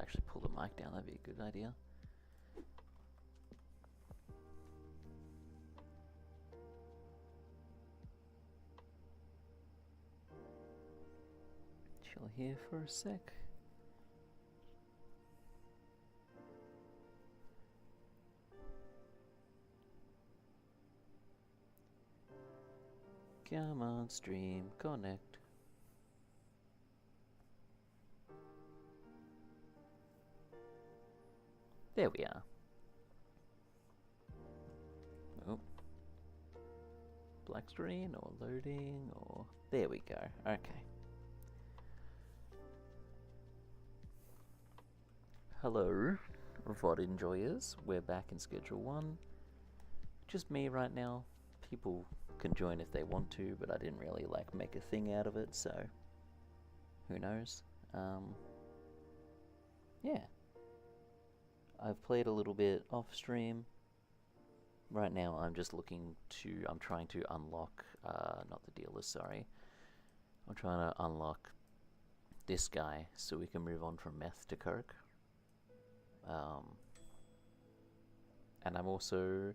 actually pull the mic down, that'd be a good idea. Chill here for a sec. Come on, stream, connect. There we are. Oh. Black screen or loading or... There we go. Okay. Hello, VOD enjoyers. We're back in Schedule 1. Just me right now. People can join if they want to, but I didn't really make a thing out of it, so who knows. Yeah. I've played a little bit off stream. Right now I'm trying to unlock, not the dealers, sorry. I'm trying to unlock this guy so we can move on from meth to coke. And I'm also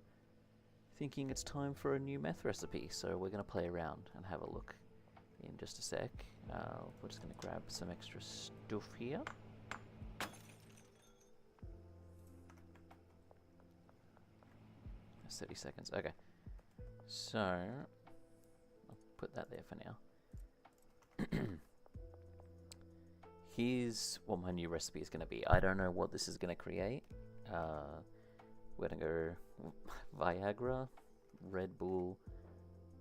thinking it's time for a new meth recipe, so we're going to play around and have a look in just a sec. We're just going to grab some extra stuff here. 30 seconds. Okay. So, I'll put that there for now. Here's what my new recipe is going to be. I don't know what this is going to create. We're going to go Viagra, Red Bull,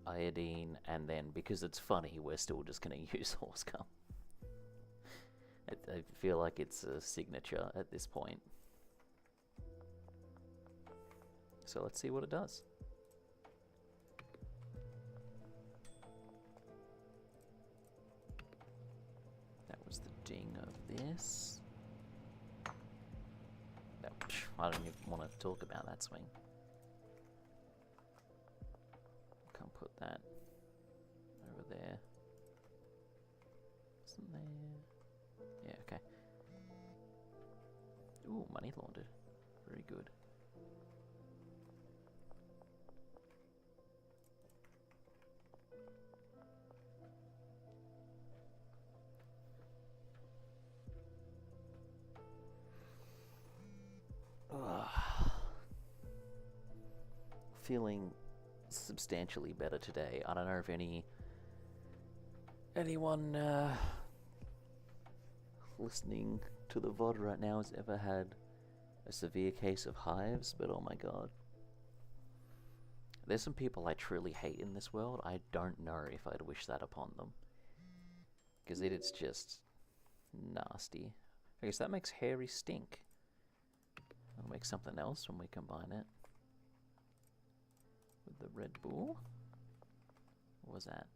iodine, and then because it's funny, we're still just going to use horse cum. I feel like it's a signature at this point. So let's see what it does. That was the ding of this. No, I don't even want to talk about that swing. Can't put that over there. Isn't there? Yeah, okay. Ooh, money laundered. Very good. Feeling substantially better today. I don't know if anyone listening to the VOD right now has ever had a severe case of hives, but oh my god. There's some people I truly hate in this world. I don't know if I'd wish that upon them. Because it's just nasty. I guess that makes hairy stink. I'll make something else when we combine it with the Red Bull. What was that?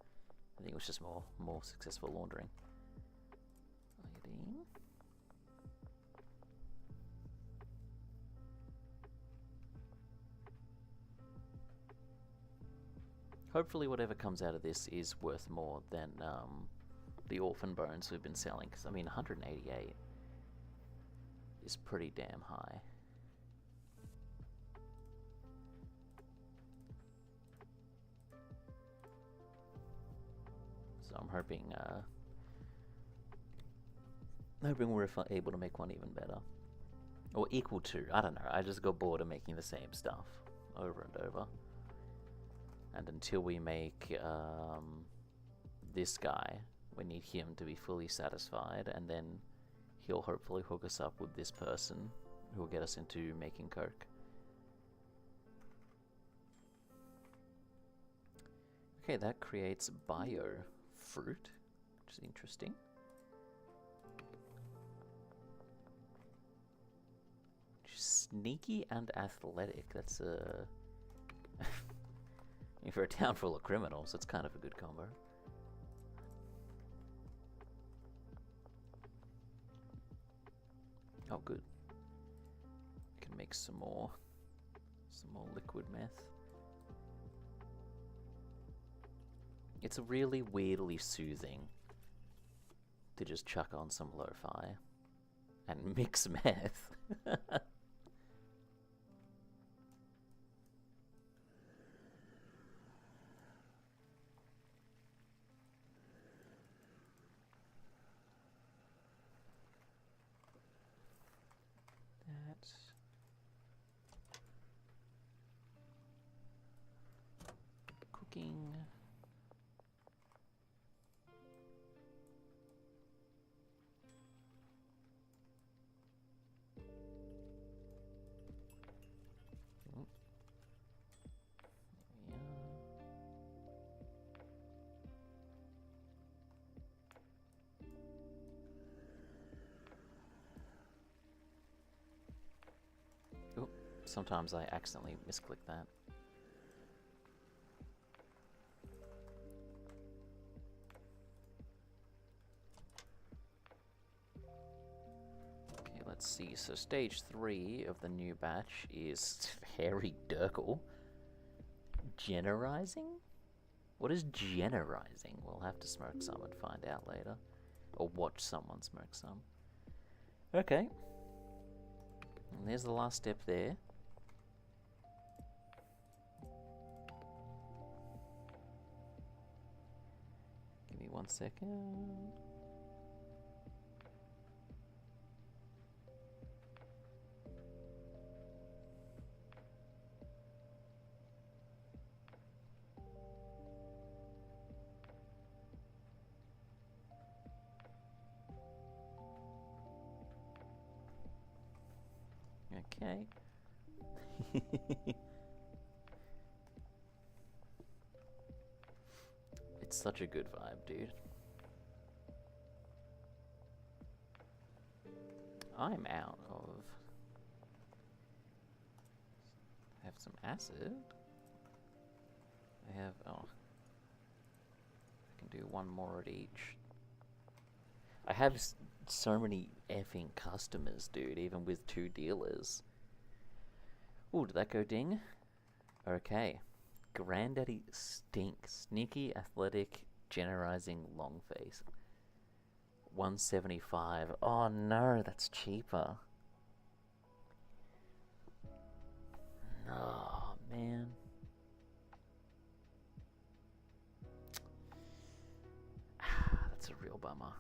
I think it was just more successful laundering. Iodine. Hopefully whatever comes out of this is worth more than the orphan bones we've been selling, because I mean 188 is pretty damn high. So I'm hoping we're able to make one even better. Or equal to, I don't know, I just got bored of making the same stuff over and over. And until we make this guy, we need him to be fully satisfied, and then he'll hopefully hook us up with this person who will get us into making coke. Okay, that creates bio fruit, which is interesting. Sneaky and athletic, that's a... For a town full of criminals, it's kind of a good combo. Oh, good. We can make some more liquid meth. It's really weirdly soothing to just chuck on some lo-fi. And mix meth. Cooking. Oh, sometimes I accidentally misclick that. Okay, let's see. So stage 3 of the new batch is Harry Durkle. Generizing? What is generizing? We'll have to smoke some and find out later. Or watch someone smoke some. Okay. And there's the last step there. Give me 1 second. Okay. It's such a good vibe, dude. I'm out of... I have some acid. I have... oh. I can do one more at each. I have so many effing customers, dude, even with 2 dealers. Ooh, did that go ding? Okay. Granddaddy Stink. Sneaky, athletic, generizing, long face. 175. Oh no, that's cheaper. Oh, man. That's a real bummer.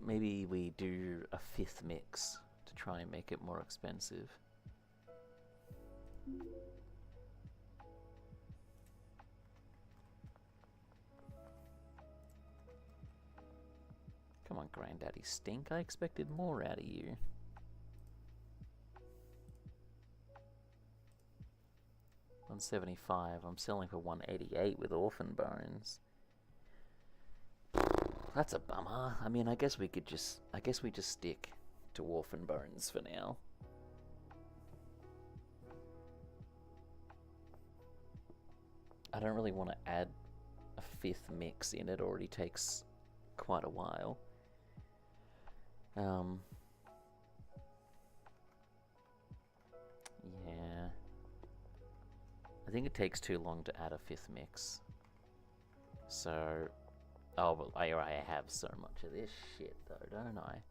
Maybe we do a 5th mix to try and make it more expensive. Come on, Granddaddy Stink. I expected more out of you. $175. I'm selling for $188 with Orphan Bones. That's a bummer. I mean, I guess we just stick to Orphan Bones for now. I don't really want to add a 5th mix in. It already takes quite a while. Yeah. I think it takes too long to add a 5th mix. So... oh, well, I have so much of this shit, though, don't I?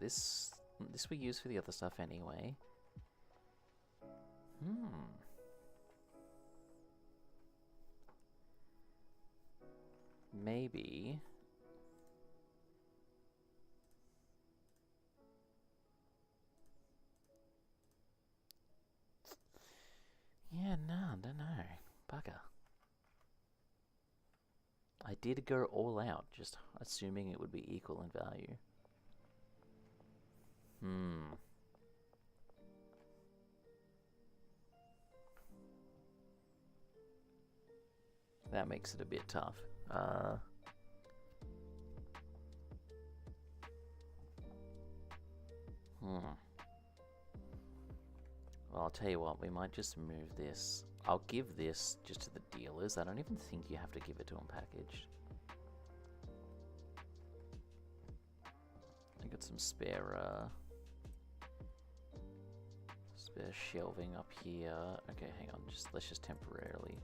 This we use for the other stuff anyway. Maybe... yeah, no, don't know. Bugger. I did go all out, just assuming it would be equal in value. That makes it a bit tough. Well, I'll tell you what, we might just move this. I'll give this just to the dealers. I don't even think you have to give it to them packaged. I got some spare, There's shelving up here. Okay, hang on. Let's just temporarily.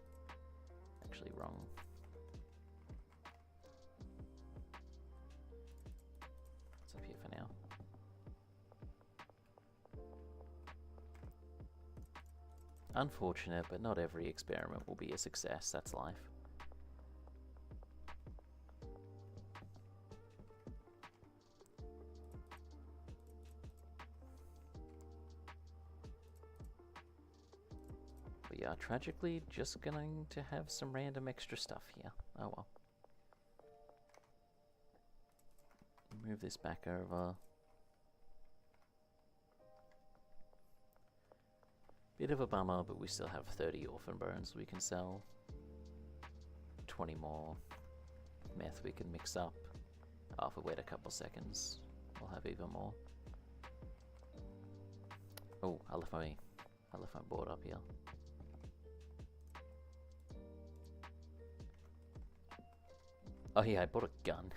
Actually, wrong. It's up here for now. Unfortunate, but not every experiment will be a success. That's life. We are tragically just going to have some random extra stuff here. Oh well. Move this back over. Bit of a bummer, but we still have 30 orphan bones we can sell. 20 more meth we can mix up. Oh, if we wait a couple seconds, we'll have even more. Oh, I left my board up here. Oh yeah, I bought a gun.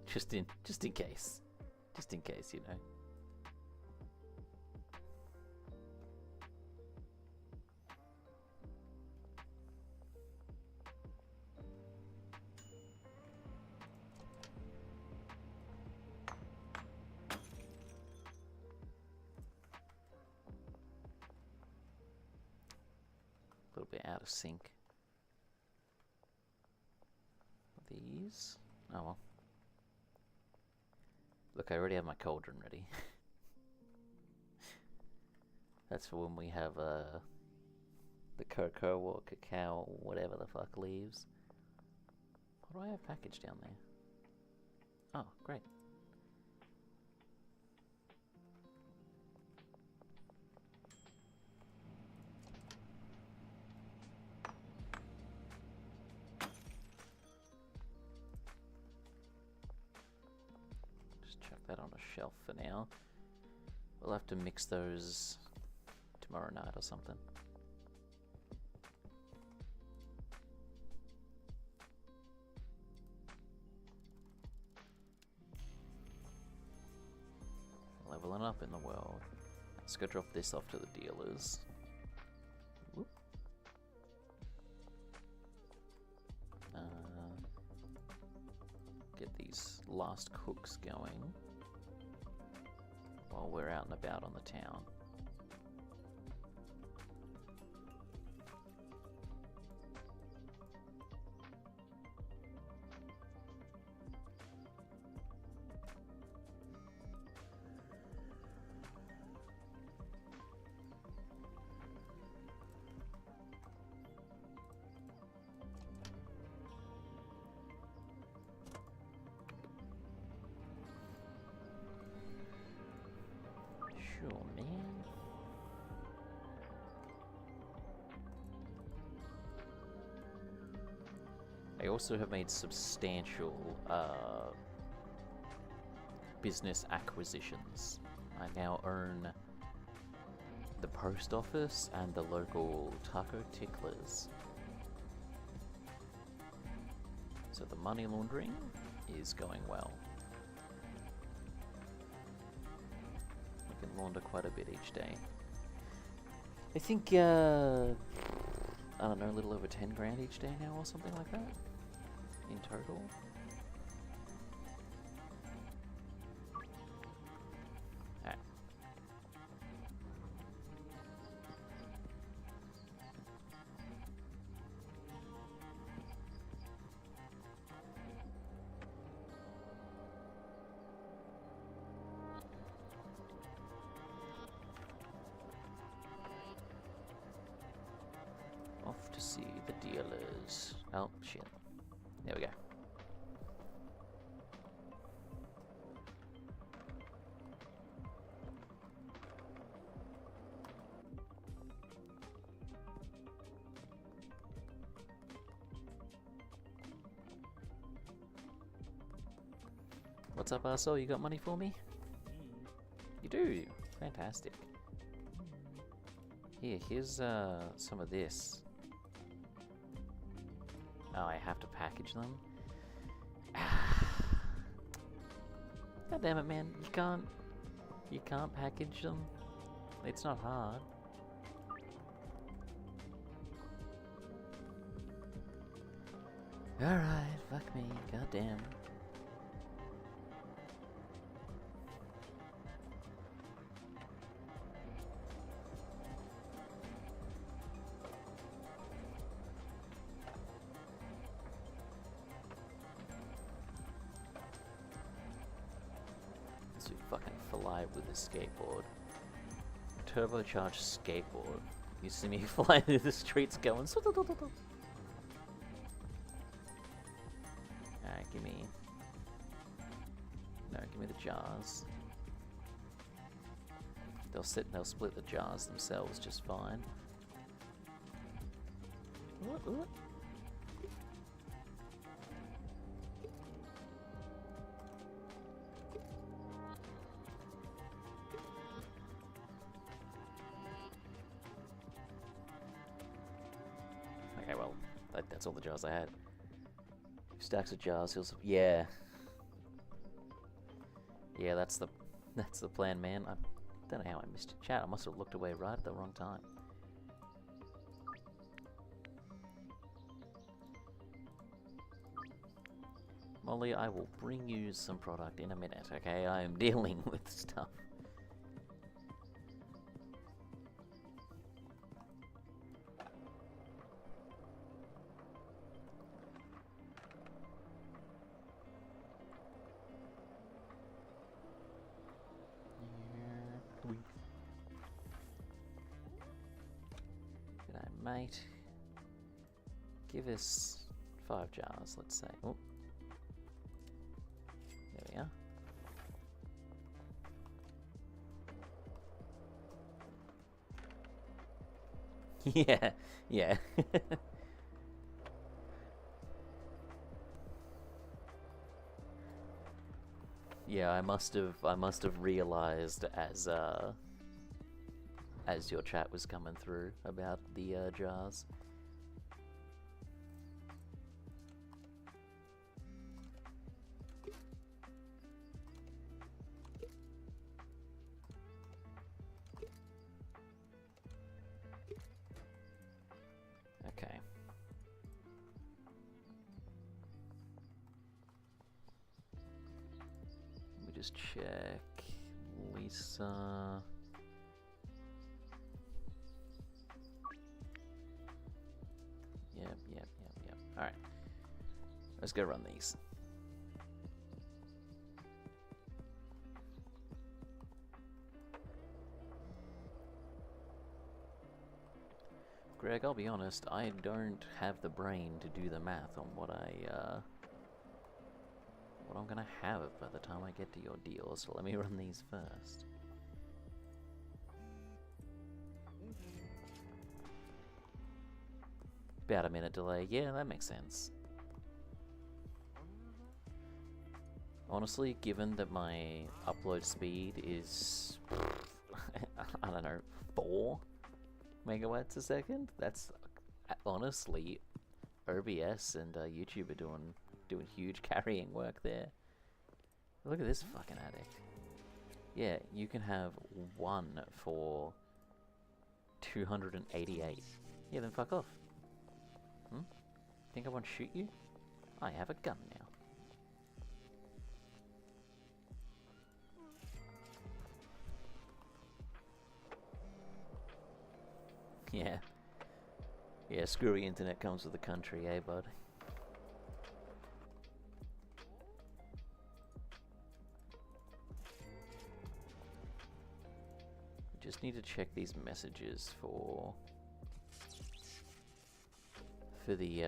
just in case. Just in case, you know. A little bit out of sync. These? Oh well. Look, I already have my cauldron ready. That's for when we have the cocoa or cacao or whatever the fuck leaves. What do I have packaged down there? Oh, great. That on a shelf for now. We'll have to mix those tomorrow night or something. Leveling up in the world. Let's go drop this off to the dealers. Whoop. Get these last cooks going while we're out and about on the town. Sure, man. I also have made substantial business acquisitions. I now own the post office and the local taco ticklers. So the money laundering is going well. We can launder quite a bit each day. I think, I don't know, a little over 10 grand each day now or something like that in total. Off to see the dealers. Oh, shit. There we go. What's up, arsehole? You got money for me? You do? Fantastic. Here's some of this. Oh, I have to package them? God damn it, man. You can't package them? It's not hard. Alright, fuck me, goddamn. Let's fucking fly with a skateboard. Turbocharged skateboard. You see me flying through the streets going. Alright, give me. No, give me the jars. They'll split the jars themselves just fine. Ooh. Okay, well, that's all the jars I had. Stacks of jars. Yeah. Yeah, that's the plan, man. I don't know how I missed a chat. I must have looked away right at the wrong time. Molly, I will bring you some product in a minute, okay? I am dealing with stuff. G'day, mate. Give us 5 jars, let's say. Oh. There we are. Yeah, yeah. Yeah, I must have realized as your chat was coming through about the jars. Okay. Let me just check. Lisa. Yep. Alright. Let's go run these. Greg, I'll be honest, I don't have the brain to do the math on what I'm gonna have by the time I get to your deal, so let me run these first. About a minute delay. Yeah, that makes sense. Honestly, given that my upload speed is, I don't know, 4 megabytes a second, that's honestly, OBS and YouTube are doing huge carrying work there. Look at this fucking addict. Yeah, you can have 1 for 288. Yeah, then fuck off. Think I won't shoot you? I have a gun now. Yeah. Yeah, screwy internet comes with the country, eh, bud? Just need to check these messages for the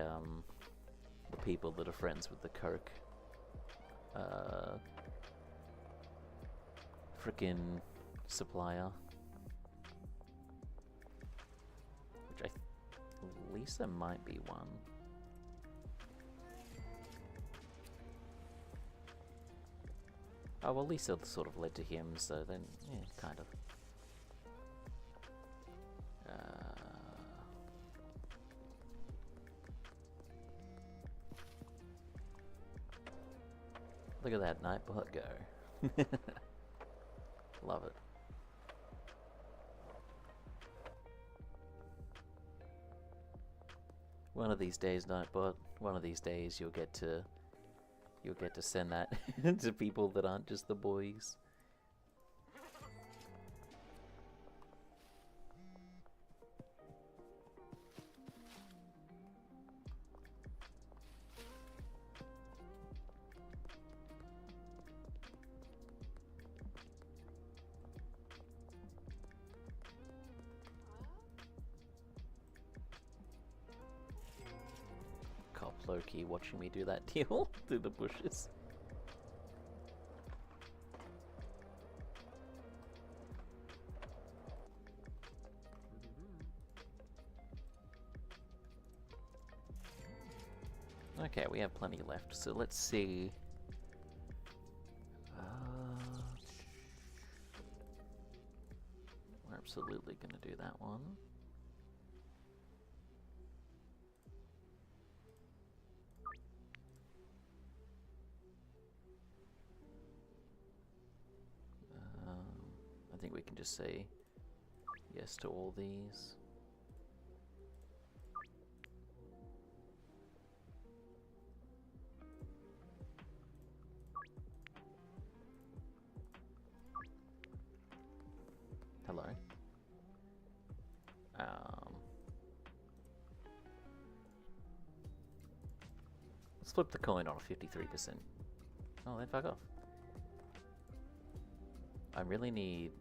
people that are friends with the Coke frickin' supplier. Which at least there might be one. Oh, well, Lisa sort of led to him, so then, yeah, kind of. Look at that Nightbot go. Love it. One of these days, Nightbot. One of these days, you'll get to send that to people that aren't just the boys. Cop Loki watching me do that deal through the bushes. Okay, we have plenty left, so let's see. We're absolutely going to do that one. I think we can just say yes to all these. Hello. Let's flip the coin on a 53%. Oh, then fuck off. I really need...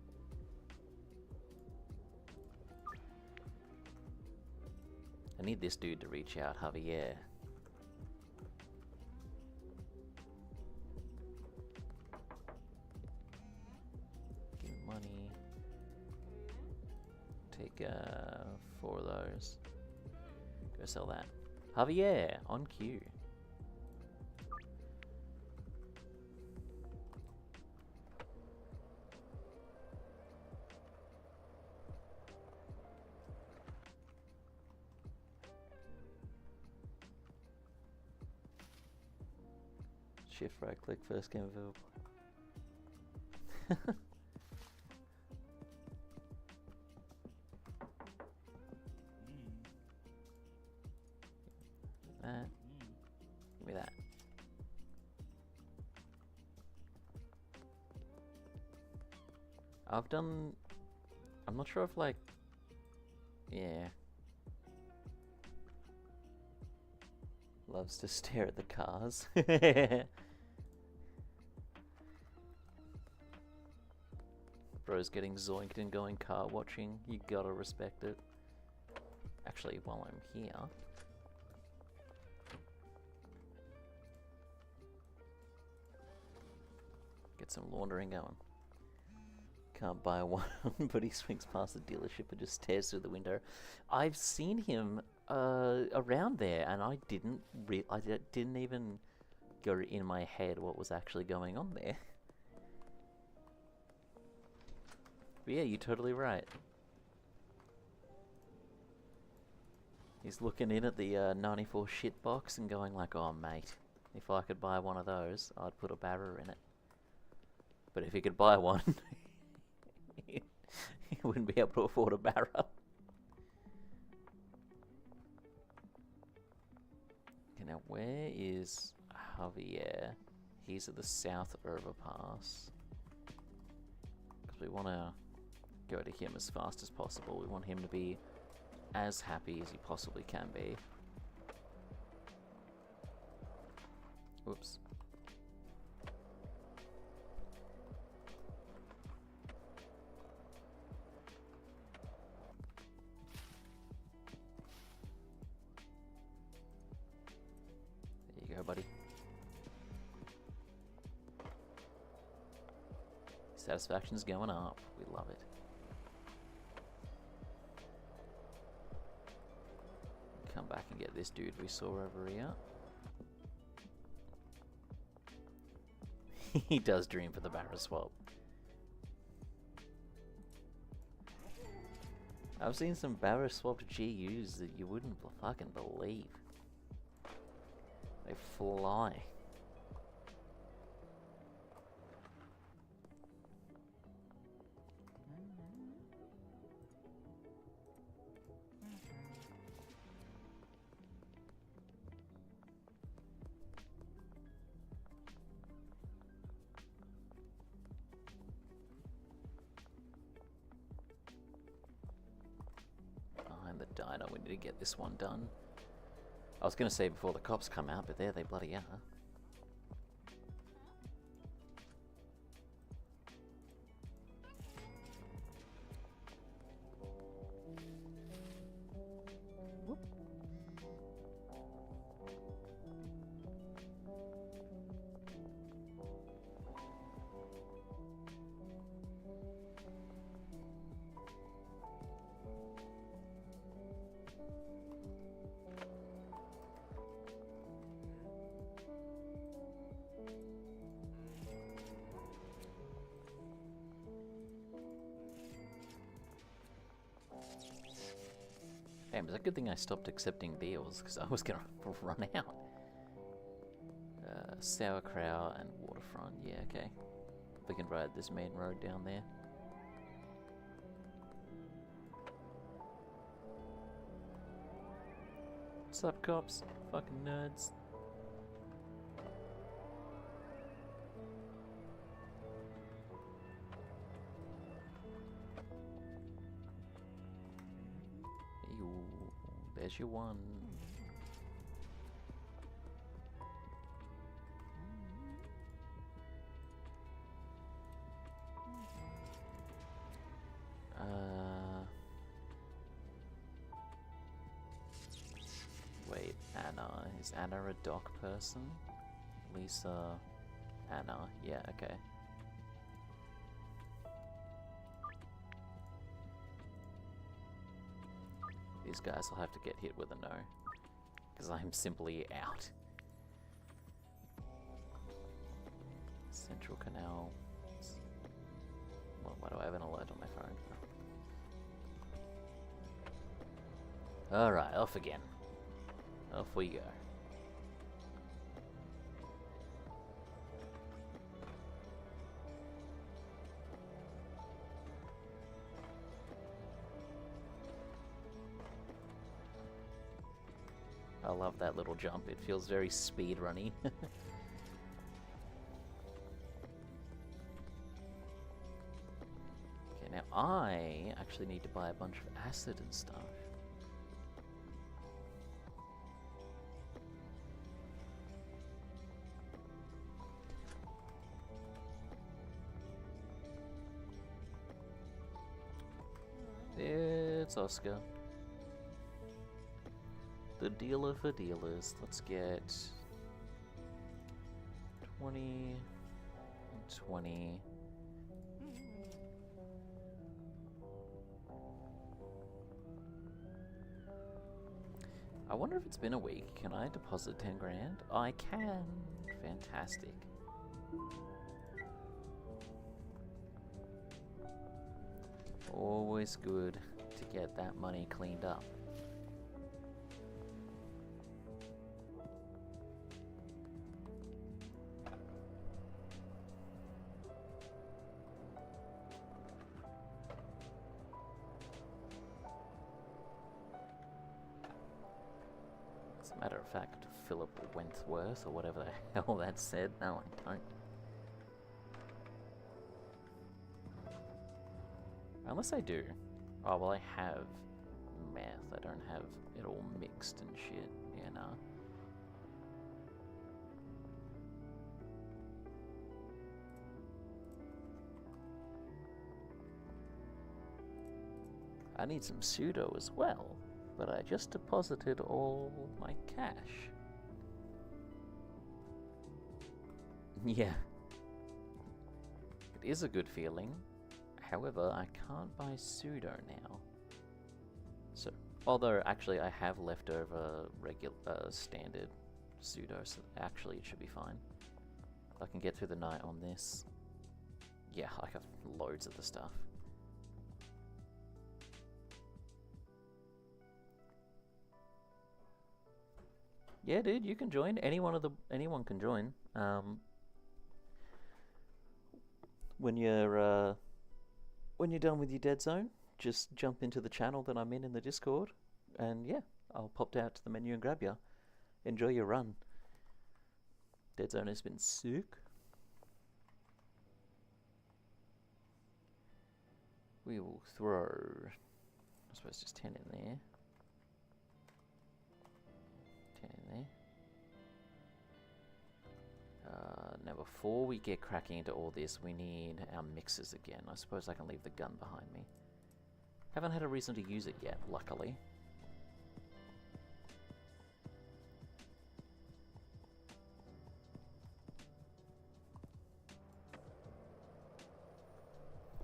I need this dude to reach out, Javier. Give him money. Take 4 of those. Go sell that. Javier, on cue. Shift right click, first game available. That. Give me that. I've done... I'm not sure if like... Yeah. Loves to stare at the cars. Bro's getting zoinked and going car watching. You gotta respect it. Actually, while I'm here... Get some laundering going. Can't buy one, but he swings past the dealership and just stares through the window. I've seen him around there, and I didn't even go in my head what was actually going on there. But yeah, you're totally right. He's looking in at the 94 shit box and going like, oh mate, if I could buy one of those, I'd put a barra in it. But if he could buy one, he wouldn't be able to afford a barra. Okay, now where is Javier? He's at the south overpass. Because we want to go to him as fast as possible. We want him to be as happy as he possibly can be. Whoops. There you go, buddy. Satisfaction's going up. We love it. Come back and get this dude we saw over here. He does dream for the barra swap. I've seen some barra swapped GUs that you wouldn't fucking believe. They fly. get this one done. I was going to say before the cops come out, but there they bloody are. Damn, it's a good thing I stopped accepting deals, because I was gonna run out. Sauerkraut and waterfront, yeah, okay. We can ride this main road down there. What's up, cops? Fucking nerds. There's your one. Wait, Anna. Is Anna a doc person? Lisa, Anna. Yeah, okay. These guys will have to get hit with a no, because I'm simply out. Central Canal. Well, why do I have an alert on my phone? Alright, off again. Off we go. I love that little jump. It feels very speedrunny. Okay, now I actually need to buy a bunch of acid and stuff. It's Oscar. The dealer for dealers. Let's get 20, 20. I wonder if it's been a week. Can I deposit 10 grand? I can. Fantastic. Always good to get that money cleaned up. As a matter of fact, Philip Wentworth, or whatever the hell that said. No, I don't. Unless I do. Oh, well, I have meth. I don't have it all mixed and shit. Yeah, nah. I need some pseudo as well, but I just deposited all my cash. Yeah. It is a good feeling. However, I can't buy pseudo now. So, although actually I have leftover regular standard pseudo, so actually it should be fine. I can get through the night on this. Yeah, I have loads of the stuff. Yeah, dude, you can join. Anyone can join. When you're done with your dead zone, just jump into the channel that I'm in the Discord, and yeah, I'll pop out to the menu and grab you. Enjoy your run. Dead zone has been sick. We will throw, I suppose, just 10 in there. Now before we get cracking into all this, we need our mixers again. I suppose I can leave the gun behind me. Haven't had a reason to use it yet, luckily.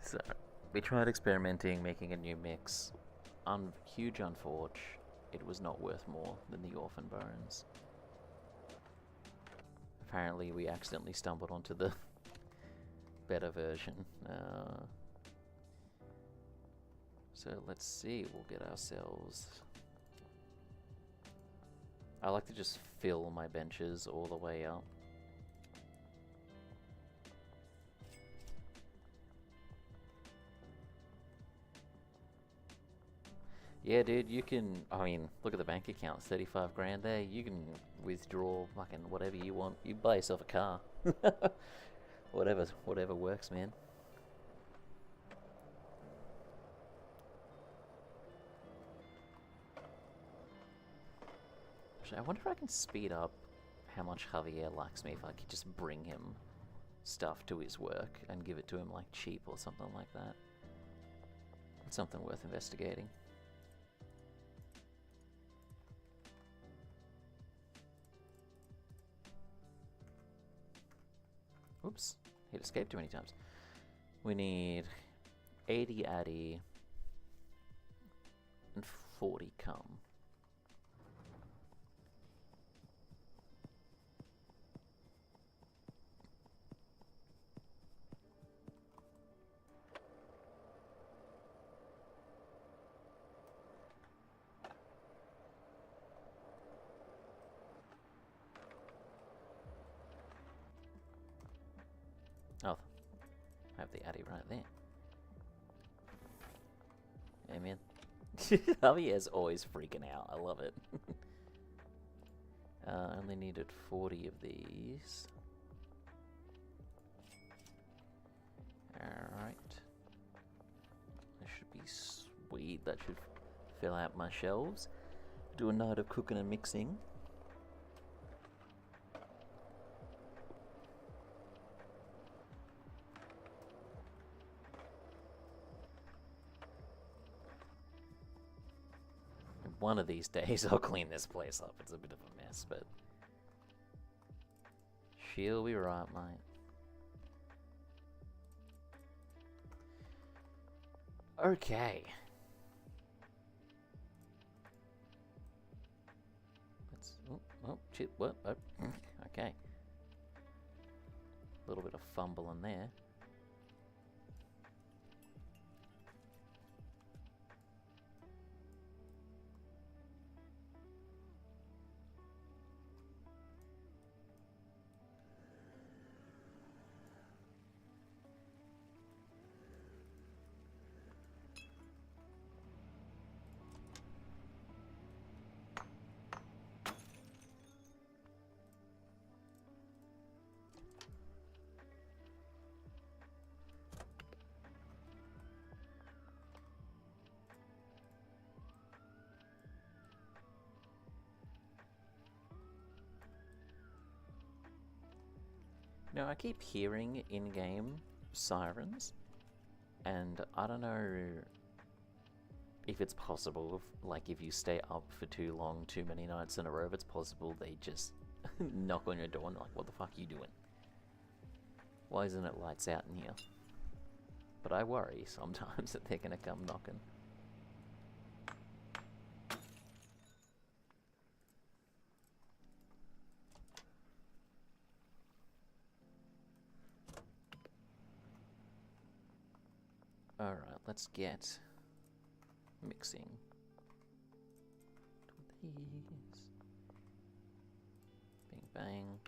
So, we tried experimenting, making a new mix. Huge unforge. It was not worth more than the Orphan Bones. Apparently we accidentally stumbled onto the better version. So let's see, we'll get ourselves... I like to just fill my benches all the way up. Yeah, dude, you can, I mean, look at the bank account, 35 grand there. You can withdraw fucking whatever you want. You buy yourself a car. Whatever works, man. Actually, I wonder if I can speed up how much Javier likes me if I could just bring him stuff to his work and give it to him like cheap or something like that. It's something worth investigating. Oops, he'd escaped too many times. We need 80 Addy and 40 cum. Oh, I have the Addy right there. Yeah, man. Javier's always freaking out. I love it. I only needed 40 of these. Alright. That should be sweet. That should fill out my shelves. Do a night of cooking and mixing. One of these days I'll clean this place up. It's a bit of a mess, but she'll be right, mate. Okay. Let's. Oh, shit. What? Oh, okay. A little bit of fumble in there. Now, I keep hearing in-game sirens, and I don't know if it's possible, like if you stay up for too long, too many nights in a row, if it's possible they just knock on your door and they're like, what the fuck are you doing? Why isn't it lights out in here? But I worry sometimes that they're gonna come knocking. Alright, let's get mixing. These. Bing bang.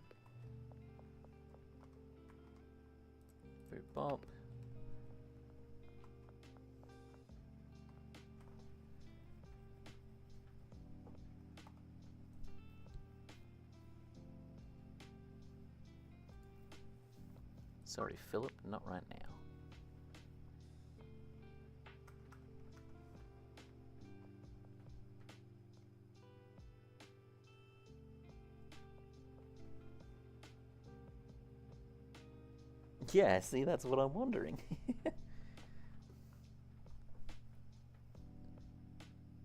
Boop bop. Sorry, Philip, not right now. Yeah, see, that's what I'm wondering.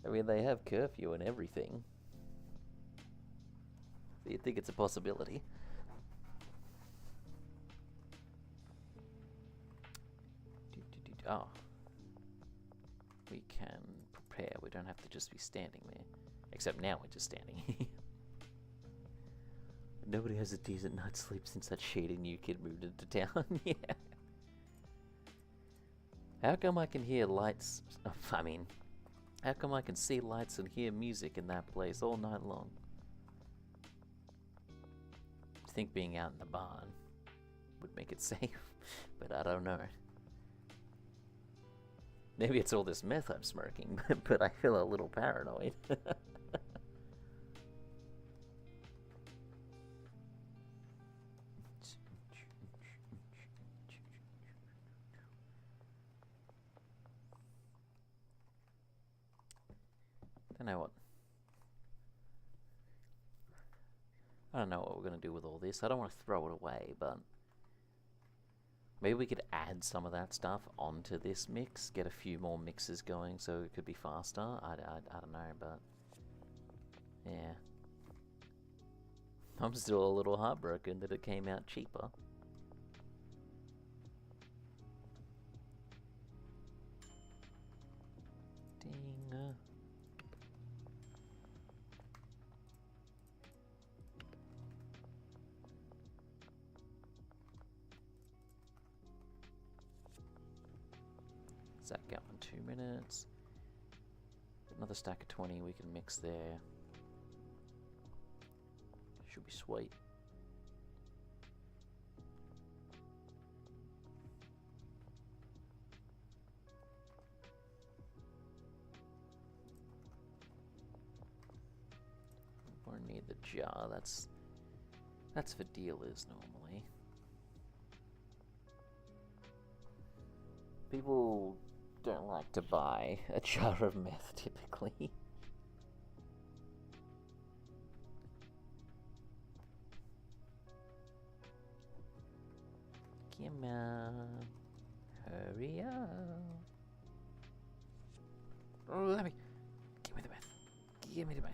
I mean, they have curfew and everything. So you'd think it's a possibility. Oh. We can prepare. We don't have to just be standing there. Except now we're just standing. Nobody has a decent night's sleep since that shady new kid moved into town. Yeah. How come I can hear lights? How come I can see lights and hear music in that place all night long? I think being out in the barn would make it safe, but I don't know. Maybe it's all this meth I'm smoking, but I feel a little paranoid. I don't know what we're going to do with all this. I don't want to throw it away, but maybe we could add some of that stuff onto this mix, get a few more mixes going so it could be faster. I don't know, but yeah. I'm still a little heartbroken that it came out cheaper. Ding. Does that go in 2 minutes? Another stack of 20 we can mix there. Should be sweet. Won't need the jar. That's for dealers normally. People don't like to buy a jar of meth typically. Come on, hurry up. Oh, give me the meth. Give me the meth.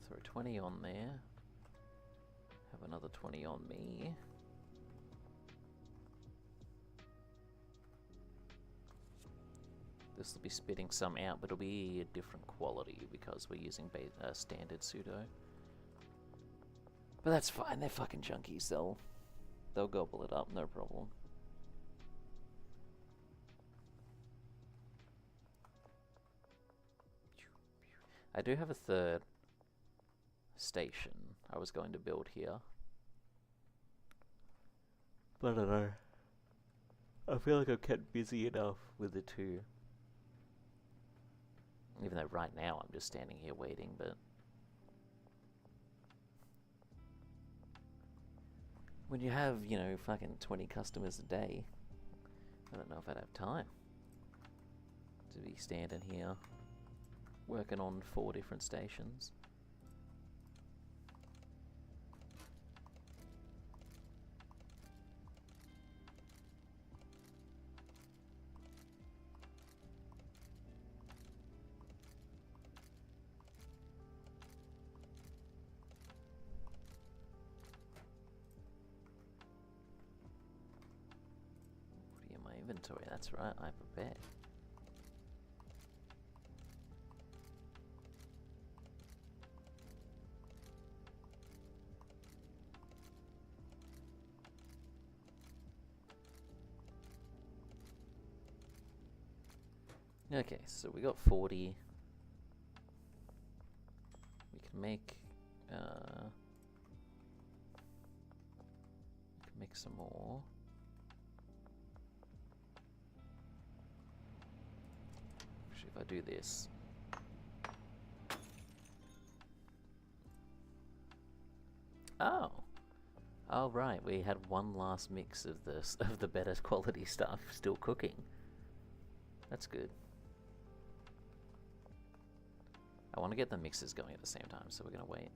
Throw 20 on there. Have another 20 on me. This will be spitting some out, but it'll be a different quality because we're using standard pseudo. But that's fine, they're fucking junkies, they'll gobble it up, no problem. I do have a third station I was going to build here. But I don't know. I feel like I've kept busy enough with the two. Even though right now I'm just standing here waiting, but when you have, you know, fucking 20 customers a day, I don't know if I'd have time to be standing here working on 4 different stations. Inventory, that's right, I prepared. Okay, so we got 40. We can make some more. If I do this, oh right, we had one last mix of the better quality stuff still cooking. That's good. I want to get the mixes going at the same time, so we're going to wait.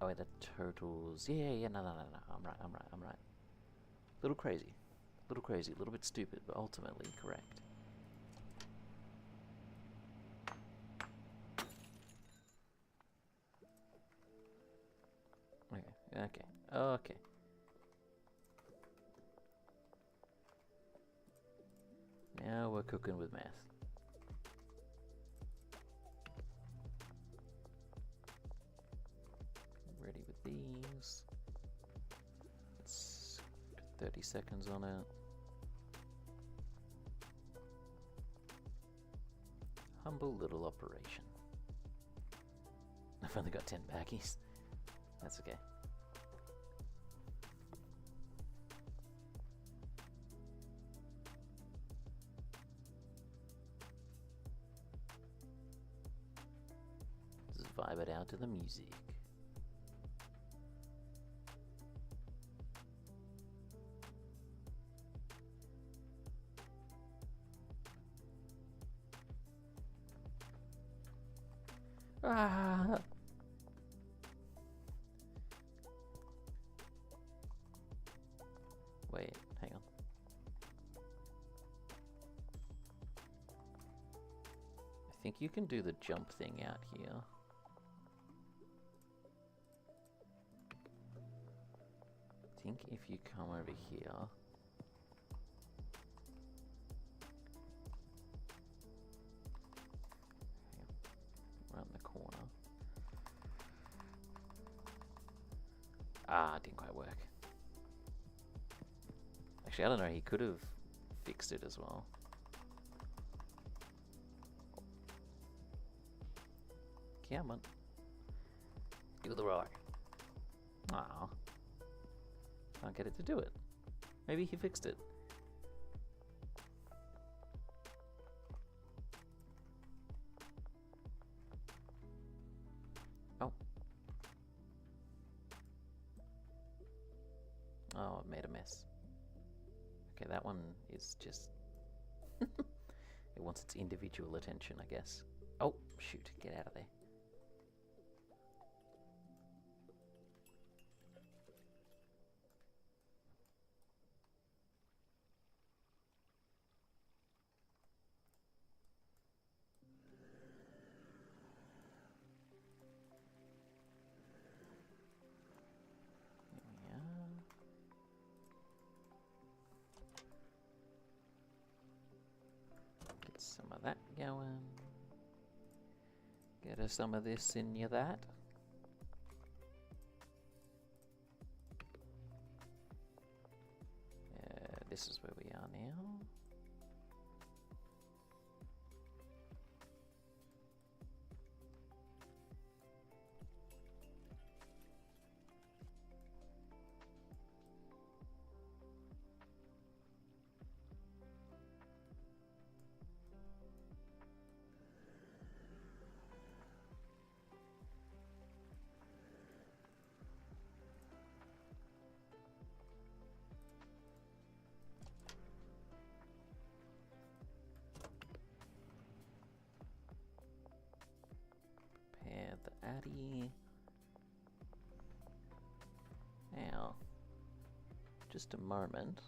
Oh wait, the totals. Yeah, no. I'm right. Little crazy, a little bit stupid, but ultimately correct. Okay. Now we're cooking with math. Ready with these. Let's put 30 seconds on it. Humble little operation. I've only got 10 baggies. That's okay. Just vibe it out to the music. Ah! Wait, hang on. I think you can do the jump thing out here. I think if you come over here. Around the corner. Ah, didn't quite work. Actually, I don't know, he could have fixed it as well. Come on. Do the roar. Ah. Can't get it to do it. Maybe he fixed it. Oh. Oh, it made a mess. Okay, that one is just... it wants its individual attention, I guess. Oh, shoot. Get out of there. Get some of that going. Get us some of this in you that. This is where we are now. The Addy. Now, just a moment.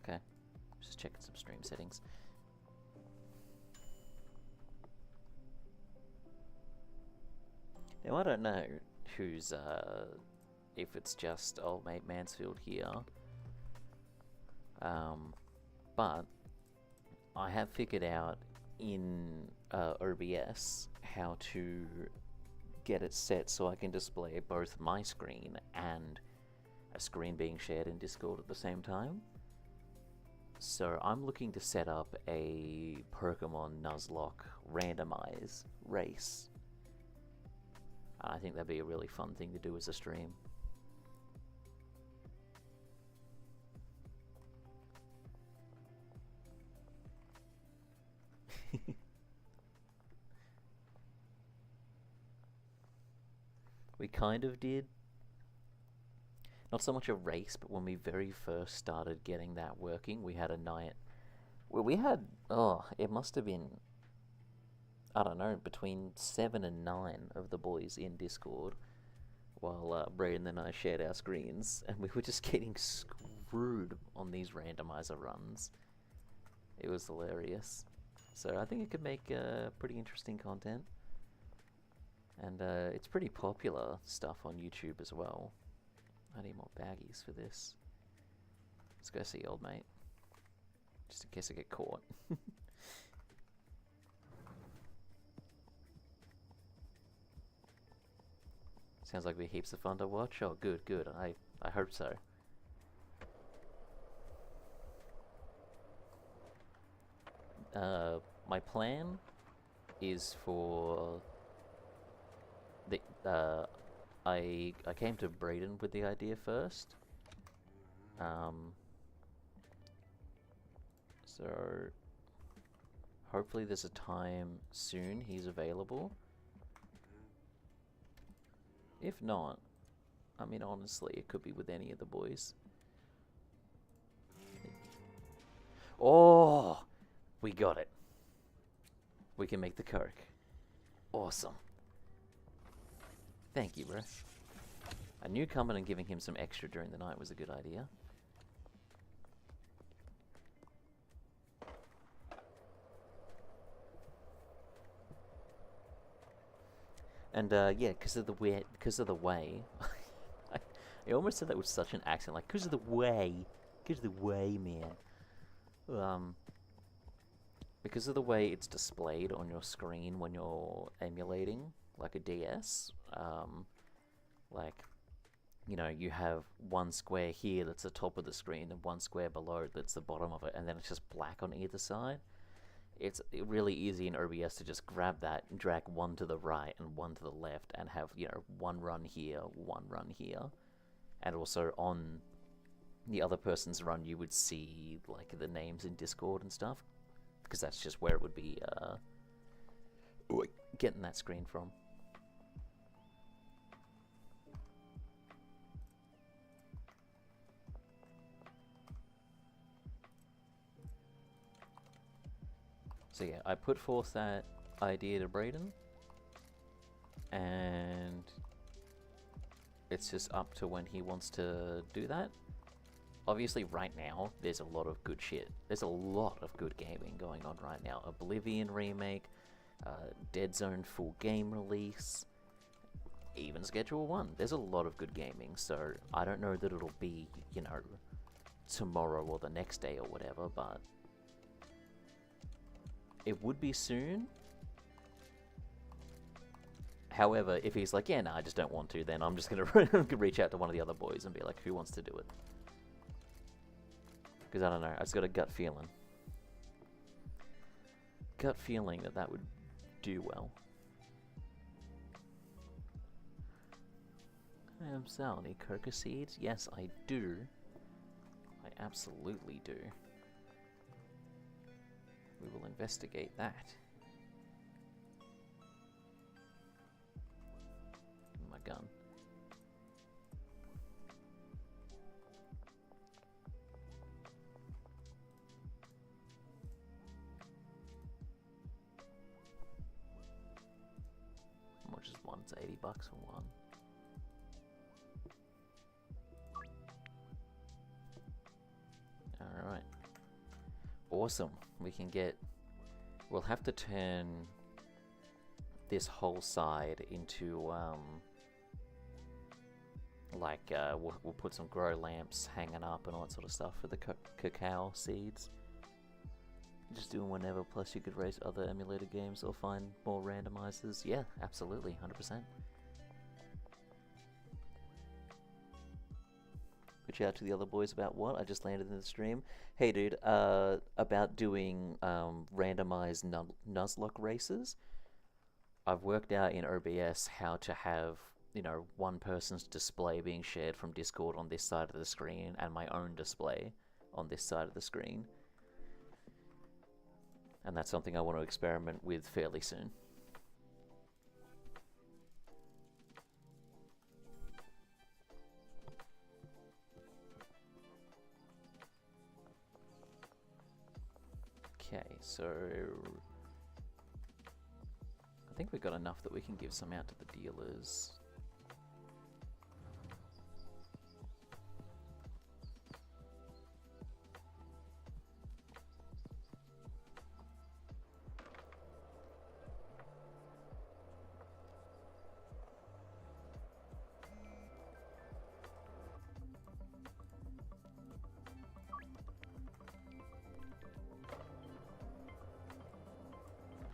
Okay, just checking some stream settings. Now I don't know who's if it's just old mate Mansfield here, but I have figured out in OBS how to get it set so I can display both my screen and a screen being shared in Discord at the same time. So I'm looking to set up a Pokemon Nuzlocke randomize race. I think that'd be a really fun thing to do as a stream. We kind of did. not so much a race, but when we very first started getting that working, we had a night where we had, oh, it must have been, I don't know, between 7 and 9 of the boys in Discord, while Braden and I shared our screens, and we were just getting screwed on these randomizer runs. It was hilarious. So I think it could make pretty interesting content. And it's pretty popular stuff on YouTube as well. I need more baggies for this. Let's go see old mate. Just in case I get caught. Sounds like we heaps of fun to watch. Oh, good, good. I hope so. My plan is for the I came to Braden with the idea first. So hopefully there's a time soon he's available. If not, I mean honestly, it could be with any of the boys. Oh, we got it. We can make the Coke. Awesome. Thank you, bro. I knew coming and giving him some extra during the night was a good idea. And yeah, because of the way, I almost said that with such an accent, like because of the way, man. Because of the way it's displayed on your screen when you're emulating, like a DS, like, you know, you have one square here that's the top of the screen and one square below that's the bottom of it, and then it's just black on either side. It's really easy in OBS to just grab that and drag one to the right and one to the left and have, you know, one run here, one run here. And also on the other person's run, you would see, like, the names in Discord and stuff, because that's just where it would be getting that screen from. So yeah, I put forth that idea to Braden, and it's just up to when he wants to do that. Obviously, right now, there's a lot of good shit. There's a lot of good gaming going on right now. Oblivion remake, Dead Zone full game release, even Schedule 1. There's a lot of good gaming, so I don't know that it'll be, you know, tomorrow or the next day or whatever, but it would be soon. However, if he's like, yeah, no, I just don't want to, then I'm just going to reach out to one of the other boys and be like, who wants to do it? Because I don't know, I just got a gut feeling. Gut feeling that that would do well. Sal, need coca seeds? Yes, I do. I absolutely do. We will investigate that. My gun. How much is one? It's 80 bucks for one. Alright. Awesome. We can get... We'll have to turn this whole side into, we'll put some grow lamps hanging up and all that sort of stuff for the cacao seeds. Just doing whenever, plus you could race other emulator games or find more randomizers. Yeah, absolutely, 100%. Reach out to the other boys about what? I just landed in the stream. Hey dude, about doing randomized Nuzlocke races. I've worked out in OBS how to have, you know, one person's display being shared from Discord on this side of the screen and my own display on this side of the screen. And that's something I want to experiment with fairly soon. Okay, so I think we've got enough that we can give some out to the dealers.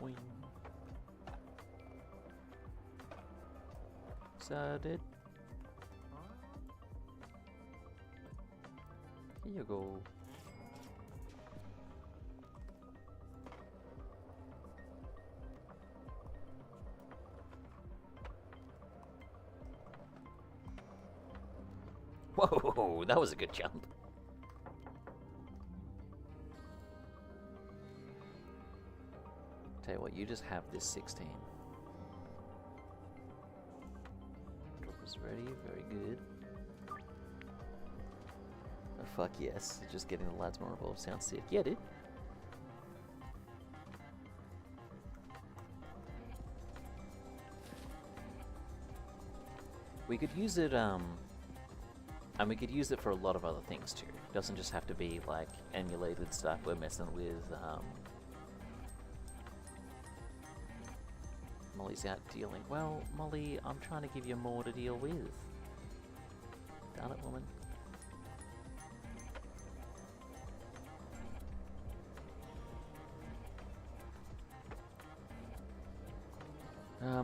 Boing. Started. Here you go. Whoa, that was a good jump. Tell you what, you just have this 16. Dropper's ready, very good. Oh fuck yes, just getting the lads more involved sounds sick. Yeah, dude. We could use it, and we could use it for a lot of other things too. It doesn't just have to be like emulated stuff we're messing with, Molly's out dealing. Well, Molly, I'm trying to give you more to deal with. Darn it, woman.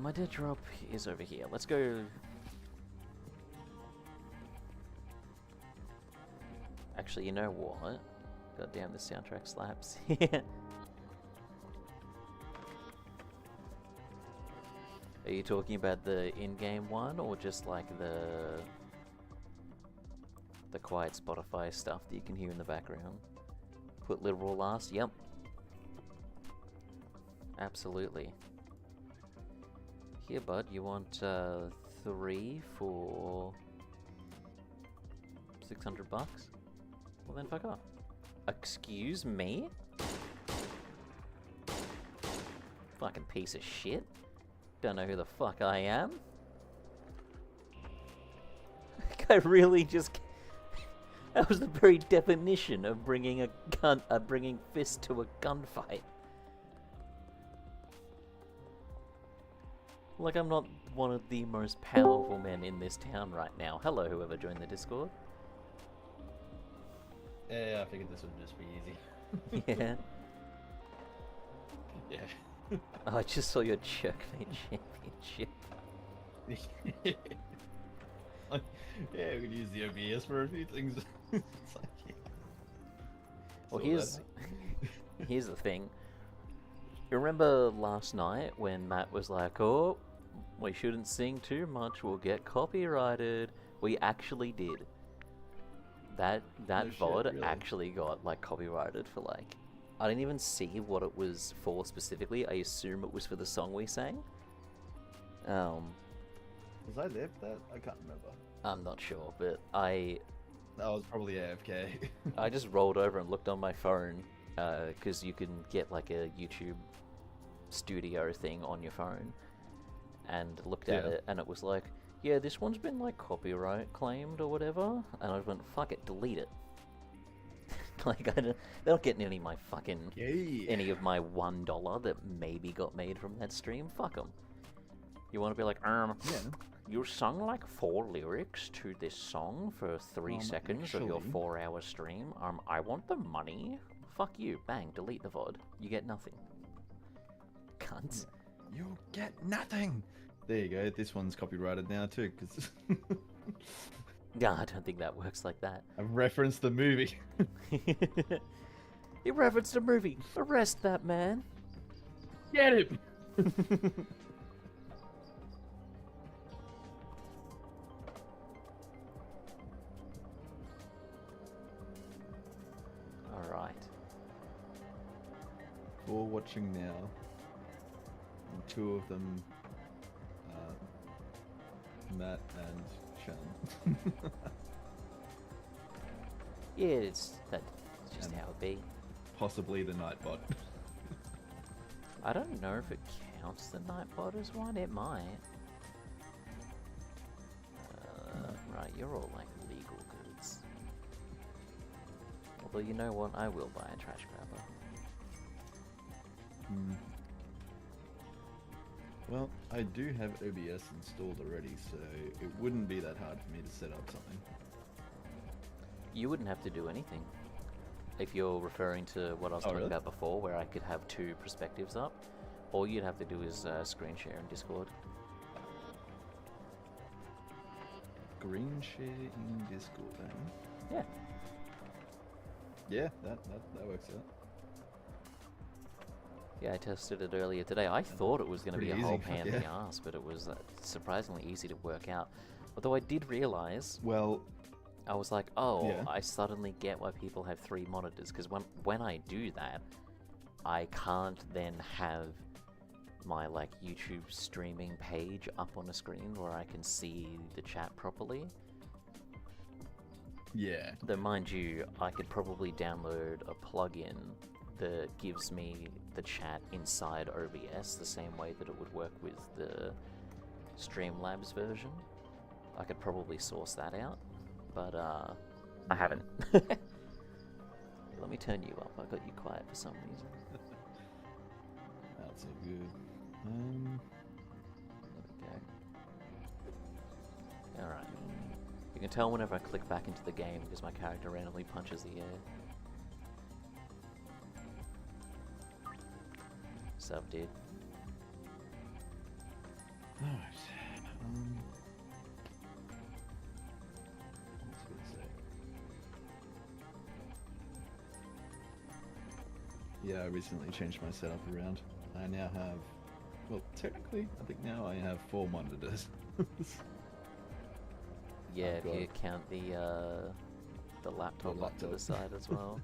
My dead drop is over here. Let's go. Actually, you know what? God damn, the soundtrack slaps. Are you talking about the in-game one, or just like the quiet Spotify stuff that you can hear in the background? Put literal last? Yep. Absolutely. Here, bud, you want 3 for 600 bucks? Well then fuck off. Excuse me? Fucking piece of shit. Don't know who the fuck I am. I really just... That was the very definition of bringing a gun, bringing fist to a gunfight. Like I'm not one of the most powerful men in this town right now. Hello, whoever joined the Discord. Yeah, I figured this would just be easy. Yeah. Yeah. Oh, I just saw your Jerkmate Championship. Yeah, we could use the OBS for a few things. It's like, yeah. Well, So here's the thing. You remember last night when Matt was like, "Oh, we shouldn't sing too much, we'll get copyrighted." We actually did. That No shit, VOD really? actually got like copyrighted for like, I didn't even see what it was for specifically. I assume it was for the song we sang. Was I there for that? I can't remember. I'm not sure, but I was probably AFK. I just rolled over and looked on my phone, because you can get like a YouTube studio thing on your phone, and looked at Yeah. it, and it was like, yeah, this one's been like copyright claimed or whatever, and I went, fuck it, delete it. Like, they're not getting any of my fucking, Yay. any of my $1 that maybe got made from that stream, fuck them. You want to be like, Yeah. you sung like 4 lyrics to this song for 3 seconds of your actually- 4-hour stream. I want the money. Fuck you. Bang. Delete the VOD. You get nothing. Cunts. You get nothing. There you go. This one's copyrighted now too, because Yeah, I don't think that works like that. I've referenced the movie. He referenced a movie. Arrest that man. Get him. Alright. 4 watching now. And 2 of them, Matt and Shan. Yeah, that's just And- how it be. possibly the Nightbot. I don't know if it counts the Nightbot as one. It might. Right, you're all like legal goods. Although you know what, I will buy a trash grabber. Well, I do have OBS installed already, so it wouldn't be that hard for me to set up something. You wouldn't have to do anything. If you're referring to what I was talking really? about before, where I could have two perspectives up, all you'd have to do is screen share in Discord. Green share in Discord, eh? Yeah. Yeah, that works out. Yeah, I tested it earlier today. I thought it was going to be a Pretty whole easy, pain in the yeah. ass, but it was surprisingly easy to work out. Although I did realize, Well, I was like, oh, Yeah. I suddenly get why people have 3 monitors, because when I do that, I can't then have my like YouTube streaming page up on a screen where I can see the chat properly. yeah. Though mind you, I could probably download a plugin that gives me the chat inside OBS the same way that it would work with the Streamlabs version. I could probably source that out, but I haven't. Let me turn you up. I got you quiet for some reason. That's so good. There we go. Alright. You can tell whenever I click back into the game because my character randomly punches the air. Sub dude. Alright. What's it gonna say? Yeah, I recently changed my setup around. I now have, well, technically, I think now I have 4 monitors. Yeah, I've if got you count the laptop up to the laptop. side as well.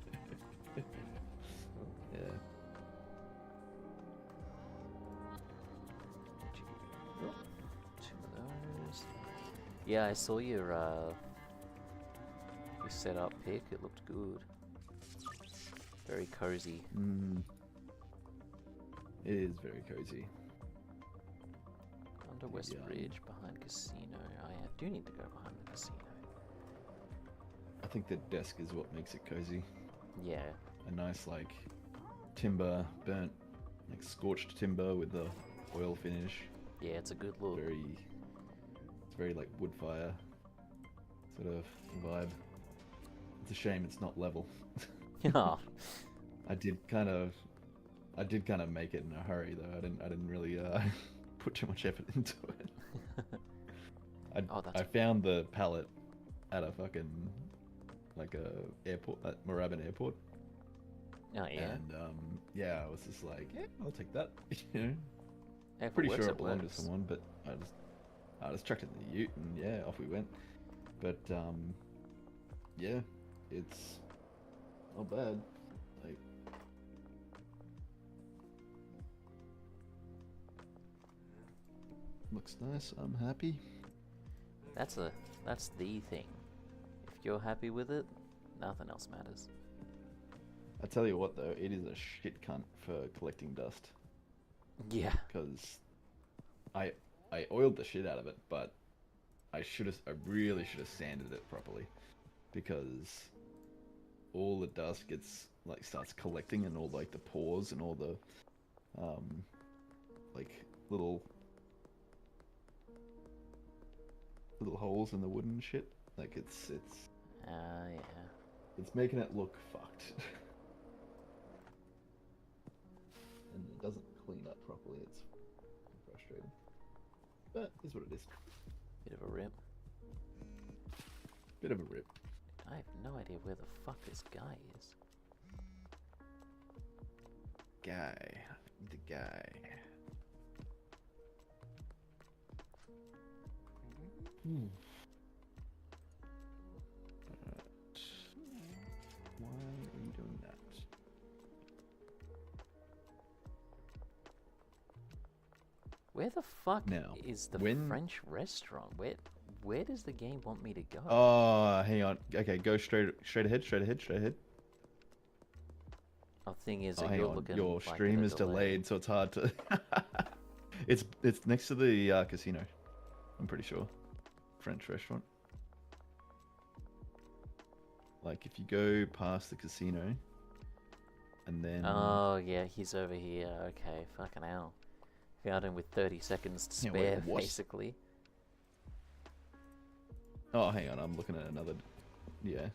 Yeah. Two of those. Yeah, I saw your setup pic. It looked good. Very cozy. It is very cozy. Under West Yeah. Bridge, behind casino. I do need to go behind the casino. I think the desk is what makes it cozy. Yeah. A nice, like, timber, burnt, like, scorched timber with the oil finish. Yeah, it's a good look. It's very, like, wood fire sort of vibe. It's a shame it's not level. Yeah. I did kind of make it in a hurry, though. I didn't really put too much effort into it. I found the pallet at a fucking, like, a airport, at Moorabbin Airport. Oh yeah. And yeah, I was just like, yeah, I'll take that. You know, If it pretty works, sure it it belonged to works. someone, but I just chucked it in the ute, and yeah, off we went. But yeah, it's not bad. Like, looks nice. I'm happy. That's the thing. If you're happy with it, nothing else matters. I tell you what, though, it is a shit cunt for collecting dust. Yeah. Because I oiled the shit out of it, but I really should have sanded it properly, because all the dust starts collecting in all like the pores and all the like little holes in the wood and shit. Like it's Yeah. it's making it look fucked. And it doesn't clean up properly. It's frustrating. But it's what it is. Bit of a rip. Bit of a rip. I have no idea where the fuck this guy is. The guy. Alright. Why are you doing that? Where the fuck Now, is the when- French restaurant? Where does the game want me to go? Oh, hang on. Okay, go straight ahead. The thing is Oh, that hang you're on. looking Your like stream at a is delay. delayed, so it's hard to. It's next to the casino. I'm pretty sure. French restaurant. Like if you go past the casino, and then Oh yeah, he's over here. Okay, fucking hell. Found him with 30 seconds to Yeah, wait, spare, what? basically. Oh, hang on. I'm looking at another. Yeah.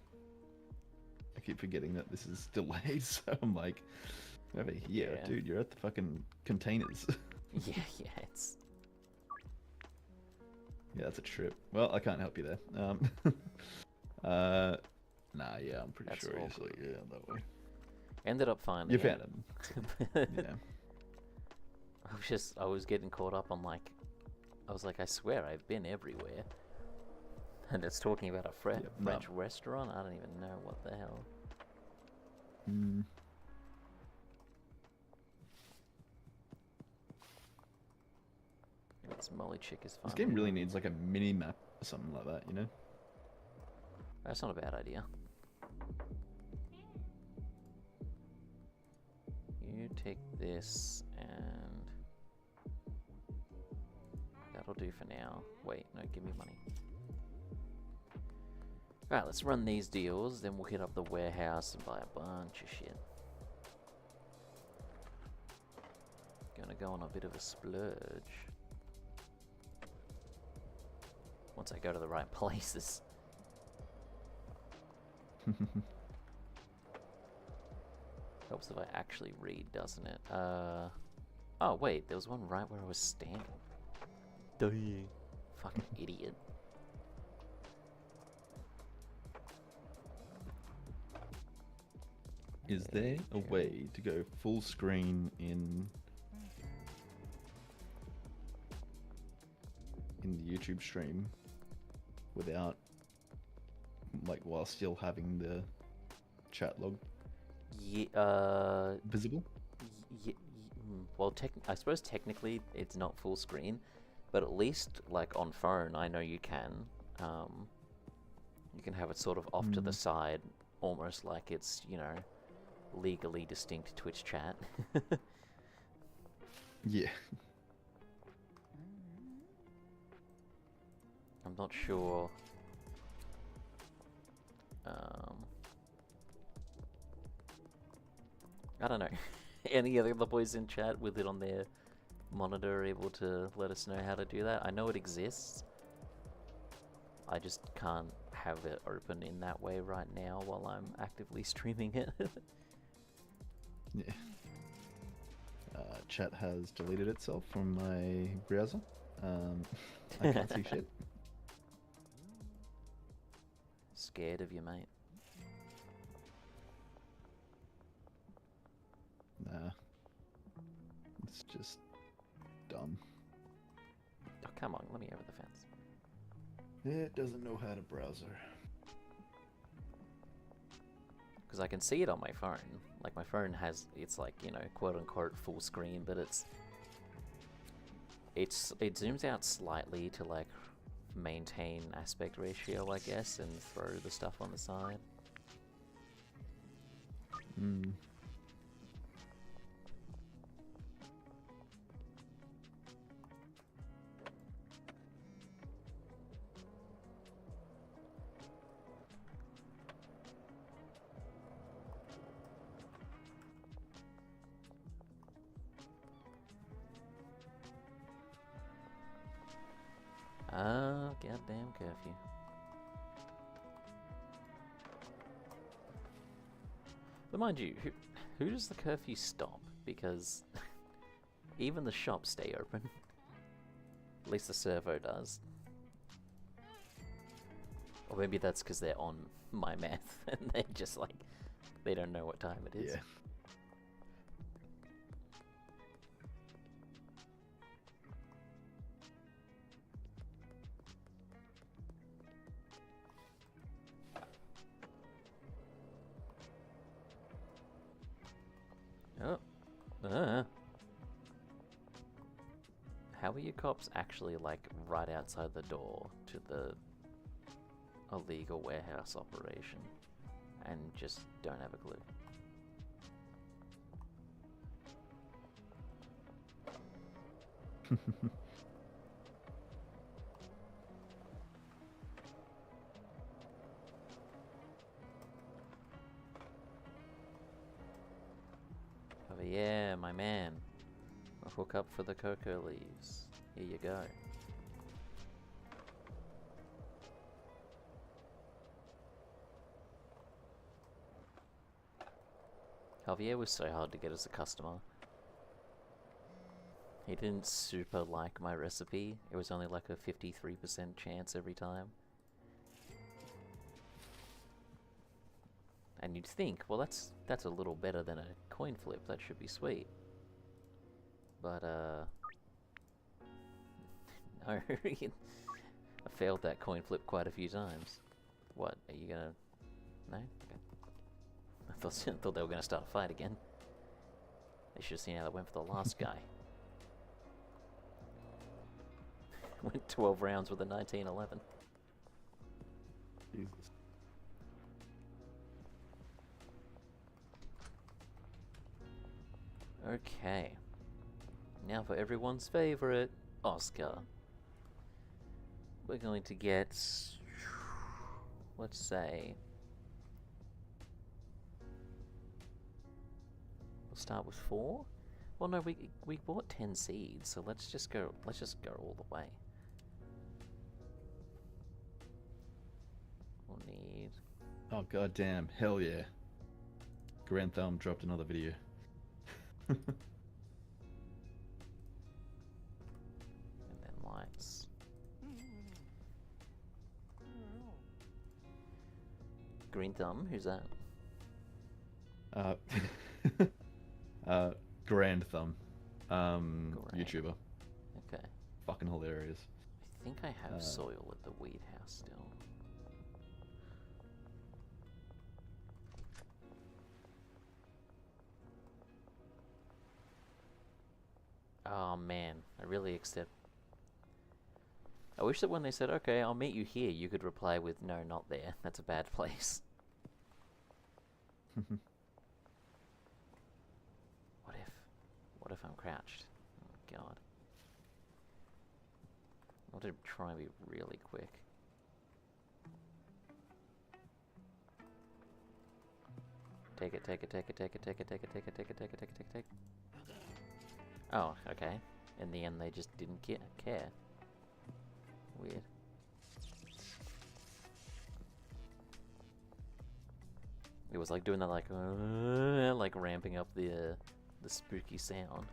I keep forgetting that this is delayed, so I'm like, over here, Yeah. dude. You're at the fucking containers. Yeah, yeah, it's... Yeah, that's a trip. Well, I can't help you there. Nah, yeah, I'm pretty That's sure he's awkward. like, yeah, that way. Ended up finding You him. found him. Yeah. I was getting caught up on like, I was like, I swear I've been everywhere. And it's talking about a Yep, no. French restaurant? I don't even know what the hell. Mm. This Molly chick is fun. This game really needs like a mini map or something like that, you know? That's not a bad idea. You take this and... That'll do for now. Wait, no, give me money. Alright, let's run these deals, then we'll hit up the warehouse and buy a bunch of shit. Gonna go on a bit of a splurge. Once I go to the right places. Helps if I actually read, doesn't it? Oh wait, there was one right where I was standing. Duh. Fucking idiot. Is there a way to go full screen in the YouTube stream without, like, while still having the chat log Yeah, visible? well, I suppose technically it's not full screen, but at least like on phone, I know you can. You can have it sort of off to the side, almost like it's, you know, legally distinct Twitch chat. Yeah. I'm not sure. I don't know. Any other boys in chat with it on their monitor are able to let us know how to do that? I know it exists. I just can't have it open in that way right now while I'm actively streaming it. Yeah. Chat has deleted itself from my browser. I can't see shit. Scared of you, mate. Nah. It's just dumb. Oh, come on, let me over the fence. It doesn't know how to browser. Because I can see it on my phone. Like, my phone has, it's like, you know, quote-unquote full screen, but it zooms out slightly to, like, maintain aspect ratio, I guess, and throw the stuff on the side. Hmm. Oh, goddamn curfew. But mind you, who does the curfew stop? Because even the shops stay open. At least the servo does. Or maybe that's because they're on my math and they're just like, they don't know what time it is. Yeah. Oh. How are your cops actually, like, right outside the door to the illegal warehouse operation and just don't have a clue? Oh yeah, my man. A hook up for the cocoa leaves. Here you go. Javier was so hard to get as a customer. He didn't super like my recipe. It was only like a 53% chance every time. And you'd think, well, that's a little better than a coin flip. That should be sweet. But no, I failed that coin flip quite a few times. What, are you gonna... No? Okay. I thought they were gonna start a fight again. They should have seen how that went for the last guy. Went 12 rounds with a 1911. Jesus. Okay. Now for everyone's favorite, Oscar. We're going to get... let's say... we'll start with 4? Well, no, we bought 10 seeds, so let's just go all the way. We'll need... Oh goddamn! Hell yeah! Grand Thumb dropped another video. and then lights. Green Thumb, who's that? Grand Thumb, YouTuber. Okay. Fucking hilarious. I think I have soil at the weed house still. Oh man, I really accept. I wish that when they said, okay, I'll meet you here, you could reply with, no, not there. That's a bad place. What if I'm crouched? Oh god. I want to try and be really quick. Take it. Oh, okay. In the end, they just didn't care. Weird. It was like doing that, like ramping up the spooky sound.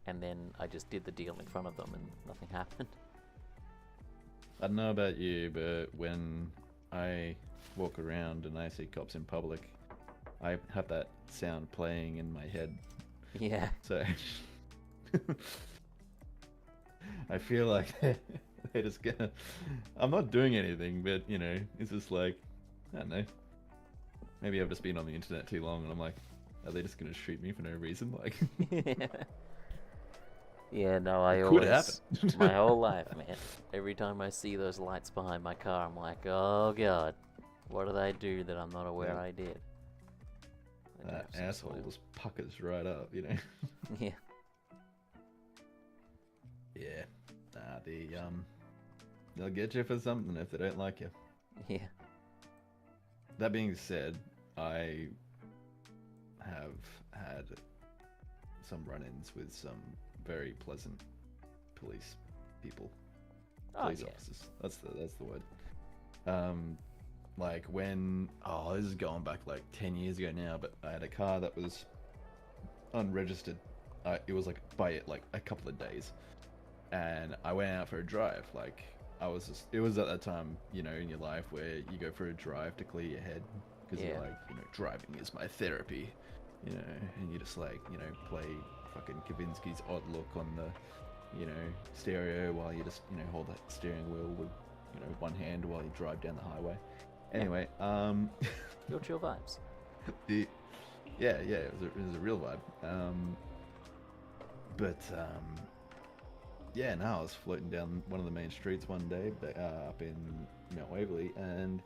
And then I just did the deal in front of them, and nothing happened. I don't know about you, but when I walk around and I see cops in public, I have that sound playing in my head. Yeah. So I feel like they're just gonna... I'm not doing anything, but you know, it's just like, I don't know. Maybe I've just been on the internet too long and I'm like, are they just gonna shoot me for no reason? Like, yeah, no, I could always, happen. my whole life, man. Every time I see those lights behind my car, I'm like, oh god, what did I do that I'm not aware I did? That asshole just puckers right up, you know. Yeah. Yeah. Nah, they'll get you for something if they don't like you. Yeah. That being said, I have had some run-ins with some very pleasant police people. Police officers. That's the word. Like when, this is going back like 10 years ago now, but I had a car that was unregistered. It was like by it like a couple of days, and I went out for a drive. Like it was at that time, you know, in your life where you go for a drive to clear your head because you're like, you know, driving is my therapy, you know, and you just like, you know, play fucking Kavinsky's Odd Look on the, you know, stereo while you just, you know, hold that steering wheel with, you know, one hand while you drive down the highway. Anyway, Real chill vibes. Yeah, it was a real vibe. Yeah, no, I was floating down one of the main streets one day, up in Mount Waverley, and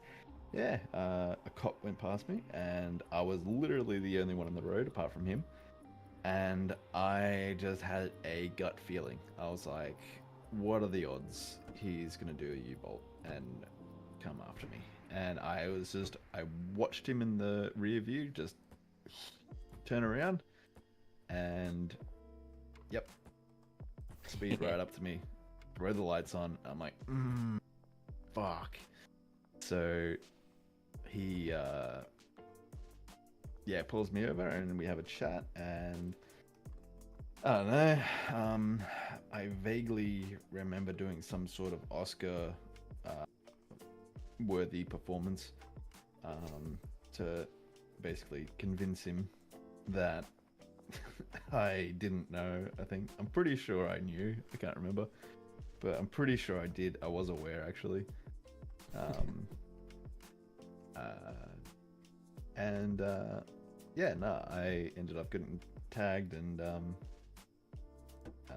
yeah, a cop went past me, and I was literally the only one on the road apart from him, and I just had a gut feeling. I was like, what are the odds he's gonna do a U-bolt and come after me? And I watched him in the rear view just turn around, and yep, speed right up to me, throw the lights on. I'm like, fuck. So he pulls me over and we have a chat, and I don't know, I vaguely remember doing some sort of Oscar worthy performance to basically convince him that I didn't know. I'm pretty sure I knew. I can't remember, but I'm pretty sure I did. I was aware, actually. I ended up getting tagged and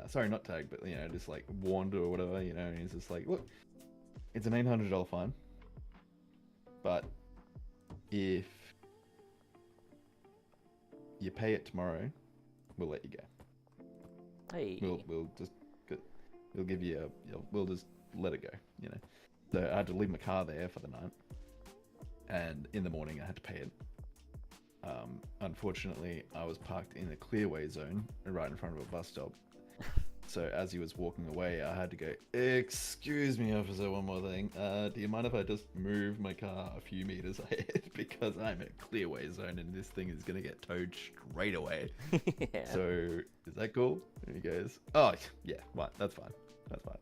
sorry, not tagged, but just like warned or whatever. And he's just like, look, it's an $800 fine, but if you pay it tomorrow, we'll let you go. Hey. We'll give you we'll just let it go. So I had to leave my car there for the night, and in the morning I had to pay it. Unfortunately, I was parked in a clearway zone right in front of a bus stop. So as he was walking away, I had to go, excuse me, officer, one more thing. Do you mind if I just move my car a few meters ahead? Because I'm in a clearway zone and this thing is going to get towed straight away. Yeah. So is that cool? And he goes, oh, yeah, right, that's fine. That's fine.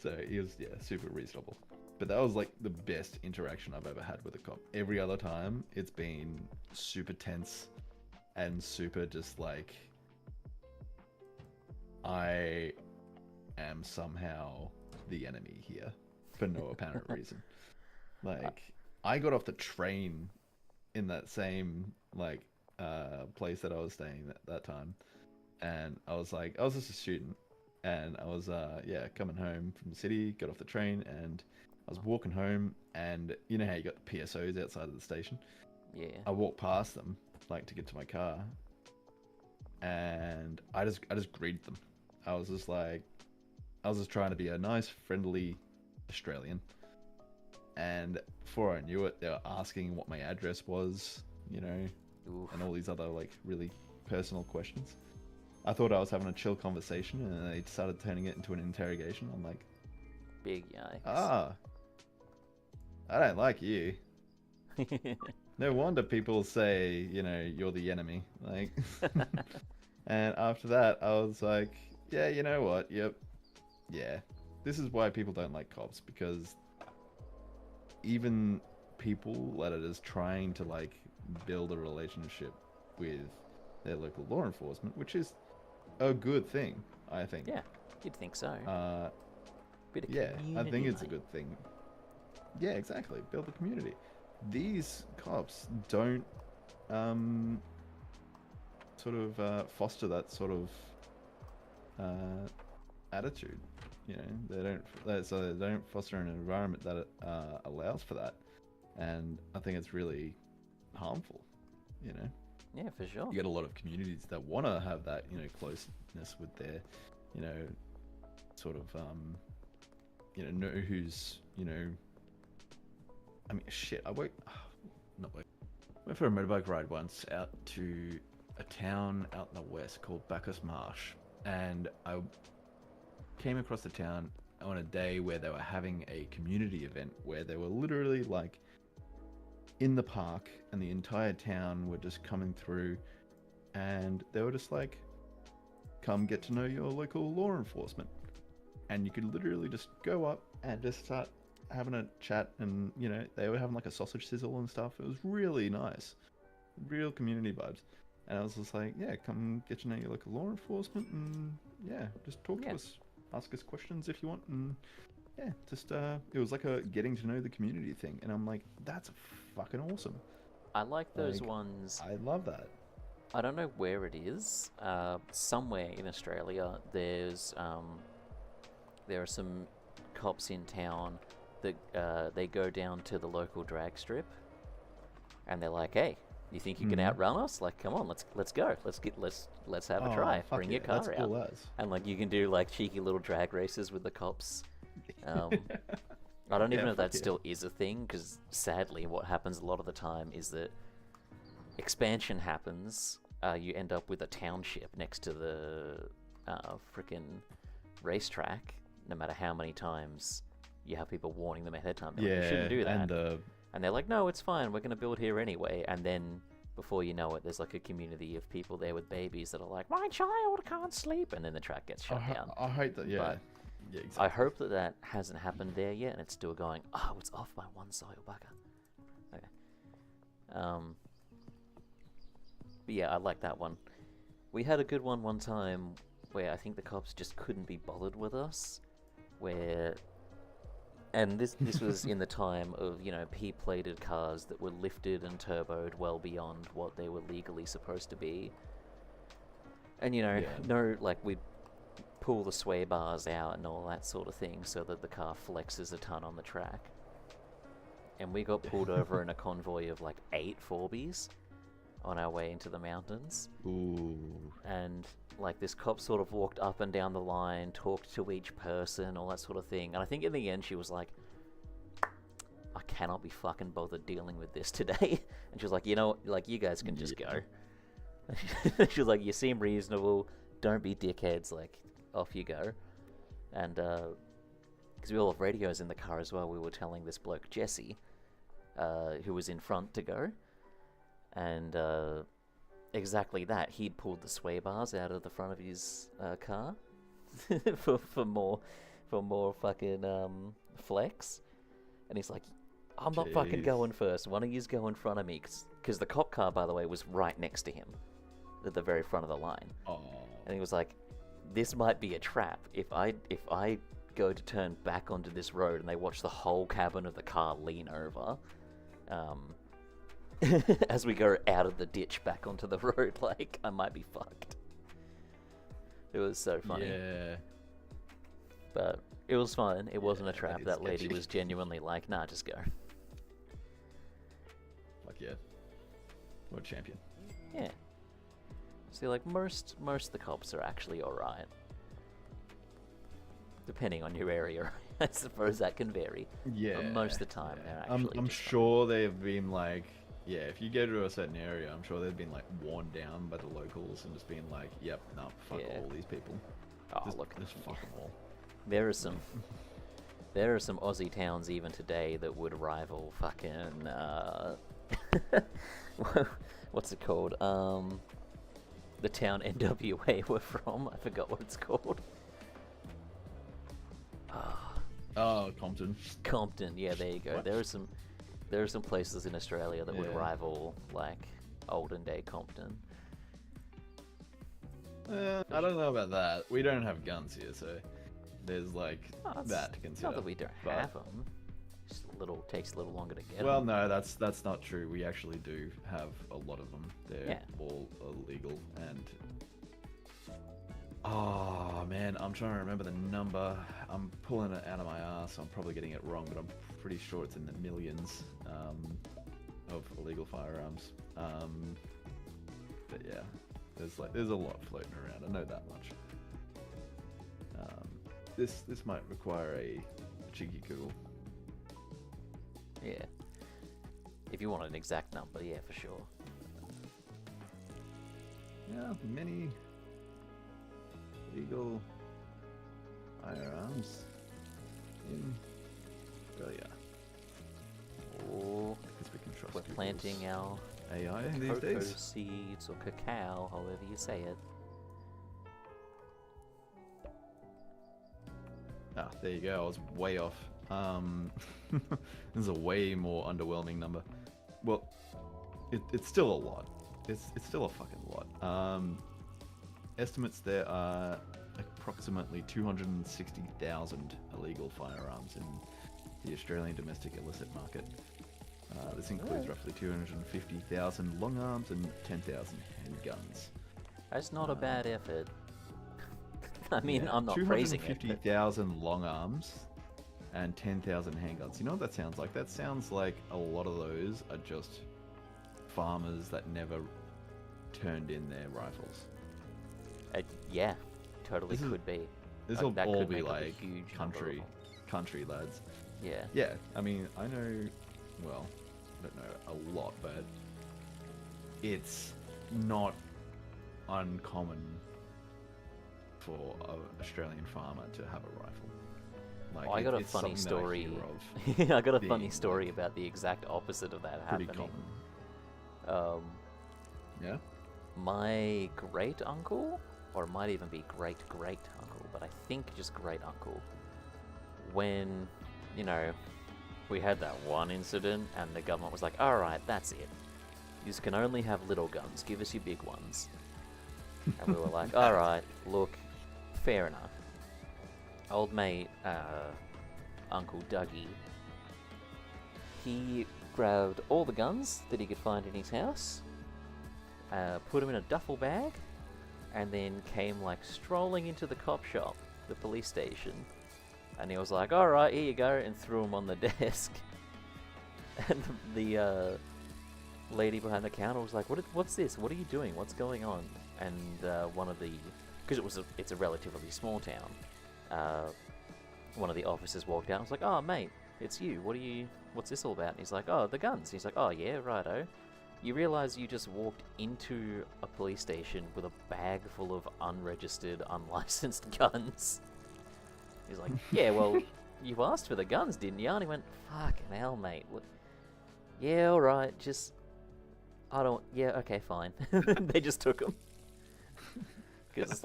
So he was, super reasonable. But that was like the best interaction I've ever had with a cop. Every other time, it's been super tense and super just like, I am somehow the enemy here for no apparent reason. Like, I got off the train in that same place that I was staying at that time, and I was just a student, and I was coming home from the city, got off the train, and I was walking home, and you know how you got the PSOs outside of the station? Yeah. I walked past them to get to my car, and I just greeted them. I was just trying to be a nice, friendly Australian. And before I knew it, they were asking what my address was, Oof. and all these other really personal questions. I thought I was having a chill conversation, and they started turning it into an interrogation. I'm like, big yikes. I don't like you. No wonder people say, you're the enemy. And after that, I was like, yeah, you know what? Yep. Yeah. This is why people don't like cops, because even people that are just trying to build a relationship with their local law enforcement, which is a good thing, I think. Yeah, you'd think so. Bit of I think it's a mate. good thing. Yeah, exactly. Build a community. These cops don't foster that sort of attitude. They don't foster an environment that allows for that, and I think it's really harmful. Yeah, for sure. You get a lot of communities that want to have that closeness with their know who's I mean, shit. I went for a motorbike ride once out to a town out in the west called Bacchus Marsh, and I came across the town on a day where they were having a community event where they were literally in the park, and the entire town were just coming through, and they were just like, come get to know your local law enforcement. And you could literally just go up and just start having a chat, and they were having a sausage sizzle and stuff. It was really nice, real community vibes. And I was just like, yeah, come get to know your local law enforcement, and just talk to us, ask us questions if you want, and just it was like a getting to know the community thing. And I'm like, that's fucking awesome. I like those ones. I love that. I don't know where it is. Somewhere in Australia, there are some cops in town that they go down to the local drag strip, and they're like, hey, You think you can Mhm. outrun us? Like, come on, let's go. Let's have a Oh, try. fuck Bring yeah, your car that's out. cool as. And like you can do like cheeky little drag races with the cops. Um, I don't even Yeah, know if fuck that yeah. still is a thing, because sadly, what happens a lot of the time is that expansion happens. You end up with a township next to the freaking racetrack. No matter how many times you have people warning them ahead of time, they're like, you Yeah, shouldn't do that. and And they're like, no, it's fine. We're going to build here anyway. And then before you know it, there's like a community of people there with babies that are like, my child can't sleep. And then the track gets shut down. I hate that. Yeah, But yeah, exactly. I hope that that hasn't happened there yet, and it's still going. Oh, it's off by one soil bugger. Okay. But yeah, I like that one. We had a good one time where I think the cops just couldn't be bothered with us. Where, and this was in the time of P-plated cars that were lifted and turboed well beyond what they were legally supposed to be. And Yeah. no, like we'd pull the sway bars out and all that sort of thing so that the car flexes a ton on the track. And we got pulled over in a convoy of like 8 Forbies on our way into the mountains. Ooh. And like this cop sort of walked up and down the line, talked to each person, all that sort of thing. And I think in the end she was like, I cannot be fucking bothered dealing with this today. And she was like, like you guys can just go. She was like, you seem reasonable, don't be dickheads, like off you go. And because we all have radios in the car as well, we were telling this bloke Jesse, who was in front, to go. And exactly that, he'd pulled the sway bars out of the front of his car for more fucking flex. And he's like, I'm not fucking Jeez. going first. One of yous go in front of me, because the cop car, by the way, was right next to him, at the very front of the line. Oh. And he was like, this might be a trap. If I go to turn back onto this road and they watch the whole cabin of the car lean over, as we go out of the ditch back onto the road, like, I might be fucked. It was so funny. Yeah. But it was fun. It wasn't a Yeah, trap. that That is lady sketchy. was genuinely like, nah, just go. Fuck yeah. What a champion. Yeah. See, like, most of the cops are actually alright. Depending on your area, I suppose that can vary. Yeah. But most of the time, yeah. they're actually I'm just fine. sure they've been like, yeah, if you go to a certain area, I'm sure they've been like worn down by the locals and just been like, yep, no, fuck Yeah. all these people. Oh, Just, look, just fuck them all. there are some Aussie towns even today that would rival fucking what's it called? The town NWA we're from. I forgot what it's called. Oh, Compton. Compton. Yeah, there you go. What? There are some places in Australia that would Yeah. rival like olden day Compton. I don't know about that. We don't have guns here, so there's like Oh, it's that to consider. Not that we don't but- have them. Just takes a little longer to get Well, 'em. no, that's not true. We actually do have a lot of them. They're Yeah. all illegal and. Oh man, I'm trying to remember the number. I'm pulling it out of my ass. I'm probably getting it wrong, but I'm pretty sure it's in the millions of illegal firearms. But yeah, there's a lot floating around. I know that much. This might require a cheeky Google. Yeah. If you want an exact number, yeah, for sure. Yeah, many legal firearms in Australia. Or Because we can trust we're Google's planting our AI these cocoa days. seeds or cacao, however you say it. Ah, there you go. I was way off. This is a way more underwhelming number. Well, it's still a lot. It's still a fucking lot. Estimates there are approximately 260,000 illegal firearms in the Australian domestic illicit market. This includes roughly 250,000 long arms and 10,000 handguns. That's not a bad effort. I mean, Yeah, I'm not praising it. But 250,000 long arms and 10,000 handguns. You know what that sounds like? That sounds like a lot of those are just farmers that never turned in their rifles. Yeah, totally This is- could be. This will That all could be make up a like huge number of country, them. country lads. Yeah. Yeah, I mean, I know, well, I don't know a lot, but it's not uncommon for an Australian farmer to have a rifle. Like, I got a it's funny something that I story. hear of. I got a being, funny story like, about the exact opposite of that Pretty happening. common. Yeah? My great uncle, or it might even be great great uncle, but I think just great uncle, when, you know, we had that one incident and the government was like, alright, that's it. You can only have little guns, give us your big ones. And we were like, alright, look, fair enough. Old mate, Uncle Dougie, he grabbed all the guns that he could find in his house, put them in a duffel bag, and then came like strolling into the cop shop, the police station, and he was like, alright, here you go, and threw them on the desk. And the lady behind the counter was like, what's this? What are you doing? What's going on? And one of the, because it's a relatively small town, one of the officers walked out and was like, oh mate, it's you, what's this all about? And he's like, oh, the guns. He's like, oh yeah, righto. You realise you just walked into a police station with a bag full of unregistered, unlicensed guns. He's like, yeah, well, you asked for the guns, didn't you? And he went, fucking hell, mate. Yeah, alright, yeah, okay, fine. They just took them. Because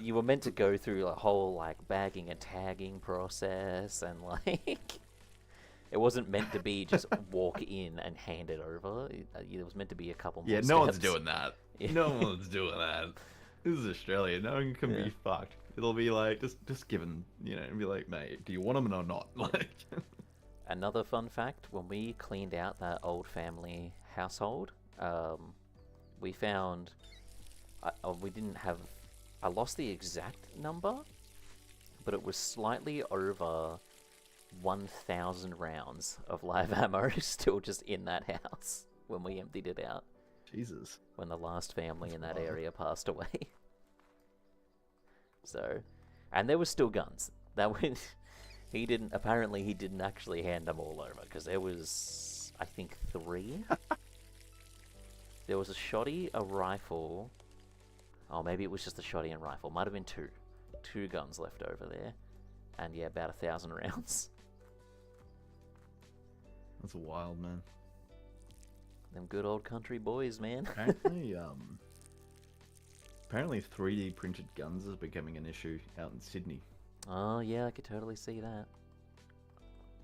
you were meant to go through a whole, like, bagging and tagging process, and, like, it wasn't meant to be just walk in and hand it over. It was meant to be a couple more Yeah, steps. no one's doing that. Yeah. No one's doing that. This is Australia. No one can Yeah. be fucked. It'll be like, just given, and be like, mate, do you want them or not? Like, Another fun fact, when we cleaned out that old family household, we found, I lost the exact number, but it was slightly over 1,000 rounds of live ammo still just in that house when we emptied it out, Jesus. when the last family in that wild. area passed away. So, and there was still guns. That was, he didn't actually hand them all over, because there was, I think, 3. There was a shotty, a rifle. Oh, maybe it was just a shotty and rifle. Might have been 2. 2 guns left over there. And yeah, about 1,000 rounds. That's wild, man. Them good old country boys, man. Apparently 3D printed guns is becoming an issue out in Sydney. Oh, yeah, I could totally see that.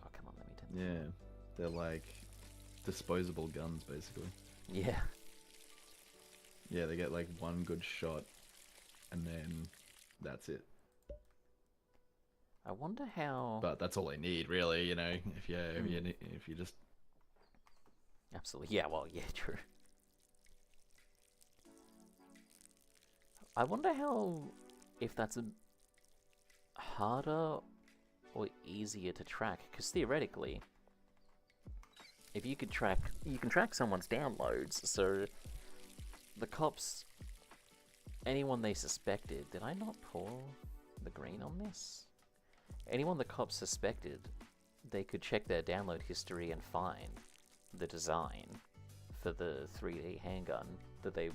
Oh, come on, let me turn. Yeah. They're like disposable guns, basically. Yeah. Yeah, they get like one good shot and then that's it. I wonder how... But that's all they need, really, if you just... Absolutely. Yeah, well, yeah, true. I wonder if that's harder or easier to track, because theoretically, if you can track someone's downloads, so the cops, anyone they suspected, did I not pour the green on this? Anyone the cops suspected, they could check their download history and find the design for the 3D handgun that they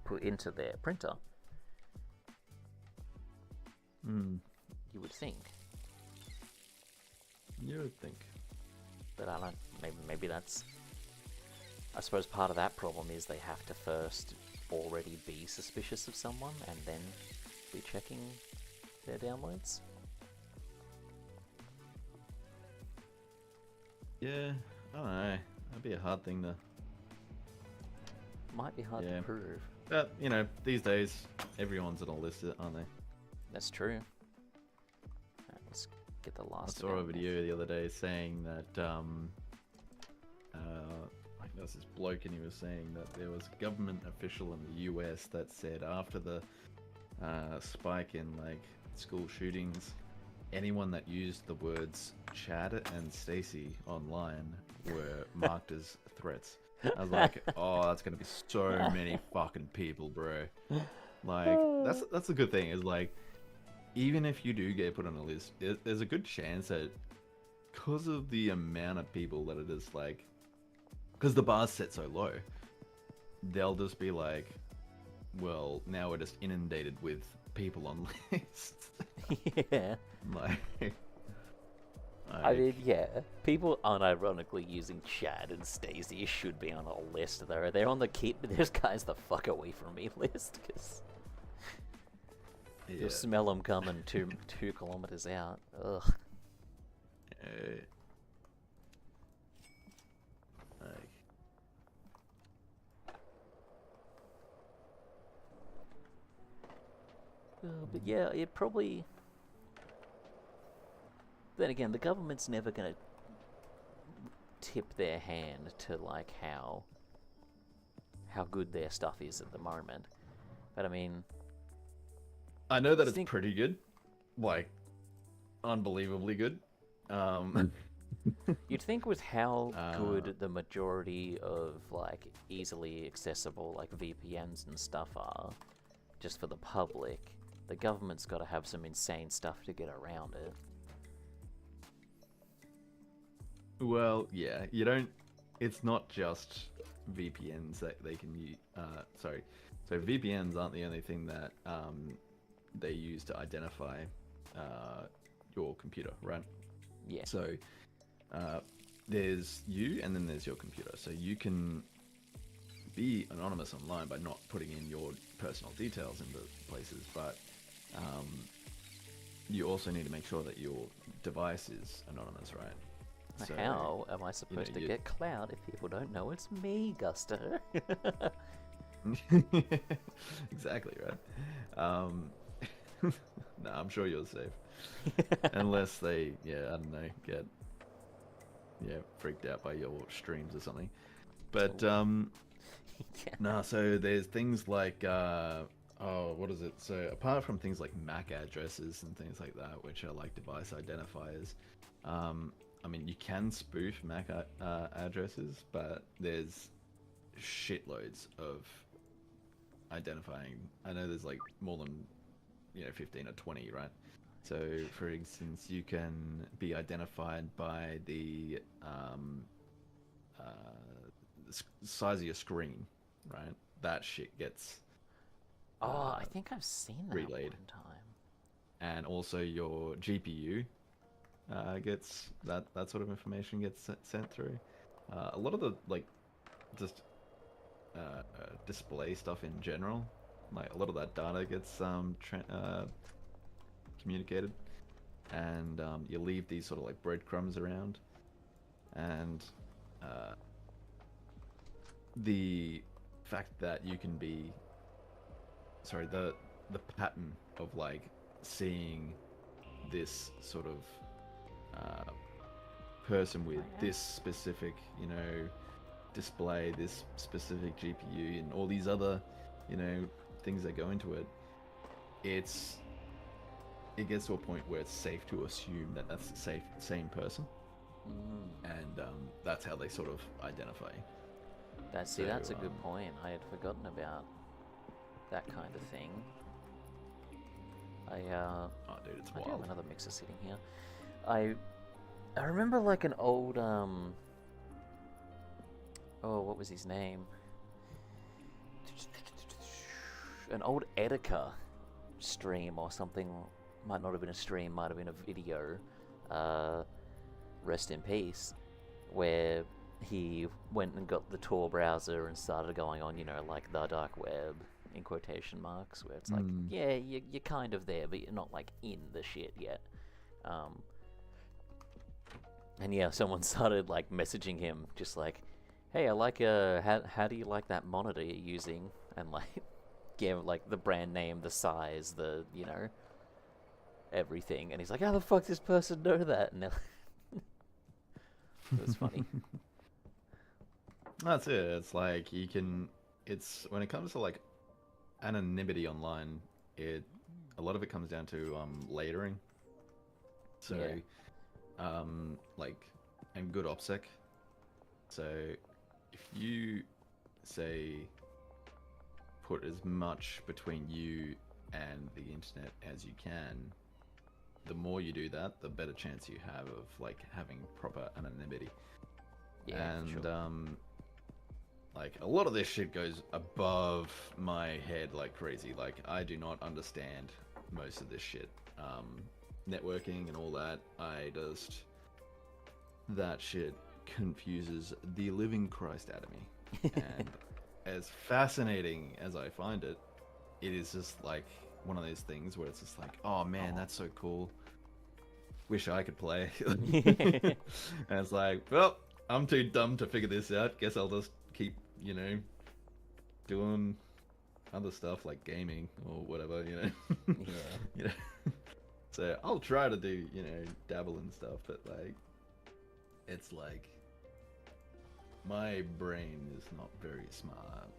put into their printer. You would think. You would think. But I don't, maybe that's... I suppose part of that problem is they have to first already be suspicious of someone and then be checking their downloads. Yeah, I don't know. That'd be a hard thing to... Might be hard Yeah. to prove. But, these days, everyone's on a list, aren't they? That's true. Alright, let's get the I last saw a one. video the other day saying that, like there was this bloke and he was saying that there was a government official in the US that said after the spike in like school shootings, anyone that used the words Chad and Stacy online were marked as threats. I was like, oh, that's gonna be so many fucking people, bro. Like, that's a good thing. Is like, even if you do get put on a list, there's a good chance that because of the amount of people that it is, like, because the bar's set so low, they'll just be like, well, now we're just inundated with people on lists. Yeah. Like, I mean, yeah, people unironically using Chad and Stacey should be on a list, though. They're on the keep this guy's the fuck away from me list, because yeah. you'll smell them coming 2 kilometers out. Ugh. Like, But yeah, it probably... Then again, the government's never gonna tip their hand to, like, how good their stuff is at the moment. But I mean... I know that it's pretty good. Like, unbelievably good. You'd think with how good the majority of, like, easily accessible, like, VPNs and stuff are, just for the public, the government's got to have some insane stuff to get around it. Well, yeah, you don't... It's not just VPNs that they can use... sorry. So VPNs aren't the only thing that they use to identify your computer, right? Yeah. So there's you, and then there's your computer. So you can be anonymous online by not putting in your personal details into places, but you also need to make sure that your device is anonymous, right? So, how am I supposed to get clout if people don't know it's me, Gusto? Exactly, right? No, I'm sure you're safe. Unless they, I don't know, get freaked out by your streams or something. But no, so there's things like what is it? So apart from things like MAC addresses and things like that, which are like device identifiers, I mean, you can spoof MAC addresses, but there's shitloads of identifying. I know there's like more than 15 or 20, right? So, for instance, you can be identified by the size of your screen, right? That shit gets I think I've seen that relayed. one time. And also your GPU gets that sort of information gets sent through. A lot of the just display stuff in general, like a lot of that data gets communicated, and you leave these sort of like breadcrumbs around, and the fact that you can be the pattern of like seeing this sort of person with this specific display, this specific GPU, and all these other things that go into it, it gets to a point where it's safe to assume that that's the same person. And that's how they sort of identify. That's a good point. I had forgotten about that kind of thing. Oh dude, it's I wild. do have another mixer sitting here. I remember like an old what was his name? An old Etika stream or something. Might not have been a stream, might have been a video. Rest in peace. Where he went and got the Tor browser and started going on, like the dark web, in quotation marks, where it's like, yeah, you're kind of there, but you're not like in the shit yet. And yeah, someone started like messaging him, just like, hey, I like how do you like that monitor you're using? And like, gave like the brand name, the size, the everything. And he's like, how the fuck does this person know that? And it was funny. That's it. It's like it's when it comes to like anonymity online, a lot of it comes down to layering. So and good OPSEC. So if you say put as much between you and the internet as you can, the more you do that, the better chance you have of like having proper anonymity. Yeah, for And sure. like a lot of this shit goes above my head like crazy. Like I do not understand most of this shit. Networking and all that. That shit confuses the living Christ out of me. And as fascinating as I find it, it is just like one of those things where it's just like, oh man, Oh. that's so cool. Wish I could play. And it's like, well, I'm too dumb to figure this out. Guess I'll just keep, doing other stuff like gaming or whatever, Yeah. you know. So I'll try to do, dabble in stuff, but like, it's like my brain is not very smart.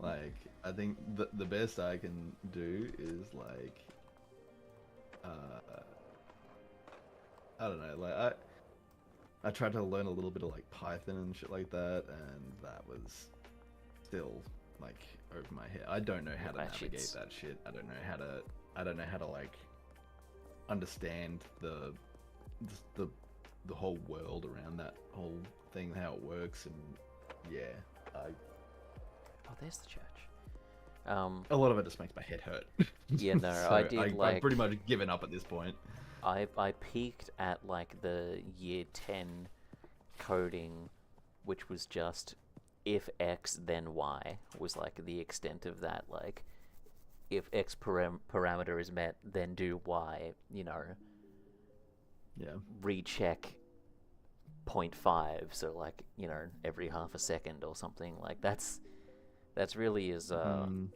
Like, I think the best I can do is like, I don't know, like I tried to learn a little bit of like Python and shit like that, and that was still like over my head. I don't know how to That navigate shit's- that shit. I don't know how to like understand the the whole world around that whole thing, how it works, and yeah, Oh, there's the church. a lot of it just makes my head hurt. Yeah, no, So I did I'm like. pretty much given up at this point. I peaked at like the year 10 coding, which was just if X then Y was like the extent of that. Like if X parameter is met, then do Y. Yeah. Recheck 0.5. So like every half a second or something. Like that's really Mm,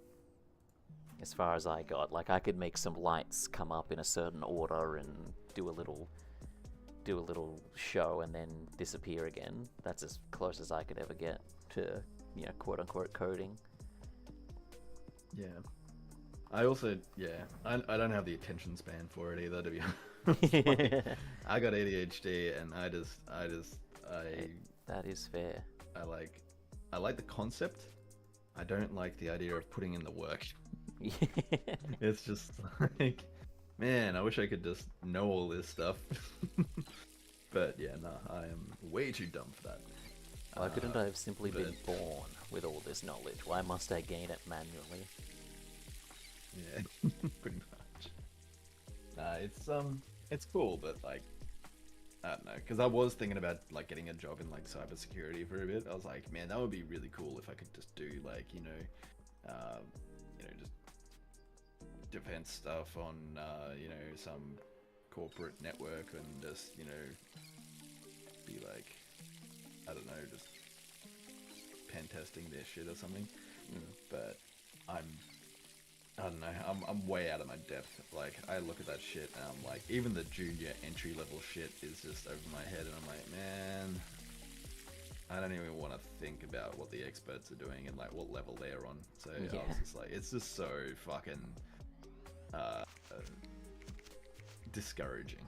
as far as I got. Like I could make some lights come up in a certain order and do a little show and then disappear again. That's as close as I could ever get to quote unquote coding. yeah. I also, yeah, I don't have the attention span for it either, to be honest. Like, I got ADHD, and That is fair. I like the concept. I don't like the idea of putting in the work. It's just like, man, I wish I could just know all this stuff. But yeah, no, I am way too dumb for that. Why couldn't I have simply been but- born with all this knowledge? Why must I gain it manually? Yeah, pretty much. It's cool, but like, I don't know, because I was thinking about like getting a job in like cybersecurity for a bit. I was like, man, that would be really cool if I could just do like, just defense stuff on, some corporate network and just, be like, I don't know, just pen testing their shit or something. But I don't know, I'm way out of my depth. Like, I look at that shit and I'm like, even the junior entry level shit is just over my head, and I'm like, man, I don't even want to think about what the experts are doing and like what level they're on. So I Yeah. was just like, it's just so fucking discouraging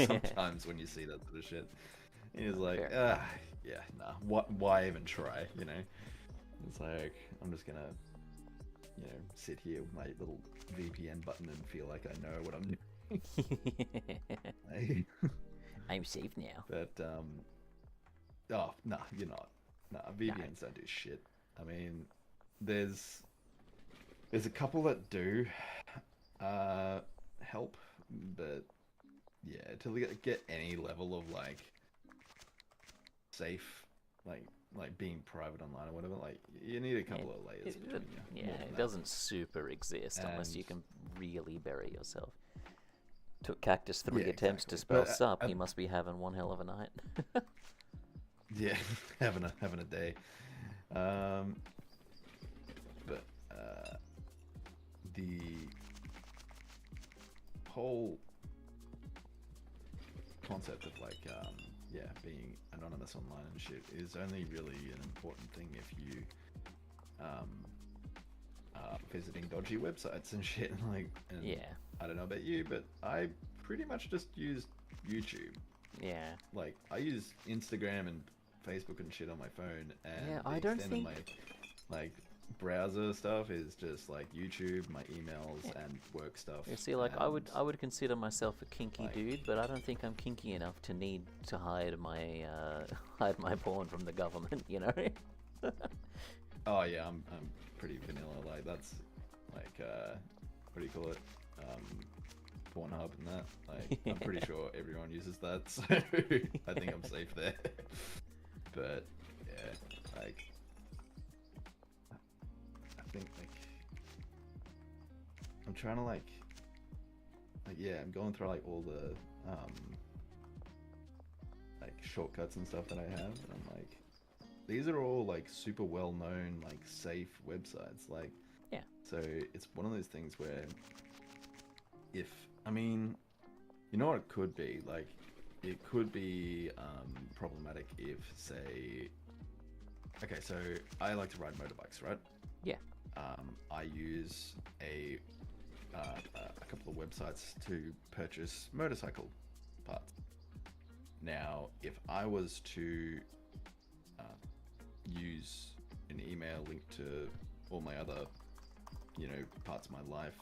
sometimes when you see that sort of shit. It's like, Fair yeah, nah, why even try, It's like, I'm just gonna, sit here with my little VPN button and feel like I know what I'm doing. I'm safe now. But, oh, nah, you're not. Nah, VPNs don't do shit. I mean, there's a couple that do help, but yeah, to get any level of like safe, like being private online or whatever, like you need a couple of layers between you. Yeah, more than it that. doesn't super exist unless you And- can really bury yourself. Took Cactus 3 Yeah, attempts to exactly. spell But, sup. He must be having one hell of a night. Yeah, having a day. But the whole concept of like being anonymous online and shit is only really an important thing if you are visiting dodgy websites and shit. And Yeah. I don't know about you, but I pretty much just use YouTube. Yeah. Like, I use Instagram and Facebook and shit on my phone, and Yeah, the I don't extent of think- my like browser stuff is just like YouTube, my emails, Yeah. and work stuff. You see, like I and, would consider myself a kinky like- dude, but I don't think I'm kinky enough to need to hide my hide my porn from the government. You know? Oh yeah, I'm pretty vanilla. Like that's like what do you call it? Pornhub and that. Like I'm pretty sure everyone uses that, so I think I'm safe there. But yeah, like I think like I'm trying to like yeah, I'm going through like all the like shortcuts and stuff that I have, and I'm like, these are all like super well known, like safe websites. Like, Yeah. So it's one of those things where, if I mean, you know what it could be? Like, it could be problematic if, say, okay, so I like to ride motorbikes, right? Yeah. I use a couple of websites to purchase motorcycle parts. Now, if I was to use an email linked to all my other, you know, parts of my life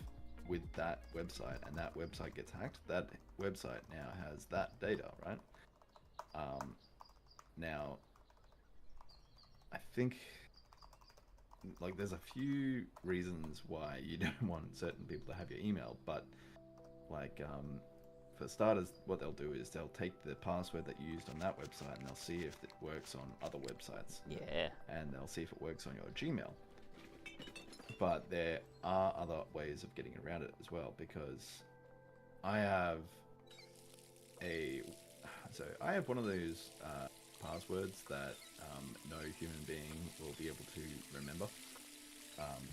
with that website, and that website gets hacked, that website now has that data, right? Now, I think like there's a few reasons why you don't want certain people to have your email, but like for starters, what they'll do is they'll take the password that you used on that website and they'll see if it works on other websites, Yeah. and they'll see if it works on your Gmail. But there are other ways of getting around it as well, because I have one of those passwords that no human being will be able to remember,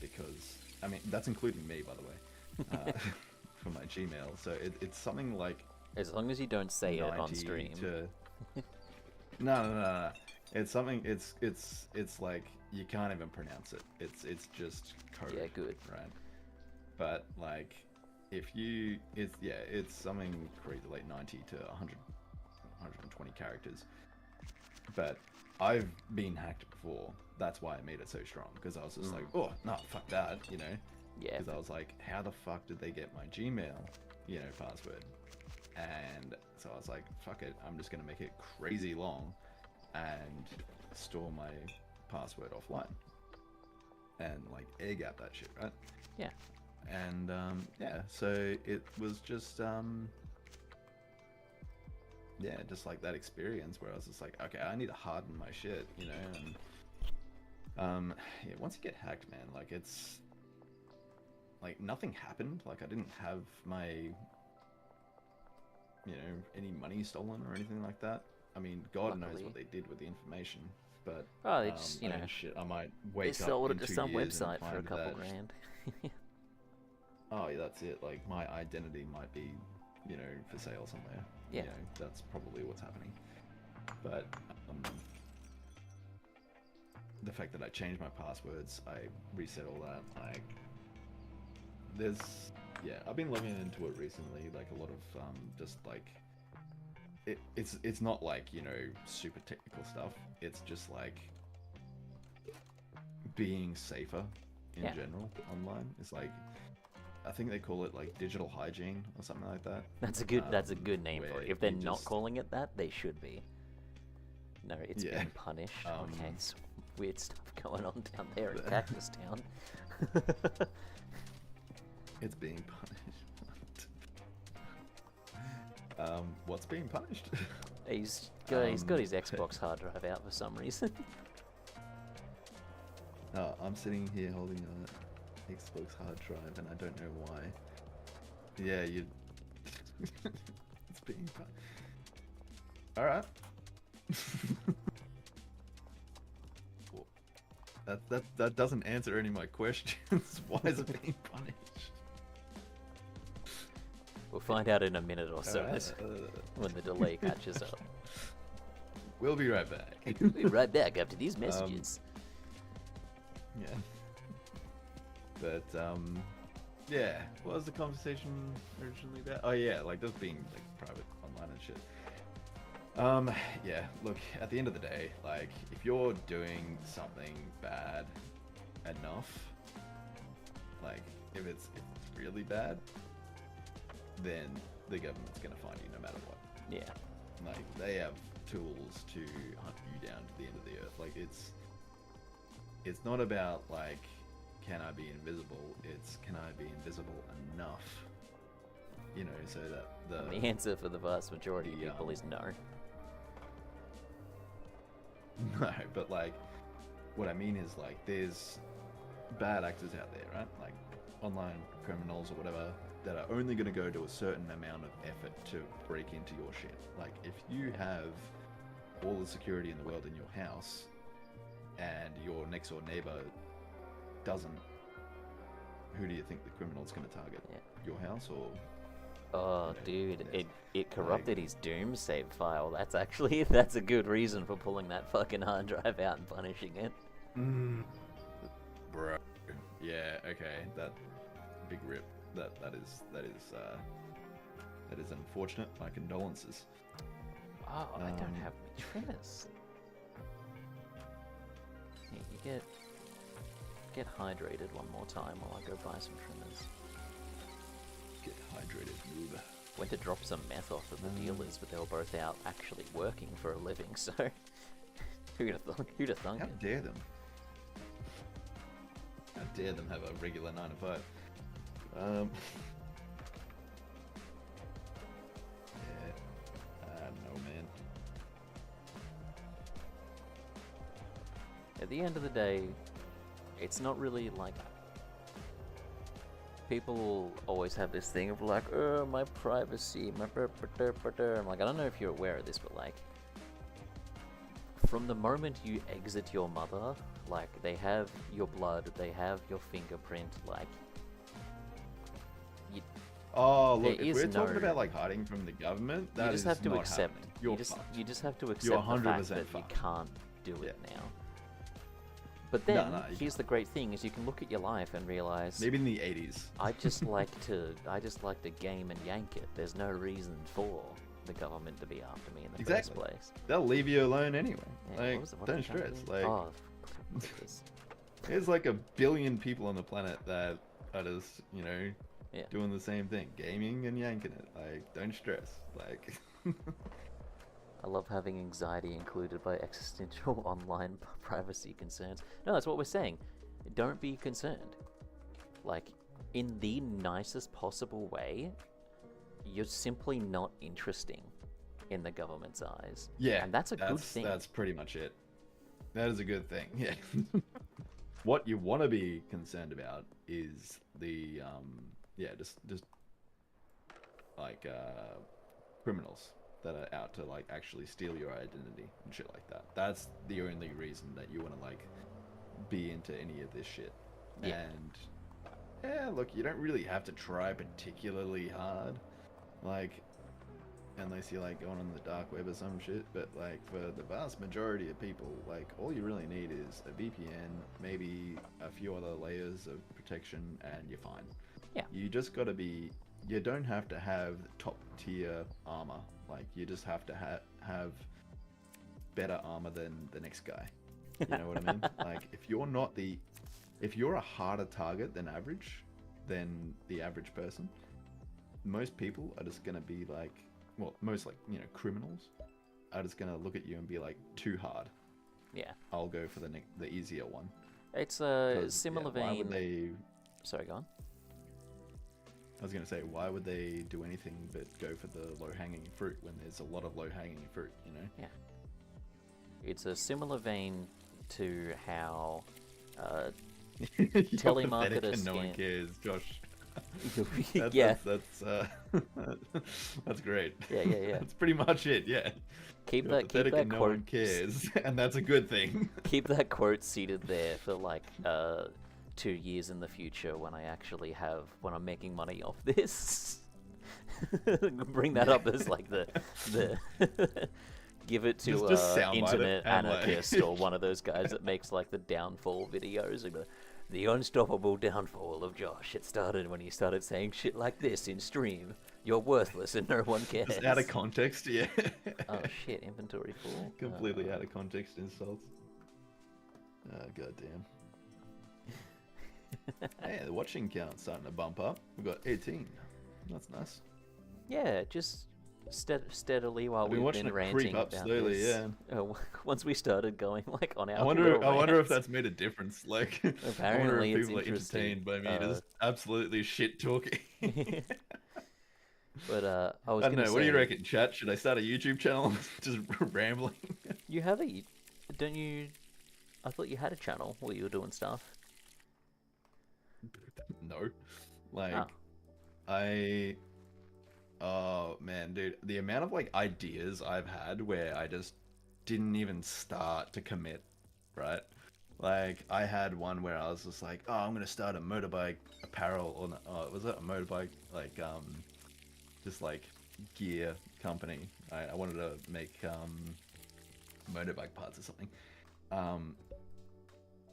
because I mean that's including me, by the way, for my Gmail. So it's something like As long as you don't say it on 90 stream. No. It's something. It's like you can't even pronounce it. It's just code. Yeah, good. Right. But like, if you, it's something crazy, like 90 to 100, 120 characters. But I've been hacked before. That's why I made it so strong, because I was just like, oh no, fuck that, you know. Yeah. Because I was like, how the fuck did they get my Gmail, you know, password? And so I was like, fuck it, I'm just gonna make it crazy long and store my password offline and like air gap that shit, right? Yeah. And yeah, so it was just yeah, just like that experience where I was just like, okay, I need to harden my shit, you know. And yeah, once you get hacked, man, like it's like nothing happened. Like I didn't have my, you know, any money stolen or anything like that. I mean, God knows Luckily. what they did with the information, but Oh, they just, you I know, mean, shit, I might They wake up sold in it to 2 some years and website for a find couple that, grand. oh, yeah, that's it. Like my identity might be, you know, for sale somewhere. Yeah. You know, that's probably what's happening. But the fact that I changed my passwords, I reset all that. Like, yeah, I've been looking into it recently. Like a lot of just like it's not like, you know, super technical stuff. It's just like being safer in Yeah. general online. It's like, I think they call it like digital hygiene or something like that. That's a good name for where it. If they're you not just- calling it that, they should be. No, it's Yeah. been punished. Okay, some weird stuff going on down there in The- Cactus Town. It's being punished. What's being punished? He's got his Um, Xbox hard drive out for some reason. I'm sitting here holding a Xbox hard drive, and I don't know why. Yeah, you. It's being punished. All right. Well, that doesn't answer any of my questions. Why is it being punished? We'll find out in a minute or so Alright, as- when the delay catches up. We'll be right back. We'll be right back after these messages. Yeah. But yeah. What was the conversation originally about? Oh yeah, like just being like private online and shit. Yeah, look, at the end of the day, like, if you're doing something bad enough, like, if it's really bad, then the government's gonna find you no matter what. Yeah. Like, they have tools to hunt you down to the end of the earth. Like, it's not about, like, can I be invisible? It's, can I be invisible enough? You know, so that The answer for the vast majority of people is no. No, but like, what I mean is like, there's bad actors out there, right? Like, online criminals or whatever, that are only going to go to a certain amount of effort to break into your shit. Like, if you have all the security in the world in your house, and your next door neighbor doesn't, who do you think the criminal's going to target? Yeah. Your house or? Oh, dude, yes. it corrupted his Doom save file. That's a good reason for pulling that fucking hard drive out and punishing it. Bro. Yeah. Okay. That big rip. That is unfortunate. My condolences. Oh, I don't have any trimmers. Yeah, you get hydrated one more time while I go buy some trimmers. Get hydrated, move. Went to drop some meth off at the dealers, but they were both out actually working for a living, so who'd have thunk How it? dare them? How dare them have a regular 9 to 5? Yeah, I don't know, man. At the end of the day, it's not really like... People always have this thing of like, oh, my privacy, my I'm like, I don't know if you're aware of this, but like, from the moment you exit your mother, like, they have your blood, they have your fingerprint, like, Oh, look, there if is we're talking no- about like hiding from the government, that you just is have to not accept. happening. You're You just have to You're accept the fact 100% that you fucked. can't do it Yeah. now. But then, no, you here's the great thing: is you can look at your life and realize, Maybe in the 80s. I just like to game and yank it. There's no reason for the government to be after me in the Exactly. first place. They'll leave you alone anyway. Yeah, Like, what was it- what don't was it stress. again? Like, Oh, look at this. there's like 1 billion people on the planet that are just, you know, Yeah. doing the same thing, gaming and yanking it. Like, don't stress. Like, I love having anxiety included by existential online privacy concerns. No, that's what we're saying. Don't be concerned. Like, in the nicest possible way, you're simply not interesting in the government's eyes. yeah, And that's a good thing. That's pretty much it. That is a good thing. Yeah. What you want to be concerned about is the just like criminals that are out to like actually steal your identity and shit like that. That's the only reason that you want to like be into any of this shit. Yeah. And yeah, look, you don't really have to try particularly hard, like, unless you're like going on the dark web or some shit. But like, for the vast majority of people, like, all you really need is a VPN, maybe a few other layers of protection, and you're fine. Yeah. You just gotta be, you don't have to have top tier armor. Like, you just have to have better armor than the next guy. You know what I mean? Like, if you're a harder target than the average person, most people are just gonna be like, well, most, like, you know, criminals are just gonna look at you and be like, too hard. Yeah. I'll go for the easier one. It's a 'Cause, similar yeah, why would vein. they? Sorry, go on. I was gonna say, why would they do anything but go for the low-hanging fruit when there's a lot of low-hanging fruit? You know? Yeah. It's a similar vein to how You're telemarketer pathetic and no one scam- cares, Josh. yeah. That's great. Yeah. That's pretty much it. Yeah. Keep You're that pathetic and no quote. one cares, and that's a good thing. Keep that quote seated there for like 2 years in the future when I'm making money off this. Bring that up as like the give it to Just soundbite it internet and, like- anarchist or one of those guys that makes like the downfall videos. And go, The unstoppable downfall of Josh. It started when he started saying shit like this in stream. You're worthless and no one cares. Just out of context, yeah. Oh shit, inventory full. Completely out of context insults. Oh, goddamn. Hey, the watching count's starting to bump up. We've got 18. That's nice. Yeah, just steadily while I've been we've watching been it ranting creep up about slowly, this. yeah. Once we started going like on our I wonder if that's made a difference. Like, Apparently I wonder it's if people are interesting. entertained by me just absolutely shit talking. But I was I don't gonna know. What do you say, reckon, chat? Should I start a YouTube channel? Just rambling. You have a, don't you? I thought you had a channel where you were doing stuff. No, like Oh. oh man, dude, the amount of like ideas I've had where I just didn't even start to commit, right? Like I had one where I was just like, oh, I'm gonna start a motorbike apparel, or was it a motorbike like just like gear company? I wanted to make motorbike parts or something.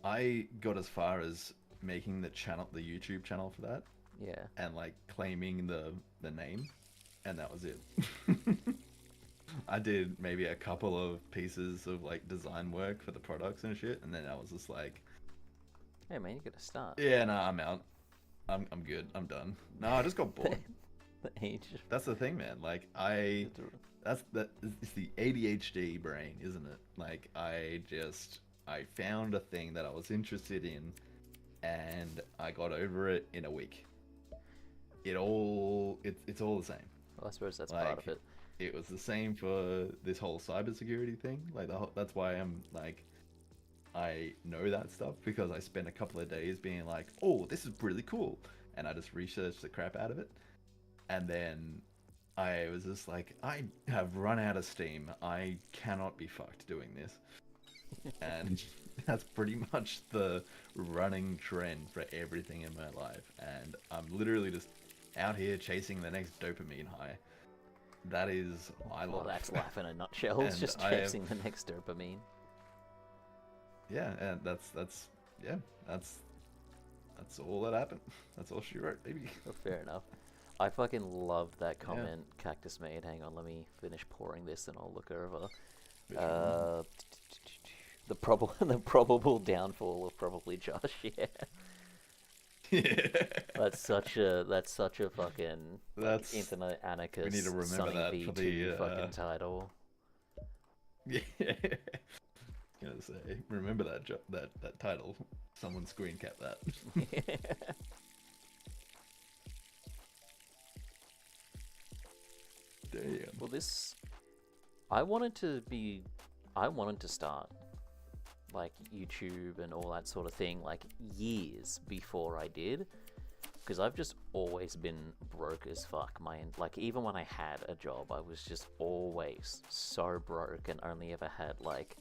I got as far as making the YouTube channel for that, Yeah. and like claiming the name, and that was it. I did maybe a couple of pieces of like design work for the products and shit, and then I was just like, Hey man, you gotta start. yeah, no, I'm out. I'm good. I'm done. No, I just got bored. The age. That's the thing, man. Like it's the ADHD brain, isn't it? Like I found a thing that I was interested in, and I got over it in a week. It's all the same. Well, I suppose that's Like, part of it. It was the same for this whole cybersecurity thing. Like that's why I'm like, I know that stuff because I spent a couple of days being like, oh, this is really cool, and I just researched the crap out of it, and then I was just like, I have run out of steam. I cannot be fucked doing this. And that's pretty much the running trend for everything in my life. And I'm literally just out here chasing the next dopamine high. That is my life. Well, that's life in a nutshell. It's And just chasing the next dopamine. Yeah, and that's all that happened. That's all she wrote, baby. Well, fair enough. I fucking loved that comment Cactus made. Hang on, let me finish pouring this and I'll look over. The probable downfall of probably Josh. Yeah. Yeah. That's such a fucking like, internet anarchist. We need to remember Sunny that V2 for the fucking title. Yeah. Gonna say, remember that title. Someone screen cap that. Damn. Well, I wanted to start like YouTube and all that sort of thing like years before I did, because I've just always been broke as fuck. Like even when I had a job, I was just always so broke and only ever had like,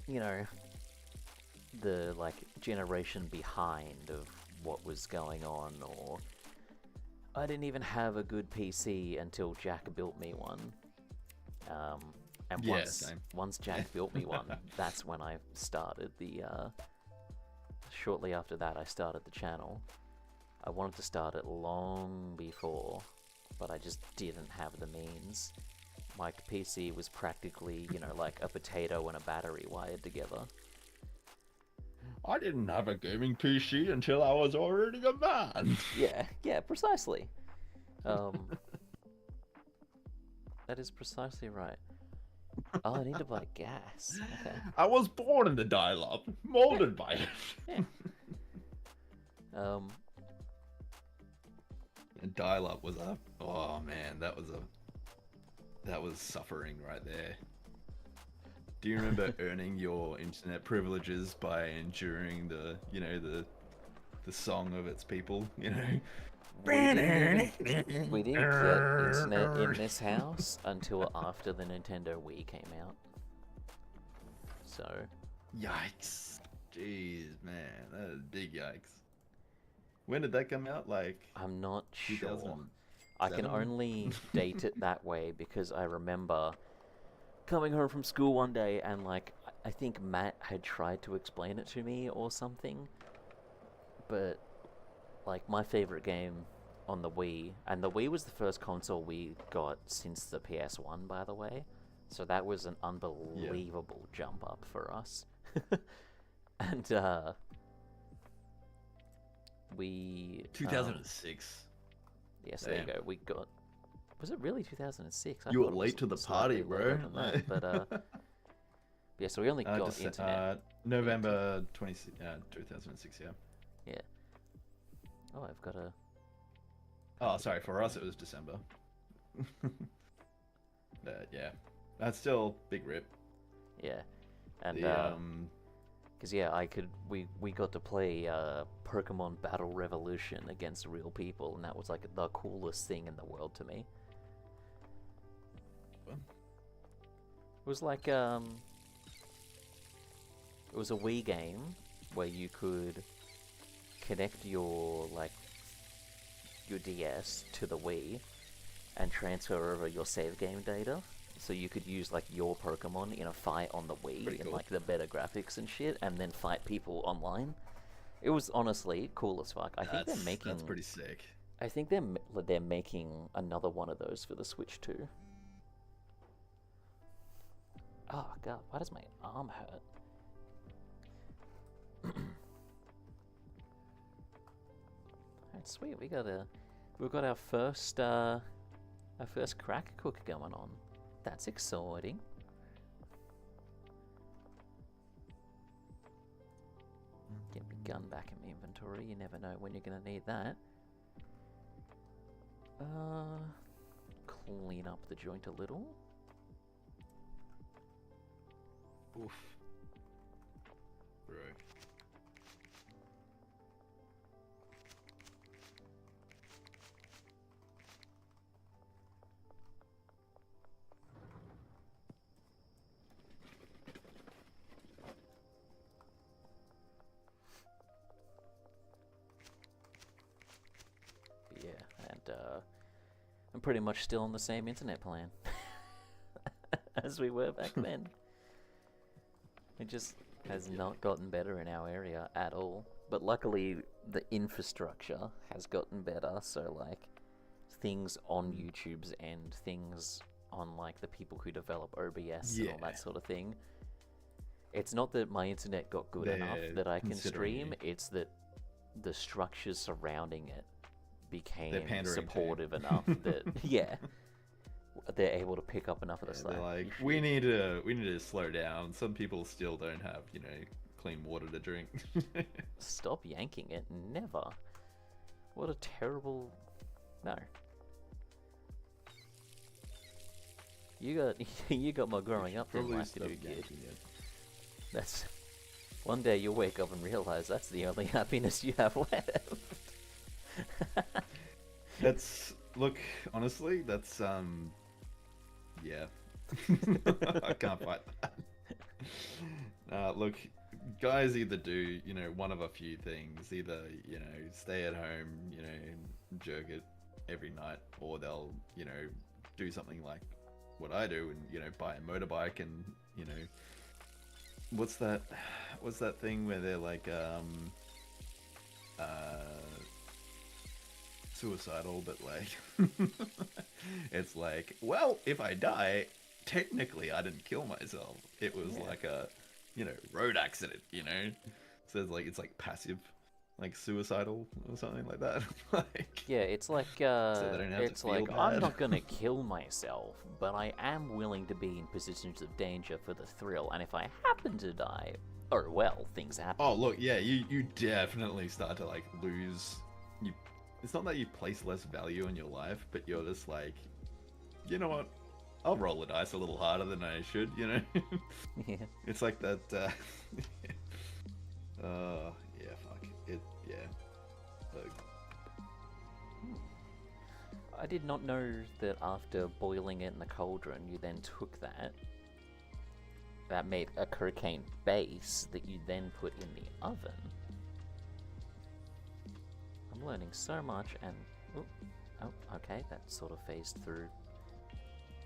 you know, the like generation behind of what was going on, or I didn't even have a good PC until Jack built me one. And once Jack built me one, that's when I started shortly after that I started the channel. I wanted to start it long before, but I just didn't have the means. My PC was practically, you know, like a potato and a battery wired together. I didn't have a gaming PC until I was already a man. Yeah, precisely. That is precisely right. Oh, I need to buy gas. Okay. I was born in the dial-up, molded by it. Yeah. And dial-up was oh man, that was suffering right there. Do you remember earning your internet privileges by enduring the song of its people, you know? We didn't get internet in this house until after the Nintendo Wii came out. So. Yikes. Jeez, man. That is big yikes. When did that come out? Like, I'm not sure. 2007? I can only date it that way because I remember coming home from school one day and like I think Matt had tried to explain it to me or something, but like my favorite game on the Wii, and the Wii was the first console we got since the PS1, by the way, so that was an unbelievable jump up for us. And we 2006. yes, there you go. We got. Was it really 2006? You were late to the party, bro. But yeah, so we only got internet. November 2006. Yeah. Yeah. Oh, I've got a. Oh, sorry. For us, it was December. But yeah, that's still big rip. Yeah, and The, because we got to play Pokemon Battle Revolution against real people, and that was like the coolest thing in the world to me. What? It was like it was a Wii game where you could connect your DS to the Wii and transfer over your save game data, so you could use like your Pokemon in a fight on the Wii Pretty and cool. like the better graphics and shit, and then fight people online. It was honestly cool as fuck. I think they're making. That's pretty sick. I think they're making another one of those for the Switch too. Oh god, why does my arm hurt? Alright, sweet. We've got our first crack cook going on. That's exciting. Get my gun back in my inventory. You never know when you're gonna need that. Clean up the joint a little. Oof. Bro. Yeah, and I'm pretty much still on the same internet plan as we were back then. It just has not gotten better in our area at all. But luckily, the infrastructure has gotten better. So like, things on YouTube's end, things on like the people who develop OBS and all that sort of thing. It's not that my internet got good enough that I can stream. It's that the structures surrounding it became supportive enough that they're able to pick up enough of the slack. They're like, we need to slow down. Some people still don't have, clean water to drink. Stop yanking it. Never. What a terrible... No. You got more growing up in life to do, kid. That's... One day you'll wake up and realize that's the only happiness you have left. Look, honestly, that's, yeah. I can't fight that. Look, guys either do, one of a few things. Either, stay at home, jerk it every night, or they'll, do something like what I do and, buy a motorbike and, what's that thing where they're like, suicidal, but like, it's like, well, if I die, technically I didn't kill myself. It was like a, road accident, So it's like passive, like suicidal or something like that. Like, yeah, it's like, so they don't have it's to feel like, bad. I'm not gonna kill myself, but I am willing to be in positions of danger for the thrill, and if I happen to die, or well, things happen. Oh, look, yeah, you definitely start to like lose. It's not that you place less value in your life, but you're just like, you know what? I'll roll the dice a little harder than I should, Yeah. It's like that. Yeah, fuck it. Yeah. I did not know that after boiling it in the cauldron, you then took that made a cocaine base that you then put in the oven. I'm learning so much, and oh, okay, that sort of phased through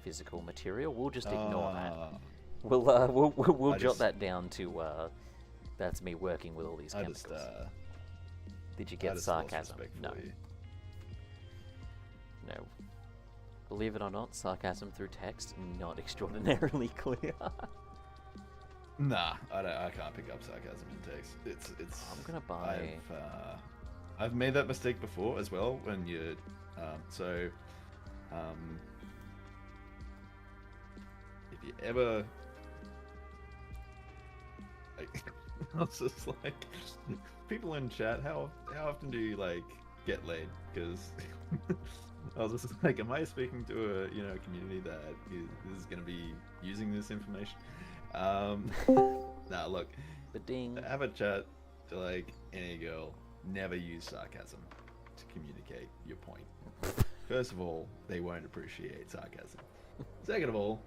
physical material. We'll just ignore that. We'll I jot just- that down to that's me working with all these I chemicals. just Did you I get just lost sarcasm? respect No, for you. no. Believe it or not, sarcasm through text not extraordinarily clear. Nah, I can't pick up sarcasm in text. It's. I'm gonna buy. I've made that mistake before as well when you, so, if you ever, like, I was just like, people in chat, how often do you like get laid? Because I was just like, am I speaking to a community that is gonna be using this information? Nah, look, The ding. have a chat to like any girl. Never use sarcasm to communicate your point. First of all, they won't appreciate sarcasm. Second of all,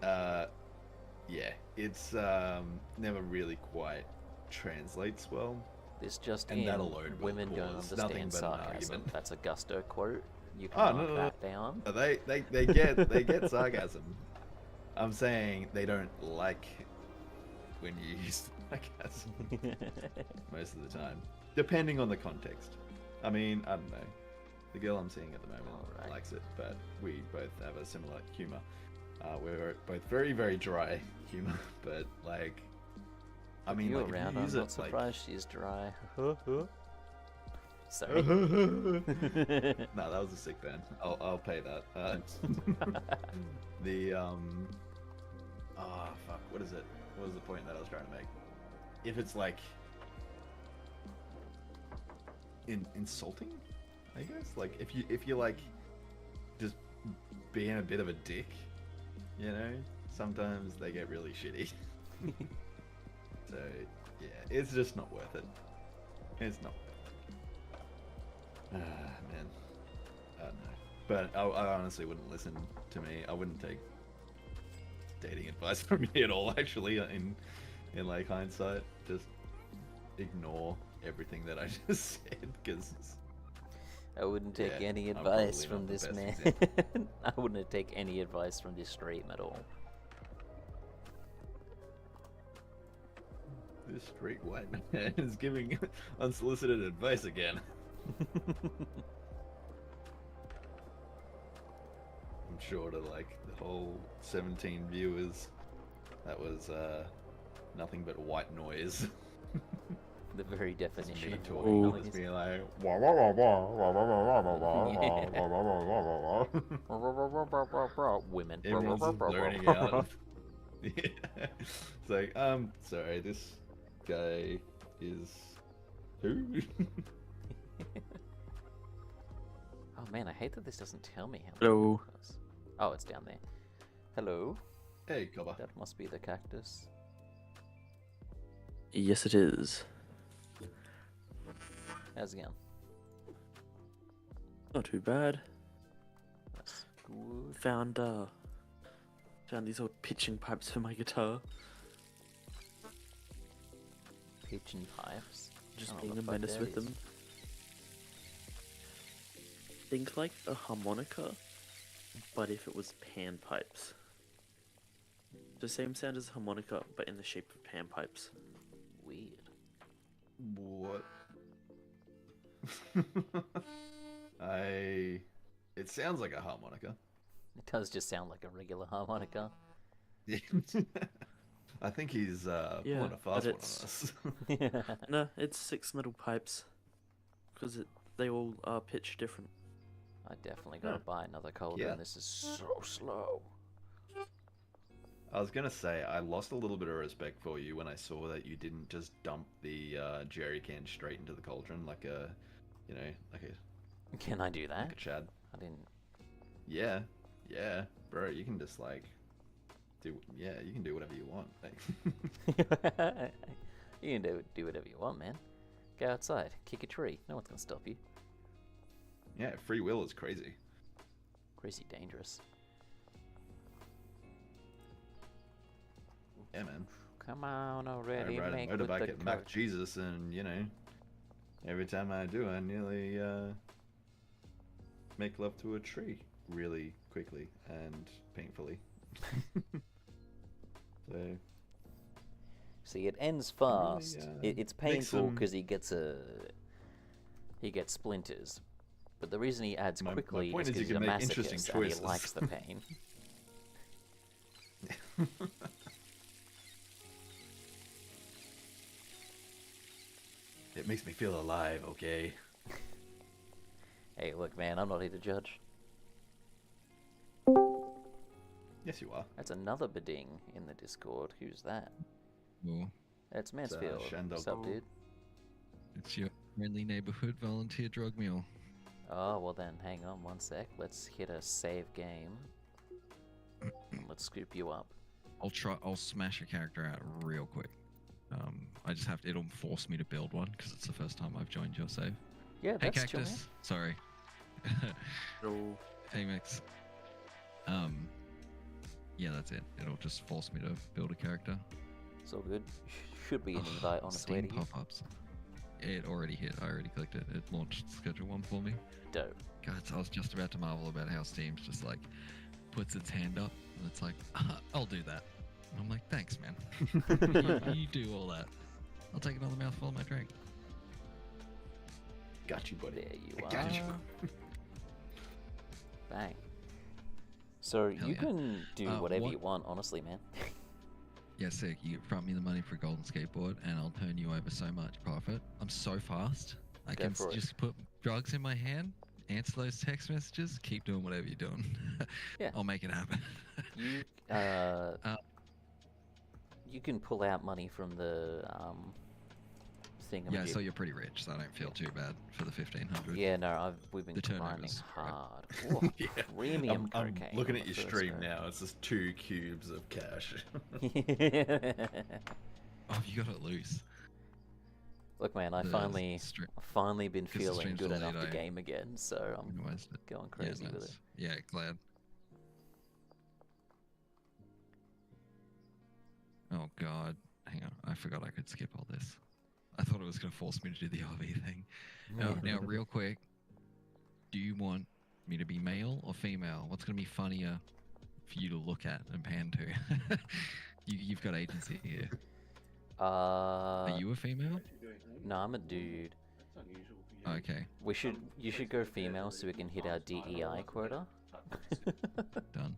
yeah, it's never really quite translates well. This just And in. that alone will Women don't cause nothing understand but an sarcasm. argument. That's a Gusto quote. You can Oh, mark no. that down. They get sarcasm. I'm saying they don't like when you use sarcasm most of the time, depending on the context. I mean, I don't know. The girl I'm seeing at the moment Alright. likes it, but we both have a similar humor. We're both very, very dry humor, but like, I mean, you like, around, if you I'm use not it, surprised she's dry. Sorry. No, that was a sick band. I'll pay that. The oh fuck, what is it? What was the point that I was trying to make? If it's like insulting, I guess. Like if you're like just being a bit of a dick, sometimes they get really shitty. So yeah, it's just not worth it. It's not worth it. Man, I don't know. But I honestly wouldn't listen to me. I wouldn't take dating advice from me at all. Actually, in like hindsight, just ignore everything that I just said because I wouldn't take Yeah, any I'm advice probably from not the this best man. example. I wouldn't take any advice from this straight at all. this straight white man is giving unsolicited advice again. I'm sure to like the whole 17 viewers, that was nothing but white noise. The very It's definition me of talking, white it's noise. me like, Women. everyone's just learning out. Yeah. It's like, sorry, this guy is who? Oh man, I hate that this doesn't tell me how. Hello. Oh, it's down there. Hello. Hey, Cobber. That must be the cactus. Yes, it is. How's it going? Not too bad. That's good. Found these old pitching pipes for my guitar. Pigeon pipes. Just I don't know being a what the fuck menace that with is. them. Think like a harmonica, but if it was pan pipes. The same sound as a harmonica, but in the shape of pan pipes. Weird. What? It sounds like a harmonica. It does just sound like a regular harmonica. I think he's Yeah, pulling a but fast one on it's- us. No, it's 6 metal pipes. Because they all are pitched different. I definitely gotta buy another cauldron. Yeah. This is so slow. I was gonna say I lost a little bit of respect for you when I saw that you didn't just dump the jerry can straight into the cauldron like a, Can I do that? like a Chad. I didn't. Yeah, bro. You can just like you can do whatever you want. Like, You can do whatever you want, man. Go outside, kick a tree. No one's gonna stop you. yeah, free will is crazy. Crazy dangerous. Yeah, man. Come on I already, ride a make with the motorbike at Mac coach. Jesus, and every time I do, I nearly make love to a tree really quickly and painfully. See, it ends really, fast. It's make painful some- because he gets splinters. But the reason he adds My quickly point is is you because he's a can make interesting masochist and he choices. likes the pain. It makes me feel alive, okay? Hey, look, man, I'm not here to judge. Yes, you are. That's another Beding in the Discord. Who's that? Well, It's Mansfield. Shandog. What's up, dude? it's your friendly neighborhood volunteer drug mule. Oh, well then, hang on one sec. Let's hit a save game. Let's scoop you up. I'll smash a character out real quick. I just have to, it'll force me to build one because it's the first time I've joined your save. Yeah, Hey that's chill, man. Cactus, sorry. So, Hey Mix. Yeah, that's it. It'll just force me to build a character. It's all good. Should be an invite on its way Steam to you. pop-ups. It already hit. I already clicked it. It launched Schedule 1 for me. Dope. God, I was just about to marvel about how Steam's just like puts its hand up and it's like, I'll do that. And I'm like, thanks, man. you do all that. I'll take another mouthful of my drink. Got you, buddy. There you I are. got you. Bang. So Hell you yeah. can do whatever what- you want, honestly, man. Yeah, sick. You front me the money for a golden skateboard and I'll turn you over so much profit. I'm so fast. I Go can for it. just put drugs in my hand, answer those text messages, keep doing whatever you're doing. Yeah. I'll make it happen. You you can pull out money from the thing. Yeah, so you're pretty rich, so I don't feel too bad for the 1500. Yeah, no, we've been The grinding turnovers, right. hard. Ooh, Yeah. premium I'm cocaine. looking on at the your first stream go. now. It's just 2 cubes of cash. Oh, you got it loose. Look, man, I've The finally been 'cause the feeling stream's good so enough late, to I game again, so I'm minimized it. going crazy yeah, with nice. it. Yeah, glad. Oh god, hang on. I forgot I could skip all this. I thought it was going to force me to do the RV thing. Now, real quick, do you want me to be male or female? What's going to be funnier for you to look at and pan to? You've got agency here. Are you a female? No, I'm a dude. Okay, You should go female so we can hit our DEI quota. done.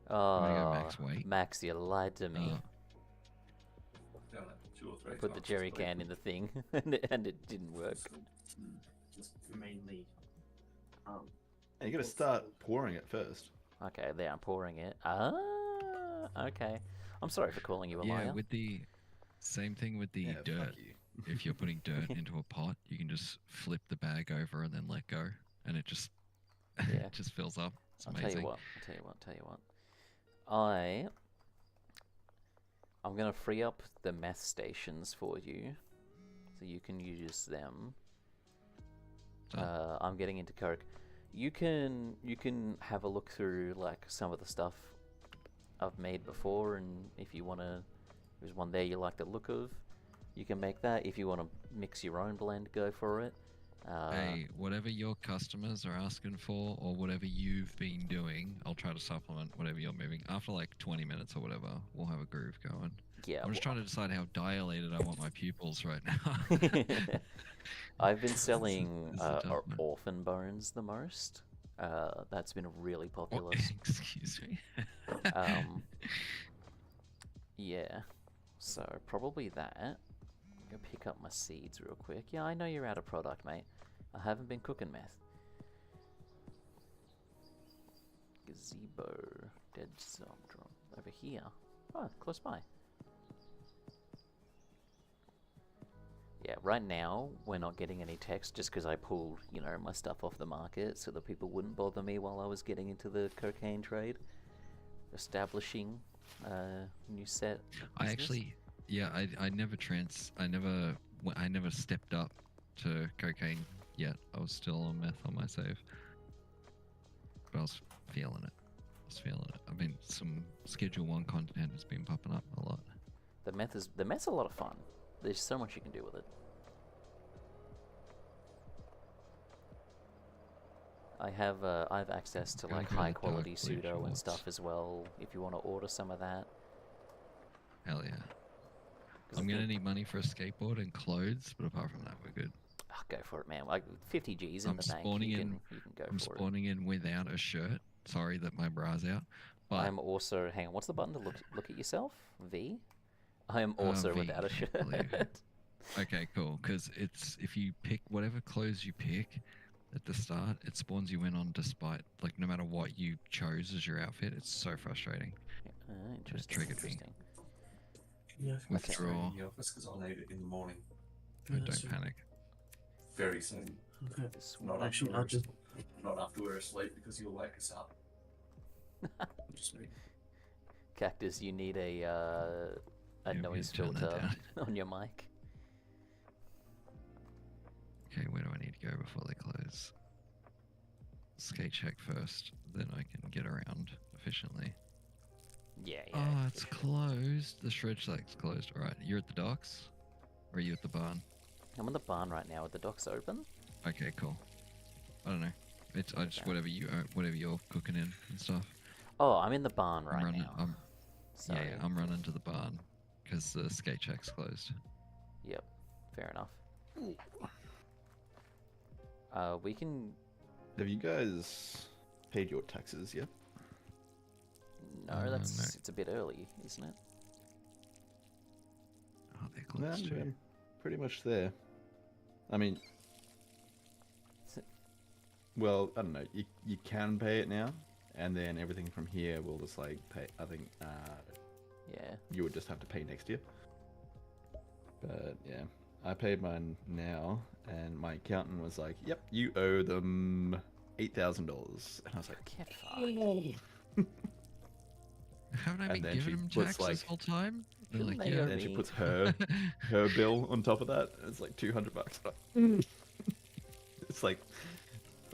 Oh, go max weight? Max, you lied to me. Uh, I put the jerry can in the thing, and it didn't work. mainly, And you gotta start pouring it first. Okay, there, I'm pouring it. Ah, okay. I'm sorry for calling you a yeah, liar. with the same thing with the Yeah, dirt. fuck you. If you're putting dirt into a pot, you can just flip the bag over and then let go, and it just Yeah. it just fills up. It's I'll amazing. tell you what. I'm gonna free up the meth stations for you, so you can use them. Done. I'm getting into coke. You can have a look through like some of the stuff I've made before, and if you wanna, there's one there you like the look of, you can make that. If you wanna mix your own blend, go for it. Hey, whatever your customers are asking for, or whatever you've been doing, I'll try to supplement whatever you're moving. After like 20 minutes or whatever, we'll have a groove going. yeah. I'm just trying to decide how dilated I want my pupils right now. I've been selling This is a tough one. orphan bones the most. That's been really Oh, popular. excuse me. Yeah, so probably that. Go pick up my seeds real quick. Yeah, I know you're out of product, mate. I haven't been cooking meth. Gazebo. Dead Zombdrum. Over here. Oh, close by. Yeah, right now, we're not getting any text just because I pulled, my stuff off the market so that people wouldn't bother me while I was getting into the cocaine trade. Establishing a new set of I business. actually, yeah, I never stepped up to cocaine yet. I was still on meth on my save, but I was feeling it. I mean, some Schedule 1 content has been popping up a lot. The meth's a lot of fun. There's so much you can do with it. I have access to Gotta like go to high Dark quality Blue pseudo and Shorts. stuff as well. If you want to order some of that, Hell yeah. 'Cause I I'm gonna think- need money for a skateboard and clothes, but apart from that, we're good. Oh, go for it, man. Like 50 G's in I'm the bank. spawning You in- can go I'm for it. spawning in without a shirt. Sorry that my bra's out. But I'm also. Hang on. What's the button to look at yourself? V. I am also V, without a I shirt. believe. Okay, cool. Because it's if you pick whatever clothes you pick at the start, it spawns you in on despite like no matter what you chose as your outfit. It's so frustrating. Interesting. triggered me. Interesting. Yeah, Withdraw. in the office because I'll need it in the morning. Oh, don't panic. Very soon. Okay. Not Actually, after I'll we're just. not after we're asleep because you'll wake us up. Just me. Cactus, you need a Yeah, we noise can turn that filter down. on your mic. Okay, where do I need to go before they close? Skate check first, then I can get around efficiently. Yeah. Oh, it's closed. The shred shack's closed. Alright, you're at the docks? Or are you at the barn? I'm in the barn right now. Are the docks open? Okay, cool. I don't know. It's I just Okay. whatever you're cooking in and stuff. Oh, I'm in the barn I'm right running. now. So, Yeah, I'm running to the barn because the skate check's closed. Yep. Fair enough. We can. Have you guys paid your taxes yet? No, No. it's a bit early, isn't it? Oh, they're No, closed too. we're pretty much there. I mean, well, I don't know. You can pay it now, and then everything from here will just like pay. I think Yeah. you would just have to pay next year. But yeah, I paid mine now, and my accountant was like, "Yep, you owe them $8,000," and I was like, Get fucked. Haven't I And been then she giving them puts, tax like- this whole time? They're Shouldn't like, they yeah. owe and she me? puts her bill on top of that. And it's like $200. It's like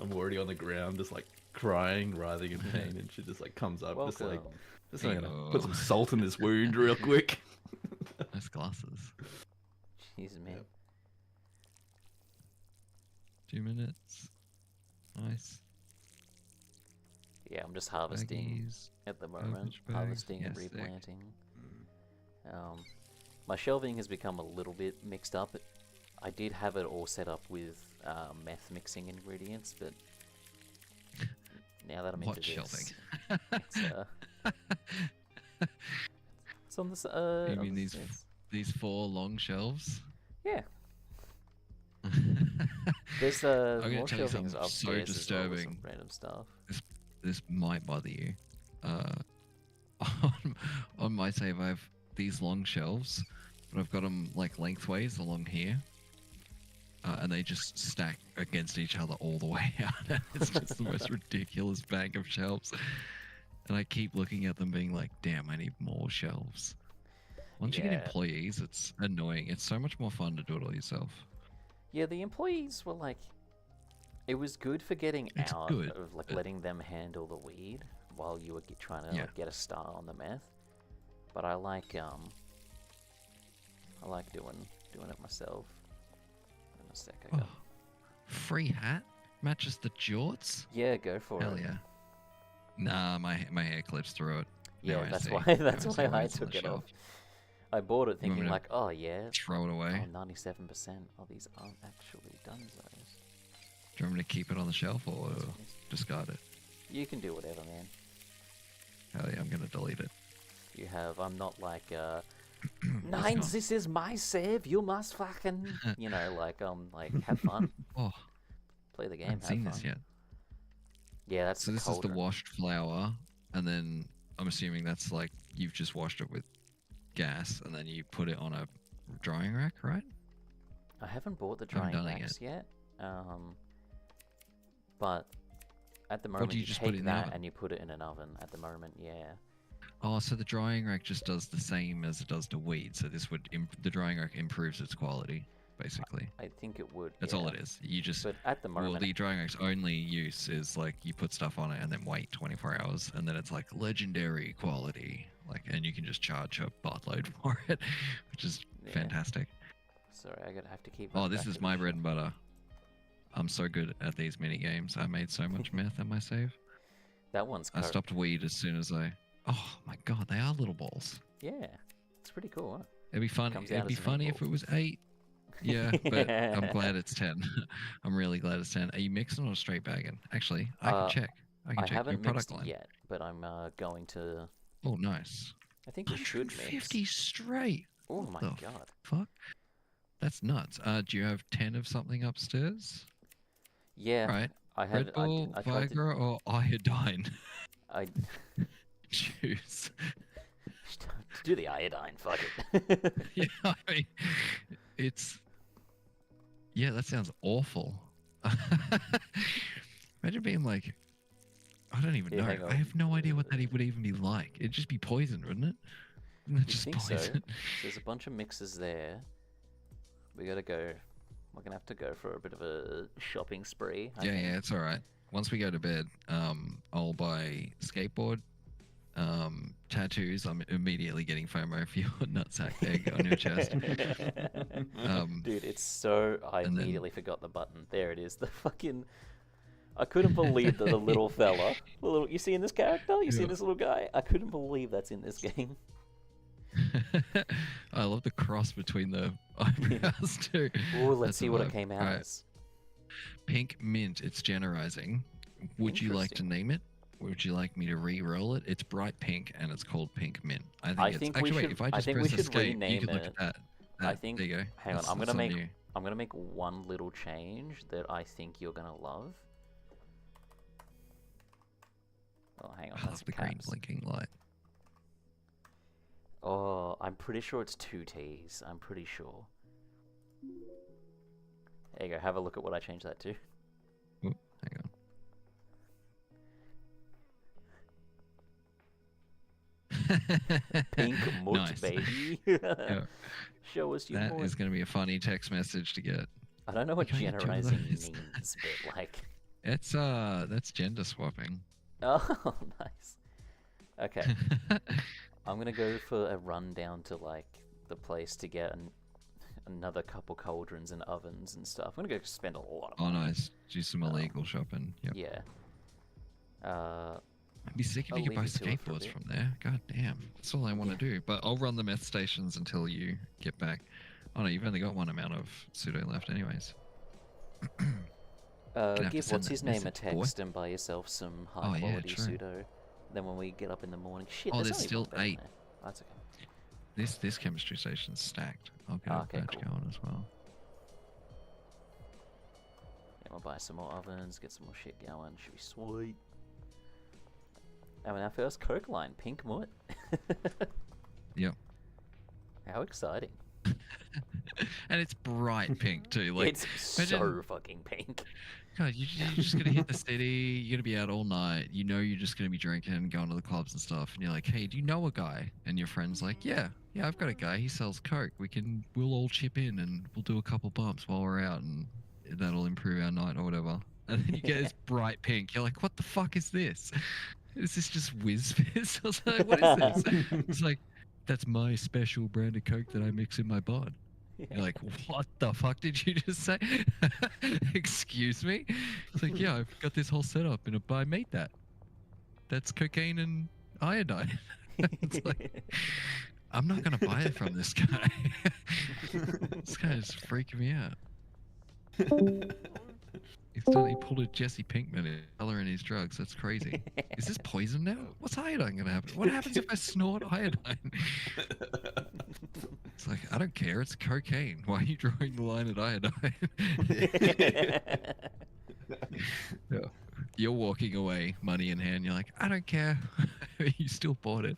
I'm already on the ground, just like crying, writhing in pain, and she just like comes up, just like, Welcome. just like gonna Ew. put some salt in this wound real quick. Nice glasses. Jeez, man. Yep. 2 minutes. Nice. Yeah, I'm just harvesting Baggies. at the moment. Garbage bags, Harvesting and yes, sick. replanting. My shelving has become a little bit mixed up. I did have it all set up with meth mixing ingredients, but now that I'm What into shelving? it's on this. You on mean this- these- These 4 long shelves. Yeah, there's gonna more tell you shelvings something so upstairs as well with some disturbing. random stuff. This might bother you. On my save, I have these long shelves, but I've got them like lengthways along here, and they just stack against each other all the way out. It's just the most ridiculous bank of shelves, and I keep looking at them, being like, "Damn, I need more shelves." Once you get Yeah. employees, it's annoying. It's so much more fun to do it all yourself. Yeah, the employees were like, it was good for getting It's out good, of like but- letting them handle the weed while you were trying to Yeah. like, get a star on the meth. But I like doing it myself. In a sec, I got. Oh, free hat matches the jorts. Yeah, go for Hell it. yeah. Nah, my hair clips through it. Now Yeah, I that's see. why Now that's I see why why I it's on took the it off. shelf. I bought it You want thinking me to like, oh yeah, Throw it away. 97% of these aren't actually Dunzos. Do you want me to keep it on the shelf or discard it? You can do whatever, man. Hell yeah, I'm gonna delete it. You have. I'm not like It's Nines. gone. This is my save. You must fucking, like have fun, Oh, play the I game, haven't have seen fun. this yet. Yeah, that's So the this is the cauldron. washed flour, and then I'm assuming that's like you've just washed it with gas, and then you put it on a drying rack, right? I haven't bought the I haven't drying done it racks yet. But at the Or moment do you you just put it take in the that oven? and you put it in an oven. At the moment, yeah. Oh, so the drying rack just does the same as it does to weed. So this would the drying rack improves its quality, basically. I think it would. That's yeah. all it is. You just But at the moment, well, the drying rack's only use is like you put stuff on it and then wait 24 hours, and then it's like legendary quality, like, and you can just charge a buttload for it, which is Yeah. fantastic. sorry, I gotta have to keep. Oh, going this back is to my the bread shop. and butter. I'm so good at these mini games. I made so much meth in my save. That one's. I stopped weed as soon as I. Oh my god, they are little balls. Yeah, it's pretty cool. Huh? It'd be fun. Comes out It'd be as an funny if equal. it was 8. Yeah, but I'm glad it's 10. I'm really glad it's 10. Are you mixing or straight bagging? Actually, I can check. I can I check your haven't product mixed line. yet, but I'm going to. Oh, nice. I think you should 150 mix. straight. Oh What my the god. fuck? That's nuts. Do you have 10 of something upstairs? Yeah, Right. I had. Red Bull, I tried to. Viagra, or iodine? I Choose. do the iodine. Fuck it. Yeah, I mean, it's. Yeah, that sounds awful. Imagine being like, I don't even Yeah, know. hang I on. have no idea what that would even be like. It'd just be poison, wouldn't it? Isn't it You just think so? poison? There's a bunch of mixes there. We gotta go. We're gonna have to go for a bit of a shopping spree. I Yeah, think. yeah, it's all right. Once we go to bed, I'll buy skateboard, tattoos. I'm immediately getting FOMO for your nutsack egg on your chest. Dude, it's so. I and then- immediately forgot the button. There it is. The fucking. I couldn't believe that the little fella. The little, you seeing this character? You seeing Yeah. this little guy? I couldn't believe that's in this game. I love the cross between the eyebrows too. Oh, let's That's see a what it vibe. came out Alright. as. Pink mint. It's generizing. Would you like to Interesting. name it? Would you like me to re-roll it? It's bright pink and it's called pink mint. I think I it's think we actually wait, should- if I I just think we press should escape, you rename can look it. at that. I That- think. there you go. Hang on, That's- I'm that's gonna on make. you. I'm gonna make one little change that I think you're gonna love. Oh, hang on, I that's love the green caps. blinking light. Oh, I'm pretty sure it's 2 T's. I'm pretty sure. There you go. Have a look at what I changed that to. Hang on. Pink mutt, Nice. baby. Show us your That mutt. is going to be a funny text message to get. I don't know what can't get two of generalizing those. means, but like. It's that's gender swapping. Oh, nice. Okay, I'm gonna go for a run down to like the place to get another couple cauldrons and ovens and stuff. I'm gonna go spend a lot of Oh, money. nice. Do some illegal shopping. Yep. Yeah. I'd be sick if I'll you could buy leave you to it for a skateboards bit. from there. God damn. That's all I want to do. But I'll run the meth stations until you get back. Oh no, you've only got one amount of pseudo left anyways. have to Give send what's that his name a message, boy. text and buy yourself some Oh, high yeah, quality true. pseudo. Then when we get up in the morning, shit. Oh, there's there's only still one bed in 8. there. That's okay. This chemistry station's stacked. I'll get Okay, a batch cool. going as well. Yeah, we'll buy some more ovens, get some more shit going. Should be sweet. And our first Coke line, Pink Mutt. Yep. How exciting! And it's bright pink too. Like It's so imagine- fucking pink. God, you're just gonna hit the city. You're gonna be out all night. You know you're just gonna be drinking and going to the clubs and stuff. And you're like, hey, do you know a guy? And your friend's like, yeah, I've got a guy. He sells Coke. We'll all chip in and we'll do a couple bumps while we're out, and that'll improve our night or whatever. And then you get this bright pink. You're like, what the fuck is this? Is this just Whiz Fizz or something? What is this? It's like, that's my special brand of Coke that I mix in my bod. You're like, what the fuck did you just say? Excuse me? It's like, yeah, I've got this whole setup and I made that. That's cocaine and iodine. It's like, I'm not going to buy it from this guy. This guy is freaking me out. He pulled a Jesse Pinkman color in his drugs. That's crazy. Is this poison now? What's iodine going to happen? What happens if I snort iodine? It's like, I don't care. It's cocaine. Why are you drawing the line at iodine? Yeah. You're walking away, money in hand. You're like, I don't care. You still bought it.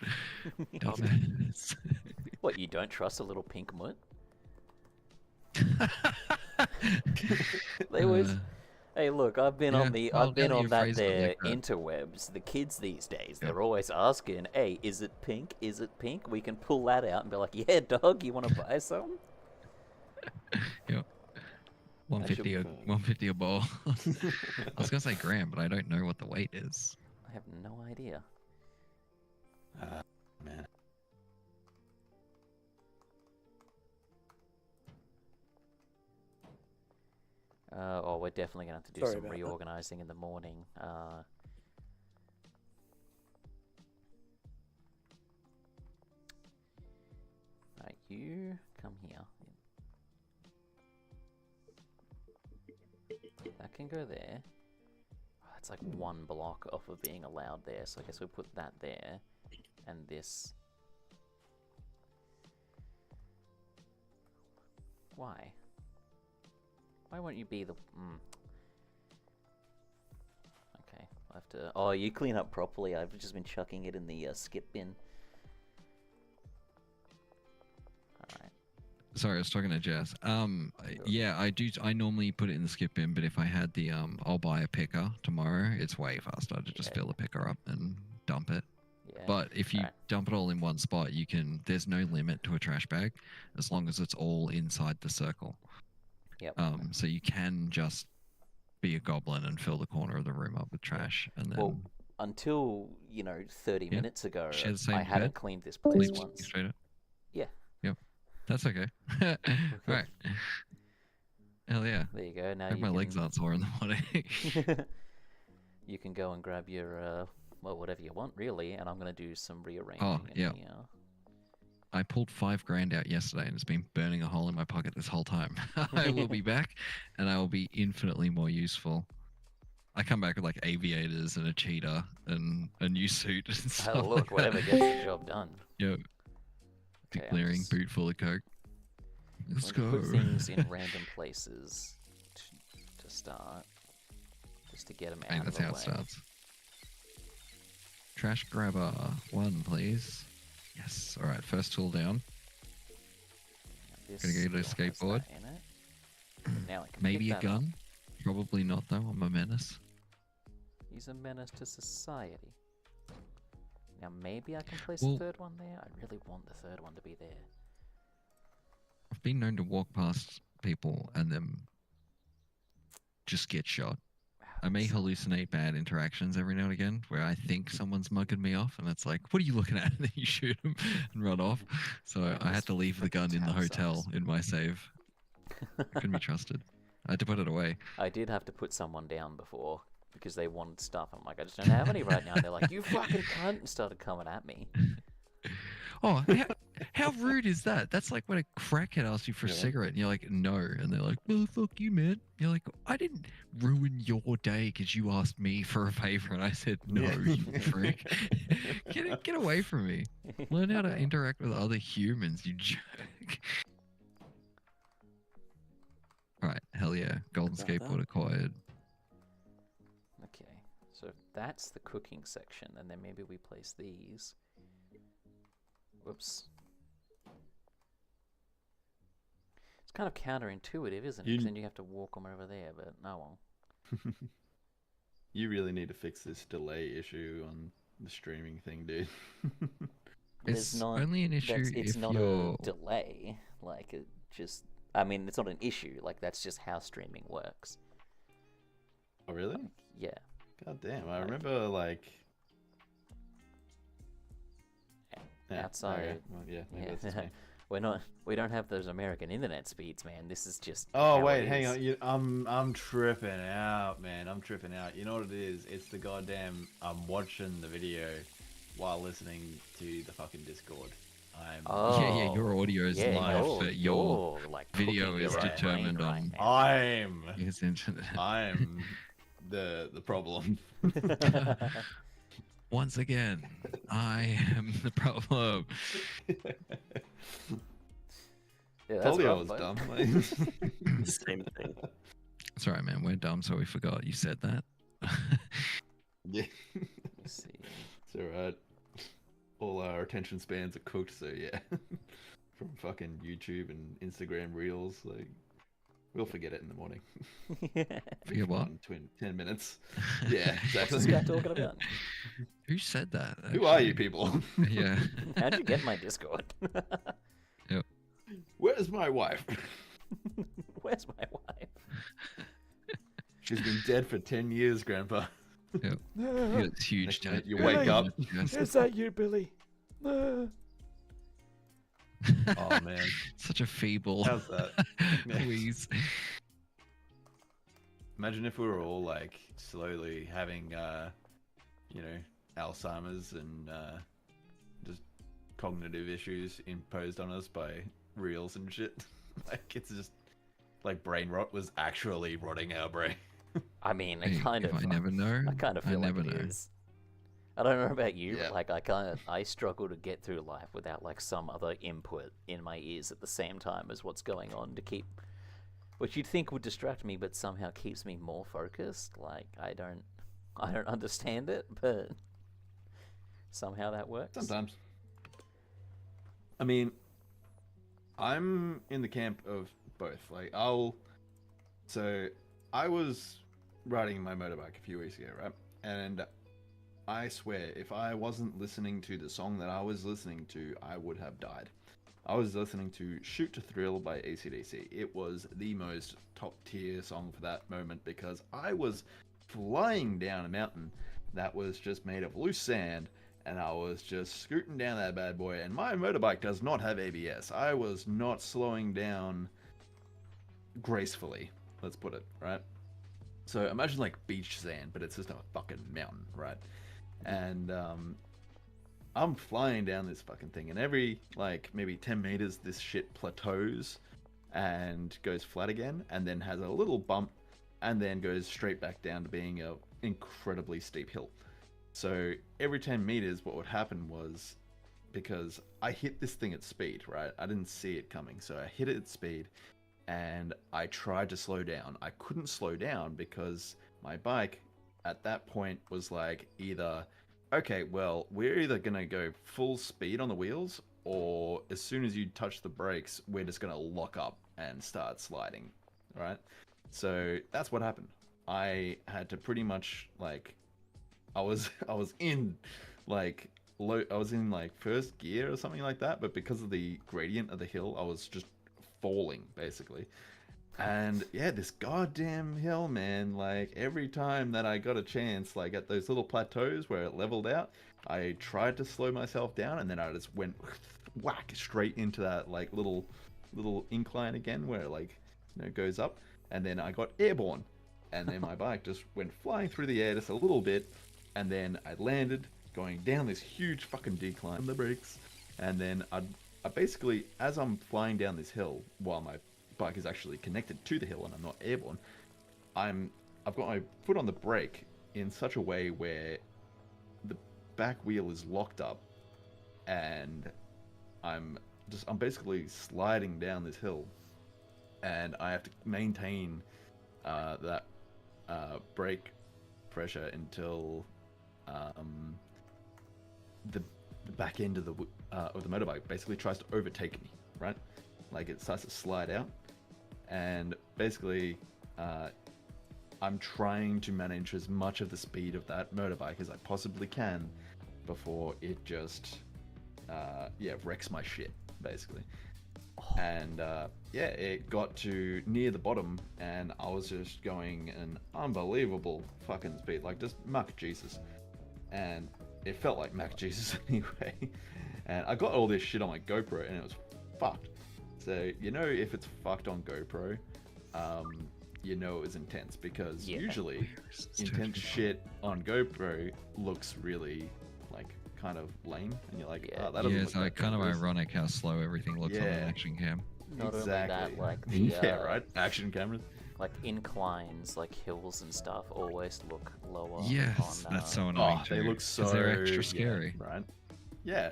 Dumbass. What, you don't trust a little Pink Mutt? They always. Hey, look, I've been Yeah, on the, well, I've been now that on you that phrased it there like that. interwebs. The kids these days, Yeah. they're always asking, "Hey, is it pink? Is it pink?" We can pull that out and be like, "Yeah, dog, you want to buy some?" Yep. 150 a should- 150 a ball. I was gonna say gram, but I don't know what the weight is. I have no idea. Man. Oh, we're definitely gonna have to do Sorry some about that. reorganizing in the morning. Right, you you come here. That can go there. Oh, that's like one block off of being allowed there, so I guess we'll put that there, and this. Why? Why won't you be the... Okay, I'll have to... Oh, you clean up properly. I've just been chucking it in the skip bin. Alright. Sorry, I was talking to Jess. Yeah, I do. I normally put it in the skip bin, but if I had the I'll buy a picker tomorrow. It's way faster to just Okay. fill the picker up and dump it. Yeah. But if you Alright. dump it all in one spot, you can. There's no limit to a trash bag, as long as it's all inside the circle. Yep. So you can just be a goblin and fill the corner of the room up with trash, and then Well, until, 30 Yeah. minutes ago, Share the same I hadn't bed? cleaned this place leave once. straight up. Yeah. Yep. That's okay. Right. Hell yeah. There you go. Now I hope you my can... legs aren't sore in the morning. You can go and grab your, whatever you want, really, and I'm going to do some rearranging Oh, in yeah. here. I pulled $5,000 out yesterday and it's been burning a hole in my pocket this whole time. I will be back and I will be infinitely more useful. I come back with like aviators and a cheetah and a new suit and stuff. Oh, look, like whatever that. gets the job done. Yep. Okay, I'm Declaring just boot full of coke. Let's going go. to put things in random places to start, just to get them I out think of that's the how way. it starts. Trash grabber 1, please. Yes. All right. First tool down. Now Gonna this get a still has skateboard. that in it. Now I can Maybe a pick that up. gun. Probably not though. I'm a menace. He's a menace to society. Now maybe I can place Well- the third one there. I really want the third one to be there. I've been known to walk past people and then just get shot. Wow, I may that's- hallucinate bad interactions every now and again where I think someone's mugging me off and it's like, what are you looking at? And then you shoot them and run off. So Man, I had this to leave the freaking gun in the town hotel sucks. in my save. I couldn't be trusted. I had to put it away. I did have to put someone down before because they wanted stuff. I'm like, I just don't have any right now. And they're like, you fucking cunt, and started coming at me. Oh, how rude is that? That's like when a crackhead asks you for a Yeah. cigarette and you're like, no. And they're like, well, fuck you, man. You're like, I didn't ruin your day because you asked me for a favor and I said, no, Yeah. you freak. Get away from me. Learn how to interact with other humans, you jerk. Alright, hell yeah. Golden About that. skateboard acquired. Okay, so that's the cooking section, and then maybe we place these. Whoops. It's kind of counterintuitive, isn't it? 'Cause You- then you have to walk them over there, but no one. You really need to fix this delay issue on the streaming thing, dude. There's It's not- only an issue It's if not you're... a delay. Like, it just... I mean, it's not an issue. Like, that's just how streaming works. Oh, really? Yeah. God damn. I remember, like... Yeah, Outside- okay. Well, yeah, maybe Yeah. that's just me. We don't have those American internet speeds, man. This is just Oh how wait, it hang is. on. I'm tripping out, man. I'm tripping out. You know what it is? It's the goddamn. I'm watching the video while listening to the fucking Discord. I'm. Oh, Yeah, your audio is live, but your like video cooking is your own determined brain on- right I'm. his internet. I'm the problem. Once again, I am the problem. Yeah, that's Told you I rough, was bud. dumb. Like. Same thing. It's alright, man. We're dumb, so we forgot you said that. Yeah, Let's see. it's alright. All our attention spans are cooked, so yeah. From fucking YouTube and Instagram Reels, like we'll forget it in the morning. Forget what? In 10 minutes. Yeah, What's exactly. this guy talking about? Who said that? Who are you actually? people? Yeah. How'd you get my Discord? Where's my wife? Where's my wife? She's been dead for 10 years, Grandpa. You got this huge Next minute tattoo you on wake your up. chest. that you, Billy? Oh man, Such a feeble how's that? wheeze. Imagine if we were all like slowly having, you know, Alzheimer's and just cognitive issues imposed on us by reels and shit. Like it's just like brain rot was actually rotting our brain. I mean, Hey, it kind if of. I never know, I kind of I feel like never it know. is. I don't know about you, Yeah. but like I struggle to get through life without like some other input in my ears at the same time as what's going on to keep, which you'd think would distract me, but somehow keeps me more focused. Like I don't understand it, but somehow that works. Sometimes. I mean, I'm in the camp of both. Like so I was riding my motorbike a few weeks ago, right? And I swear, if I wasn't listening to the song that I was listening to, I would have died. I was listening to Shoot to Thrill by AC/DC. It was the most top tier song for that moment because I was flying down a mountain that was just made of loose sand, and I was just scooting down that bad boy, and my motorbike does not have ABS. I was not slowing down gracefully, let's put it, right? So imagine like beach sand, but it's just a fucking mountain, right? And I'm flying down this fucking thing, and every like maybe 10 meters this shit plateaus and goes flat again, and then has a little bump, and then goes straight back down to being a incredibly steep hill. So every 10 meters what would happen was, because I hit this thing at speed, right? I didn't see it coming, so I hit it at speed, and I tried to slow down. I couldn't slow down because my bike at that point was like either, okay, well, we're either gonna go full speed on the wheels, or as soon as you touch the brakes, we're just gonna lock up and start sliding, right? So that's what happened. I had to pretty much like, I was in like I was in like first gear or something like that, but because of the gradient of the hill, I was just falling basically. And yeah, this goddamn hill, man, like every time that I got a chance, like at those little plateaus where it leveled out, I tried to slow myself down, and then I just went whack straight into that like little incline again where it like, you know, goes up, and then I got airborne, and then my bike just went flying through the air just a little bit, and then I landed going down this huge fucking decline on the brakes, and then I basically, as I'm flying down this hill while my bike is actually connected to the hill and I'm not airborne, I've got my foot on the brake in such a way where the back wheel is locked up, and I'm basically sliding down this hill, and I have to maintain that brake pressure until the back end of the motorbike basically tries to overtake me, right? Like it starts to slide out, and basically I'm trying to manage as much of the speed of that motorbike as I possibly can before it just wrecks my shit basically. And it got to near the bottom, and I was just going an unbelievable fucking speed, like just Mac Jesus, and it felt like Mac Jesus anyway. And I got all this shit on my GoPro, and it was fucked. So you know, if it's fucked on GoPro, you know it was intense, because usually intense shit on GoPro looks really like kind of lame, and you're like, oh, that doesn't Yeah, look it's like that kind of good. ironic how slow everything looks on an Yeah. action cam. Not Exactly. only that, like the Yeah, right. Action cameras. like inclines, like hills and stuff, always look lower. Yes, on, that's so annoying. Oh, they too, look 'cause so. they're extra yeah, scary. right? Yeah,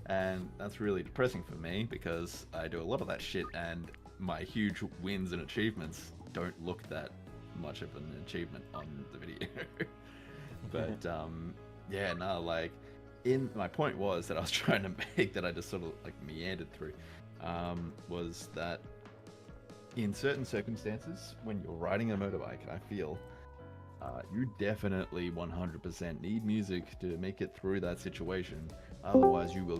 and that's really depressing for me because I do a lot of that shit, and my huge wins and achievements don't look that much of an achievement on the video. But yeah, no, like my point was that I was trying to make, that I just sort of like meandered through, was that in certain circumstances when you're riding a motorbike, I feel you definitely 100% need music to make it through that situation. Otherwise, you will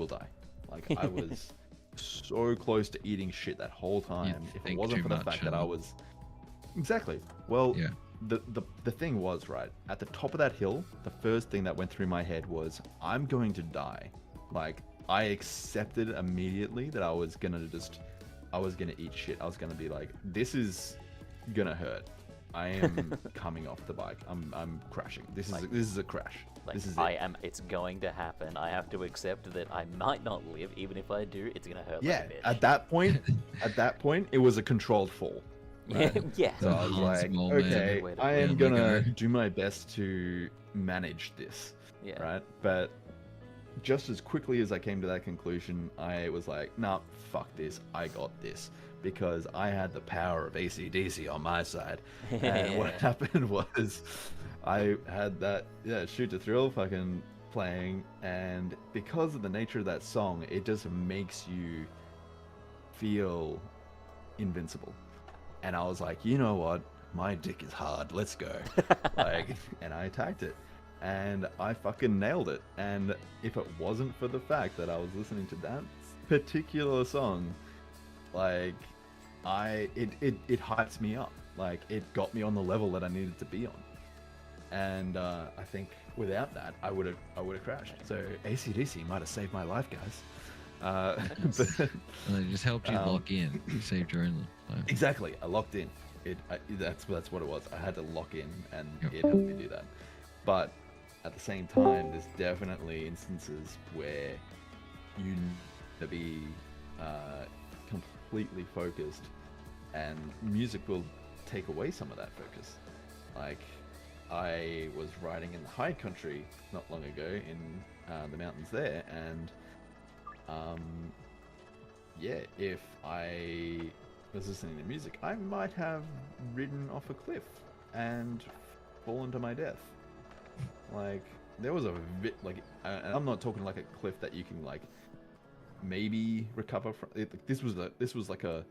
die. Like I was so close to eating shit that whole time. If it think wasn't too for the much fact that I and- was exactly. Well, Yeah. the thing was, right at the top of that hill, the first thing that went through my head was, I'm going to die. Like I accepted immediately that I was gonna eat shit. I was gonna be like, this is gonna hurt. I am coming off the bike. I'm crashing. This is a crash. Like, This is I it. am. It's going to happen. I have to accept that I might not live. Even if I do, it's gonna hurt Yeah, like a bitch. at that point, it was a controlled fall. Yeah, yeah. So I was Hans like, moment. okay, Way to I put am it. gonna Go. do my best to manage this, Yeah. right? But just as quickly as I came to that conclusion, I was like, nah, fuck this, I got this. Because I had the power of AC/DC on my side. And what happened was, I had that, Shoot to Thrill fucking playing, and because of the nature of that song, it just makes you feel invincible. And I was like, you know what? My dick is hard. Let's go. Like, and I attacked it, and I fucking nailed it. And if it wasn't for the fact that I was listening to that particular song, like, it hypes me up. Like, it got me on the level that I needed to be on. And I think without that, I would have crashed. So AC/DC might have saved my life, guys. But, And it just helped you lock in. You saved your own life. exactly, I locked in. That's what it was. I had to lock in, and Yep. it helped me do that. But at the same time, there's definitely instances where you need to be completely focused, and music will take away some of that focus. Like, I was riding in the high country not long ago in the mountains there, and yeah, if I was listening to music, I might have ridden off a cliff and fallen to my death. Like, there was a bit, like, and I'm not talking like a cliff that you can, like, maybe recover from. This was like a,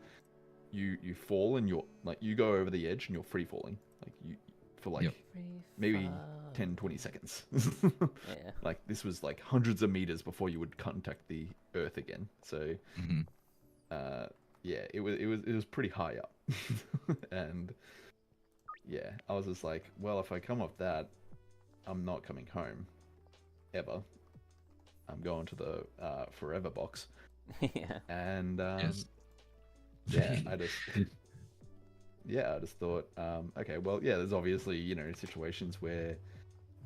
you fall and you're, like, you go over the edge and you're free falling, like, you, for like Yep. maybe 10-20 seconds. Yeah. Like, this was like hundreds of meters before you would contact the earth again. So Hmm. yeah, it was pretty high up. And yeah, I was just like, well, if I come off that, I'm not coming home ever. I'm going to the forever box. Yeah. And Yes. yeah, I just thought, okay, well, yeah, there's obviously, you know, situations where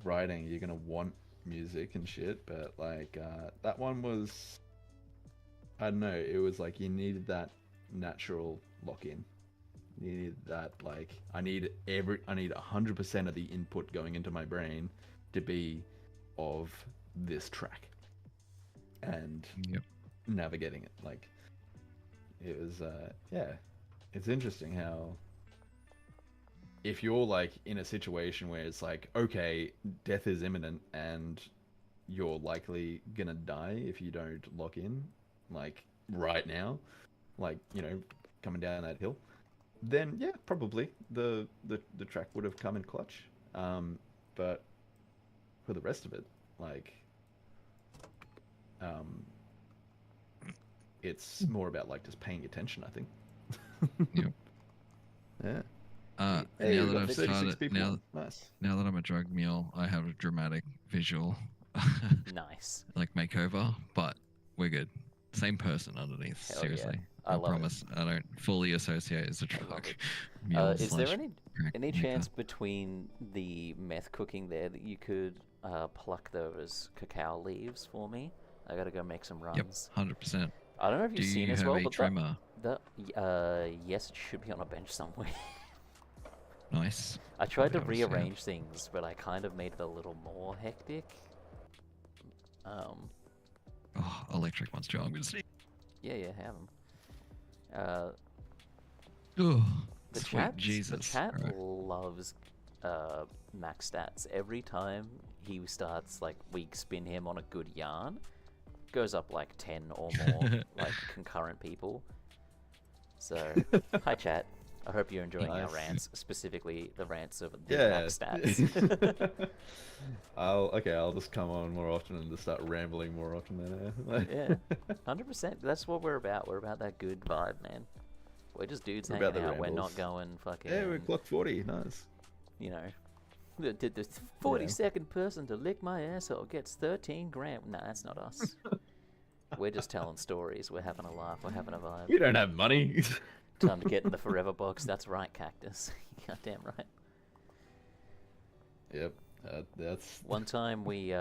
writing, you're gonna want music and shit, but like that one was, I don't know, it was like you needed that natural lock-in. You needed that, like, I need 100% of the input going into my brain to be of this track, and Yep. navigating it. Like, it was yeah, it's interesting how, if you're like in a situation where it's like, okay, death is imminent and you're likely gonna die if you don't lock in, like right now, like, you know, coming down that hill, then yeah, probably the track would have come in clutch. But for the rest of it, like, it's more about like just paying attention, I think. Yep. Yeah. Now Hey, we've that got I've 36 started, people. Nice. now that I'm a drug mule, I have a dramatic visual Nice. like makeover, but we're good. Same person underneath. Hell yeah. Seriously, I I love it. promise. I don't fully associate as a drug it. mule. Is there slash crack any maker. chance between the meth cooking there that you could pluck those cacao leaves for me? I gotta go make some Yep, runs. 100%. I don't know if Do you've seen you as have well, a but trimmer? yes, it should be on a bench somewhere. Nice. I tried to That was, yeah. rearrange things, but I kind of made it a little more hectic. Oh, electric ones too. I'm gonna see. Yeah, have them. Oh, The sweet chat, Jesus. the chat Right. loves max stats. Every time he starts, like, we spin him on a good yarn, goes up like 10 or more like concurrent people. So, hi chat. I hope you're enjoying our Nice. rants, specifically the rants of the Yeah. max stats. I'll just come on more often and just start rambling more often then. Yeah, 100%. That's what we're about. We're about that good vibe, man. We're just dudes We're hanging about the out. We're rambles. not going fucking. Yeah, we clocked 40. Nice. You know, the 42nd person to lick my asshole gets 13 grand. Nah, that's not us. We're just telling stories. We're having a laugh. We're having a vibe. We don't have money. Time to get in the forever box. That's right, Cactus. Goddamn right. Yep. That's One time we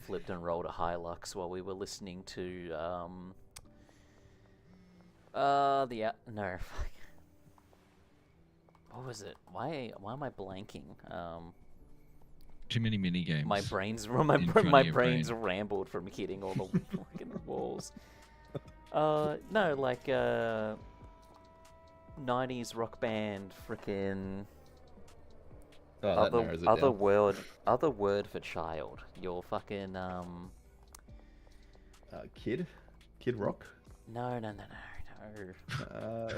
flipped and rolled a Hilux while we were listening to no fuck. What was it? Why am I blanking? Too many mini games. My brains in front of my your brains brain. rambled from hitting all the fucking walls. No, like 90s rock band frickin' oh, that narrows it down. other word for child. Your fucking Kid Rock. no.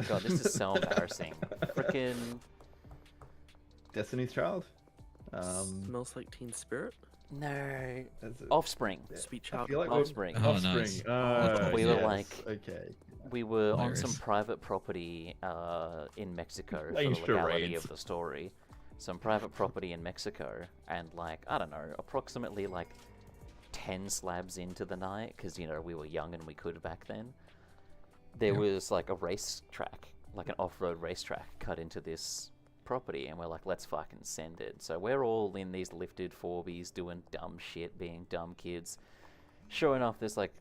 God, this is so embarrassing. Frickin' Destiny's Child. Smells like Teen Spirit. no. That's it. Offspring. Yeah, Sweet I Child feel like of Mars. Offspring. Oh, Offspring. nice. We were yes, like- okay. We were on some Hilarious. private property in Mexico for Playing the legality charades. of the story. Some private property in Mexico, and like, I don't know, approximately like 10 slabs into the night, because, you know, we were young and we could back then, there Yep. was like a racetrack, like an off-road racetrack cut into this property, and we're like, let's fucking send it. So we're all in these lifted 4Bs doing dumb shit, being dumb kids. Sure enough, there's like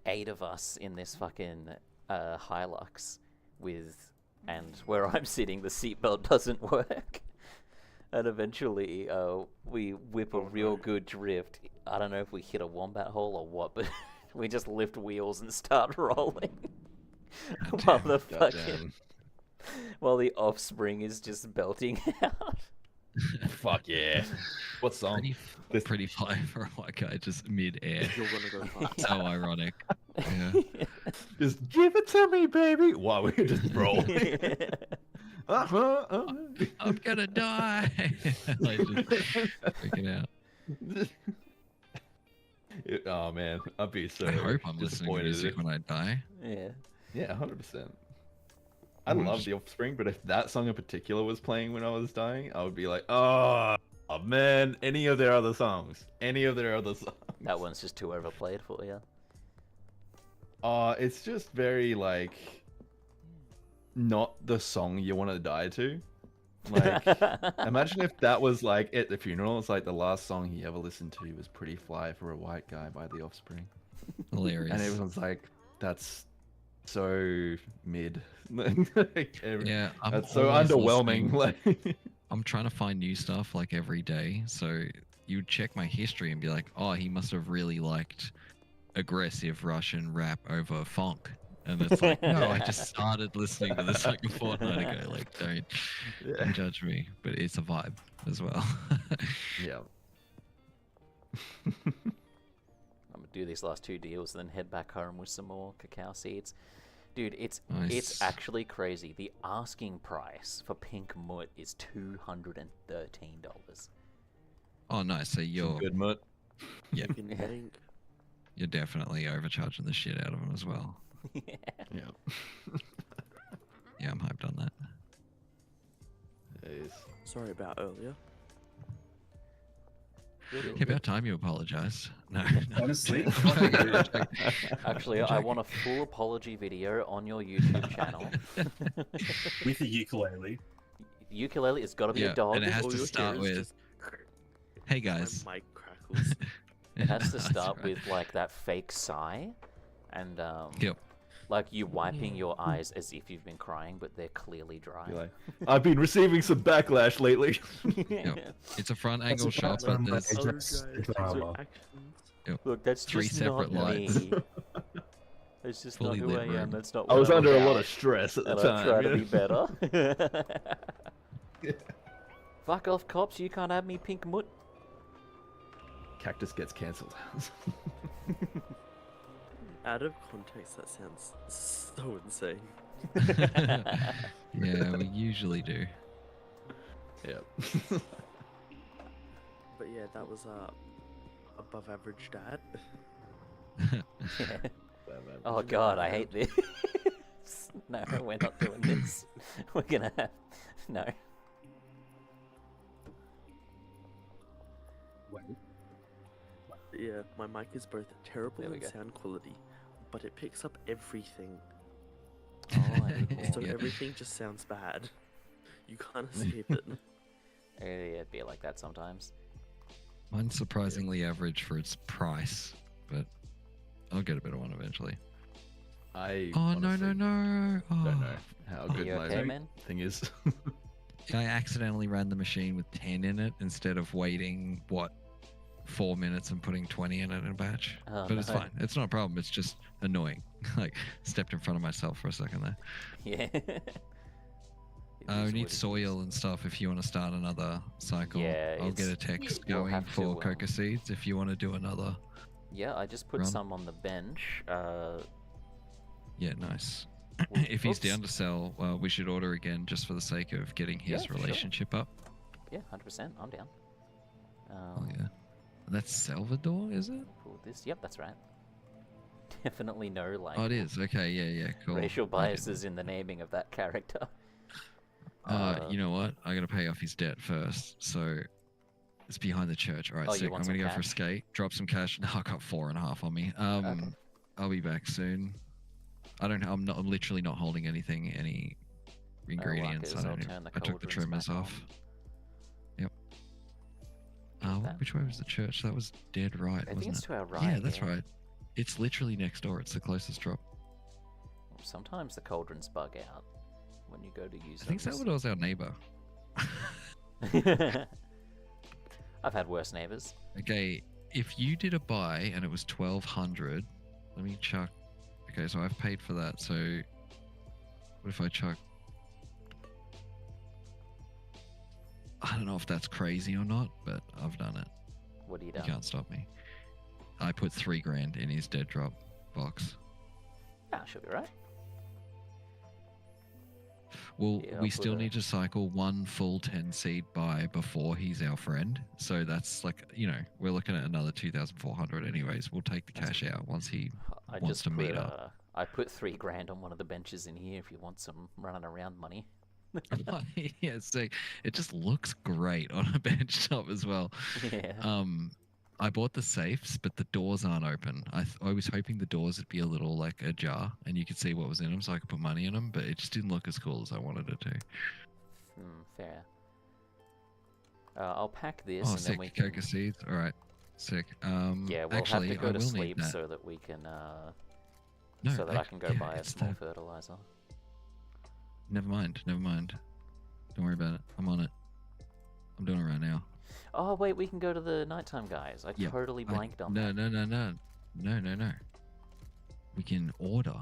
8 of us in this fucking Hilux with, and where I'm sitting, the seatbelt doesn't work. And eventually, we whip a real good drift. I don't know if we hit a wombat hole or what, but we just lift wheels and start rolling. While the fucking, Goddamn. while the Offspring is just belting out. Fuck yeah. What song? Pretty fly for a white guy, just mid-air. You're gonna go fast. So ironic. Yeah. Just give it to me, baby. While we just roll. I'm gonna die. Like, just freaking out. Oh man, I'd be so I hope I'm listening to disappointed music if- when I die. Yeah. Yeah, 100%. I love The Offspring, but if that song in particular was playing when I was dying, I would be like, oh man, any of their other songs. That one's just too overplayed for you. It's just very like not the song you want to die to. Like, imagine if that was like at the funeral. It's like the last song he ever listened to was "Pretty Fly for a White Guy" by The Offspring, Hilarious. and everyone's like, "That's so mid." Like, Yeah, I'm that's so always underwhelming. listening. Like, I'm trying to find new stuff like every day. So you check my history and be like, oh, he must have really liked aggressive Russian rap over funk. And it's like, no, I just started listening to this like a fortnight ago. Like, don't judge me, but it's a vibe as well. yeah. I'm gonna do these last 2 deals and then head back home with some more cacao seeds. Dude, it's Nice. actually crazy. The asking price for pink mutt is $213. Oh, nice. So you're Good mutt. Yeah. Fucking Yeah. bank. you're definitely overcharging the shit out of them as well. Yeah. Yeah. Yeah, I'm hyped on that. It is. Sorry about earlier. Yeah, about time you apologized. No, no. Honestly, Actually, I want a full apology video on your YouTube channel. with a ukulele. Ukulele, it's got to be Yeah, a dog. and it has All to you'll start hear is with, just hey guys. my mic crackles. It has to That's start right. with like that fake sigh, and Yep. like you wiping your eyes as if you've been crying, but they're clearly dry. Be like, I've been receiving some backlash lately. Yep. It's a front That's angle a shot, drama. but there's Oh, It's guys, drama. these are actions. Look, that's 3 just separate not lights. me. It's just Fully not who lit I am. room. That's not. I what was I'm under a lot about, of stress at the and I time. try you to know? be better. Fuck off, cops! You can't have me pink mutt. Cactus gets cancelled. Out of context, that sounds so insane. yeah, we usually do. Yep. But yeah, that was above average dad. Yeah. Oh god, I hate this. No, we're not doing this. We're gonna have no. Wait. Yeah, my mic is both terrible There we in go. sound quality, but it picks up everything. Oh, I need So Yeah. everything just sounds bad. You can't escape it. Yeah, it'd be like that sometimes. Mine's surprisingly average for its price, but I'll get a better one eventually. I Oh no honestly no! Oh, don't know how good you my okay, man? thing is. I accidentally ran the machine with 10 in it instead of waiting 4 minutes and putting 20 in it in a batch. Oh, But it's no. fine. It's not a problem. It's just annoying. Like stepped in front of myself for a second there. Yeah. It We is need what it soil is. and stuff if you want to start another cycle. Yeah, I'll get a it's- text you'll going have for to, coca seeds if you want to do another. Yeah, I just put Run. some on the bench. Yeah, nice. Well, If he's oops. down to sell, we should order again just for the sake of getting his Yeah, for sure. relationship up. Yeah, 100%. I'm down. Oh yeah. That's Salvador, is it? Pull this. Yep, that's right. Definitely no like Oh, it is. Okay, yeah, cool. racial I didn't- biases in the naming of that character. You know what? I gotta pay off his debt first. So it's behind the church. All right, Oh, you sick. I'm want gonna some go for a cash? skate, drop some cash. No, I got 4.5 on me. Okay. I'll be back soon. I'm literally not holding anything, any ingredients. workers, I I'll don't. turn the I took the cauldrons trimmers back off. on. Yep. that. Which way was the church? That was dead right, I think wasn't it's it? to our right. Yeah, that's right. It's literally next door. It's the closest drop. Sometimes the cauldrons bug out when you go to use I think them. Salvador's our neighbor. I've had worse neighbors. Okay, if you did a buy and it was 1,200, let me chuck. Okay, so I've paid for that. So what if I chuck? I don't know if that's crazy or not, but I've done it. What do you You do? can't stop me. I put 3 grand in his dead drop box. Yeah, should be right. Well, Yeah, I'll we put still a- need to cycle one full 10 seed buy before he's our friend. So that's like, we're looking at another 2,400 anyways. We'll take the cash out once he I wants just to put, meet up. I put 3 grand on one of the benches in here if you want some running around money. Yeah, so it just looks great on a bench top as well. Yeah. I bought the safes, but the doors aren't open. I was hoping the doors would be a little like ajar and you could see what was in them so I could put money in them, but it just didn't look as cool as I wanted it to. Fair. I'll pack this Oh, and then sick. we can. Coca seeds. All right. Sick. Yeah, we'll actually, have to I go to will sleep need that. so that we can. No, so that I can go yeah, buy a it's small the- fertilizer. Never mind. Don't worry about it. I'm on it. I'm doing it right now. Oh wait, we can go to the nighttime guys. I Yeah, totally blanked on No, that. no. We can order.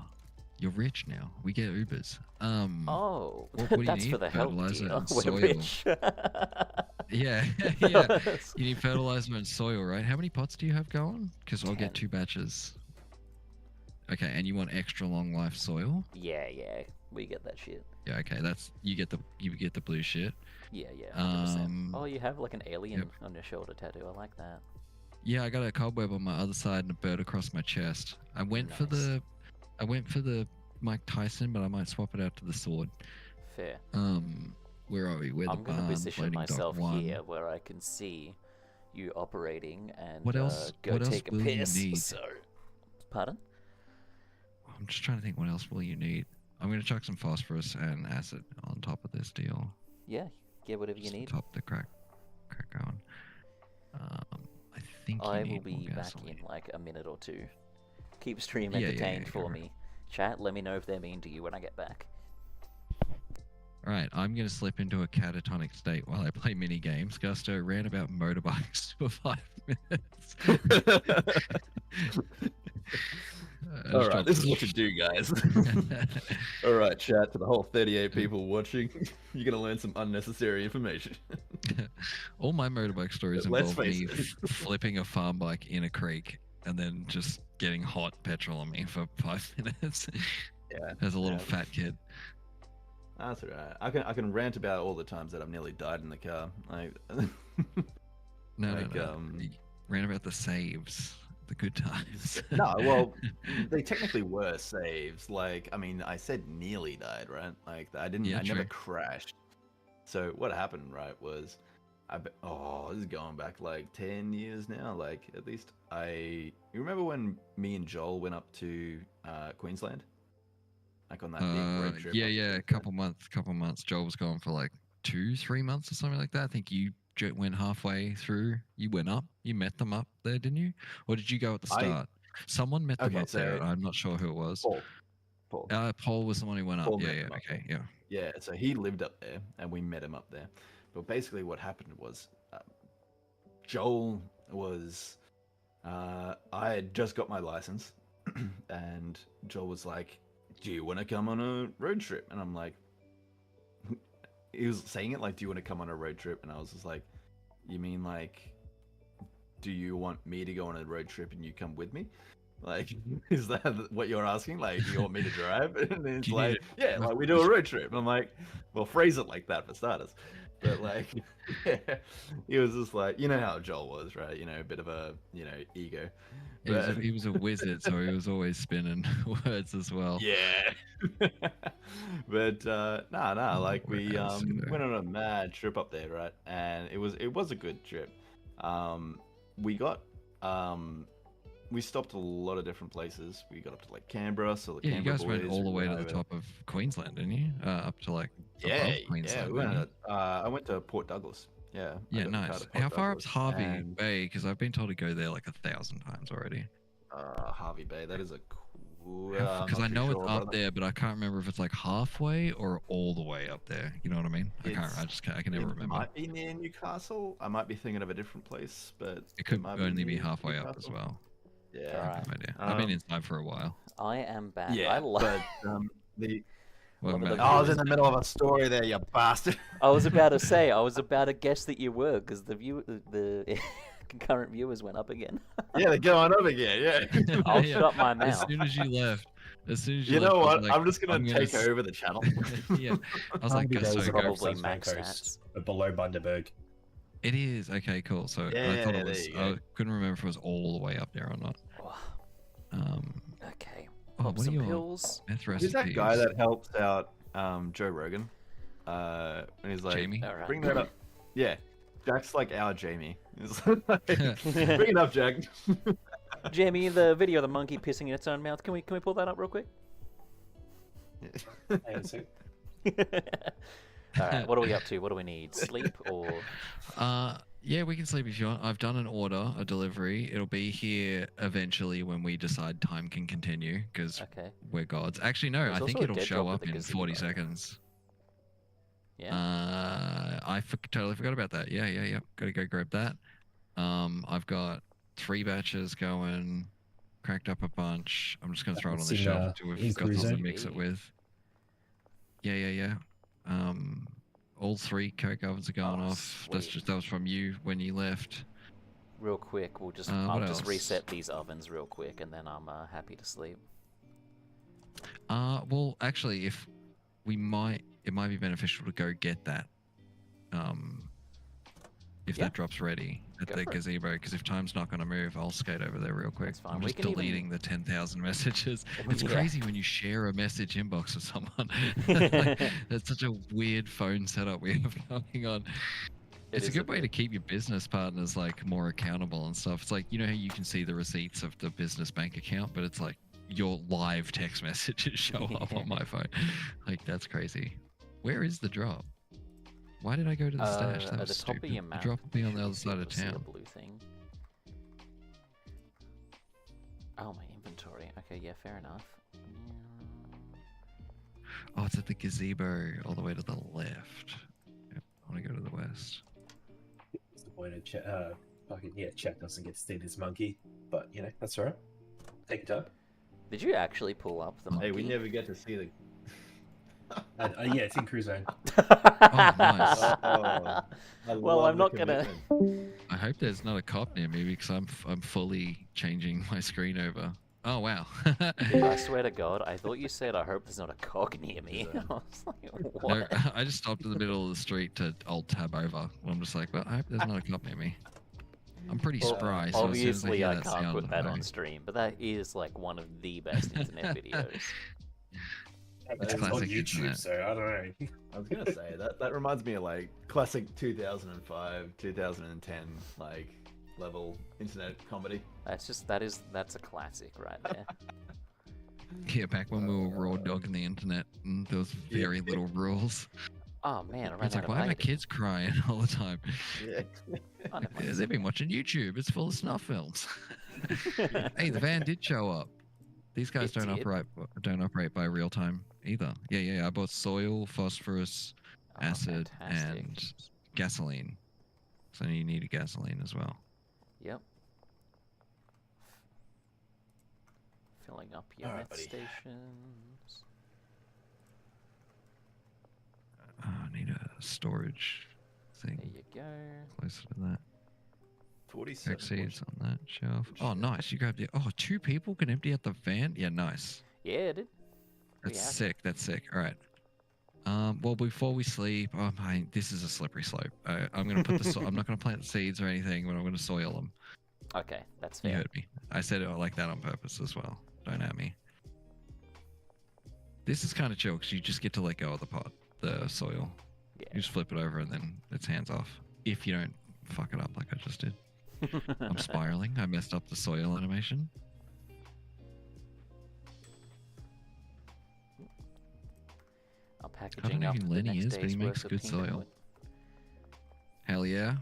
You're rich now. We get Ubers. Oh, what do you that's need? for the help Fertilizer deal. and We're soil. rich. Yeah, yeah. You need fertilizer and soil, right? How many pots do you have going? Because I'll get 10. 2 batches. Okay, and you want extra long life soil? Yeah, we get that shit. Yeah, okay. That's you get the blue shit. Yeah, 100%. Oh, Um, you have like an alien yep. on your shoulder tattoo. I like that. Yeah, I got a cobweb on my other side and a bird across my chest. I went for Nice. the Mike Tyson, but I might swap it out to the sword. Fair. Where are we? We're the I'm gonna barn, position loading dock myself 1. here where I can see you operating and What else- go what else take a will you piss. need? So, pardon? I'm just trying to think what else will you need. I'm gonna chuck some phosphorus and acid on top of this deal. Yeah, get whatever you Just to need. top the crack going. I think you I will need be more back gasoline. in like a minute or two. Keep stream Yeah, yeah, entertained yeah, for go. me. Chat, let me know if they're mean to you when I get back. Alright, I'm gonna slip into a catatonic state while I play mini games. Gusto ran about motorbikes for 5 minutes. All right, this is what you do, guys. All right, chat to the whole 38 people watching. You're gonna learn some unnecessary information. All my motorbike stories Let's involve me face flipping a farm bike in a creek and then just getting hot petrol on me for 5 minutes. Yeah, As a little yeah. fat kid. That's alright. I can rant about all the times that I've nearly died in the car. Like, No, Like, no. You ran about the saves, the good times. no, well, they technically were saves. Like, I mean, I said nearly died, right? Like, I didn't. Yeah, I never true. crashed. So what happened, right, was this is going back like 10 years now. Like, at least you remember when me and Joel went up to Queensland? Like on that big road trip. yeah, up to yeah, Queensland? couple months. Joel was gone for like 2-3 months or something like that. I think you went halfway through, you went up. You met them up there, didn't you? Or did you go at the I- start? Someone met them Okay, up there. so- I'm not sure who it was. Paul. Paul was the one who went up. Paul Yeah, met yeah, them up okay, yeah. Yeah, so he lived up there, and we met him up there. But basically, what happened was, Joel was, I had just got my license, and Joel was like, "Do you want to come on a road trip?" And I'm like, he was saying it like, "Do you want to come on a road trip?" And I was just like, "You mean like, do you want me to go on a road trip and you come with me? Like, is that what you're asking? Like, do you want me to drive?" And it's Do you like, need yeah, like we do a road trip. And I'm like, well, phrase it like that for starters. But like, yeah, he was just like, you know how Joel was, right? You know, a bit of a, ego. He was a wizard, so he was always spinning words as well. Yeah. But nah, like we What else is there? went on a mad trip up there, right? And it was a good trip. We got we stopped a lot of different places. We got up to like Canberra, so the Yeah, you Canberra guys went boys, all the we way to went the over- top of Queensland, didn't you? Up to like Yeah, above yeah. Queensland. We went. didn't you? I went to Port Douglas. Yeah. I Yeah, got the car nice. to Port How far up's Douglas, Harvey and, Bay? Because I've been told to go there like 1,000 times already. Harvey Bay. That is a cool. Because I know it's up there, but I can't remember if it's like halfway or all the way up there. You know what I mean? I can never It remember. might be near Newcastle. I might be thinking of a different place, but It could might only be near halfway up as Newcastle. well. Yeah. Alright. No idea. I've been Um, inside for a while. I am back. I Yeah, love. but the. Welcome one of back. the Oh, I was in the middle of a story there, you bastard. I was about to say. I was about to guess that you were, because the concurrent viewers went up again. Yeah, they're going up again. Yeah. I'll Yeah, shut my As mouth. soon as you left, you You know left, I was what? like, I'm just gonna I'm gonna take s- over the channel. Yeah, I was like, Harvey Bay so is go. Probably South max Coast, stats. below Bundaberg. It is okay, cool. So I Yeah, thought it there was. you I go. couldn't remember if it was all the way up there or not. Oh, okay. Oh, Pop what are some your pills. meth Who's recipes? that guy that helps out Joe Rogan? And he's like, Jamie? Alright. bring that up. Yeah, Jack's like our Jamie. He's like, bring it up, Jack. Jamie, the video of the monkey pissing in its own mouth. Can we pull that up real quick? Hang on a sec. All right. What are we up to? What do we need? Sleep or? Yeah, we can sleep if you want. I've done an order, a delivery. It'll be here eventually when we decide time can continue because Okay. we're gods. Actually, no, There's I think also a it'll dead show drop with up the in gazebo. 40 seconds. Yeah. I totally forgot about that. Yeah. Gotta go grab that. I've got 3 batches going. Cracked up a bunch. I'm just gonna throw it on the That's in, shelf until in we've got something to Cruiser. mix it with. Yeah. All 3 Coke ovens are going Oh, off. sweet. That was from you when you left. Real quick, we'll just what I'll just else? reset these ovens real quick, and then I'm happy to sleep. Well, actually, it might be beneficial to go get that. If Yeah. that drops ready at Go the for it. gazebo, because if time's not going to move, I'll skate over there real quick. That's fine. I'm We just can even- deleting the 10,000 messages. It's Yeah. crazy when you share a message inbox with someone. Like, that's such a weird phone setup we have going on. It's a is a good way to bit. keep your business partners like more accountable and stuff. It's like, you know how you can see the receipts of the business bank account, but it's like your live text messages show up on my phone. Like, that's crazy. Where is the drop? Why did I go to the stash? That At was the top stupid. of your The map. drop will be on the you other should side of see a town. blue thing. Oh, my inventory. Okay, yeah, fair enough. Oh, it's at the gazebo all the way to the left. Yep, I want to go to the west. Disappointed. Jack doesn't get to see this monkey, but you know that's alright. Take your time. Did you actually pull up the monkey? Hey, we never get to see the. Yeah, it's in Cruise Zone. nice. I Well, love I'm the not gonna. commitment. I hope there's not a cop near me because I'm fully changing my screen over. Oh wow. Dude, I swear to God, I thought you said, I hope there's not a cog near me. I was like, No, what? I just stopped in the middle of the street to alt tab over. I'm just like, well, I hope there's not a cop near me. I'm pretty Well, spry, so as soon as obviously, hear I that can't sound, put that I on know. stream, but that is like one of the best internet videos. It's on classic YouTube, internet. so I don't know. I was gonna say that reminds me of like classic 2005, 2010 like level internet comedy. That's a classic right there. Yeah, back when we were raw dogging the internet and there was very little rules. Oh man, I ran It's out like, of why are my lighting. kids crying all the time? Yeah. Oh, never Yeah, mind. they've been watching YouTube. It's full of snuff films. Hey, the van did show up. These guys It did? don't operate by real time either. Yeah. I bought soil, phosphorus, Oh, acid, fantastic. and gasoline. So you need a gasoline as well. Yep. Filling up your Alright, met buddy. stations. I need a storage There thing you go. closer to that. 47. Seeds on that shelf. Oh, nice. You grabbed it. Oh, 2 people can empty out the van? Yeah, nice. Yeah, it did. That's Yeah. sick. That's sick. All right. Well, before we sleep, this is a slippery slope. I'm gonna put the. I'm not gonna plant the seeds or anything, but I'm gonna soil them. Okay, that's You fair. heard me. I said it like that on purpose as well. Don't at me. This is kind of chill because you just get to let go of the pot, the soil. Yeah. You just flip it over and then it's hands off. If you don't fuck it up like I just did. I'm spiraling. I messed up the soil animation. I'm I don't packaging know up who the Lenny next is, but he day's makes worth of good pink and soil. wood. Hell yeah.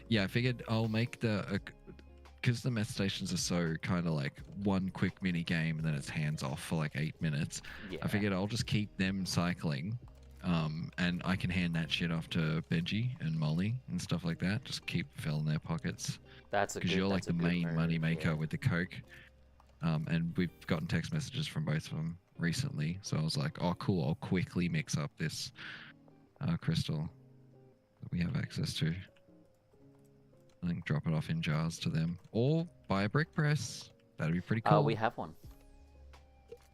Yeah, I figured I'll make because the meth stations are so kind of like one quick mini game and then it's hands off for like 8 minutes. Yeah. I figured I'll just keep them cycling, and I can hand that shit off to Benji and Molly and stuff like that. Just keep filling their pockets That's a good. because you're like that's a the good main move, money maker yeah. with the coke. And we've gotten text messages from both of them recently, so I was like, oh cool, I'll quickly mix up this crystal that we have access to. I think drop it off in jars to them, or buy a brick press. That'd be pretty cool. We have one.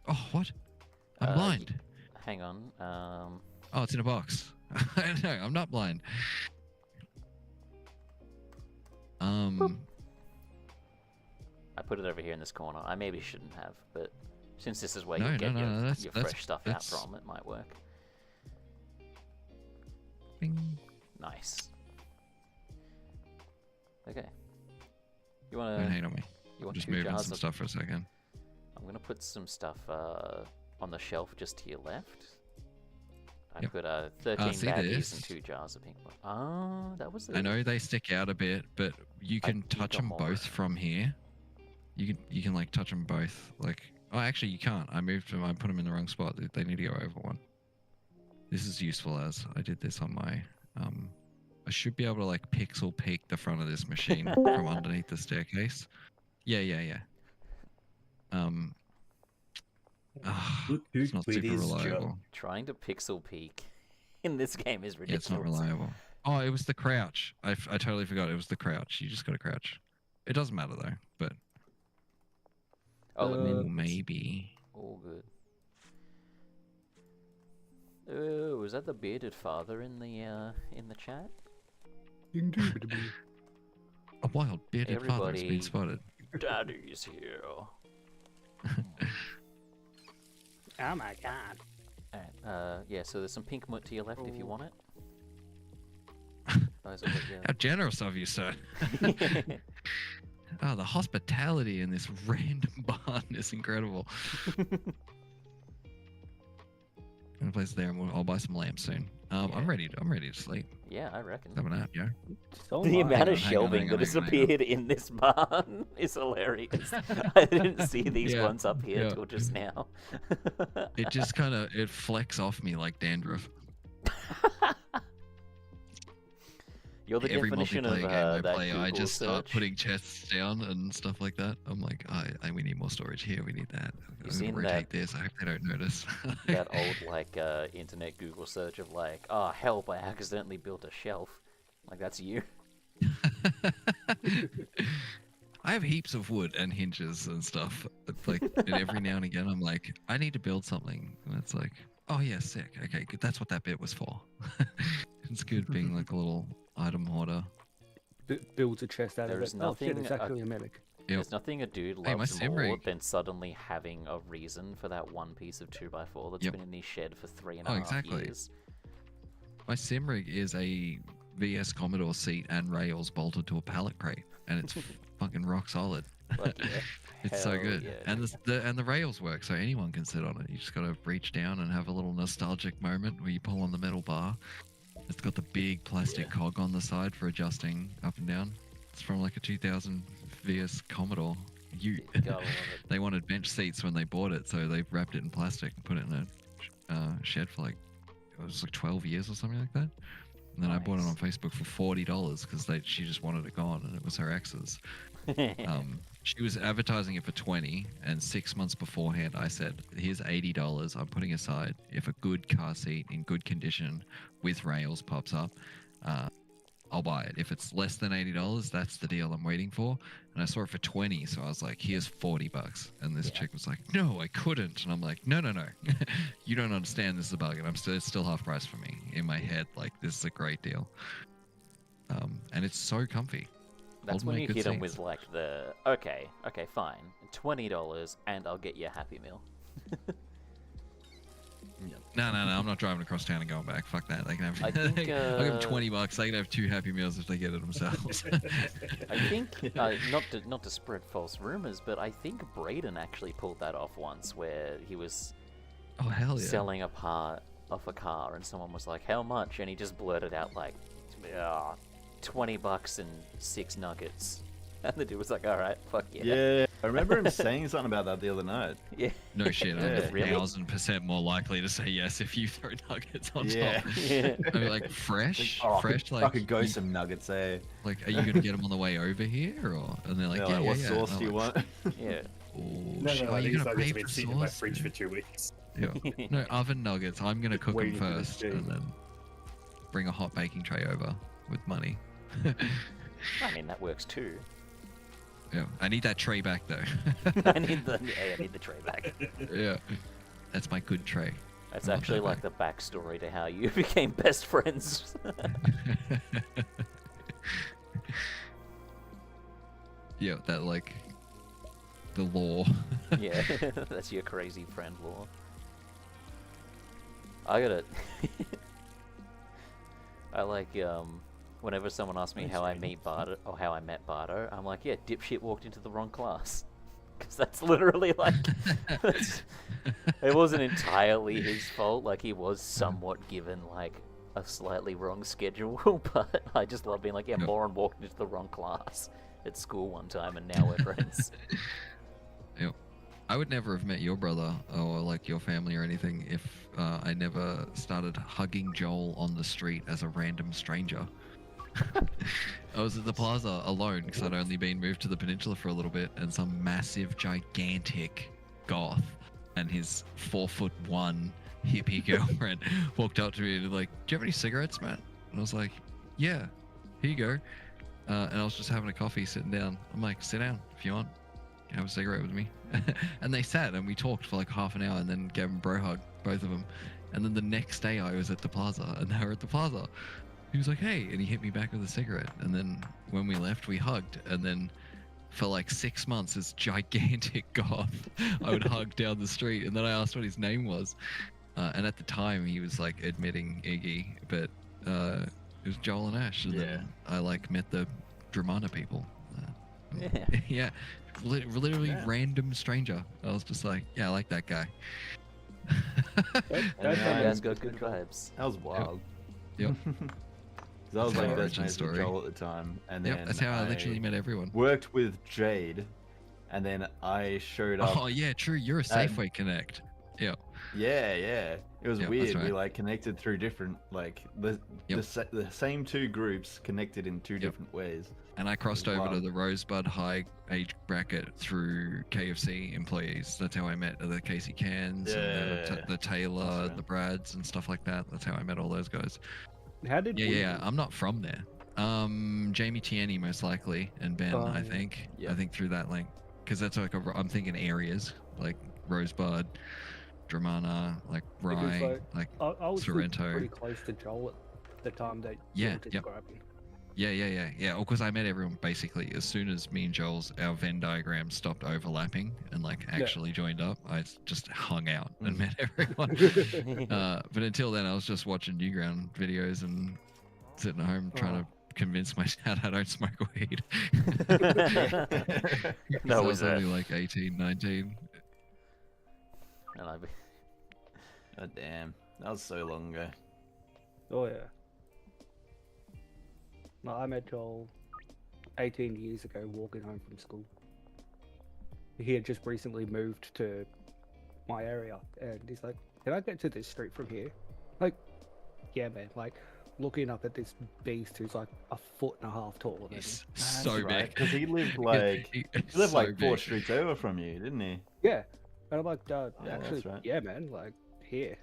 Oh, what? I'm y- blind. Hang on. Oh, it's in a box. No, I'm not blind. I put it over here in this corner. I maybe shouldn't have, but since this is where No, you get no, your, no, that's- your that's- fresh stuff that's- out from, it might work. Bing. Nice. Okay. You Don't wanna? hate on me. You want Just 2 moving jars some of? stuff for a second. I'm gonna put some stuff on the shelf just to your left. I Yep. put 13 see baggies this? and 2 jars of pink. Oh, that was. I know they stick out a bit, but you I can need touch a them more. both from here. You can like touch them both. Like, oh, actually you can't. I moved them. I put them in the wrong spot. They need to go over one. This is useful as I did this on my. I should be able to like pixel peek the front of this machine from underneath the staircase. Yeah. Look who It's not quit super his reliable. job. Trying to pixel peek in this game is Yeah, ridiculous. it's not reliable. Oh, it was the crouch. I totally forgot. It was the crouch. You just got to crouch. It doesn't matter though. But Oh, look, ooh, man. maybe. All good. Oh, was that the bearded father in the chat? A wild bearded father has been Everybody- spotted. Daddy's here. Oh my god. Alright, yeah, so there's some pink mutt to your left if you Oh. want it. Those are How generous of you, sir. Oh, the hospitality in this random barn is incredible. And place there, and I'll buy some lamps soon. I'm ready to sleep. Yeah, I reckon. Have a nap, yeah. So The am I. amount of hang on, shelving hang that on, has hang on, hang on. appeared in this barn is hilarious. I didn't see these Yeah, ones up here yeah. till just now. It just kind of it flecks off me like dandruff. You're the Every definition of multiplayer game I that play, Google I just start search. putting chests down and stuff like that. I'm like, we need more storage here. We need that. I'm seen gonna rotate this. I hope they don't notice. that old like internet Google search of like, oh help, I accidentally built a shelf. Like that's you. I have heaps of wood and hinges and stuff. It's like, and every now and again, I'm like, I need to build something, and it's like, oh yeah, sick. Okay, good. That's what that bit was for. It's good being like a little item hoarder. Builds a chest out There's of it. Oh shit, nothing, it's actually a medic. Yep. There's nothing a dude Hey, my loves sim more rig. than suddenly having a reason for that one piece of 2x4 that's Yep. been in his shed for 3.5 Oh, exactly. years. My sim rig is a VS Commodore seat and rails bolted to a pallet crate, and it's fucking rock solid. Fuck yeah. It's so Hell good, yeah, and the rails work, so anyone can sit on it. You just gotta reach down and have a little nostalgic moment where you pull on the metal bar. It's got the big plastic cog on the side for adjusting up and down. It's from like a 2000 VS Commodore Ute. Gotta love it. They wanted bench seats when they bought it, so they wrapped it in plastic and put it in a shed for like, it was like 12 years or something like that. And then I bought it on Facebook for $40 because she just wanted it gone, and it was her ex's. She was advertising it for 20, and 6 months beforehand I said, here's $80 I'm putting aside. If a good car seat in good condition with rails pops up, I'll buy it. If it's less than $80, that's the deal I'm waiting for. And I saw it for 20, so I was like, here's $40. And this chick was like, no, I couldn't. And I'm like, no. You don't understand, this is a bargain. It's still half price for me. In my head, like, this is a great deal. And it's so comfy. That's Hold when my you good hit them seats. with like the okay, fine, $20, and I'll get you a Happy Meal. No, I'm not driving across town and going back. Fuck that. They can have. I think, I'll give them $20. They can have 2 Happy Meals if they get it themselves. I think not to spread false rumors, but I think Braden actually pulled that off once, where he was Oh hell yeah! selling a part of a car, and someone was like, "How much?" And he just blurted out like, $20 and 6 nuggets. And the dude was like, "All right, fuck yeah." Yeah, I remember him saying something about that the other night. Yeah. No shit. I'm Yeah. Really? 1,000% more likely to say yes if you throw nuggets on Yeah. top. Yeah. I mean, like fresh, Oh, fresh. I Like, could go some nuggets, eh? like, are you gonna get them on the way over here, or? And they're like, They're yeah, like, yeah, what yeah. sauce And do you I'm want? Yeah. Oh, No, shit. no, Are you these gonna nuggets pay have been for sitting in my sauce? fridge for 2 weeks. Yeah. No, oven nuggets. I'm gonna cook them Waiting for the first, steam. and then bring a hot baking tray over with money. I mean, that works too. Yeah, I need that tray back though. I need the tray back. Yeah, that's my good tray. That's I want actually that like the backstory to how you became best friends. Yeah, that like the law. Yeah, that's your crazy friend law. I gotta. I like whenever someone asks me how I meet Bardo or how I met Bardo, I'm like, yeah, dipshit walked into the wrong class, because that's literally like, it wasn't entirely his fault. Like he was somewhat given like a slightly wrong schedule, but I just love being like, yeah, Yep. Moran walked into the wrong class at school one time, and now we're friends. Yep. I would never have met your brother or like your family or anything if I never started hugging Joel on the street as a random stranger. I was at the plaza alone because I'd only been moved to the peninsula for a little bit, and some massive, gigantic goth and his 4'1" hippie girlfriend walked up to me and was like, "Do you have any cigarettes, Matt?" And I was like, "Yeah, here you go." And I was just having a coffee, sitting down. I'm like, "Sit down if you want. Have a cigarette with me." And they sat and we talked for like half an hour, and then gave them a bro hug, both of them. And then the next day I was at the plaza, and they were at the plaza. He was like, "Hey," and he hit me back with a cigarette. And then when we left, we hugged. And then for like 6 months, this gigantic goth I would hug down the street. And then I asked what his name was. And at the time, he was like admitting Iggy, but it was Joel and Ash. And then I like met the Dramana people. Yeah. Yeah, literally random stranger. I was just like, yeah, I like that guy. And That- you guys got good vibes. That was wild. Yep. 'Cause I was That's like my best origin mates with story. Joel at the time, and then Yep, that's how I literally met everyone. worked with Jade, and then I showed up. Oh yeah, true. You're a Safeway Connect. Yeah. Yeah. It was Yep, that's weird. We right. like connected through different, like the same 2 groups connected in 2 different ways. And I crossed Wow. over to the Rosebud high age bracket through KFC employees. That's how I met the Casey Cans, and Yeah. the Taylor, That's right. the Brads, and stuff like that. That's how I met all those guys. How did we? Yeah. I'm not from there. Jamie Tierney most likely, and Ben, I think. yeah. I think through that link, because that's like I'm thinking areas like Rosebud, Dramana, like Because, Rye, like I was still Sorrento. pretty close to Joel at the time that Yeah, you were yep. describing. Yeah. Well, because I met everyone basically as soon as me and Joel's our Venn diagram stopped overlapping and like actually joined up. I just hung out and met everyone. But until then, I was just watching Newground videos and sitting at home trying to convince my dad I don't smoke weed. No, I was was only it? like 18, 19. And I God damn, that was so long ago. Oh yeah. No, I met Joel 18 years ago walking home from school. He had just recently moved to my area, and he's like, "Can I get to this street from here?" Like, yeah, man. Like, looking up at this beast who's like 1.5 feet taller than me. He's That's so right, big. because he lived like He- he he's lived so like 4 big. streets over from you, didn't he? Yeah, and I'm like, Yeah, that's actually, right. yeah, man. Like, here.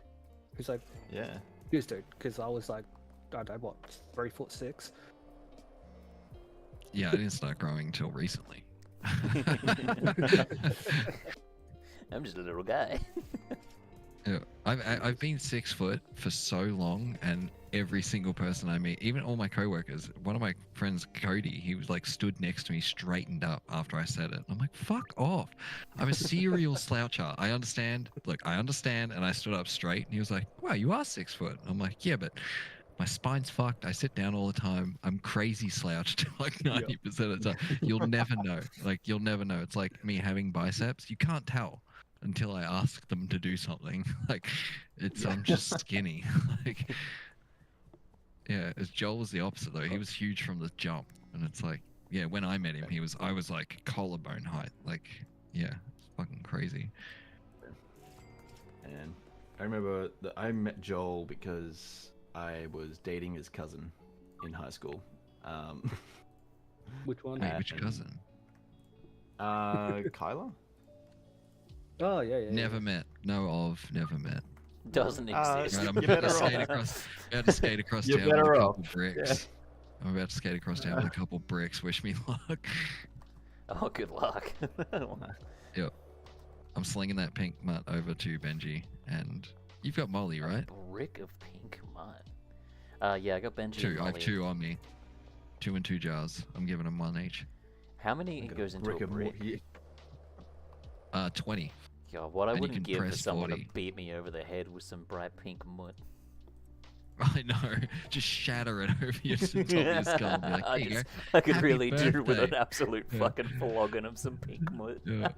He's like, Yeah. yes, dude, because I was like, I don't know what, 3'6". Yeah, I didn't start growing until recently. I'm just a little guy. Yeah, I've been 6 foot for so long, and every single person I meet, even all my coworkers, one of my friends, Cody, he was like stood next to me, straightened up after I said it. I'm like, fuck off! I'm a serial sloucher. I understand. Look, I understand, and I stood up straight. And he was like, wow, you are 6 foot. I'm like, yeah, but my spine's fucked. I sit down all the time. I'm crazy slouched like 90% of the time. You'll never know. Like, you'll never know. It's like me having biceps. You can't tell until I ask them to do something. Like, it's I'm just skinny. Like, yeah, as Joel was the opposite though. He was huge from the jump, and it's like, yeah, when I met him, I was like collarbone height. Like, yeah, it's fucking crazy. And I remember that I met Joel because I was dating his cousin in high school. Which one? Wait, which cousin? Kyla? Oh yeah, yeah. Never met. Know of. Never met. Doesn't exist. Right, I'm You're about to better skate off. across. About to skate across You're town with a better couple off. bricks. I'm about to skate across town with a couple bricks. Wish me luck. Oh, good luck. I'm slinging that pink mutt over to Benji, and you've got Molly, right? A brick of pink mud. Yeah, I got Benji. Two. and I have Molly. 2 on me. 2 and 2 jars. I'm giving them 1 each. How many goes into a of brick? 20. God, what I And you wouldn't can give for press someone 40. to beat me over the head with some bright pink mud. I know. Just shatter it over your top of your skull and be like, I here you just- I could Happy really do with an birthday. absolute Yeah. fucking flogging of some pink mud. go. Yeah.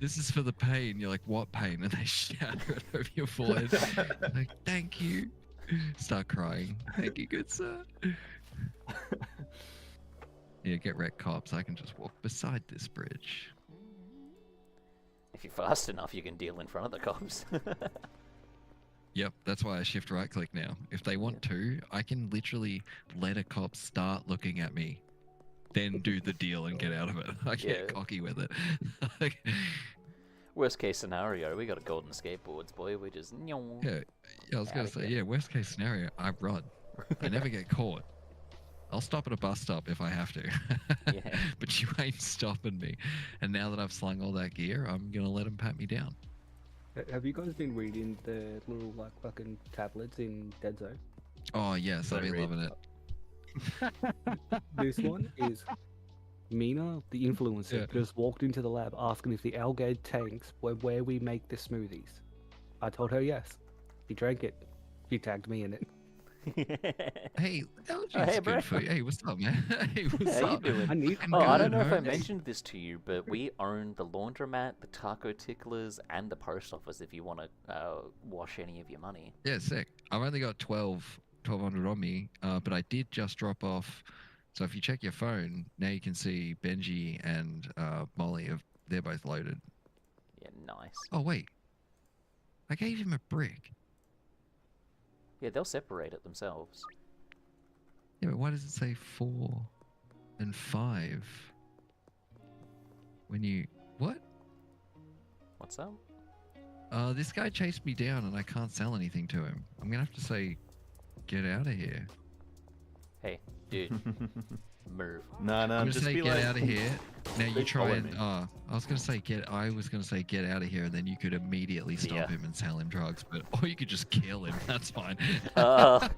This is for the pain. You're like, what pain? And they shatter it over your forehead. Like, thank you. Start crying. Thank you, good sir. Yeah, get wrecked, cops. I can just walk beside this bridge. If you're fast enough, you can deal in front of the cops. Yep, that's why I shift right click now. If they want to, I can literally let a cop start looking at me, then do the deal and get out of it. I get Yeah. cocky with it. Like, Worst case scenario, we got a golden skateboards, boy. We just. yeah, I was gonna Outta say, here. yeah, worst case scenario, I run. I never get caught. I'll stop at a bus stop if I have to. Yeah. But you ain't stopping me. And now that I've slung all that gear, I'm gonna let them pat me down. Have you guys been reading the little like fucking tablets in Dead Zone? Oh yes, I've Don't been read. loving it. This one is Mina, the influencer, Yeah. just walked into the lab asking if the Algae tanks were where we make the smoothies. I told her yes. She drank it. She tagged me in it. Hey, LG's hey, good bro. for you. Hey, what's up, man? Hey, what's How you up? doing? I need. I'm Oh, I don't good, know if I homie. mentioned this to you, but we own the laundromat, the taco ticklers, and the post office if you want to wash any of your money. Yeah, sick. I've only got 1200 on me, but I did just drop off. So if you check your phone, now you can see Benji and Molly. They're both loaded. Yeah, nice. Oh, wait. I gave him a brick. Yeah, they'll separate it themselves. Yeah, but why does it say 4 and 5? When you... What? What's up? This guy chased me down and I can't sell anything to him. I'm gonna have to say, get out of here. Hey, dude, move. No, I'm gonna just say, be get like, out of here. Now you They try follow and me. I was gonna say get out of here, and then you could immediately stop Yeah. him and sell him drugs, but or you could just kill him. That's fine. I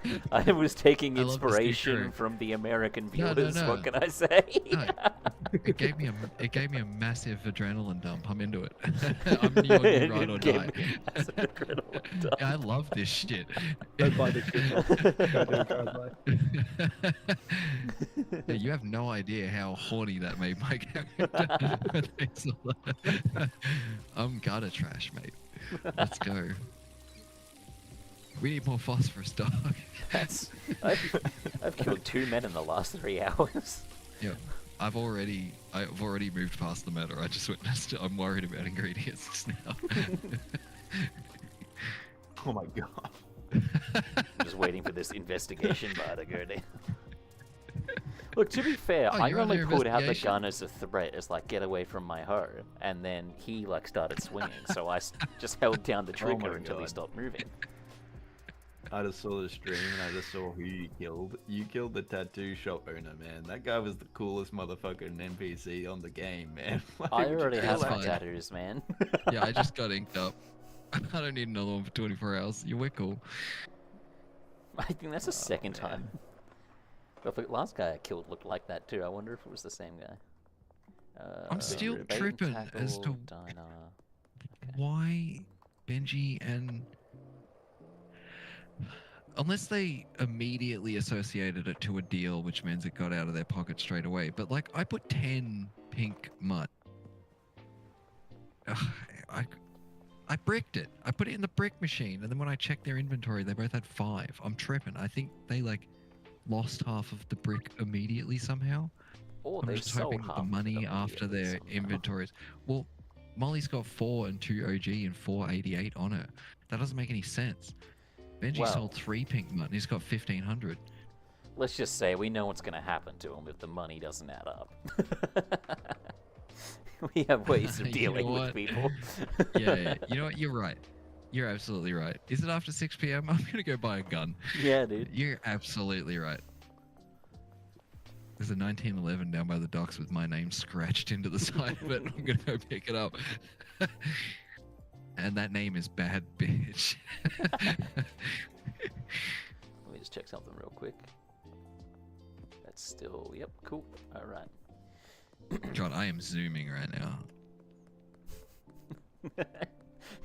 was taking I love this new inspiration trick. from the American No, no, viewers. no. What can I say? No, it gave me a massive adrenaline dump. I'm into it. I'm you on you ride or It gave die. me a massive adrenaline dump. I love this shit. Don't buy the shit. Don't do drugs, like. Yeah, you have no idea how horny that made my character. Thanks a lot. I'm gutter trash, mate. Let's go. We need more phosphorus, dog. I've killed 2 men in the last 3 hours. Yeah, I've already moved past the murder. I just witnessed. I'm worried about ingredients now. Oh my god. Just waiting for this investigation bar to go down. Look, to be fair, Oh, I you're only under pulled out the investigation? gun as a threat, as like, get away from my hoe, and then he like started swinging, so I just held down the Oh my trigger until he God. stopped moving. I just saw the stream and I just saw who you killed. You killed the tattoo shop owner, man. That guy was the coolest motherfucking NPC on the game, man. Why I would you already kill have that my fine. guy? tattoos, man. Yeah, I just got inked up. I don't need another one for 24 hours. You're cool. I think that's the second man. time. But the last guy I killed looked like that too. I wonder if it was the same guy. I'm still bait and tripping as tackle, to diner. why Benji and unless they immediately associated it to a deal, which means it got out of their pocket straight away. But like, I put 10 pink mud. Ugh, I bricked it. I put it in the brick machine, and then when I checked their inventory, they both had 5. I'm tripping. I think they like lost half of the brick immediately somehow. Or I'm they just sold hoping that half the of money them after immediately their somehow. inventories. Well, Molly's got 4 and 2 OG and 488 on her. That doesn't make any sense. Benji Well- sold 3 pink mud and he's got 1500. Let's just say we know what's going to happen to him if the money doesn't add up. We have ways of You know dealing with what? people. Yeah, you know what? You're right. You're absolutely right. Is it after 6 p.m.? I'm gonna go buy a gun. Yeah, dude. You're absolutely right. There's a 1911 down by the docks with my name scratched into the side of it. I'm gonna go pick it up. And that name is Bad Bitch. Let me just check something real quick. That's still, yep, cool. All right. God, I am zooming right now.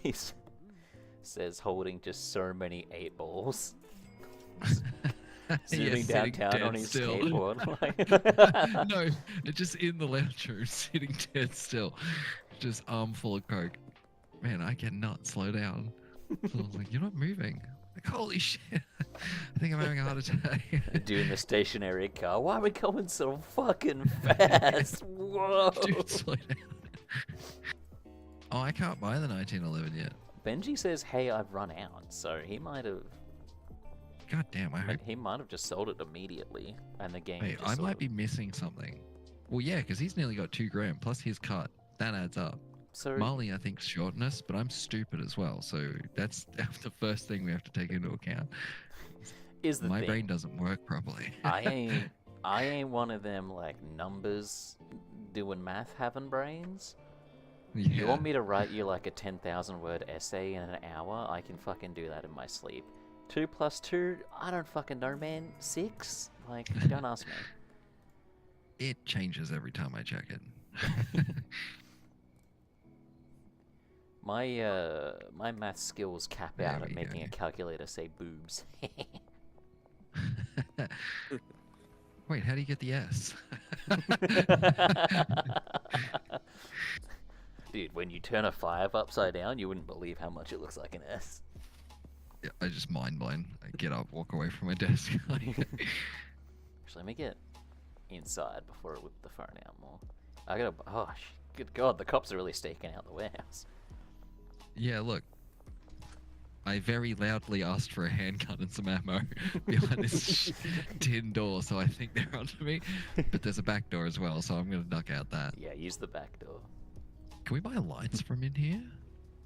He says holding just so many 8 balls. Zooming sitting downtown dead on his still. skateboard. Like... No, it's just in the lounge room, sitting dead still, just arm full of coke. Man, I cannot slow down. So I was like, "You're not moving." Like, holy shit! I think I'm having a heart attack. Doing the stationary car. Why are we going so fucking fast? Whoa! Dude, slow down. Oh, I can't buy the 1911 yet. Benji says, "Hey, I've run out," so he might have. God damn! I hope. He might have just sold it immediately, and the game. Wait, just I sort might of- be missing something. Well, yeah, because he's nearly got 2 grand plus his cut. That adds up. So Marley, I think, shortness, but I'm stupid as well. So that's the first thing we have to take into account. is the My thing. brain doesn't work properly. I ain't one of them like numbers doing math having brains. Yeah. You want me to write you like a 10,000 word essay in an hour? I can fucking do that in my sleep. 2 plus 2? I don't fucking know, man. 6? Like, don't ask me. It changes every time I check it. My math skills cap There out at we making go. a calculator say boobs. Wait, how do you get the S? Dude, when you turn a 5 upside down, you wouldn't believe how much it looks like an S. Yeah, I just mind blown. I get up, walk away from my desk. Actually, let me get inside before I whip the phone out more. I gotta. Oh, good God, the cops are really staking out the warehouse. Yeah, look. I very loudly asked for a handgun and some ammo behind this tin door, so I think they're onto me. But there's a back door as well, so I'm gonna duck out that. Yeah, use the back door. Can we buy lights from in here?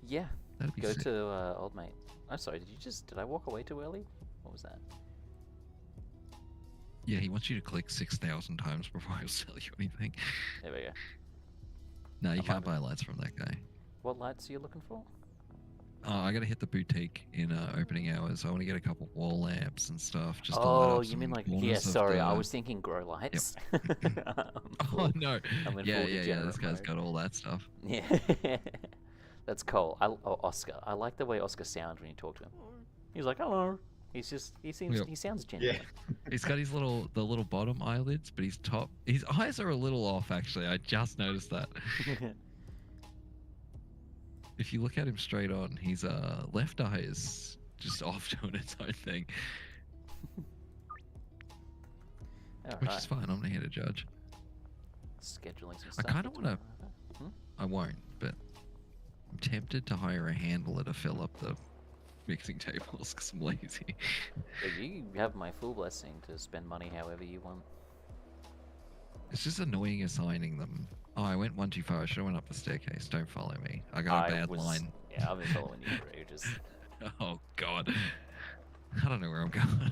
Yeah, That'd be go sick. to old mate. I'm sorry. Did I walk away too early? What was that? Yeah, he wants you to click 6,000 times before he'll sell you anything. There we go. No, you I can't might- buy lights from that guy. What lights are you looking for? Oh, I gotta hit the boutique in opening hours. I want to get a couple wall lamps and stuff just to light Oh, up you mean some like? Yeah, corners of sorry, I the- was thinking grow lights. Oh no! I'm in Yeah, full yeah, yeah. degenerate This guy's mode. got all that stuff. Yeah, that's cool. Oscar. I like the way Oscar sounds when you talk to him. He's like, "Hello." He Yep. sounds genuine. He's got the little bottom eyelids, but his eyes are a little off. Actually, I just noticed that. If you look at him straight on, his left eye is just off doing its own thing, All which right. is fine. I'm not here to judge. Scheduling some I stuff. kinda for wanna- tomorrow. I won't, but I'm tempted to hire a handler to fill up the mixing tables because I'm lazy. But you have my full blessing to spend money however you want. It's just annoying assigning them. Oh, I went one too far. I should have went up the staircase. Don't follow me. I got a bad line. Yeah, I've been following you for ages. Oh God. I don't know where I'm going.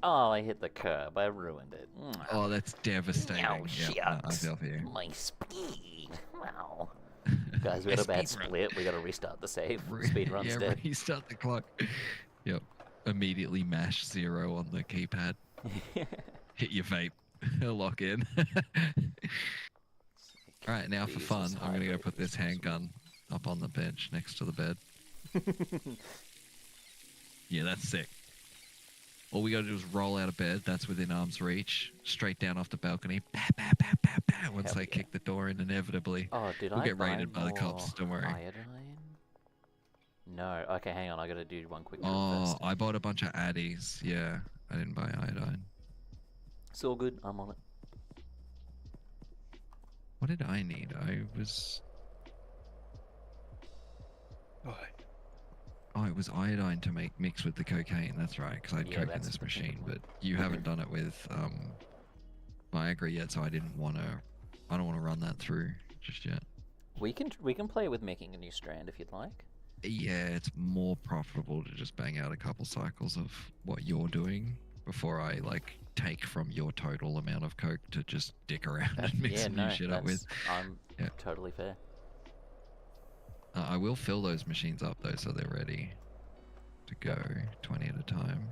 I hit the curb. I ruined it. Oh, that's devastating. No, Yeah, I shucks. feel for you. My speed. Wow. Guys, we had a bad Speed run. split. We gotta restart the save. Re- Speed run's yeah, dead. restart the clock. Yep. Immediately mash 0 on the keypad. Hit your vape. Lock in. Alright, now for Jesus, fun, I'm gonna go hydrate put this is handgun up on the bench next to the bed. sweet. Yeah, that's sick. All we gotta do is roll out of bed, that's within arm's reach, straight down off the balcony, pow, pow, pow, pow, pow, once Hell they yeah. kick the door in inevitably. Oh, did We'll I get buy raided by the cops, more don't worry. Iodine? No. Okay, hang on. I gotta do one quick trip Oh, first. I bought a bunch of addies. Yeah, I didn't buy iodine. It's all good. I'm on it. What did I need? I was... Oh, it was iodine to make mix with the cocaine. That's right, because I had Yeah, coke in that's this the machine. one. But you haven't done it with Viagra yet, so I didn't want to. I don't want to run that through just yet. We can play with making a new strand if you'd like. Yeah, it's more profitable to just bang out a couple cycles of what you're doing before I like take from your total amount of coke to just dick around and mix yeah, some no, new shit up with. I'm Yeah. totally fair. I will fill those machines up though, so they're ready to go 20 at a time.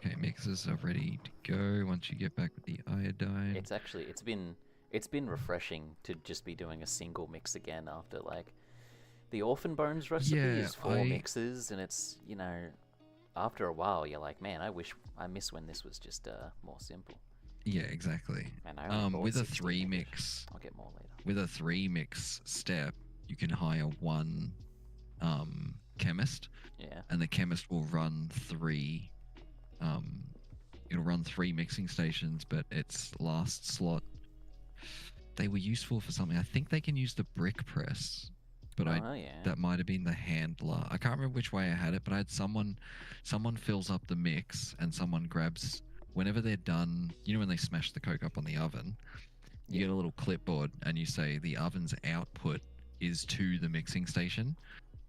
Okay, mixers are ready to go once you get back with the iodine. It's been refreshing to just be doing a single mix again after like the Orphan Bones recipe Yeah, is 4 I- mixes, and it's, you know, after a while you're like, man, I miss when this was just more simple. Yeah, exactly. And I only bought With a 16 3 of it. mix, I'll get more later. with a 3 mix step, you can hire one chemist, Yeah. and the chemist will run 3. It'll run 3 mixing stations, but its last slot, they were useful for something. I think they can use the brick press, but Oh yeah. that might have been the handler. I can't remember which way I had it, but I had someone fills up the mix and someone grabs whenever they're done. You know when they smash the coke up on the oven, you Yeah. get a little clipboard and you say the oven's output is to the mixing station.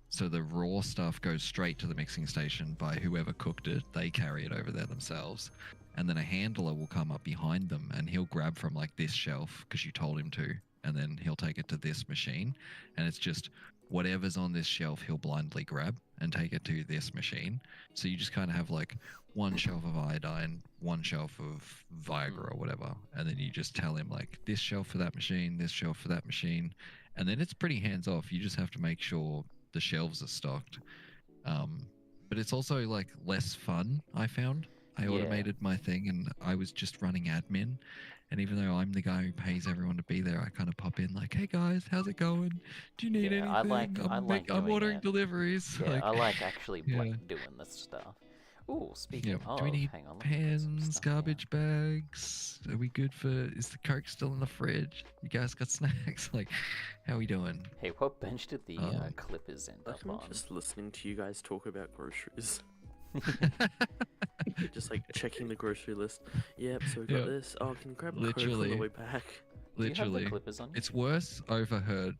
So the raw stuff goes straight to the mixing station by whoever cooked it. They carry it over there themselves. And then a handler will come up behind them and he'll grab from like this shelf because you told him to. And then he'll take it to this machine. And it's just whatever's on this shelf, he'll blindly grab and take it to this machine. So you just kind of have like one shelf of iodine, one shelf of Viagra or whatever. And then you just tell him like this shelf for that machine, this shelf for that machine. And then it's pretty hands off. You just have to make sure the shelves are stocked. But it's also like less fun, I found. I Yeah. automated my thing and I was just running admin. And even though I'm the guy who pays everyone to be there, I kind of pop in like, "Hey guys, how's it going? Do you need Yeah, anything? I like I'm doing ordering it. deliveries." Yeah, Like, I like actually yeah. doing this stuff. Ooh, speaking yeah. of, Do we need hang on, let me put some pens, stuff down. garbage bags? Are we good for? Is the Coke still in the fridge? You guys got snacks? Like, how we doing? Hey, what bench did the Um, Clippers end up I'm on? just listening to you guys talk about groceries. Just like checking the grocery list. Yep, so we got Yeah. this. Oh, can you grab a Coke on Literally. the way back? Do you have Literally, the Clippers on you? it's worse overheard.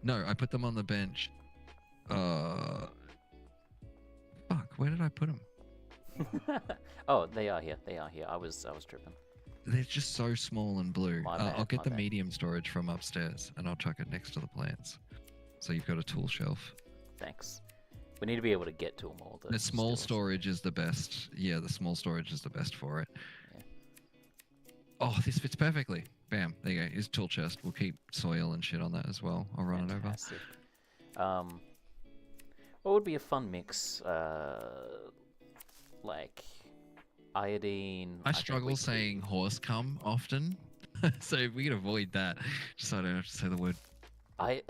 No, I put them on the bench. Fuck, where did I put them? Oh, they are here. They are here. I was tripping. They're just so small and blue. My bad, I'll get my the bad. medium storage from upstairs, and I'll chuck it next to the plants. So you've got a tool shelf. Thanks. We need to be able to get to them all. The small storage is the best. Yeah, the small storage is the best for it. Yeah. Oh, this fits perfectly. Bam. There you go. Here's a tool chest. We'll keep soil and shit on that as well. I'll run it over. Fantastic. What would be a fun mix? Like iodine. I think struggle we could- saying horse cum often. So if we can avoid that, just so I don't have to say the word.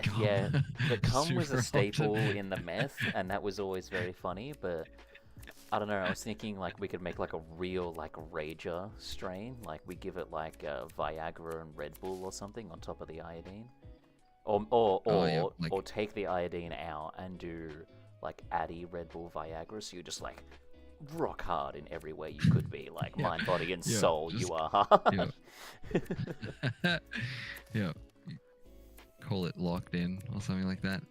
Cum Yeah, the cum was super a often. staple in the meth, and that was always very funny. But I don't know. I was thinking like we could make like a real like rager strain. Like we give it like Viagra and Red Bull or something on top of the iodine, or Oh, yeah, like- or take the iodine out and do like Addy Red Bull Viagra. So you're just like rock hard in every way you could be, like Yeah. mind, body, and Yeah, soul. just- You are hard. Yeah. Yeah. Call it locked in or something like that.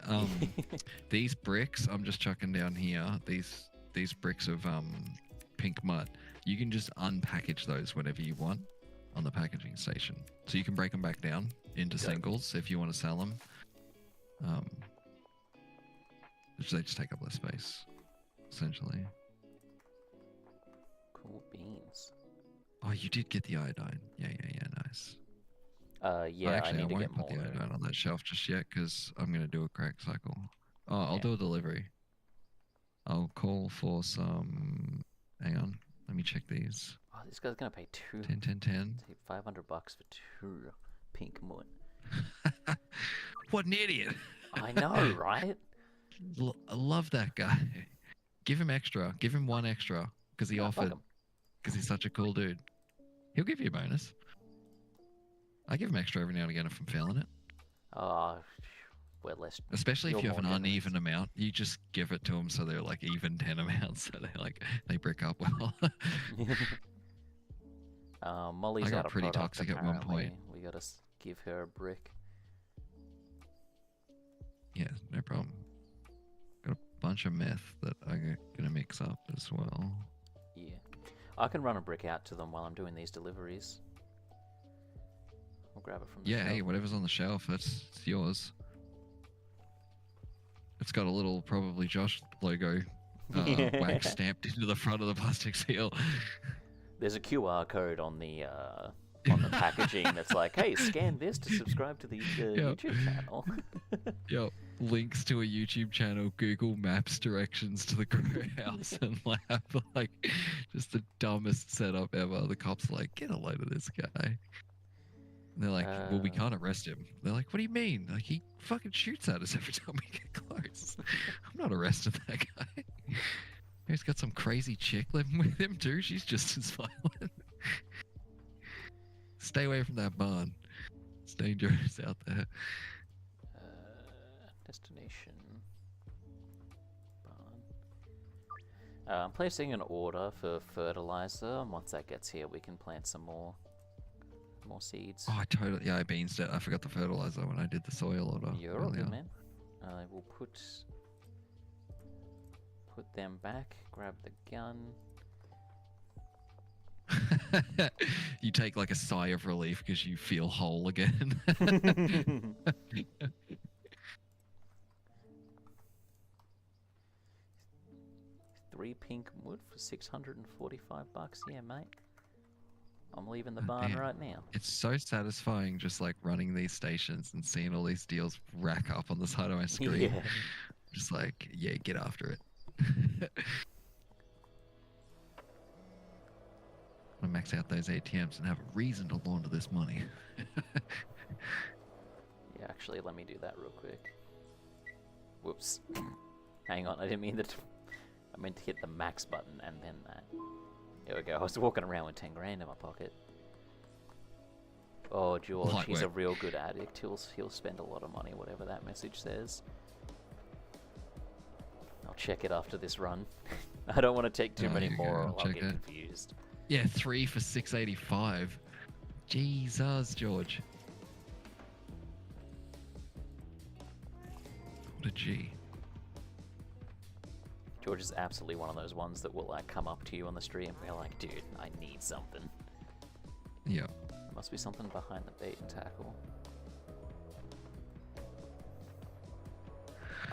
These bricks I'm just chucking down here. These bricks of pink mud. You can just unpackage those whenever you want on the packaging station. So you can break them back down into singles if you want to sell them. They just take up less space, essentially. Cool beans. Oh, you did get the iodine. Yeah, nice. Yeah, Actually, I need to won't get put more. the iodine on that shelf just yet because I'm going to do a crack cycle. Oh, I'll Yeah. do a delivery. I'll call for some... Hang on. Let me check these. Oh, this guy's gonna pay 10. $500 for 2 pink moon. What an idiot! I know, right? I love that guy. Give him extra. Give him one extra because he Nah, fuck offered. him. Because he's such a cool dude. He'll give you a bonus. I give him extra every now and again if I'm feeling it. We're less. Especially if You're you have an more generous. uneven amount, you just give it to them so they're like even 10 amounts, so they brick up well. Molly's I got out of pretty product, toxic at one apparently. point. We gotta give her a brick. Yeah, no problem. Got a bunch of meth that I'm gonna mix up as well. Yeah, I can run a brick out to them while I'm doing these deliveries. I'll grab it from the Yeah, hey, shelf. whatever's on the shelf, it's yours. It's got a little probably Josh logo wax stamped into the front of the plastic seal. There's a QR code on the packaging that's like, hey, scan this to subscribe to the YouTube channel. Yep, links to a YouTube channel, Google Maps directions to the grow house and lab, like just the dumbest setup ever. The cops are like, get a load of this guy. And they're like, well, we can't arrest him. They're like, what do you mean? Like, he fucking shoots at us every time we get close. I'm not arresting that guy. He's got some crazy chick living with him too. She's just as violent. Stay away from that barn. It's dangerous out there. Destination. Barn. I'm placing an order for fertilizer, and once that gets here, we can plant some more seeds. Oh, I beans it. I forgot the fertilizer when I did the soil order. You're all earlier. good, man. I will put them back. Grab the gun. You take like a sigh of relief because you feel whole again. 3 pink wood for $645. Yeah, mate. I'm leaving the Oh, barn damn. right now. It's so satisfying just like running these stations and seeing all these deals rack up on the side of my screen. Yeah. Just like, yeah, get after it. I'm gonna max out those ATMs and have a reason to launder this money. Yeah, actually, let me do that real quick. Whoops. Hang on, I didn't mean that. I meant to hit the max button and then that. There we go. I was walking around with 10 grand in my pocket. Oh, George, Light he's a work. real good addict. He'll spend a lot of money, whatever that message says. I'll check it after this run. I don't want to take too Oh, many here you more, go, or I'll I'll check get it. confused. Yeah, 3 for 685. Jesus, George. What a G. George is absolutely one of those ones that will like come up to you on the street and be like, "Dude, I need something." Yeah. There must be something behind the bait and tackle.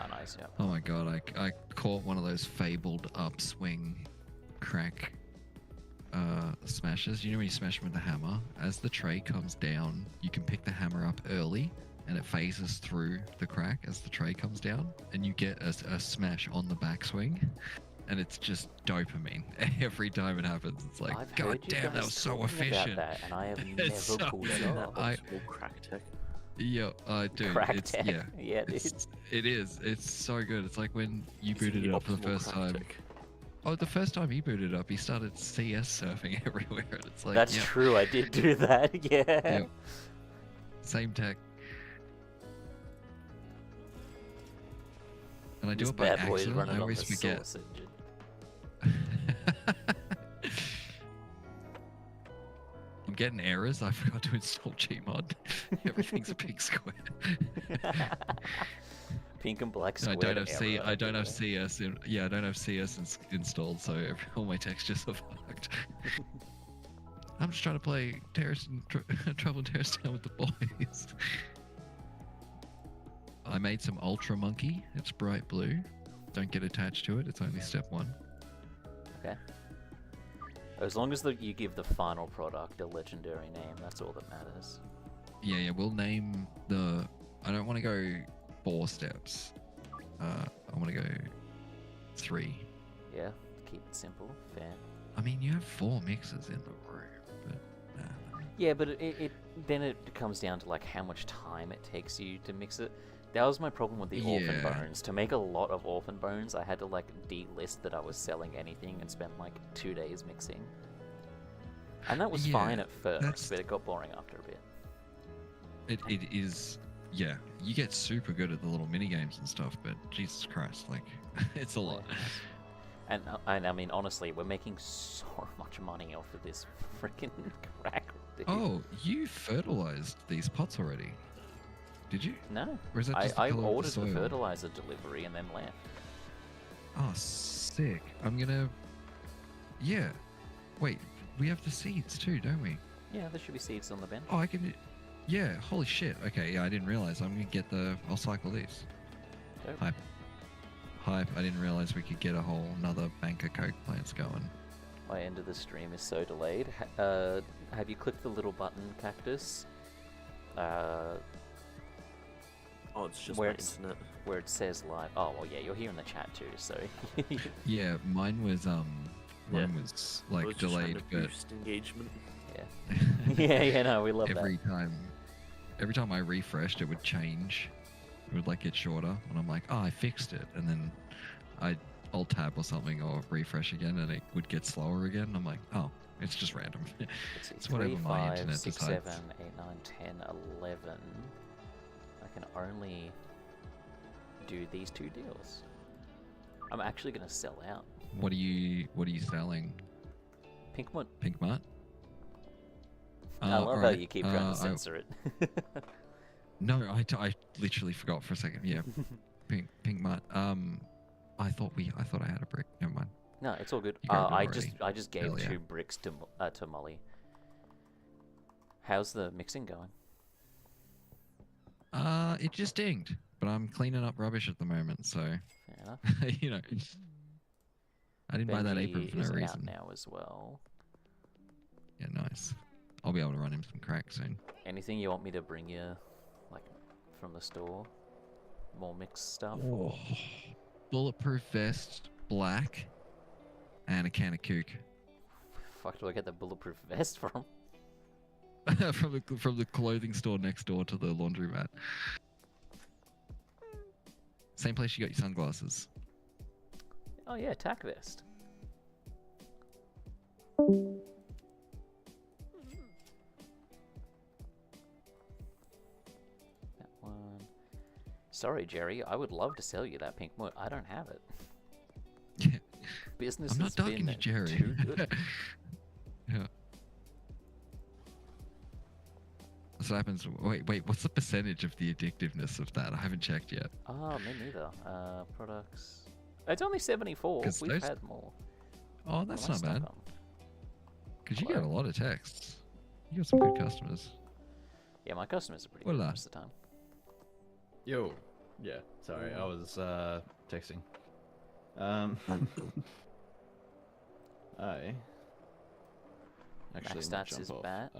Oh, nice. Yeah. Oh my god, I caught one of those fabled upswing crack smashes. You know when you smash them with the hammer? As the tray comes down, you can pick the hammer up early and it phases through the crack as the tray comes down and you get a smash on the backswing. And it's just dopamine. Every time it happens, it's like, I've god heard you damn, that guys was so talking about efficient. that, and I have It's never so pulled it Isn't that off. I- old school crack tech? Yeah, dude, Crack it's tech. yeah. Yeah, dude. It is. It's so good. It's like when you Isn't booted the it up for the optimal first crack time. tech? Oh, the first time he booted up, he started CS surfing everywhere. And it's like, That's yeah, true. I did do that. Yeah. yeah, same tech. And I do This it by bad boy is accident. running I on always the forget. Source engine. I'm getting errors. I forgot to install Gmod. Everything's a big square. Pink and black I square. don't have C. error I don't have everywhere. CS. I don't have CS installed, so all my textures are fucked. I'm just trying to play Terrace and Trouble in Terrace Town with the boys. I made some Ultra Monkey. It's bright blue. Don't get attached to it. It's only step 1. Okay. As long as you give the final product a legendary name, that's all that matters. Yeah. We'll name the. I don't want to go 4 steps. I want to go 3. Yeah. Keep it simple. Fair. I mean, you have 4 mixes in the room, but Yeah, but then it comes down to like how much time it takes you to mix it. That was my problem with the orphan Yeah. bones. To make a lot of orphan bones, I had to like delist that I was selling anything and spend like 2 days mixing. And that was Yeah, fine at first, that's- but it got boring after a bit. it is. Yeah, you get super good at the little mini games and stuff, but Jesus Christ, like, it's a lot. And I mean, honestly, we're making so much money off of this freaking crack. dude. Oh, you fertilized these pots already? Did you? No, Or is that just the I colour of the ordered the soil? fertilizer delivery and then left. Oh, sick. I'm gonna. Yeah. Wait, we have the seeds too, don't we? Yeah, there should be seeds on the bench. Oh, I can. Yeah. Holy shit. Okay. Yeah, I didn't realize. I'm gonna get the. I'll cycle these. Dope. Hype. Hype. I didn't realize we could get a whole another bank of Coke plants going. My end of the stream is so delayed. Have you clicked the little button, Cactus? Oh, it's just Where my it's- internet. Where it says live. Oh, well, yeah, you're here in the chat too, so. Yeah, mine was Yeah. Mine was I like was just trying delayed, to but boost engagement. yeah, no, we love every time I refreshed, it would change. It would like get shorter, and I'm like, oh, I fixed it, and then I alt tab or something or refresh again, and it would get slower again. I'm like, oh, it's just random. Let's see, It's whatever 3, my 5, internet 6, decides. 7, 8, 9, 10, 11. I can only do these 2 deals. I'm actually gonna sell out. What are you selling? Pink Moon. Pink Mart? I love how alright, you keep trying to I- censor it. No, I literally forgot for a second. Yeah, Pink Mart. I thought I had a brick. Never mind. No, it's all good. You grabbed it I just gave earlier. 2 bricks to Molly. How's the mixing going? It just dinged, but I'm cleaning up rubbish at the moment, so Fair enough. you know. I didn't buy that Benji apron for is no out reason. now as well. Yeah, nice. I'll be able to run him some crack soon. Anything you want me to bring you, like, from the store? More mixed stuff? Or... Bulletproof vest, black, and a can of kook. Fuck, do I get the bulletproof vest from? from the clothing store next door to the laundromat. Same place you got your sunglasses. Oh yeah, tack vest. That one. Sorry, Jerry. I would love to sell you that pink moon. I don't have it. Yeah. Business I'm not has talking been to Jerry. too good. Yeah. That's what happens. Wait. What's the percentage of the addictiveness of that? I haven't checked yet. Oh, me neither. Products. It's only 74. Because We've those- had more. Oh, that's What am I not stuck bad. on? Because you get a lot of texts. You got some good customers. Yeah, my customers are pretty Voila. good most of the time. Yo. Yeah. Sorry, I was texting. I actually Max might stats jump is off. bad.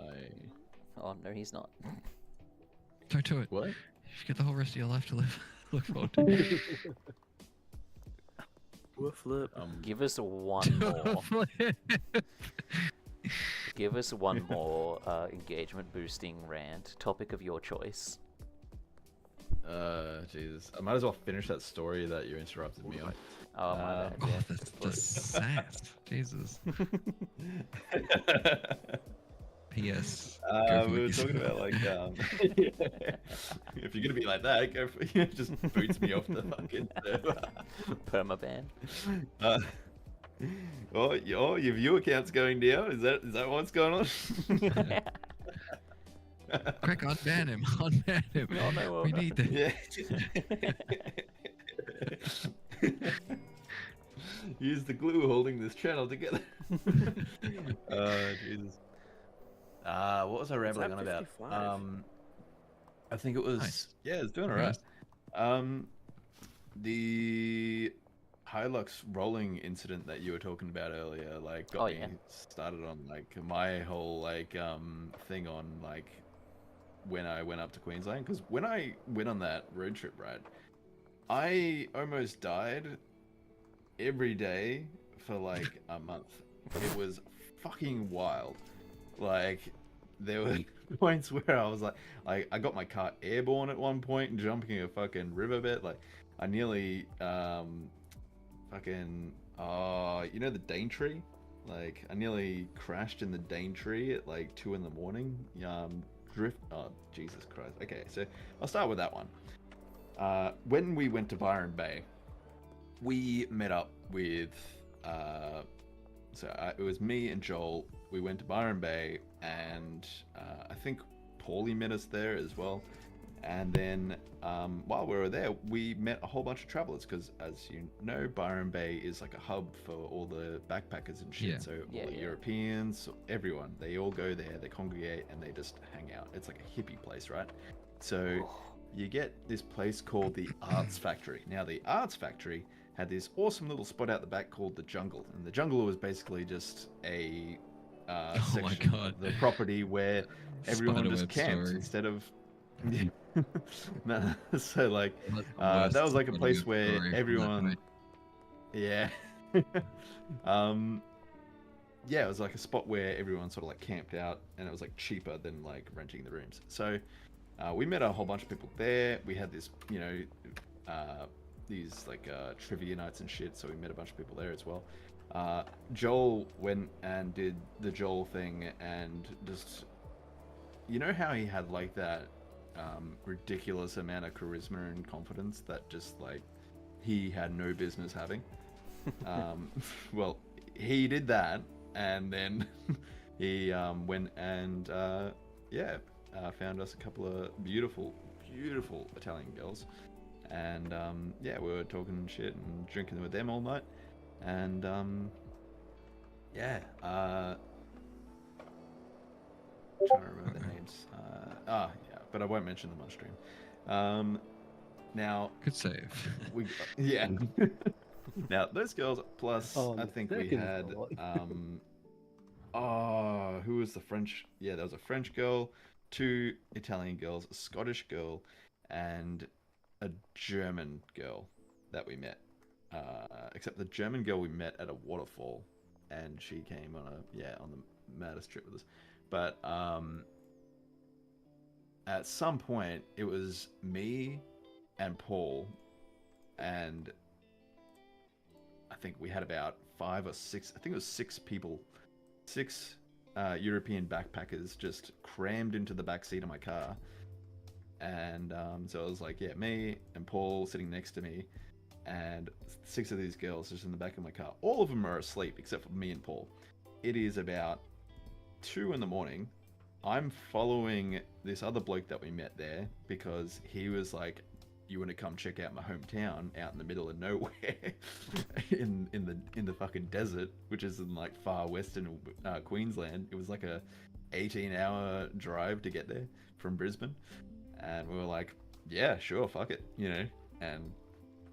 Oh, no, he's not. Don't do it. What? You get the whole rest of your life to live. Look forward to. Flip. Give us one more. Give us one more engagement boosting rant. Topic of your choice. Jesus. I might as well finish that story that you interrupted me on. Oh, my bad. Oh, Yeah. the sass. Jesus. P.S. Go for We what were you talking said. about like, if you're gonna be like that, go for just boots me off the fucking server. Permaban. Your view account's going down. Is that what's going on? Quick, unban him. Unban him. No, no, we no. need that. Yeah. Use the glue holding this channel together. Jesus. What was I rambling on about? 55? I think it was Nice. yeah, it's doing Nice. alright. The Hilux rolling incident that you were talking about earlier, like got Oh, me yeah. started on like my whole like thing on like when I went up to Queensland, because when I went on that road trip, right, I almost died every day for like a month. It was fucking wild. Like there were points where I was like I got my car airborne at one point and jumping a fucking riverbed. Like I nearly fucking you know the Daintree? Like I nearly crashed in the Daintree at like 2 in the morning. Oh Jesus Christ. Okay, so I'll start with that one. When we went to Byron Bay, we met up with it was me and Joel. We went to Byron Bay, and I think Paulie met us there as well. And then while we were there, we met a whole bunch of travelers because, as you know, Byron Bay is like a hub for all the backpackers and shit. Yeah. So Yeah, all the yeah. Europeans, everyone, they all go there, they congregate, and they just hang out. It's like a hippie place, right? So you get this place called the Arts Factory. Now, the Arts Factory had this awesome little spot out the back called the Jungle, and the Jungle was basically just a Oh my section God. of the property where everyone just Spiderweb camped story. instead of. No, so like That's the that worst was like a place Spiderweb where story from that everyone, night. yeah, yeah, it was like a spot where everyone sort of like camped out, and it was like cheaper than like renting the rooms. So we met a whole bunch of people there. We had this, you know, these like trivia nights and shit. So we met a bunch of people there as well. Joel went and did the Joel thing, and just, you know how he had like that ridiculous amount of charisma and confidence that just like he had no business having. Well, he did that, and then he went and found us a couple of beautiful Italian girls, and yeah, we were talking shit and drinking with them all night, and trying to remember their names. Yeah, but I won't mention them on stream. Now Good save. we yeah. Now those girls plus Oh, I the think we second had thought. who was the French? Yeah, there was a French girl, 2 Italian girls, a Scottish girl, and a German girl that we met. Except the German girl we met at a waterfall, and she came on on the maddest trip with us. But at some point it was me and Paul, and I think we had about 5 or 6. I think it was 6 people, 6 European backpackers just crammed into the back seat of my car, and so it was like, yeah, me and Paul sitting next to me, and 6 of these girls just in the back of my car. All of them are asleep except for me and Paul. It is about 2 in the morning. I'm following this other bloke that we met there because he was like you want to come check out my hometown out in the middle of nowhere in the fucking desert, which is in like far western Queensland. It was like a 18-hour drive to get there from Brisbane, and we were like, yeah, sure, fuck it, you know. And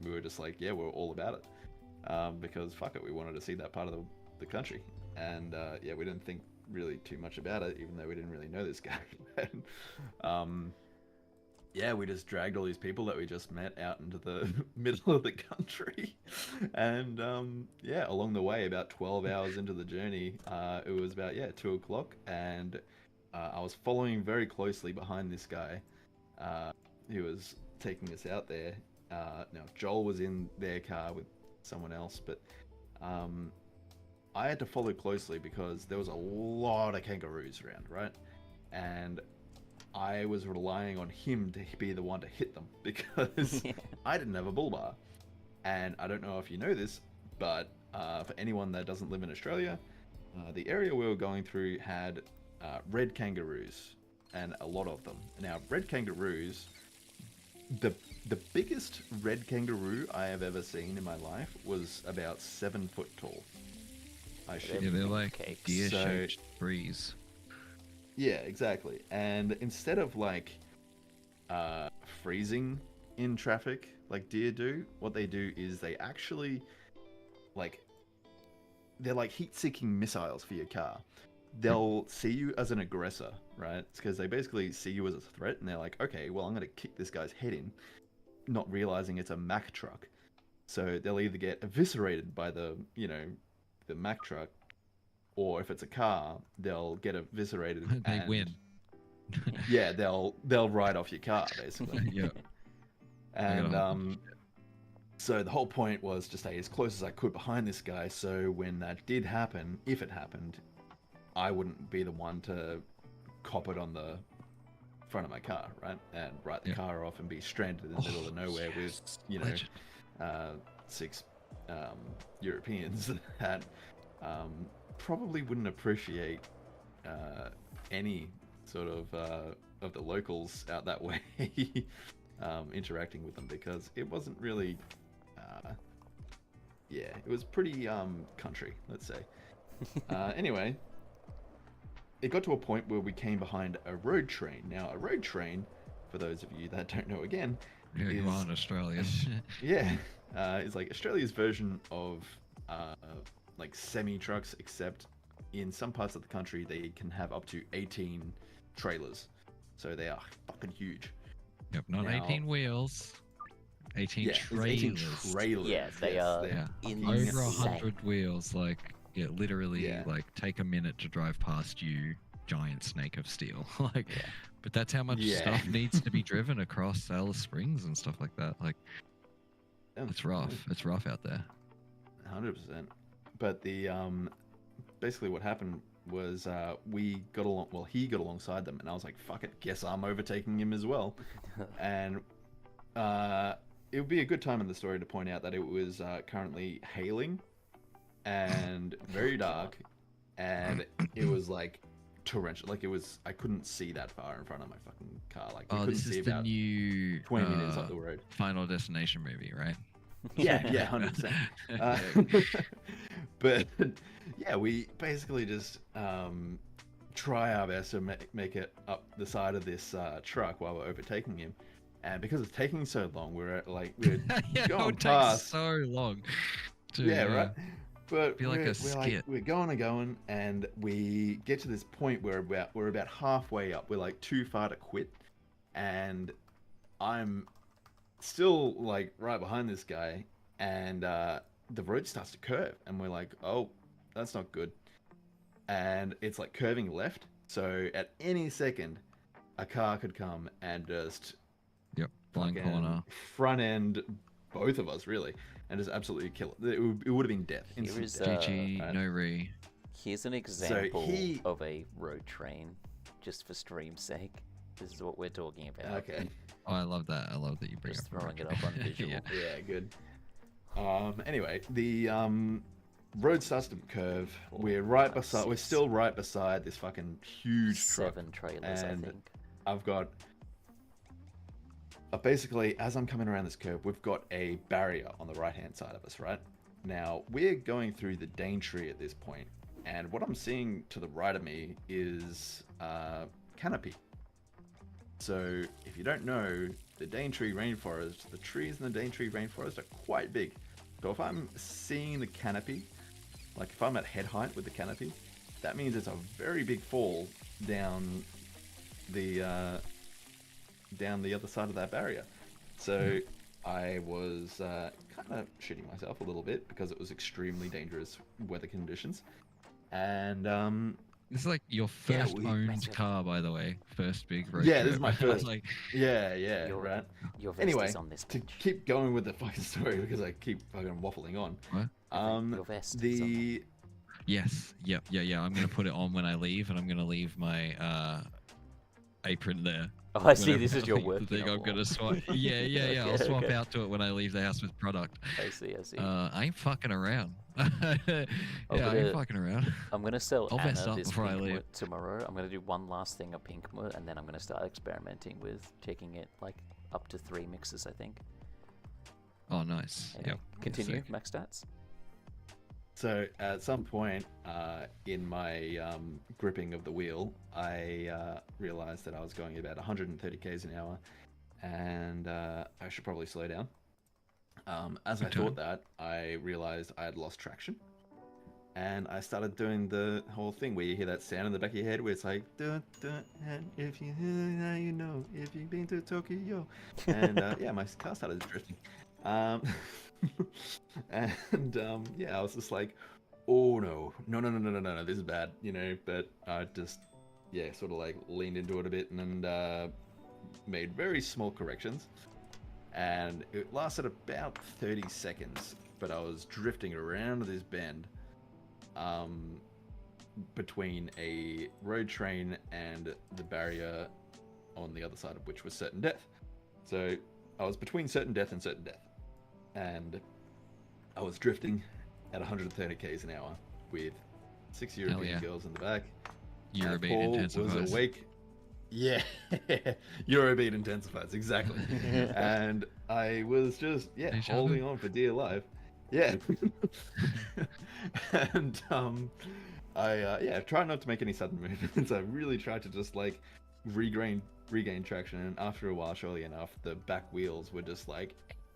we were just like, yeah, we're all about it, because fuck it, we wanted to see that part of the country. And yeah, we didn't think really too much about it, even though we didn't really know this guy. Yeah, we just dragged all these people that we just met out into the middle of the country. And yeah, along the way, about 12 hours into the journey, it was about, 2 o'clock. And I was following very closely behind this guy who was taking us out there. Now, Joel was in their car with someone else, but I had to follow closely because there was a lot of kangaroos around, right? And I was relying on him to be the one to hit them because I didn't have a bull bar. And I don't know if you know this, but for anyone that doesn't live in Australia, the area we were going through had red kangaroos, and a lot of them. Now, red kangaroos, the biggest red kangaroo I have ever seen in my life was about 7 foot tall. Yeah, they're like Cakes. deer-shaped breeze. Yeah, exactly. And instead of like freezing in traffic like deer do, what they do is they actually they're like heat-seeking missiles for your car. They'll see you as an aggressor, right? It's because they basically see you as a threat, and they're like, okay, well, I'm going to kick this guy's head in, not realizing it's a Mack truck. So they'll either get eviscerated by the Mack truck, or if it's a car, they'll get eviscerated. They and, win. Yeah, they'll ride off your car, basically. Yeah. And so the whole point was to stay as close as I could behind this guy, so when that did happen, if it happened, I wouldn't be the one to cop it on the front of my car, right? And write the car off and be stranded in the middle of nowhere with, Legend. 6 Europeans that probably wouldn't appreciate any sort of the locals out that way interacting with them, because it wasn't really it was pretty country, let's say. Anyway, it got to a point where we came behind a road train. Now, a road train, for those of you that don't know, again, Yeah, you is are an Australian. it's like Australia's version of like semi trucks, except in some parts of the country they can have up to 18 trailers, so they are fucking huge. Yep, not Now- 18 wheels, 18 Yeah, it's trailers. 18 trailers. Yeah, they Yes, are they're Yeah, fucking over insane. 100 wheels. Like, yeah, literally, Yeah. like take a minute to drive past you, giant snake of steel. Like, Yeah. but that's how much Yeah. stuff needs to be driven across Alice Springs and stuff like that. Like, Yeah, it's rough. It's rough out there. 100%. But the basically what happened was we got along. Well, he got alongside them, and I was like, "Fuck it, guess I'm overtaking him as well." And it would be a good time in the story to point out that it was currently hailing and very dark, and it was like torrential. Like, it was, I couldn't see that far in front of my fucking car. Like, I Oh, couldn't this see is the about new 20 minutes up the road. Final Destination movie, right? Yeah, 100%. But yeah, we basically just try our best to make it up the side of this truck while we're overtaking him. And because it's taking so long, we're Yeah, going it takes past. so long. To, Yeah, right. But Be like a we're skit. we're going and going, and we get to this point where we're about halfway up. We're like too far to quit, and I'm still like right behind this guy, and the road starts to curve, and we're like, oh, that's not good. And it's like curving left, so at any second, a car could come and just Yep, blind fucking corner. front end both of us, really, and just absolutely kill it. It would have been death. Here Instant is, death. GG, right. no re. Here's an example he- of a road train, just for stream's sake. This is what we're talking about. Okay. Oh, I love that. I love that you bring Just up. throwing it retro. up on visual. Yeah. Yeah, good. Anyway, the road starts to curve. We're right beside. We're still right beside this fucking huge truck. 7 trailers, I and think. I've got basically, as I'm coming around this curve, we've got a barrier on the right-hand side of us, right? Now, we're going through the Daintree at this point, and what I'm seeing to the right of me is canopy. So, if you don't know, the Daintree rainforest, the trees in the Daintree rainforest are quite big. So if I'm seeing the canopy, like if I'm at head height with the canopy, that means it's a very big fall down the other side of that barrier. So I was kind of shitting myself a little bit because it was extremely dangerous weather conditions. And This is like your Yeah, first we- owned car, by the way. First big road Yeah, this is trip. my I was first. like, yeah, Your- right. Your vest Anyway, is on this to bench. keep going with the fucking story because I keep fucking waffling on. what? Your vest is on The Yes. Yep. Yeah. I'm gonna put it on when I leave, and I'm gonna leave my apron there. Oh, I see. Whenever This is I your leave the work. thing, I'm gonna swap. Yeah. I'll Okay, swap okay. out to it when I leave the house with product. I see. I ain't fucking around. I gonna- ain't fucking around. I'm gonna sell I'll vest Anna up this before I pink leave. mut tomorrow. I'm gonna do one last thing of pink mut, and then I'm gonna start experimenting with taking it like up to 3 mixes, I think. Oh, nice. Anyway, Yep. continue. Sick. Max stats. So at some point in my gripping of the wheel, I realized that I was going about 130 k's an hour, and I should probably slow down. As I Okay. thought that, I realized I had lost traction, and I started doing the whole thing where you hear that sound in the back of your head where it's like, dun, dun, and if you hear, now you know, if you've been to Tokyo, and yeah, my car started drifting. Yeah, I was just like, oh no, this is bad, you know. But I just, yeah, sort of like leaned into it a bit and made very small corrections, and it lasted about 30 seconds. But I was drifting around this bend, between a road train and the barrier on the other side of which was certain death. So I was between certain death and certain death. And I was drifting at 130 k's an hour with 6 European yeah. girls in the back. Eurobeat Paul intensifies. was awake. Yeah, Eurobeat intensifies, exactly. And I was just, yeah, Deja holding vu. on for dear life. Yeah. And I tried not to make any sudden movements. I really tried to just like regain traction. And after a while, surely enough, the back wheels were just like,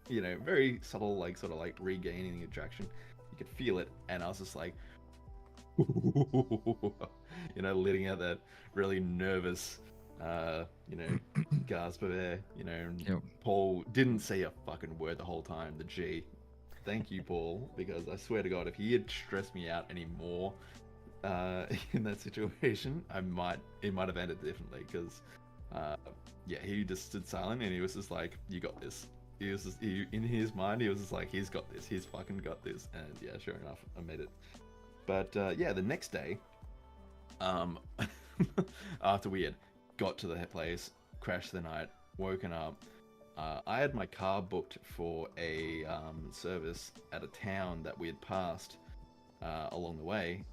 you know, very subtle, like sort of like regaining the traction. You could feel it, and I was just like, you know, letting out that really nervous, you know, gasp of air. You know, and Yep. Paul didn't say a fucking word the whole time. The G. Thank you, Paul, because I swear to God, if he had stressed me out any more in that situation, it might have ended differently. Because, yeah, he just stood silent and he was just like, "You got this." He was just, in his mind, he was just like, "He's got this. He's fucking got this." And yeah, sure enough, I made it. But yeah, the next day, after we had got to the place, crashed the night, woken up. I had my car booked for a service at a town that we had passed along the way,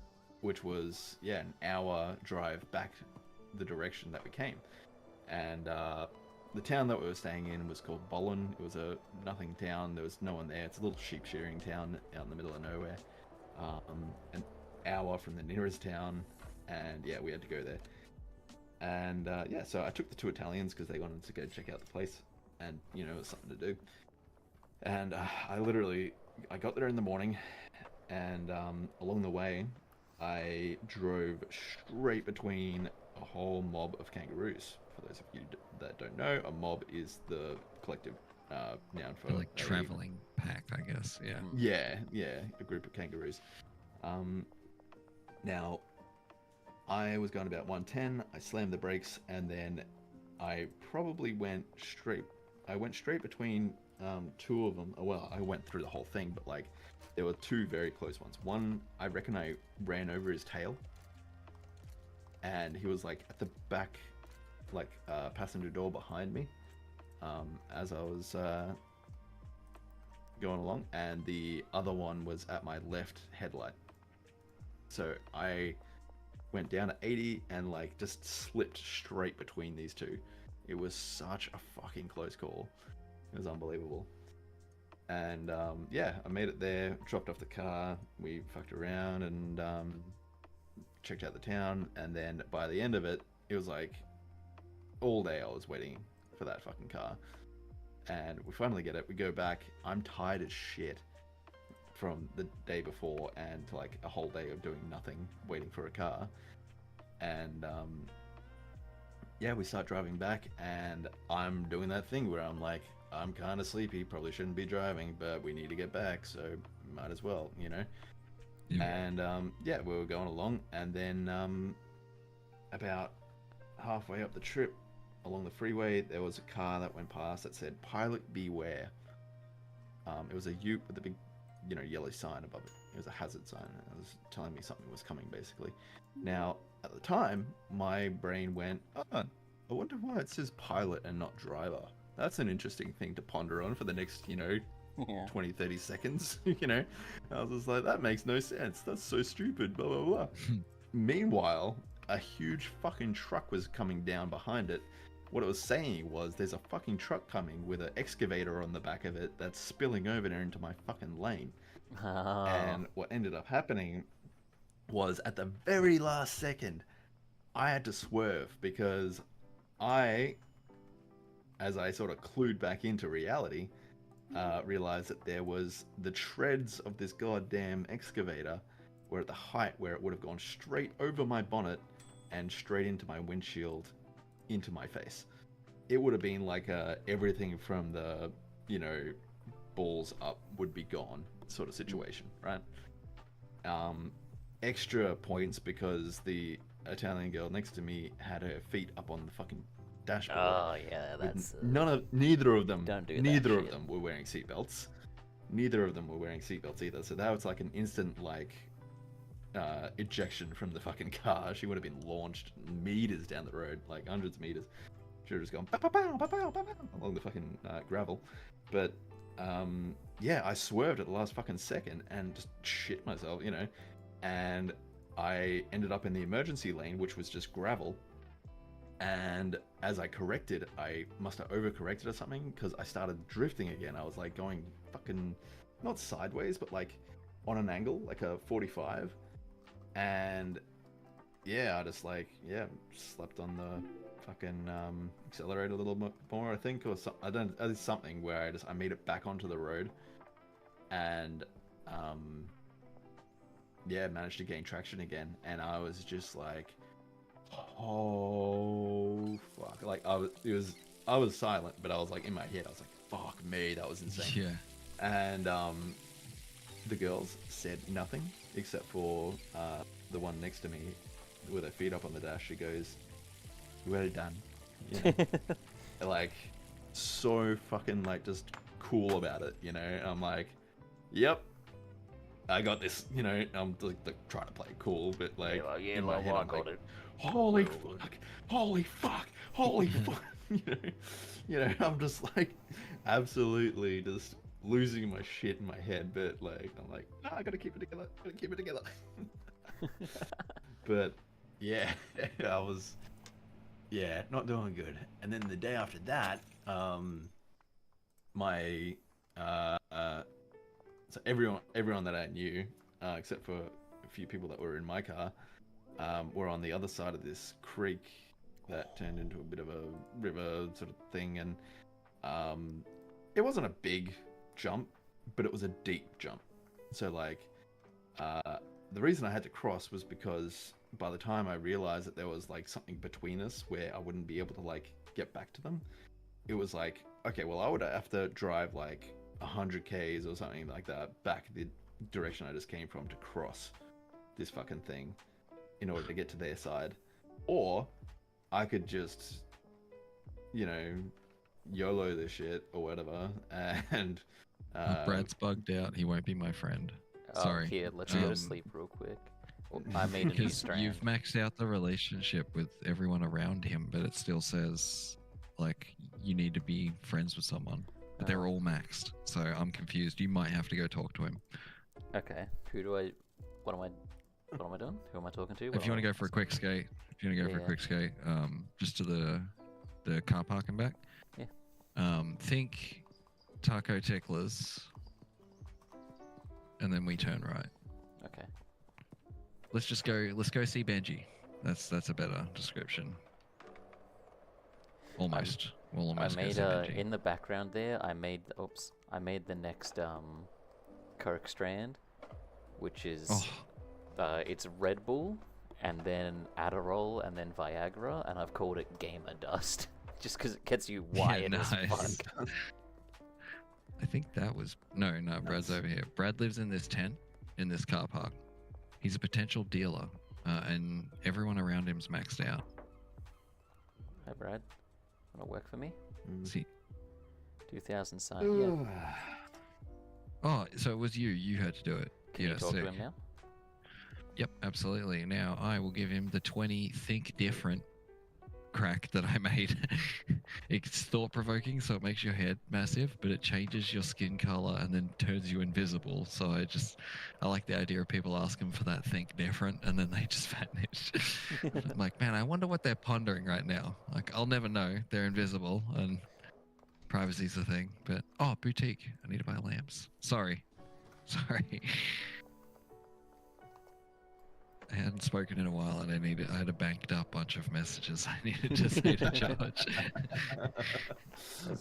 which was, yeah, an hour drive back the direction that we came. And the town that we were staying in was called Bolin. It was a nothing town. There was no one there. It's a little sheep shearing town out in the middle of nowhere. An hour from the nearest town, and yeah, we had to go there. And yeah, so I took the two Italians because they wanted to go check out the place. And, you know, it was something to do. And I got there in the morning, and along the way, I drove straight between a whole mob of kangaroos. For those of you that don't know, a mob is the collective noun for Like traveling pack, I guess. Yeah. Yeah, a group of kangaroos. Now, I was going about 110, I slammed the brakes, and then I probably went straight between two of them. Well, I went through the whole thing, but like there were two very close ones. One, I reckon I ran over his tail, and he was like at the back, like passenger door behind me, as I was going along, and the other one was at my left headlight. So I went down to 80 and like just slipped straight between these two It was such a fucking close call. It was unbelievable. And yeah, I made it there, dropped off the car, we fucked around and checked out the town, and then by the end of it, it was like all day I was waiting for that fucking car. And we finally get it, we go back, I'm tired as shit from the day before and like a whole day of doing nothing, waiting for a car. And yeah, we start driving back, and I'm doing that thing where I'm like, I'm kind of sleepy, probably shouldn't be driving, but we need to get back, so might as well, you know? Yeah. And yeah, we were going along, and then about halfway up the trip, along the freeway, there was a car that went past that said, "Pilot beware." It was a ute with a big, you know, yellow sign above it. It was a hazard sign. It was telling me something was coming, basically. Now, at the time, my brain went, oh, I wonder why it says pilot and not driver. That's an interesting thing to ponder on for the next, you know, 20, 30 seconds, you know? I was just like, that makes no sense. That's so stupid, blah, blah, blah. Meanwhile, a huge fucking truck was coming down behind it. What it was saying was, there's a fucking truck coming with an excavator on the back of it that's spilling over there into my fucking lane. Oh. And what ended up happening was, at the very last second, I had to swerve because I, as I sort of clued back into reality, realized that there was the treads of this goddamn excavator were at the height where it would have gone straight over my bonnet and straight into my windshield, into my face. It would have been like everything from the, you know, balls up would be gone sort of situation, right? Extra points because the Italian girl next to me had her feet up on the fucking dashboard. Oh yeah, that's Neither of them. don't do that Neither of shit. them were wearing seatbelts. Neither of them were wearing seatbelts either. So that was like an instant like ejection from the fucking car. She would have been launched meters down the road, like hundreds of meters. She would have just gone pow, pow, pow, pow, pow, pow, pow, along the fucking gravel. But yeah, I swerved at the last fucking second and just shit myself, you know. And I ended up in the emergency lane, which was just gravel. And as I corrected, I must have overcorrected or something, because I started drifting again. I was like going fucking, not sideways, but like on an angle, like a 45. And yeah, I just like, yeah, slept on the fucking accelerator a little bit more, I think, or something. I did something where I made it back onto the road, and yeah, managed to gain traction again. And I was just like, oh fuck, like I was silent, but I was like, in my head I was like, fuck me, that was insane. Yeah. And the girls said nothing except for the one next to me with her feet up on the dash. She goes, well done, you know? Like, so fucking like just cool about it, you know? And I'm like, yep, I got this, you know. I'm like trying to play cool, but like in my head I'm like, holy fuck, holy fuck, holy fuck. You know, I'm just like absolutely just losing my shit in my head, but like I'm like, no, I gotta keep it together, But yeah, I was not doing good. And then the day after that, my so everyone that I knew, except for a few people that were in my car, were on the other side of this creek that turned into a bit of a river sort of thing. And it wasn't a big jump, but it was a deep jump. So like the reason I had to cross was because by the time I realized that there was like something between us where I wouldn't be able to like get back to them, it was like, okay, well, I would have to drive like 100 k's or something like that back the direction I just came from to cross this fucking thing in order to get to their side. Or I could just, you know, YOLO this shit or whatever, and Brad's bugged out. He won't be my friend. Oh, Sorry. here, let's go to sleep real quick. Well, I made a new Because strand. you've maxed out the relationship with everyone around him, but it still says like you need to be friends with someone. But they're all maxed, so I'm confused. You might have to go talk to him. Okay, what am I doing? Who am I talking to? If you want to go for a quick skate, just to the the car park and back. Yeah. Think Taco Ticklers, and then we turn right. Okay. Let's just go. Let's go see Benji. That's a better description. Almost. We'll I almost go made see Benji. in the background there. I made the next Coke strand, which is Oh, it's Red Bull, and then Adderall, and then Viagra, and I've called it Gamer Dust, just because it gets you wired as nice. fuck. I think that was no. Brad's over here. Brad lives in this tent in this car park. He's a potential dealer, and everyone around him's maxed out. Hey Brad, wanna work for me? See, 2,000 sign. Yeah. oh, so it was you. You had to do it. Can yeah, you talk sick. to him now? Yep, absolutely. Now I will give him the 20 Think Different crack that I made. It's thought-provoking, so it makes your head massive, but it changes your skin color and then turns you invisible. So I like the idea of people asking for that Think Different, and then they just vanish. I'm like, man, I wonder what they're pondering right now. Like, I'll never know. They're invisible, and privacy's a thing. But boutique. I need to buy lamps. Sorry. I hadn't spoken in a while, and I had a banked up bunch of messages I needed to say to George.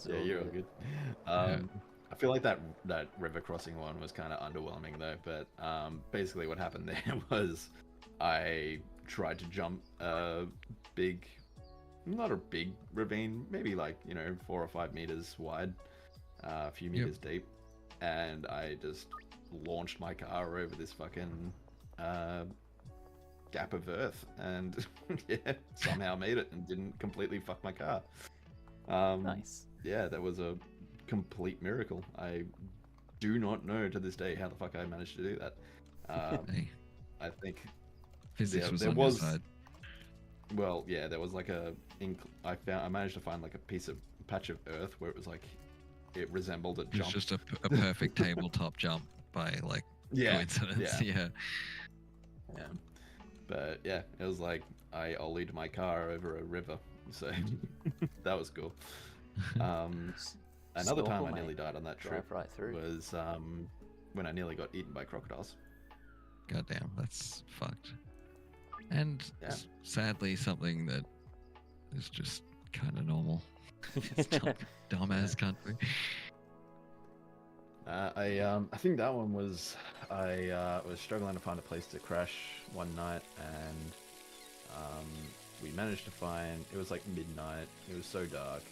Yeah, you're all good. I feel like that river crossing one was kind of underwhelming though. But basically, what happened there was I tried to jump a big, not a big ravine, maybe like 4 or 5 meters wide, a few meters deep, and I just launched my car over this fucking gap of earth, and somehow made it and didn't completely fuck my car. Nice. Yeah, that was a complete miracle. I do not know to this day how the fuck I managed to do that. Hey, I think physics was there on was your side. well, yeah, there was like I managed to find like a patch of earth where it was like it resembled a It was jump. just a perfect tabletop jump by like coincidence. Yeah. But yeah, it was like I ollied my car over a river, so that was cool. Another time I nearly died on that trip Drive right through. was when I nearly got eaten by crocodiles. Goddamn, that's fucked. And Yeah. sadly, something that is just kind of normal. It's dumbass country. I think that one was I was struggling to find a place to crash one night, and we managed to find, it was like midnight. It was so dark.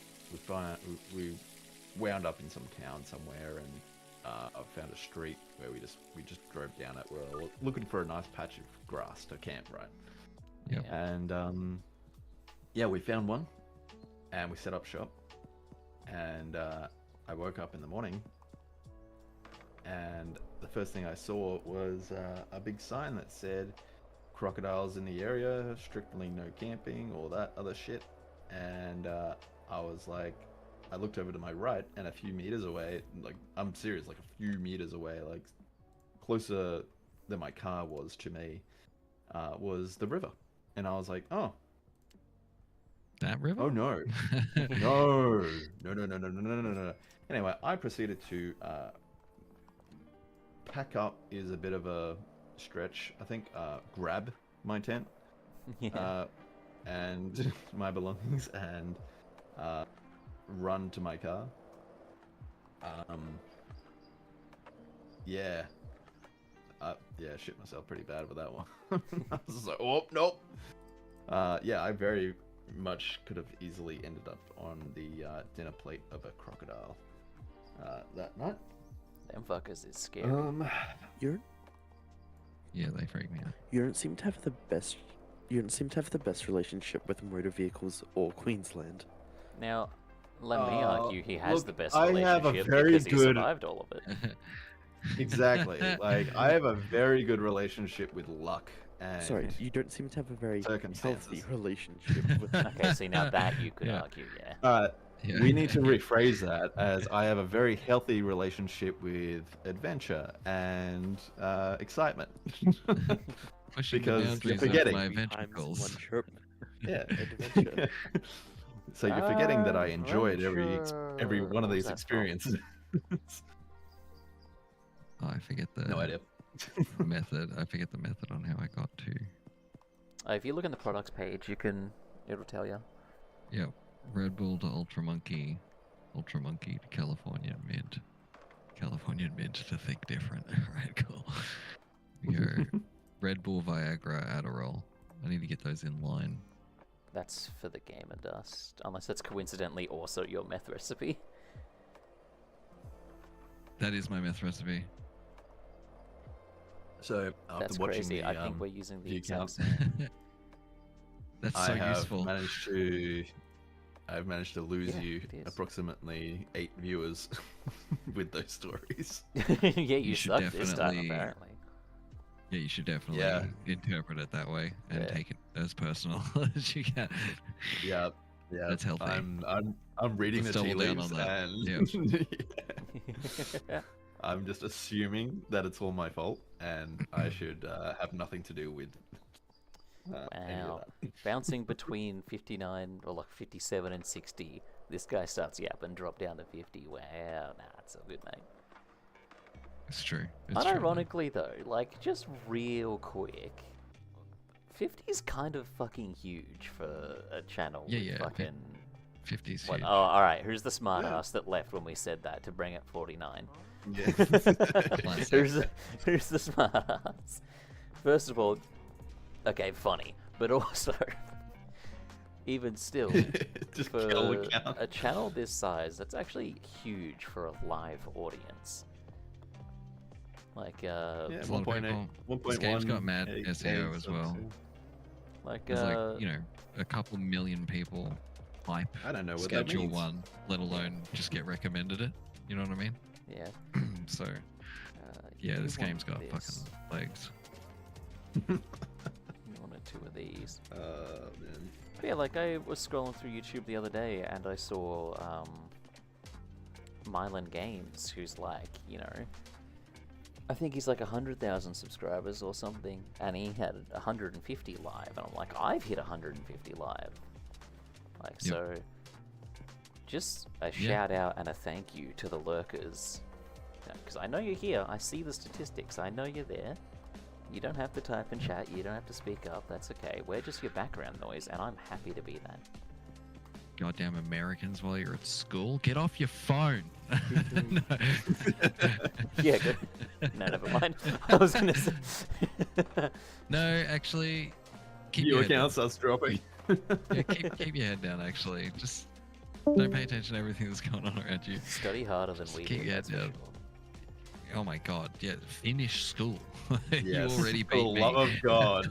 We wound up in some town somewhere, and I found a street where we just drove down it. We're looking for a nice patch of grass to camp, right? Yep. And we found one, and we set up shop. And I woke up in the morning, and the first thing I saw was a big sign that said crocodiles in the area, strictly no camping, all that other shit. And I was like, I looked over to my right, and a few meters away, like, I'm serious, like a few meters away, like closer than my car was to me, was the river. And I was like, oh That river? no. No. Anyway, I proceeded to pack up is a bit of a stretch. I think grab my tent and my belongings and run to my car. Shit myself pretty bad with that one. I was just like, oh nope. I very much could have easily ended up on the dinner plate of a crocodile that night. Them fuckers is scary. You're Yeah, they freak me out. You don't seem to have the best. You don't seem to have the best relationship with motor vehicles or Queensland. Now, let me argue he has look, the best I relationship have a very because he good- survived all of it. Exactly. Like, I have a very good relationship with luck and Sorry, you don't seem to have a very circumstances. healthy relationship with. Okay, see now that you could Yeah. argue, yeah. Yeah. We need to rephrase that as I have a very healthy relationship with adventure and excitement. Pushing because the you're boundaries of forgetting. my Three times in ventricles. one trip. Yeah. Adventure. So you're forgetting that I I'm enjoyed every sure. one of What was these that from? experiences. Oh, I forget the No idea. method. I forget the method on how I got to. If you look in the products page, it'll tell you. Yep. Red Bull to Ultra Monkey to Californian Mint. Californian Mint to think different. Alright, cool. We go Red Bull, Viagra, Adderall. I need to get those in line. That's for the Gamer Dust, unless that's coincidentally also your meth recipe. That is my meth recipe. So after That's watching crazy. the I think we're using the view exact count, same. That's I so have useful. I've managed to lose Yeah, you it is. approximately 8 viewers with those stories. Yeah, you You should sucked this time definitely- apparently. Yeah, you should definitely Yeah. interpret it that way and Yeah. take it as personal as you can. Yeah, yeah. That's healthy. I'm reading Let's the tea double down leaves on that. and I'm just assuming that it's all my fault and I should have nothing to do with. Any of Wow. that. Bouncing between 59 or like 57 and 60. This guy starts yapping, drop down to 50. Wow, nah, it's all good, mate. It's true. It's true, man. Unironically though, like just real quick, 50 is kind of fucking huge for a channel. Yeah, with yeah, fucking. 50's What? huge. Oh, all right. Who's the smart Yeah. ass that left when we said that to bring it 49? Yeah. Who's the smart ass? First of all, okay, funny, but also, even still, Just for kill the count. a channel this size, that's actually huge for a live audience. Like, Yeah, There's a lot of 1.8, people. This game's got mad 1.8K SEO as well. subs, like, There's like, you know, a couple million people type I don't know what that Schedule means. 1, let alone just get recommended it. You know what I mean? yeah. So, You yeah, this want game's got this. fucking legs. You wanted 2 of these. Man. But yeah, like I was scrolling through YouTube the other day and I saw Mylan Games, who's like, you know, I think he's like 100,000 subscribers or something, and he had 150 live, and I'm like, I've hit 150 live. Like, Yep. so, just a Yeah. shout out and a thank you to the lurkers. Because I know you're here, I see the statistics, I know you're there. You don't have to type in chat, you don't have to speak up, that's okay. We're just your background noise, and I'm happy to be that. Goddamn Americans while you're at school. Get off your phone. No. Yeah, good. No, never mind. I was gonna say. No, actually, keep View your head down. account starts dropping. Yeah, keep your head down, actually. Just don't pay attention to everything that's going on around you. Study harder than we Keep do. your That's head for down. sure. Oh my god, yeah, finish school. You Yes, already for beat the me. love of God.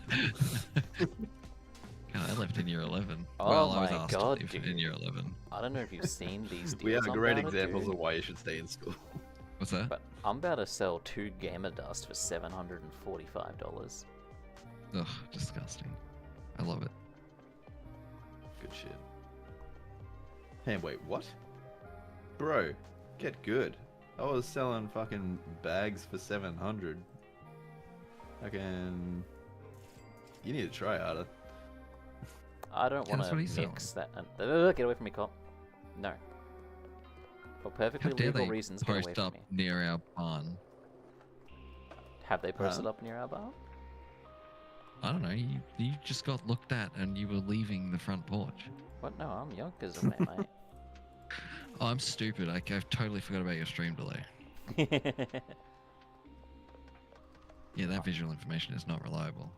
God, I left in year 11. Oh well, I was my asked God, to leave dude. in year 11. I don't know if you've seen these deals. We are I'm great about to examples do, of why you should stay in school. What's that? But I'm about to sell 2 Gamer Dust for $745. Ugh, disgusting. I love it. Good shit. Hey, wait, what? Bro, get good. I was selling fucking bags for 700. Fucking. You need to try harder. I don't Yeah, want that's to what he's mix that. Get away from me, cop. No. For How perfectly dare legal they reasons, get away post from up me. near our barn? Have they posted Huh? up near our bar? I don't know. You just got looked at and you were leaving the front porch. What? No, I'm Yonkers of that, mate. Oh, I'm stupid. I've totally forgot about your stream delay. Yeah, that visual information is not reliable.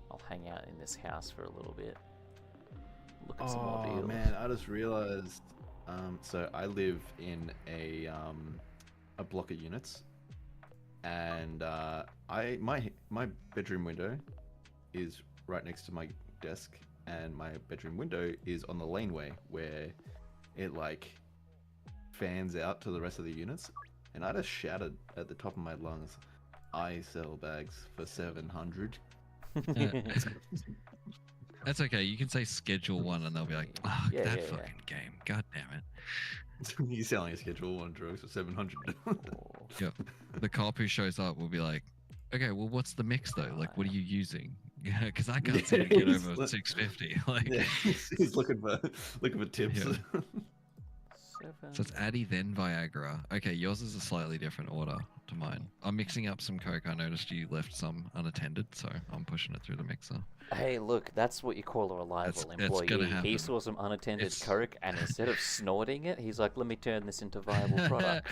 I'll hang out in this house for a little bit. Look at some more Oh deals. man, I just realized. So I live in a block of units, and my bedroom window is right next to my desk, and my bedroom window is on the laneway where it like fans out to the rest of the units, and I just shouted at the top of my lungs, "I sell bags for 700." That's okay. You can say schedule 1 and they'll be like, oh, Yeah, that yeah, yeah. fucking game. God damn it. He's selling a Schedule 1 drugs for 700. Oh, The cop who shows up will be like, okay, well, what's the mix though? Like, what are you using? Yeah, because I can't seem to get He's over li- 650. Like, Yeah, he's looking for tips. Yeah. 7. so it's Addy then Viagra. Okay, yours is a slightly different order to mine. I'm mixing up some Coke. I noticed you left some unattended, so I'm pushing it through the mixer. Hey, look, that's what you call a reliable That's gonna employee. He happen. saw some unattended It's- Coke, and instead of snorting it, he's like, "Let me turn this into viable product."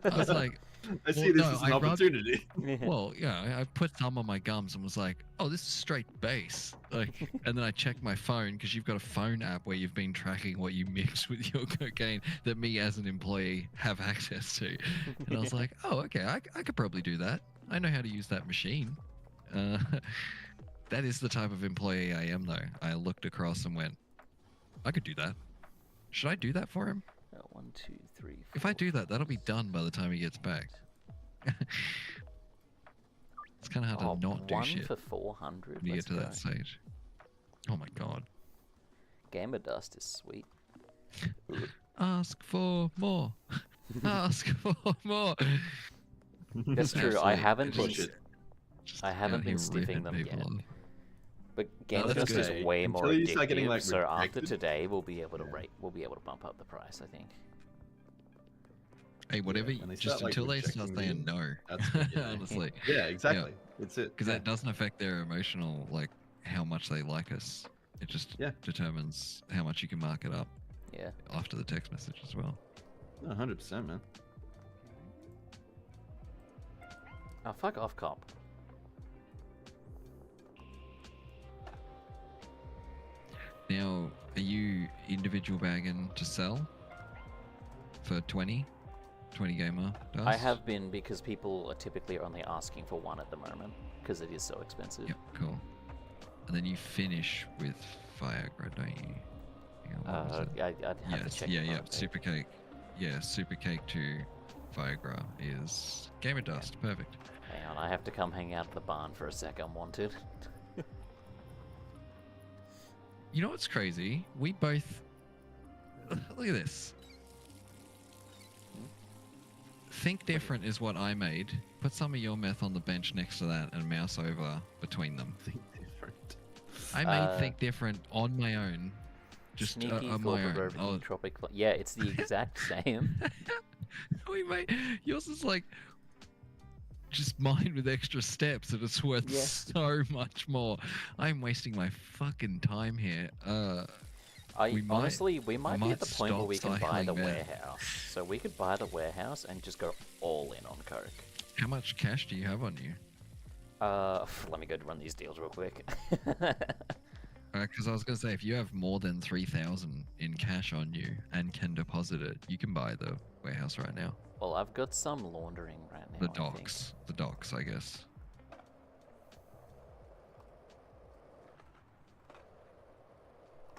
I was like, I see Well, this no, as I an rubbed- opportunity. well, yeah, I put thumb on my gums and was like, oh, this is straight base. Like, and then I checked my phone because you've got a phone app where you've been tracking what you mix with your cocaine that me as an employee have access to. And I was like, oh, okay, I could probably do that. I know how to use that machine. That is the type of employee I am, though. I looked across and went, I could do that. Should I do that for him? 1, 2, 3. If I do that, that'll be done by the time he gets back. It's kind of hard to not do 1 shit for 400. when you Let's get to go. that stage. Oh my god. Gamer Dust is sweet. Ask for more. Ask for more. That's true. That's I like- haven't Push been. it. Just I haven't out been here stiffing ripping them people yet. off. But Gamer that's Dust is good. way more Until you start getting, addictive. like, So after rejected. today, we'll be able to Yeah. we'll be able to bump up the price. I think. Hey, whatever. when they Just start, like, until they start rejecting saying you, no. that's good, yeah. Honestly, Yeah, exactly. It's it. because yeah. that doesn't affect their emotional, like how much they like us. It just Yeah. determines how much you can mark it up Yeah. after the text message as well. 100%, man. Oh, fuck off, cop. Now, are you individual bagging to sell for 20 gamer dust? I have been because people are typically only asking for 1 at the moment because it is so expensive. Yep, cool. And then you finish with Viagra, don't you? Hang on, what was it? I'd have to Yes, check. yeah, the yeah. notes. Super cake. Yeah, super cake to Viagra is gamer dust. Perfect. Hang on, I have to come hang out at the barn for a sec. I'm wanted. You know what's crazy? We both look at this. Think different is what I made. Put some of your meth on the bench next to that and mouse over between them. Think different. I made think different on my own. Just Sneaky, on my own. thought-provoking, Oh, tropic. Yeah, it's the exact same. we made yours is like just mine with extra steps and it's worth Yes. so much more. I'm wasting my fucking time here. We might- Honestly, we might be might at the point where stop we can buy the cycling meth. warehouse. So we could buy the warehouse and just go all in on Coke. How much cash do you have on you? Let me go run these deals real quick. Because I was going to say, if you have more than 3,000 in cash on you and can deposit it, you can buy the warehouse right now. Well, I've got some laundering right now. The I think. docks. The docks, I guess.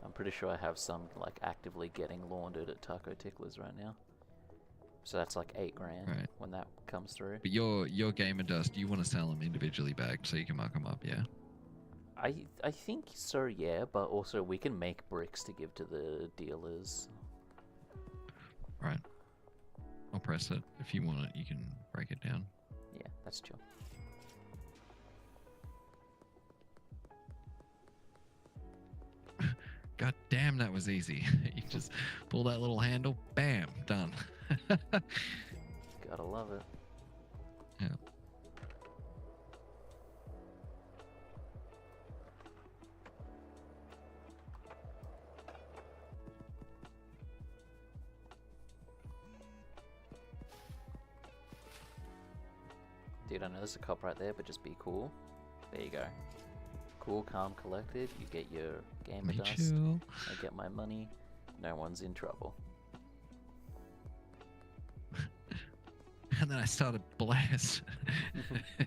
I'm pretty sure I have some like actively getting laundered at Taco Ticklers right now. So that's like 8 grand Right. when that comes through. But your gamer dust, you want to sell them individually bagged so you can mark them up, yeah? I think so, yeah, but also we can make bricks to give to the dealers. Right. I'll press it. If you want it, you can break it down. Yeah, that's chill. God damn, that was easy. You just pull that little handle, bam, done. Gotta love it. Yeah. Dude, I know there's a cop right there, but just be cool. There you go. Cool, calm, collected. You get your gamer Me dust. chill. I get my money. No one's in trouble. And then I started blast. I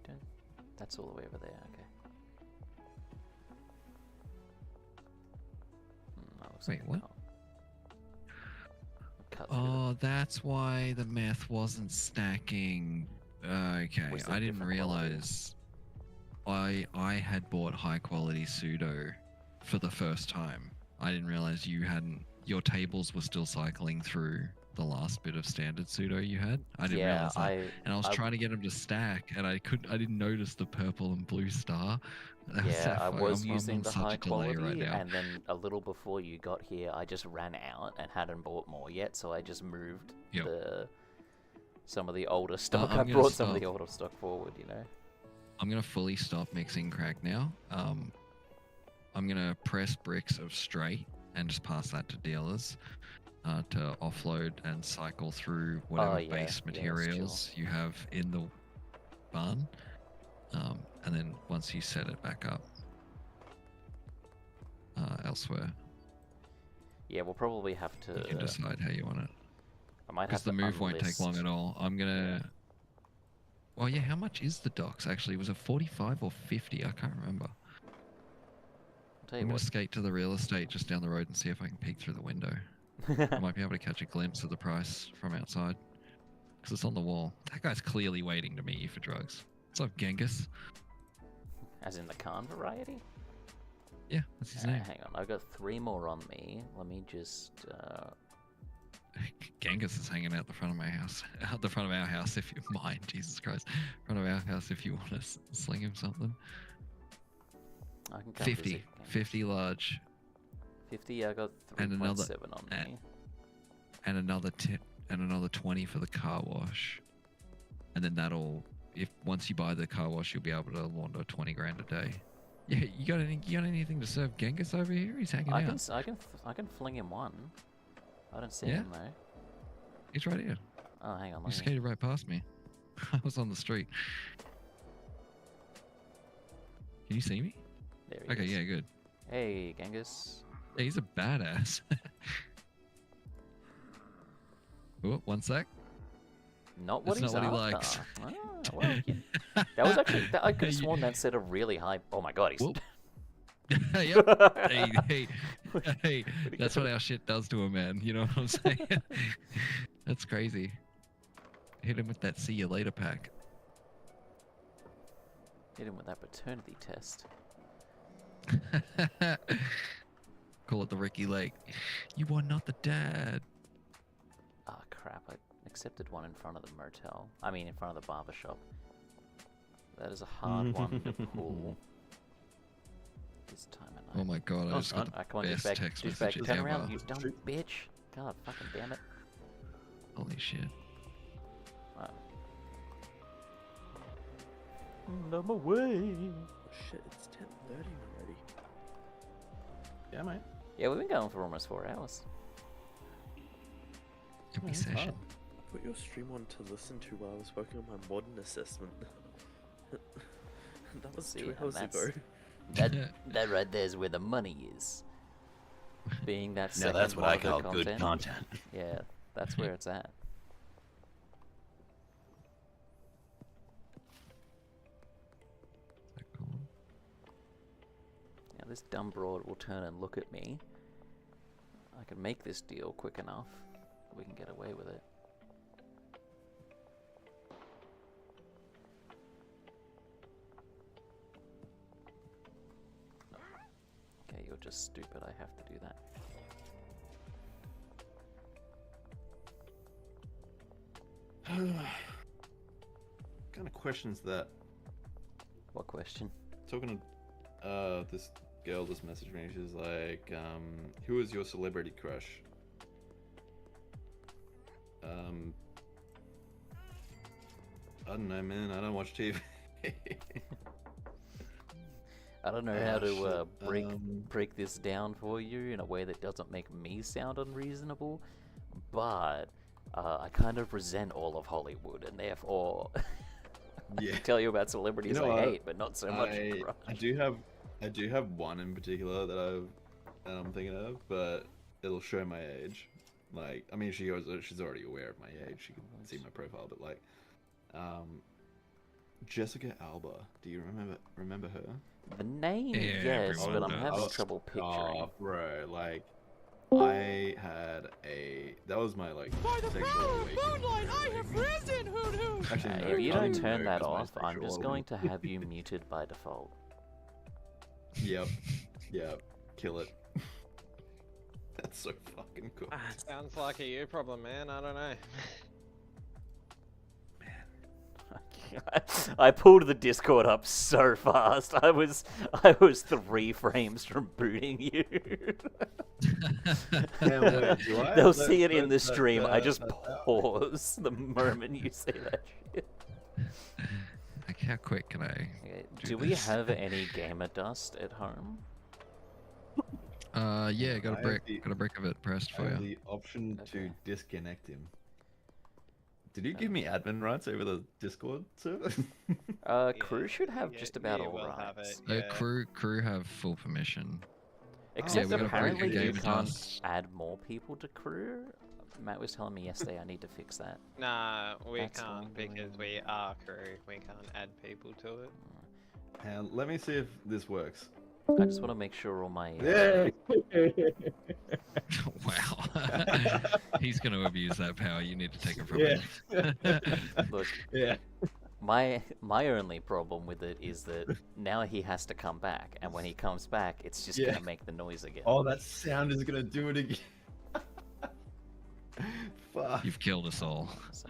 don't. That's all the way over there. Okay. That looks Wait, like what? no. Cut through the- Oh, that's why the meth wasn't stacking. Okay, Was I that didn't different quality? realize. I had bought high quality pseudo for the first time. I didn't realize you hadn't. Your tables were still cycling through the last bit of standard pseudo you had. I didn't Yeah, realize that. And I was I- trying to get them to stack, and I didn't notice the purple and blue star. That was so Yeah, I funny. was I'm using on the such high a delay quality, right now. and then a little before you got here, I just ran out and hadn't bought more yet, so I just moved Yep. some of the older stock. I'm I gonna brought some of the stop. older stock forward, you know. I'm gonna fully stop mixing crack now. I'm gonna press bricks of straight and just pass that to dealers to offload and cycle through whatever yeah, base yeah, that's materials you have in the barn. And then once you set it back up elsewhere, Yeah, we'll probably have to. you can decide how you want it. I might have Because to the move won't take long unlist- at all. I'm gonna. Well, yeah. How much is the docks actually? Was it 45 or 50? I can't remember. I'll tell I'm you gonna what. skate to the real estate just down the road and see if I can peek through the window. I might be able to catch a glimpse of the price from outside. Because it's on the wall. That guy's clearly waiting to meet you for drugs. What's up, Genghis? As in the Khan variety? Yeah, that's his name. Hang on, I've got 3 more on me. Let me just. Genghis is hanging out the front of my house. Out the front of our house, if you mind. Jesus Christ. Front of our house, if you want to sling him something. I can come 50. visit. 50 large. 50, I got And another- 3.7 on and- me. And another 20 for the car wash. And then that'll, once you buy the car wash, you'll be able to launder 20 grand a day. Yeah, you got anything to serve Genghis over here? He's hanging I out. can, I can fling him one. I don't see Yeah? him though. He's right here. Oh, hang on. He Let me... skated right past me. I was on the street. Can you see me? There he Okay, is. yeah, good. Hey, Genghis. Yeah, he's a badass. Oh, one sec. Not what That's he's not what he after. likes. Ah, well, that was actually. I could have You- sworn that said a really high. Oh my god, he's. Whoop. Yep. Hey, hey, that's what our shit does to a man. You know what I'm saying? That's crazy. Hit him with that see you later pack. Hit him with that paternity test. Call it the Ricky Lake. You are not the dad. Ah, crap. I accepted one in front of the motel. I mean, in front of the barber shop. That is a hard one to pull. This time of night. Oh my god, I just got Ah, the come on, best douchebag, text douchebag, messages turn ever. around, you dumb bitch. God, fucking damn it. Holy shit. Right. On my way. Oh shit, it's 10:30 already. Yeah, mate. Yeah, we've been going for almost 4 hours. Every session. I put your stream on to listen to while I was working on my modern assessment. That was See, 2 and hours that's- ago. That right there is where the money is. Being that Now second that's what I Marvel call good content. Yeah, that's where it's at. Now this dumb broad will turn and look at me. I can make this deal quick enough. We can get away with it. Okay, you're just stupid. I have to do that. Kind of questions that. What question? Talking to this girl just messaged me. She's like, who is your celebrity crush? I don't know, man. I don't watch TV. I don't know how Oh, to shit. break this down for you in a way that doesn't make me sound unreasonable, but I kind of resent all of Hollywood, and therefore I Yeah. can tell you about celebrities You know I what? hate, but not so much. I crush. do have one in particular that I'm thinking of, but it'll show my age. Like, I mean, she's already aware of my age. She can see my profile, but like, Jessica Alba. Do you remember her? The name, Yeah, yes, but everyone I'm does. having trouble picturing. Oh, bro, like, I had that was my like sexual awakening. Actually, no, If you I don't didn't turn know that 'cause my off, I'm sexual just going to have you muted by default. Yep. Kill it. That's so fucking cool. Sounds like a you problem, man. I don't know. I pulled the Discord up so fast. I was 3 frames from booting you. They'll see it in the stream. I just pause the moment you say that shit. Like, how quick can I? Okay, do do we this? have any gamer dust at home? Yeah, got I a have brick. the- Got a brick of it pressed I for have you. the option to Okay. disconnect him. Did you give me admin rights over the Discord server? Crew should have just about all will have rights. it. Yeah. Crew have full permission. Except we got a apparently break of you Gamer can't Dust. add more people to crew. Matt was telling me yesterday I need to fix that. Nah, we That's can't one because way. we are crew. We can't add people to it. And let me see if this works. I just want to make sure all my Wow. He's going to abuse that power. You need to take it from Yeah. him. look. Yeah. My only problem with it is that now he has to come back, and when he comes back, it's just Yeah. gonna make the noise again. Oh, that sound is gonna do it again. Fuck. You've killed us all. So,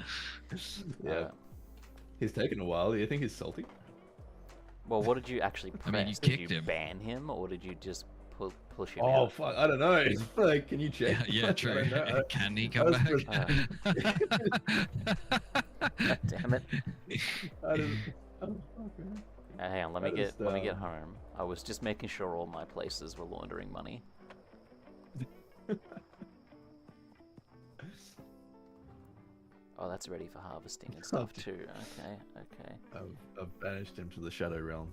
Yeah. uh, He's taken a while. Do you think he's salty? well, what did you actually press? I mean, you did kicked you him. ban him, or did you just push him Oh out? fuck! I don't know. Like, can you check? Yeah, I true. don't know. Can he I come was back? God damn it! I don't. Oh, fuck, man. Hang on, let me I get just, let me get home. I was just making sure all my places were laundering money. Oh, that's ready for harvesting and stuff too. Okay, okay. I've banished him to the Shadow Realm.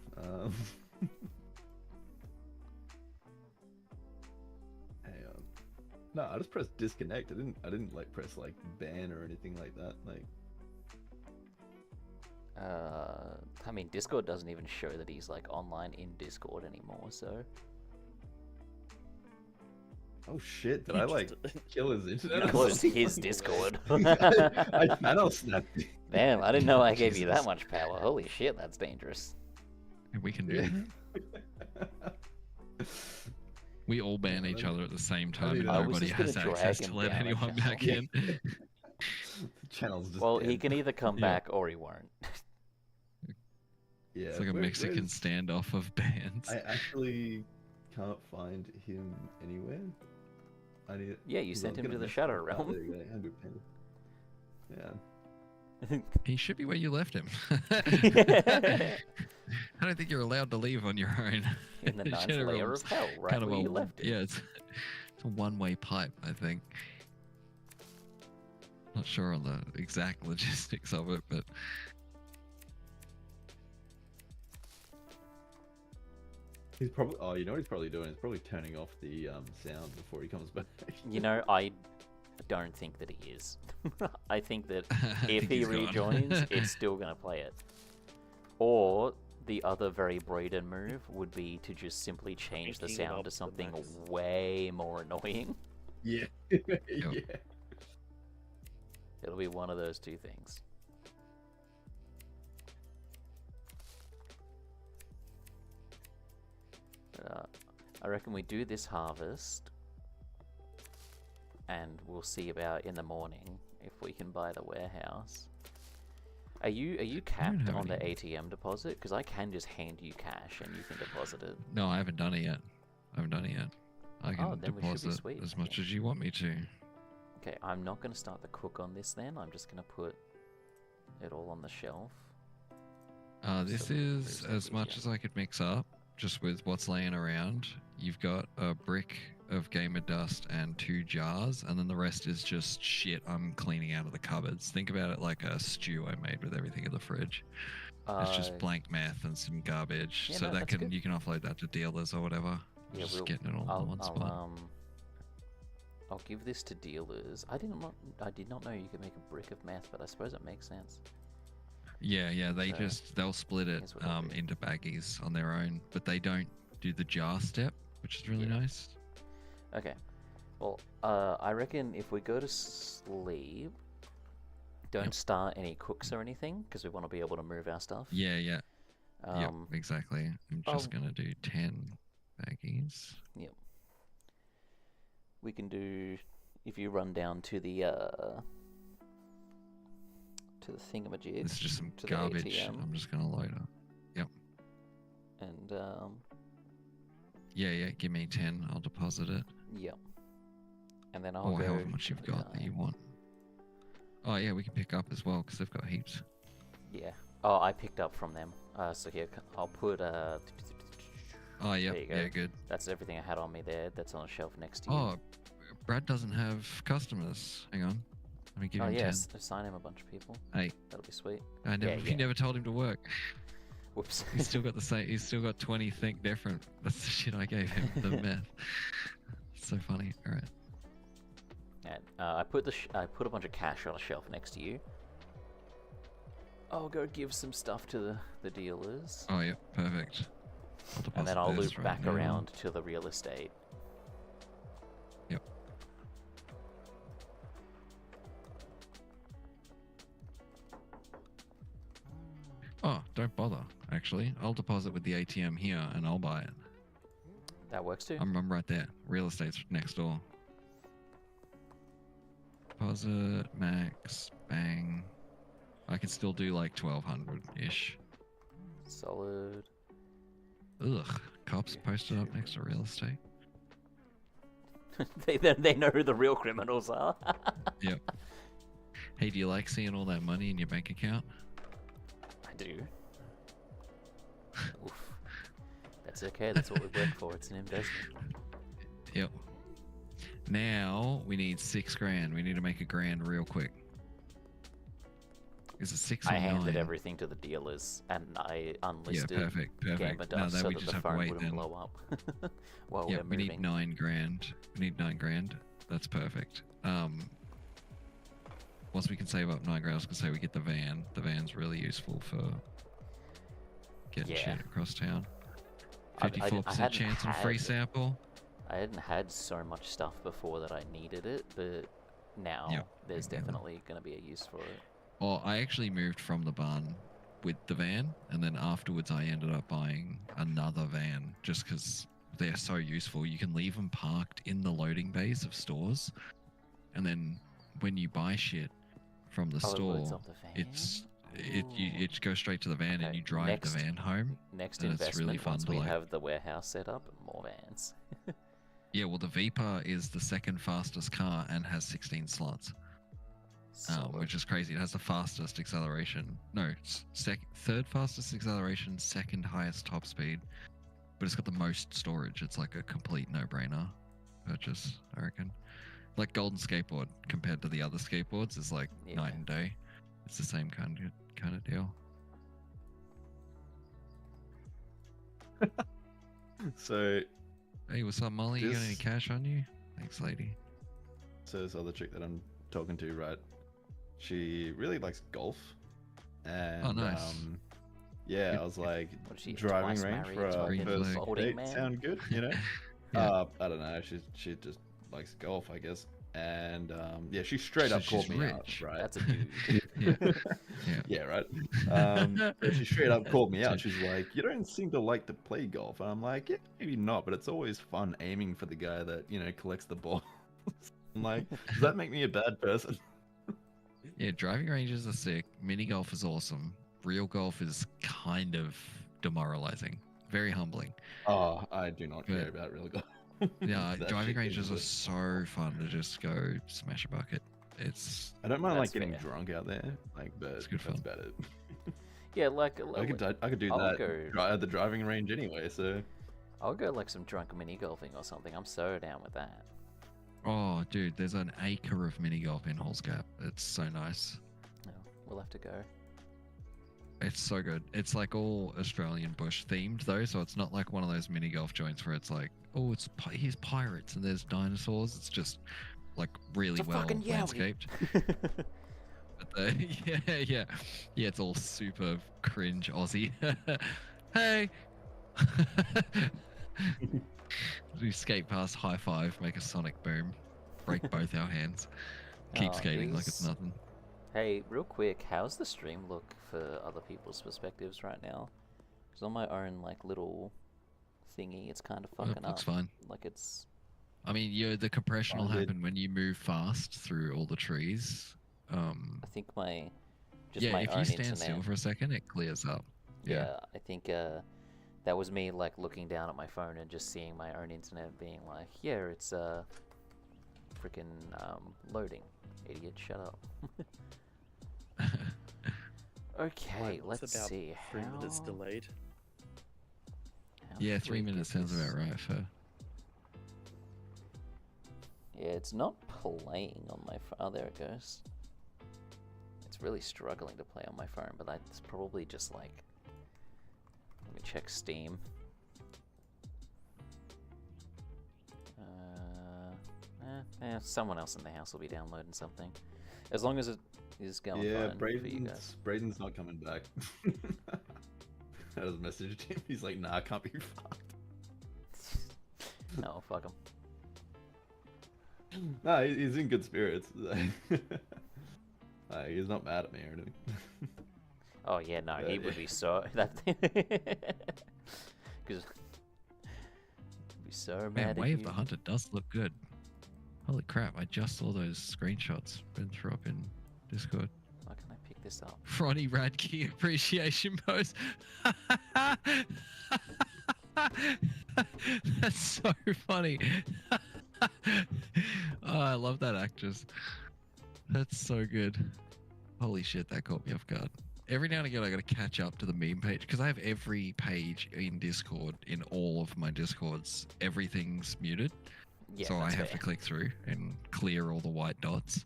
Hang on. No, I just pressed disconnect. I didn't like press like ban or anything like that. Like, I mean, Discord doesn't even show that he's like online in Discord anymore. So oh shit! Did I like kill his internet? it was his Discord. I channel snapped. Damn, I didn't know I gave you that much power. Holy shit, that's dangerous. We can do that. We all ban each other at the same time, and I was nobody just has gonna access drag to him let down a anyone back channel. in. The channel's just Well, dead. he can either come Yeah. back or he won't. Yeah, It's like a Mexican standoff of bans. I actually can't find him anywhere. I need. Yeah, you 'cause I sent was him gonna to the message Shadow him. Oh, Realm. there you go, 100 pence. Yeah. He should be where you left him. Yeah. I don't think you're allowed to leave on your own. In the ninth Shadow layer Realm's of hell, right kind of where a, you left it. Yeah, it's a one-way pipe, I think. Not sure on the exact logistics of it, but He's probably. Oh, you know what he's probably doing? He's probably turning off the sound before he comes back. You know, I don't think that he is. I think that I if think he he's gone. rejoins, it's still gonna play it. Or the other very Braden move would be to just simply change the Cranking it sound up to to something max. way more annoying. Yeah. Yep. Yeah. It'll be one of those two things. I reckon we do this harvest, and we'll see about in the morning if we can buy the warehouse. Are you capped have on the any. ATM deposit? Because I can just hand you cash and you can deposit it. No, I haven't done it yet. I can Oh, then we should be deposit sweet, as much yeah. as you want me to. Okay, I'm not going to start the cook on this then. I'm just going to put it all on the shelf. This So is there's as that much easier. as I could mix up, just with what's laying around. You've got a brick of gamer dust and 2 jars, and then the rest is just shit I'm cleaning out of the cupboards. Think about it like a stew I made with everything in the fridge. It's just blank meth and some garbage, yeah, so no, that that's can good. you can offload that to dealers or whatever. Yeah, Just we'll- getting it all in one spot. I'll give this to dealers. I did not know you could make a brick of meth, but I suppose it makes sense. Yeah, they So, they'll split it here's what I'll do. into baggies on their own, but they don't do the jar step, which is really Yeah. nice. Okay. Well, I reckon if we go to sleep, don't Yep. start any cooks or anything, because we want to be able to move our stuff. Yeah, yep, Um, exactly. I'm just oh. gonna do 10 baggies. we can do if you run down to the thingamajig. This is just some to the garbage. ATM. I'm just gonna load up. Yep. And Yeah, give me 10. I'll deposit it. yep. And then I'll Or go. however much to you've the got that guy. you want. Oh yeah, we can pick up as well because they've got heaps. Yeah. Oh, I picked up from them. So here, I'll put Oh yeah, There you go. yeah, good. That's everything I had on me there. That's on a shelf next to you. Oh, Brad doesn't have customers. Hang on. Let me give Oh him 10. yes, assign him a bunch of people. Hey. That'll be sweet. I never, yeah. You never told him to work. Whoops. He's still got the same. He's still got 20 think different. That's the shit I gave him. The meth. So funny. All right. And, I put I put a bunch of cash on a shelf next to you. I'll go give some stuff to the dealers, Oh yeah, perfect. and then deposit I'll this loop right back now. around to the real estate. Yep. Oh, don't bother. Actually, I'll deposit with the ATM here, and I'll buy it. That works too. I'm right there. Real estate's next door. Deposit, max, bang. I can still do like 1200-ish. Solid. Ugh, cops posted up next to real estate. they know who the real criminals are. Yep. Hey, do you like seeing all that money in your bank account? I do. Oof. That's okay. That's what we work for. It's an investment. Yep. Now we need $6,000. We need to make $1,000 real quick. Is it 6 or I 9? handed everything to the dealers, and I Yeah, unlisted perfect. Gamer No, Dust then so we that just the have to phone wait wouldn't then. blow up while Yeah, we're we moving. need $9,000. We need $9,000. That's perfect. Once we can save up $9,000, I was gonna say we get the van. The van's really useful for getting Yeah. shit across town. I 54% hadn't chance on free had- sample. I hadn't had so much stuff before that I needed it, but now Yep, there's exactly. definitely going to be a use for it. Oh, I actually moved from the barn with the van, and then afterwards I ended up buying another van just because they're so useful. You can leave them parked in the loading bays of stores, and then when you buy shit from the Oh, it loads store, up the van? it goes straight to the van, Okay, and you drive next- the van home. Next and it's investment, really fun once to, we like- have the warehouse set up, more vans. Yeah, well, the Viper is the second fastest car and has 16 slots. Solid. Which is crazy. It has the fastest acceleration. No, third fastest acceleration, second highest top speed, but it's got the most storage. It's like a complete no-brainer purchase, I reckon. Like Golden Skateboard compared to the other skateboards is like Yeah. night and day. It's the same kind of deal. So, Hey, what's up, Molly? You got any Just- cash on you? Thanks, lady. so this other chick that I'm talking to, right? She really likes golf, and nice. yeah, I was like, What is she, driving twice range married for to a Green first flag. holding date man? sound good, you know? Yeah. I don't know. She just likes golf, I guess, and yeah, she straight up She's called me out, rich. right? That's a dude. Yeah. Yeah. Yeah, right. So she straight up called me out. She's like, "You don't seem to like to play golf." And I'm like, "Yeah, maybe not, but it's always fun aiming for the guy that collects the ball." I'm like, "Does that make me a bad person?" Yeah, driving ranges are sick. Mini golf is awesome. Real golf is kind of demoralizing. Very humbling. Oh, I do not care But- about real golf. Yeah, That driving shit ranges is are a- so fun to just go smash a bucket. It's I don't mind That's like getting fair. drunk out there, like, but It's good that's fun. about it. Yeah, like I could do I'll that go- at the driving range anyway. So I'll go like some drunk mini golfing or something. I'm so down with that. oh, dude, there's an acre of mini golf in Halls Gap. It's so nice. No, we'll have to go. It's so good. It's like all Australian bush themed though, so it's not like one of those mini golf joints where it's like, oh, here's pirates and there's dinosaurs. It's just like really It's a well fucking Yowie. landscaped. But yeah. It's all super cringe Aussie. Hey. We skate past, high five, make a sonic boom, break both our hands, keep Oh, skating like it's is- nothing. Hey, real quick, how's the stream look for other people's perspectives right now? Because on my own like little thingy, it's kind of fucking Looks up. fine. Like it's I mean, the compression will I did. happen when you move fast through all the trees. I think my just Yeah, my if own you stand internet. still for a second, it clears up. Yeah, I think that was me like looking down at my phone and just seeing my own internet being like, yeah, it's freaking loading. Idiot, shut up. Okay, Mine was let's about see. 3 minutes how- delayed. how Yeah, should 3 we get minutes sounds this? about right for. Yeah, it's not playing on my phone. Oh, there it goes. It's really struggling to play on my phone, but that's probably just like. Let me check Steam. Someone else in the house will be downloading something. As long as it is going Yeah, fine for you guys. Braden's not coming back. I just messaged him. He's like, nah, I can't be fucked. No, fuck him. Nah, he's in good spirits. He's not mad at me or anything. Oh yeah, no, Yeah, he yeah. would be so that because be so Man, mad at Way of you. the Hunter does look good. Holy crap! I just saw those screenshots Ben threw up in Discord. Why can I pick this up? Ronnie Radke appreciation post. That's so funny. Oh, I love that actress. That's so good. Holy shit, that caught me off guard. Every now and again, I gotta catch up to the meme page because I have every page in Discord, in all of my Discords, everything's muted. Yeah, So I that's have fair. to click through and clear all the white dots.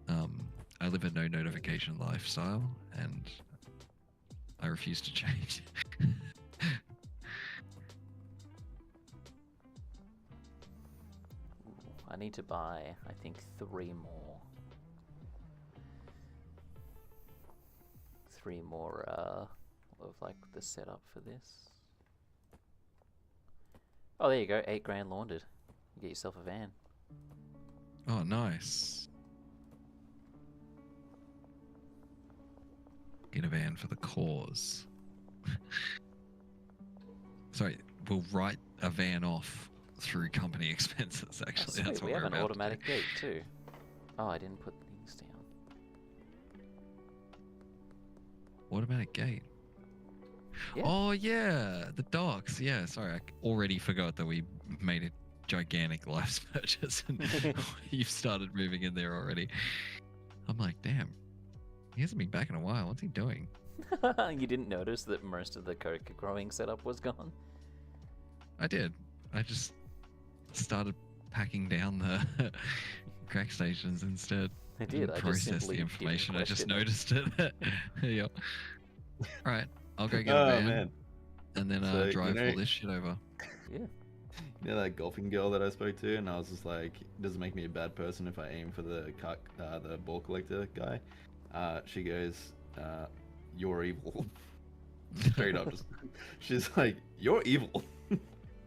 I live a no notification lifestyle and I refuse to change. I need to buy, I think, 3 more. 3 more of like the setup for this. Oh, there you go. 8 grand laundered. You get yourself a van. Oh, nice. Get a van for the cause. Sorry, we'll write a van off through company expenses. Oh, Actually, sweet, that's what we have we're an about automatic to do. gate too. Oh, I didn't put things down. Automatic gate. Yeah. Oh yeah, the docks. Yeah, sorry, I already forgot that we made a gigantic life purchase and you've started moving in there already. I'm like, damn, he hasn't been back in a while. What's he doing? You didn't notice that most of the coca growing setup was gone? I did. I just started packing down the crack stations instead. I did. I just process simply the didn't information. I just question it. noticed it. Yep. All right, I'll go get a Oh van man, and then So, you drive know- all this shit over. Yeah. you know that golfing girl that I spoke to, and I was just like, does it make me a bad person if I aim for the the ball collector guy? She goes, you're evil. Straight up, just she's like, you're evil.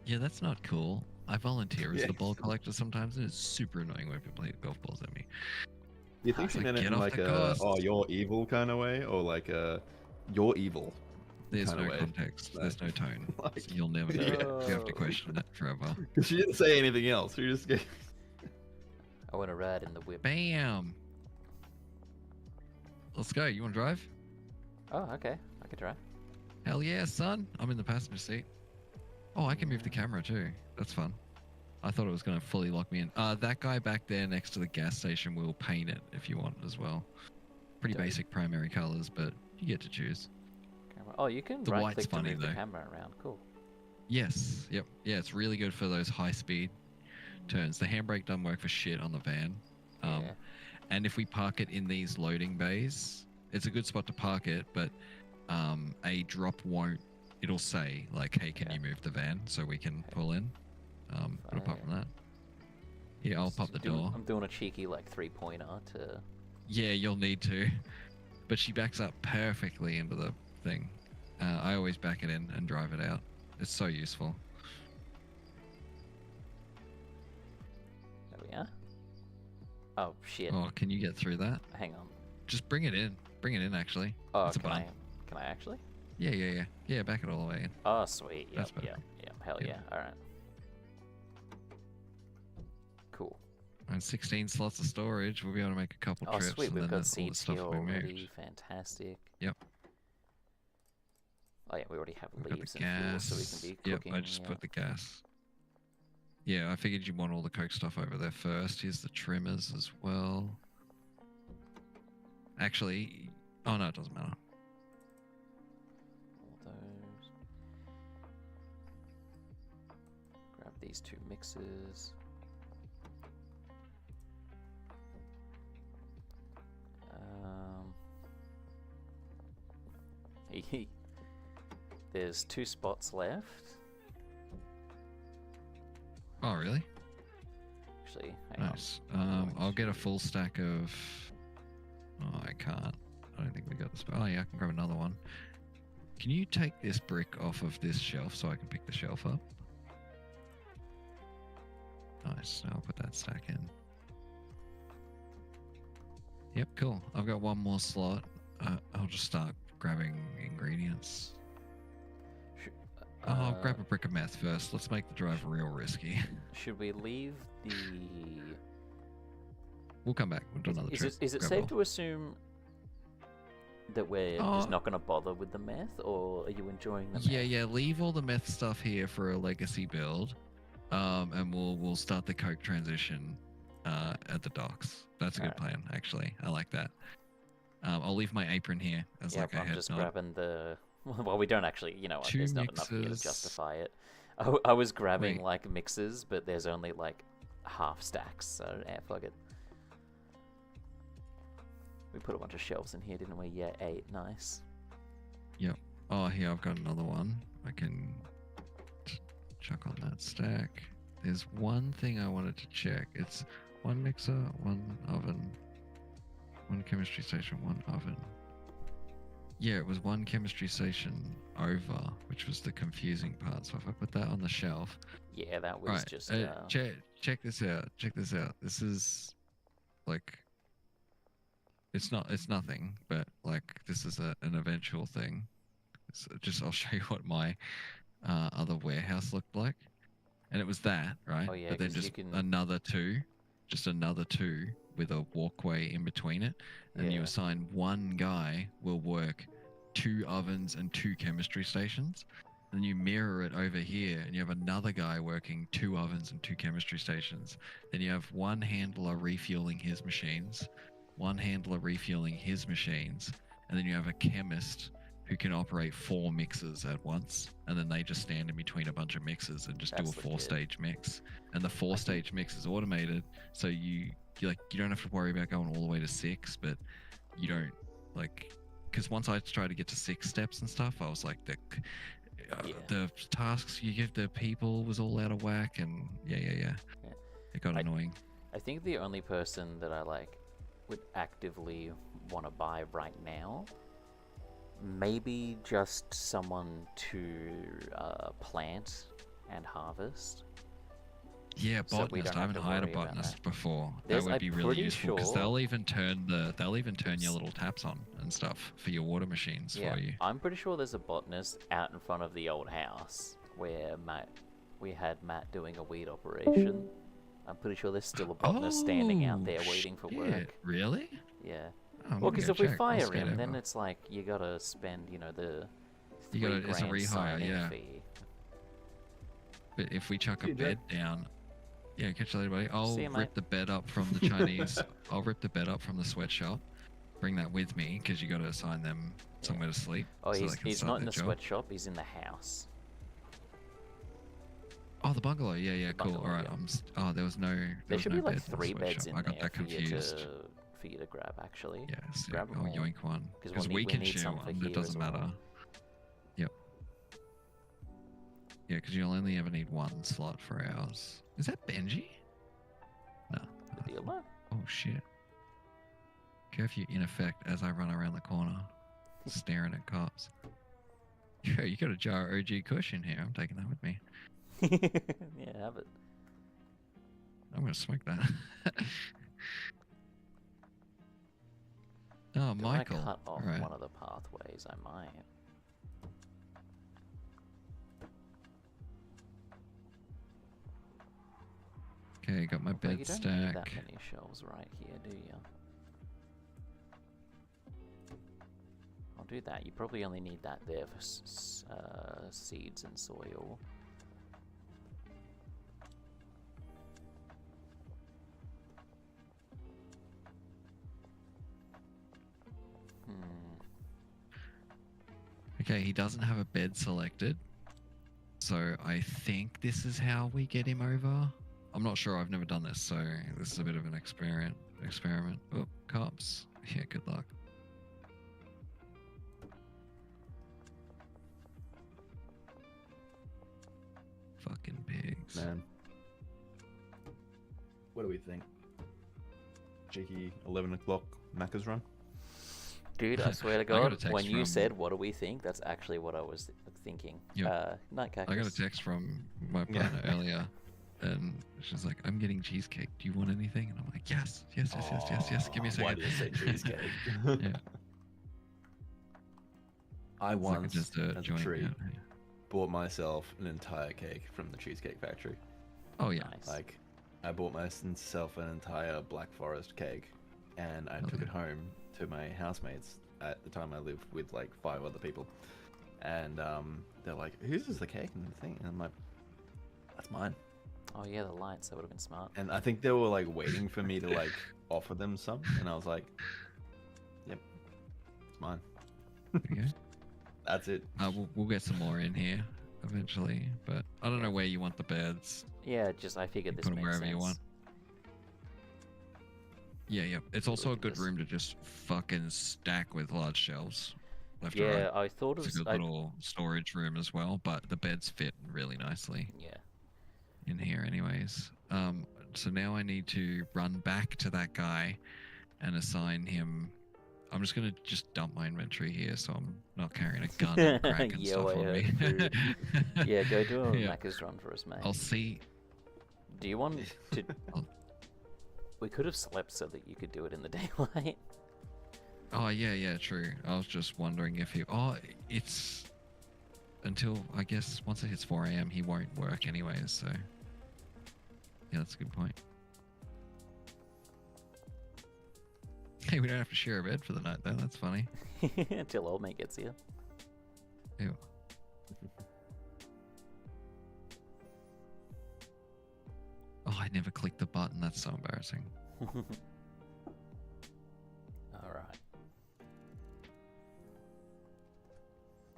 Yeah, that's not cool. I volunteer as Yeah. the ball collector sometimes, and it's super annoying when people hit golf balls at me. Do you think It's she like, meant it get in off like the a course. oh you're evil kind of way, or like a you're evil? There's Kinda no way. context. There's no tone. Like- So you'll never know. Yeah. You have to question that forever. Because she didn't say anything else. She just gave. I want to ride in the whip. Bam! Let's go. You want to drive? Oh, okay. I could try. Hell yeah, son. I'm in the passenger seat. Oh, I can move the camera too. That's fun. I thought it was going to fully lock me in. That guy back there next to the gas station will paint it if you want as well. Pretty Dope. basic primary colors, but you get to choose. Camera. Oh, you can The right white's click to funny, move the though. camera around. Cool. Yes. Yep. Yeah, it's really good for those high speed turns. The handbrake doesn't work for shit on the van. Yeah. And if we park it in these loading bays, it's a good spot to park it, but a drop won't. It'll say like, "Hey, can Okay. you move the van so we can pull in?" But apart from that, yeah, I'll Just pop the doing- door. I'm doing a cheeky like 3-pointer to. Yeah, you'll need to. But she backs up perfectly into the thing. I always back it in and drive it out. It's so useful. There we are. Oh shit! Oh, can you get through that? Hang on. Just bring it in. Bring it in, actually. Oh, It's a can I? button. Can I actually? Yeah, back it all the way in. Oh, sweet. Yep, That's yep, better. yep. Hell Yeah. yeah. All right. And 16 slots of storage. We'll be able to make a couple Oh, trips. sweet, and we've then got all the seeds stuff here will be moved. already. Fantastic. Yep. Oh, yeah, we already have We've got the leaves and fuel, so we can gas. be Yep, cooking. I just yeah. put the gas. Yeah, I figured you'd want all the coke stuff over there first. Here's the trimmers as well. Actually, oh no, it doesn't matter. All those. Grab these 2 mixers. There's 2 spots left. Oh, really? Actually, hang Nice. I'll get a full stack of. Oh, I can't. I don't think we got this. Oh, yeah, I can grab another one. Can you take this brick off of this shelf so I can pick the shelf up? Nice. I'll put that stack in. Yep, cool. I've got one more slot. I'll just start grabbing ingredients. I'll grab a brick of meth first. Let's make the drive real risky. Should we leave the... We'll come back. We'll do another trip. Is it Grab safe all. to assume that we're just not going to bother with the meth, or are you enjoying the meth? Yeah. Leave all the meth stuff here for a legacy build, and we'll start the coke transition at the docks. That's a good plan, actually. I like that. I'll leave my apron here as like a I'm head just nod. grabbing the... Well, we don't actually, you know what, 2 there's not enough here to mixers. justify it. I was grabbing, Wait. like, mixes, but there's only, like, half stacks, so, fuck it. We put a bunch of shelves in here, didn't we? Yeah, 8, nice. Yep. Oh, here, I've got another one. I can chuck on that stack. There's one thing I wanted to check. It's 1 mixer, 1 oven, 1 chemistry station, 1 oven. Yeah, it was 1 chemistry station over, which was the confusing part. So if I put that on the shelf, Yeah, that was right? just... Check this out. Check this out. This is like, it's nothing, but like this is an eventual thing. So I'll show you what my other warehouse looked like, and it was that, right? Oh, yeah, but then 'cause you just can- another two with a walkway in between it, and you Yeah. assign 1 guy will work 2 ovens and 2 chemistry stations. And you mirror it over here, and you have another guy working 2 ovens and 2 chemistry stations. Then you have 1 handler refueling his machines, 1 handler refueling his machines, and then you have a chemist who can operate 4 mixers at once, and then they just stand in between a bunch of mixers and just do a That's legit. 4-stage mix. And the 4-stage mix is automated, so you don't have to worry about going all the way to 6, but you don't because once I tried to get to 6 steps and stuff, I was like the tasks you give the people was all out of whack, and yeah. It got annoying. I think the only person that I would actively want to buy right now, maybe just someone to plant and harvest. Yeah, So we botanist. don't I have haven't to hired a worry about botanist that. before. There's- That would I'm be really pretty useful because sure- they'll even turn your little taps on and stuff for your water machines Yeah, for you. I'm pretty sure there's a botanist out in front of the old house where we had Matt doing a weed operation. I'm pretty sure there's still a botanist standing out there waiting for shit. work. Really? Yeah. Oh, I'm Well, gonna because go if we check. I'll fire skate him, then over. it's like you gotta spend, the You gotta- $3 it's a grand rehire, signing yeah. fee. But if we chuck a Dude, bed down, yeah, catch you later, buddy. I'll See you, rip mate. the bed up from the Chinese. I'll rip the bed up from the sweatshop. Bring that with me because you got to assign them somewhere to sleep. Oh, so they he's can he's start not in their the job. sweatshop. He's in the house. Oh, the bungalow. Yeah, cool. bungalow, All right. yeah. There was no. There was should no be like bed in the 3 beds sweatshop. in I got there that confused. for you to grab actually. Yeah, sick. grab 'em I'll all, yoink one 'cause because we'll we need can share some for one. here It doesn't as well. matter. Yep. Yeah, because you'll only ever need 1 slot for ours. Is that Benji? No. The dealer? Oh shit. Curfew in effect as I run around the corner, staring at cops. Yeah, you got a jar of OG Kush in here. I'm taking that with me. Yeah, have it. I'm gonna smoke that. Oh, Do Michael. I cut off Right. one of the pathways? I might. Okay, Okay, got my Well, bed you don't need that stack. many shelves right here, do you? I'll do that. You probably only need that there for seeds and soil. Okay, he doesn't have a bed selected. So I think this is how we get him over. I'm not sure, I've never done this, so this is a bit of an experiment. Oh, cops. Yeah, good luck. Fucking pigs. Man. What do we think? Cheeky 11 o'clock Macca's run? Dude, I swear to I got a God, text when you from- said, what do we think? That's actually what I was thinking. Yeah. Night I got a Cactus. text from my Yeah. partner earlier, and she's like, "I'm getting cheesecake. Do you want anything?" And I'm like, "Yes, yes, yes, yes, yes, yes. Give me a second." Why did you say cheesecake? Yeah. I It's like once, just a as a joint. treat, Yeah. bought myself an entire cake from the Cheesecake Factory. Oh yeah. Nice. Like, I bought myself an entire Black Forest cake, and I Oh, took yeah. it home to my housemates. At the time, I lived with like 5 other people, and they're like, "Whose is the cake and the thing?" And I'm like, "That's mine." Oh yeah, the lights. That would have been smart. And I think they were like waiting for me to like offer them some, and I was like, "Yep, it's mine. Okay. That's it." We'll get some more in here eventually, but I don't know where you want the beds. Yeah, just I figured You this put 'em makes wherever sense. you want. Yeah, yeah. It's also a look at good this. room to just fucking stack with large shelves. Left Yeah, to right. I thought of. It's a good little storage room as well, but the beds fit really nicely Yeah. in here anyways. So now I need to run back to that guy and assign him. I'm just gonna dump my inventory here, so I'm not carrying a gun and crack and Yeah, stuff I on me. heard Yeah, go do a Yeah. Macca's run for us, mate. I'll see. Do you want to? I'll- We could have slept so that you could do it in the daylight. Oh yeah, true. I was just wondering if he. Oh, it's until I guess once it hits 4 a.m. he won't work anyways. So yeah, that's a good point. Hey, we don't have to share a bed for the night though. That's funny. Until old mate gets here. Ew. Oh, I never clicked the button. That's so embarrassing. Alright.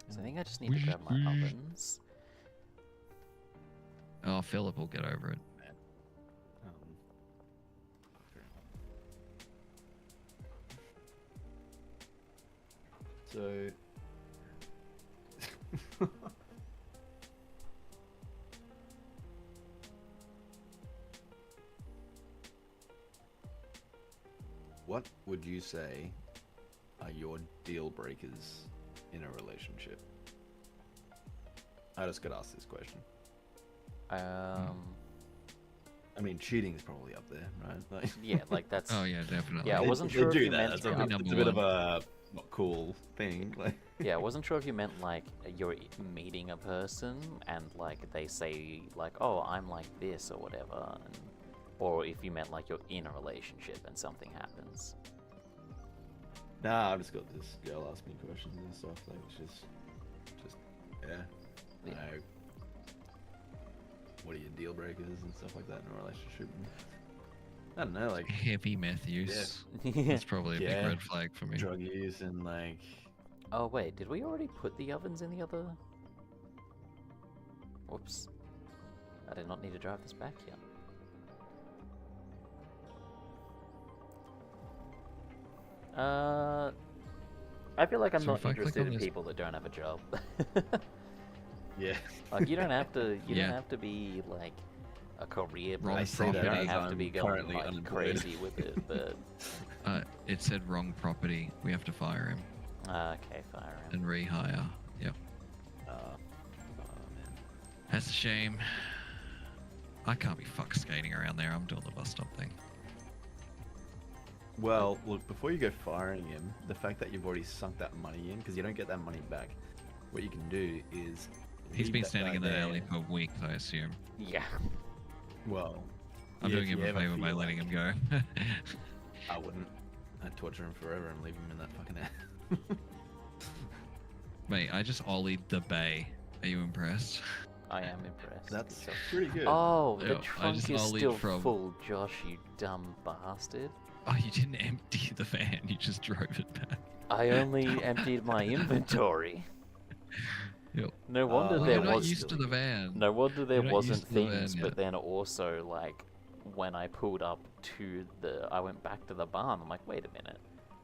So I think I just need to grab my ovens. Oh, Philip will get over it. So. What would you say are your deal breakers in a relationship? I just got asked this question. Um, I mean, cheating is probably up there, right? Like, yeah, like that's. Oh yeah, definitely. Yeah, I they- wasn't they sure if do you that. meant It's, probably it's number a bit of one. a not cool thing. Like, Yeah, I wasn't sure if you meant like you're meeting a person and like they say like, oh, I'm like this or whatever, and, or if you meant like you're in a relationship and something happens. nah, I've just got this girl ask me questions and stuff. Like, just yeah. Yeah. Know, what are your deal breakers and stuff like that in a relationship? I don't know, like Heavy meth use. Yeah. That's probably a big Yeah. red flag for me. drug use and like. Oh wait, did we already put the ovens in the other? Whoops. I did not need to drive this back yet. I feel like I'm So not if I click interested on in this- people that don't have a job. Yeah. Like you don't have to. You Yeah. don't have to be like a career Wrong I person. say You that don't as have to be I'm going currently like unemployed. crazy with it. But It said wrong property. We have to fire him okay, fire him. and rehire. Yep. Oh man. That's a shame. I can't be fuck skating around there. I'm doing the bus stop thing. Well, look, before you go firing him, the fact that you've already sunk that money in, because you don't get that money back, what you can do is. He's leave been that standing guy in the there. alley for weeks, I assume. Yeah. Well, I'm Yeah, doing him if you a ever favor by feel letting like- him go. I wouldn't. I'd torture him forever and leave him in that fucking air. Mate, I just ollied the bay. Are you impressed? I am impressed. That's Good job. pretty good. Oh, Yeah, the I trunk just is ollied still from- full, Josh, you dumb bastard. Oh, you didn't empty the van. You just drove it back. I only emptied my inventory. Yep. No wonder Well, Well, there you're not was. used to the van. No wonder there You're not wasn't used to the van things, yet. but then also, like, when I pulled up to the. I went back to the barn, I'm like, wait a minute.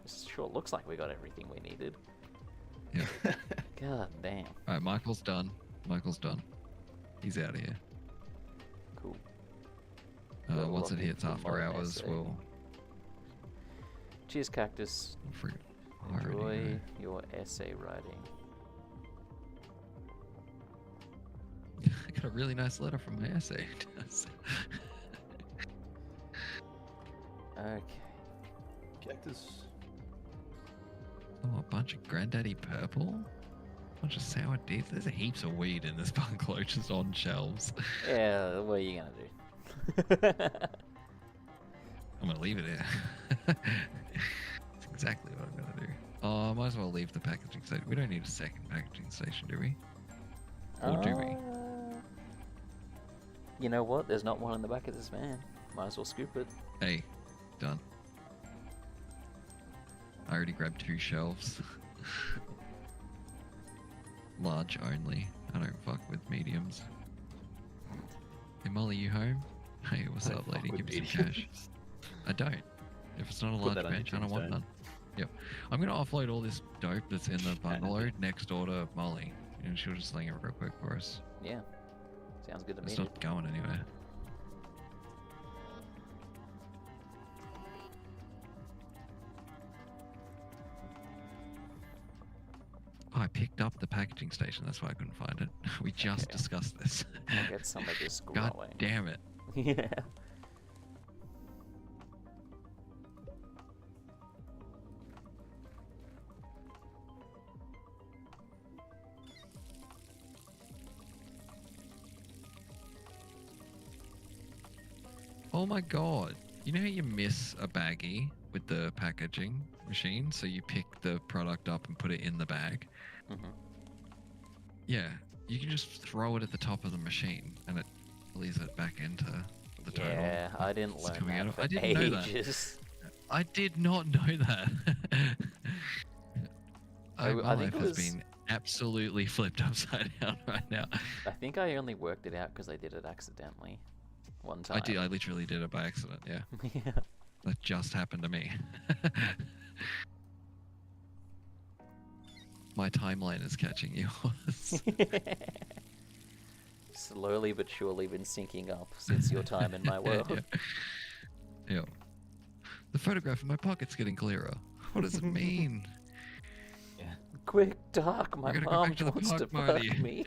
This sure looks like we got everything we needed. God damn. Alright, Michael's done. Michael's done. He's out of here. Cool. Well, Once it looking hits for after more hours, essay. we'll Cheers, Cactus. Enjoy your essay writing. I got a really nice letter from my essay. Okay. Cactus. Oh, a bunch of Granddaddy Purple? A bunch of sour deeds. There's heaps of weed in this bungalow just on shelves. Yeah, what are you gonna do? I'm gonna leave it here. That's exactly what I'm gonna do. Oh, I might as well leave the packaging station. We don't need a second packaging station, do we? Or do we? You know what? There's not one in the back of this van. Might as well scoop it. Hey, done. I already grabbed 2 shelves. Large only. I don't fuck with mediums. Hey Molly, you home? Hey, what's I up, fuck lady? with Give me some cash. mediums. I don't. If it's not a Put large that on your bench, I don't want tombstone. none. Yep. I'm gonna offload all this dope that's in the bungalow next door to Molly, and she'll just sling it real quick for us. Yeah. Sounds good to me. It's dude. not going anywhere. Oh, I picked up the packaging station. That's why I couldn't find it. We just Okay. discussed this. I'll get some of this God growing. damn it. Yeah. Oh my god. You know how you miss a baggie with the packaging machine? So you pick the product up and put it in the bag? Mhm. Yeah. You can just throw it at the top of the machine and it leaves it back into the total. Yeah, I didn't It's learn coming out that of- for I didn't know that. ages. I did not know that. I My think life it has was- been absolutely flipped upside down right now. I think I only worked it out because I did it accidentally. One time. I literally did it by accident, yeah. Yeah. That just happened to me. My timeline is catching yours. Slowly but surely been syncing up since your time in my world. Yeah. Yeah. The photograph in my pocket's getting clearer. What does it mean? Quick, Doc, my gotta go mom back to the wants to park, fuck Marty. me.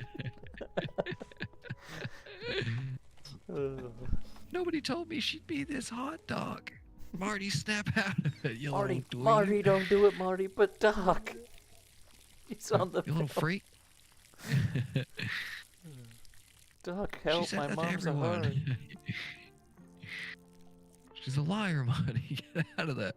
Nobody told me she'd be this hot, Doc. Marty, snap out of it, you Marty, little dweeb. Marty, don't do it, Marty, but Doc. He's on the You little film. freak. Doc, She help, said my that to mom's a hoe. everyone. She's a liar, Marty. Get out of there.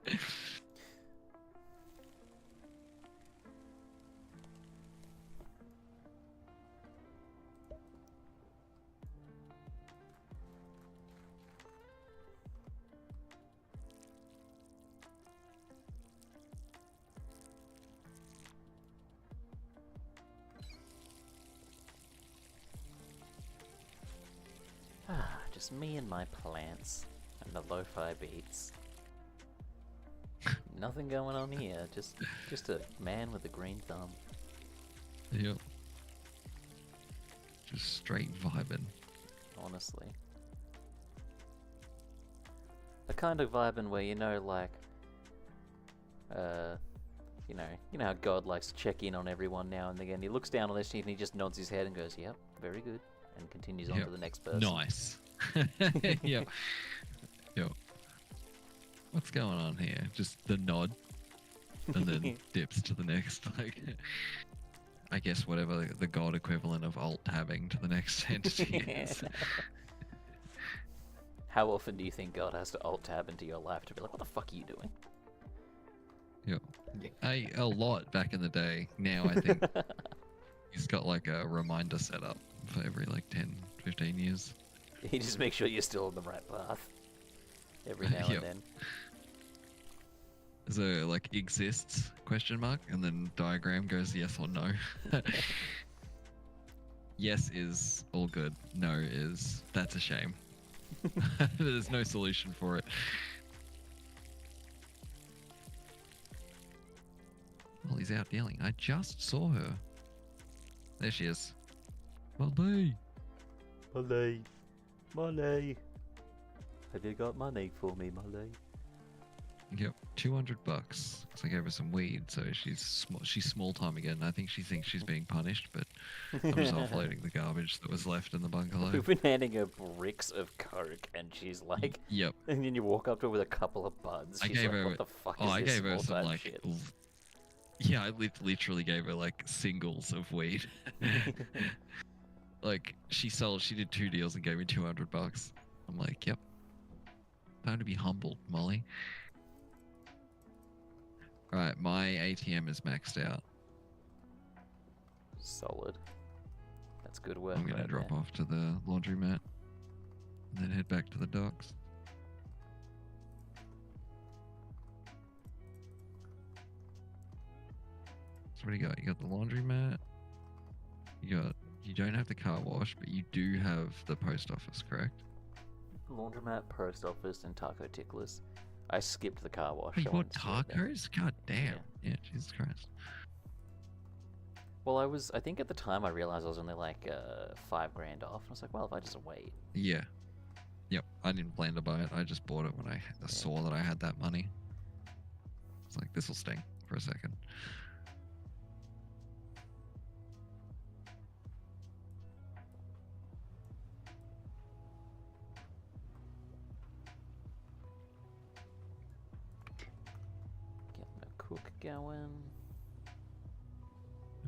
Ah, just me and my plants and the lo-fi beats. Nothing going on here. Just a man with a green thumb. Yep. Just straight vibing. Honestly, the kind of vibing where like, you know how God likes to check in on everyone now and again. He looks down on this sheet and he just nods his head and goes, "Yep, very good," and continues on Yep. to the next person. Nice. Yep. Yep. What's going on here? Just the nod, and then dips to the next. Like, I guess whatever the God equivalent of alt tabbing to the next entity is. How often do you think God has to alt tab into your life to be like, what the fuck are you doing? A lot back in the day. Now I think he's got like a reminder set up for every like 10, 15 years. He just makes sure you're still on the right path every now Yep. and then. There's a like exists question mark and then diagram goes yes or no. Yes is all good. No is that's a shame. There's no solution for it. Molly's out dealing. I just saw her. There she is. Molly. Molly. Molly. Have you got money for me, Molly? Yep, $200. Because I gave her some weed, so she's small time again. I think she thinks she's being punished, but I'm just offloading the garbage that was left in the bungalow. We've been handing her bricks of coke, and she's like, Yep. and then you walk up to her with a couple of buds. I She's gave like, her. what the fuck Oh, is I this gave her small some time like. shit? Yeah, I literally gave her like singles of weed. Like she did 2 deals and gave me $200. I'm like, yep. Time to be humbled, Molly. Right, my ATM is maxed out. Solid. That's good work. I'm gonna right drop there. off to the laundromat and then head back to the docks. So what do you got? You got the laundromat. You don't have the car wash, but you do have the post office, correct? Laundromat, post office, and taco ticklers. I skipped the car wash. Oh, you I bought went straight there. tacos? God damn. Yeah, Jesus Christ. Well, I think at the time I realized I was only like $5 grand off. And I was like, well, if I just wait. Yeah. Yep. I didn't plan to buy it. I just bought it when I saw that I had that money. It's like, this will sting for a second. Getting a cook going.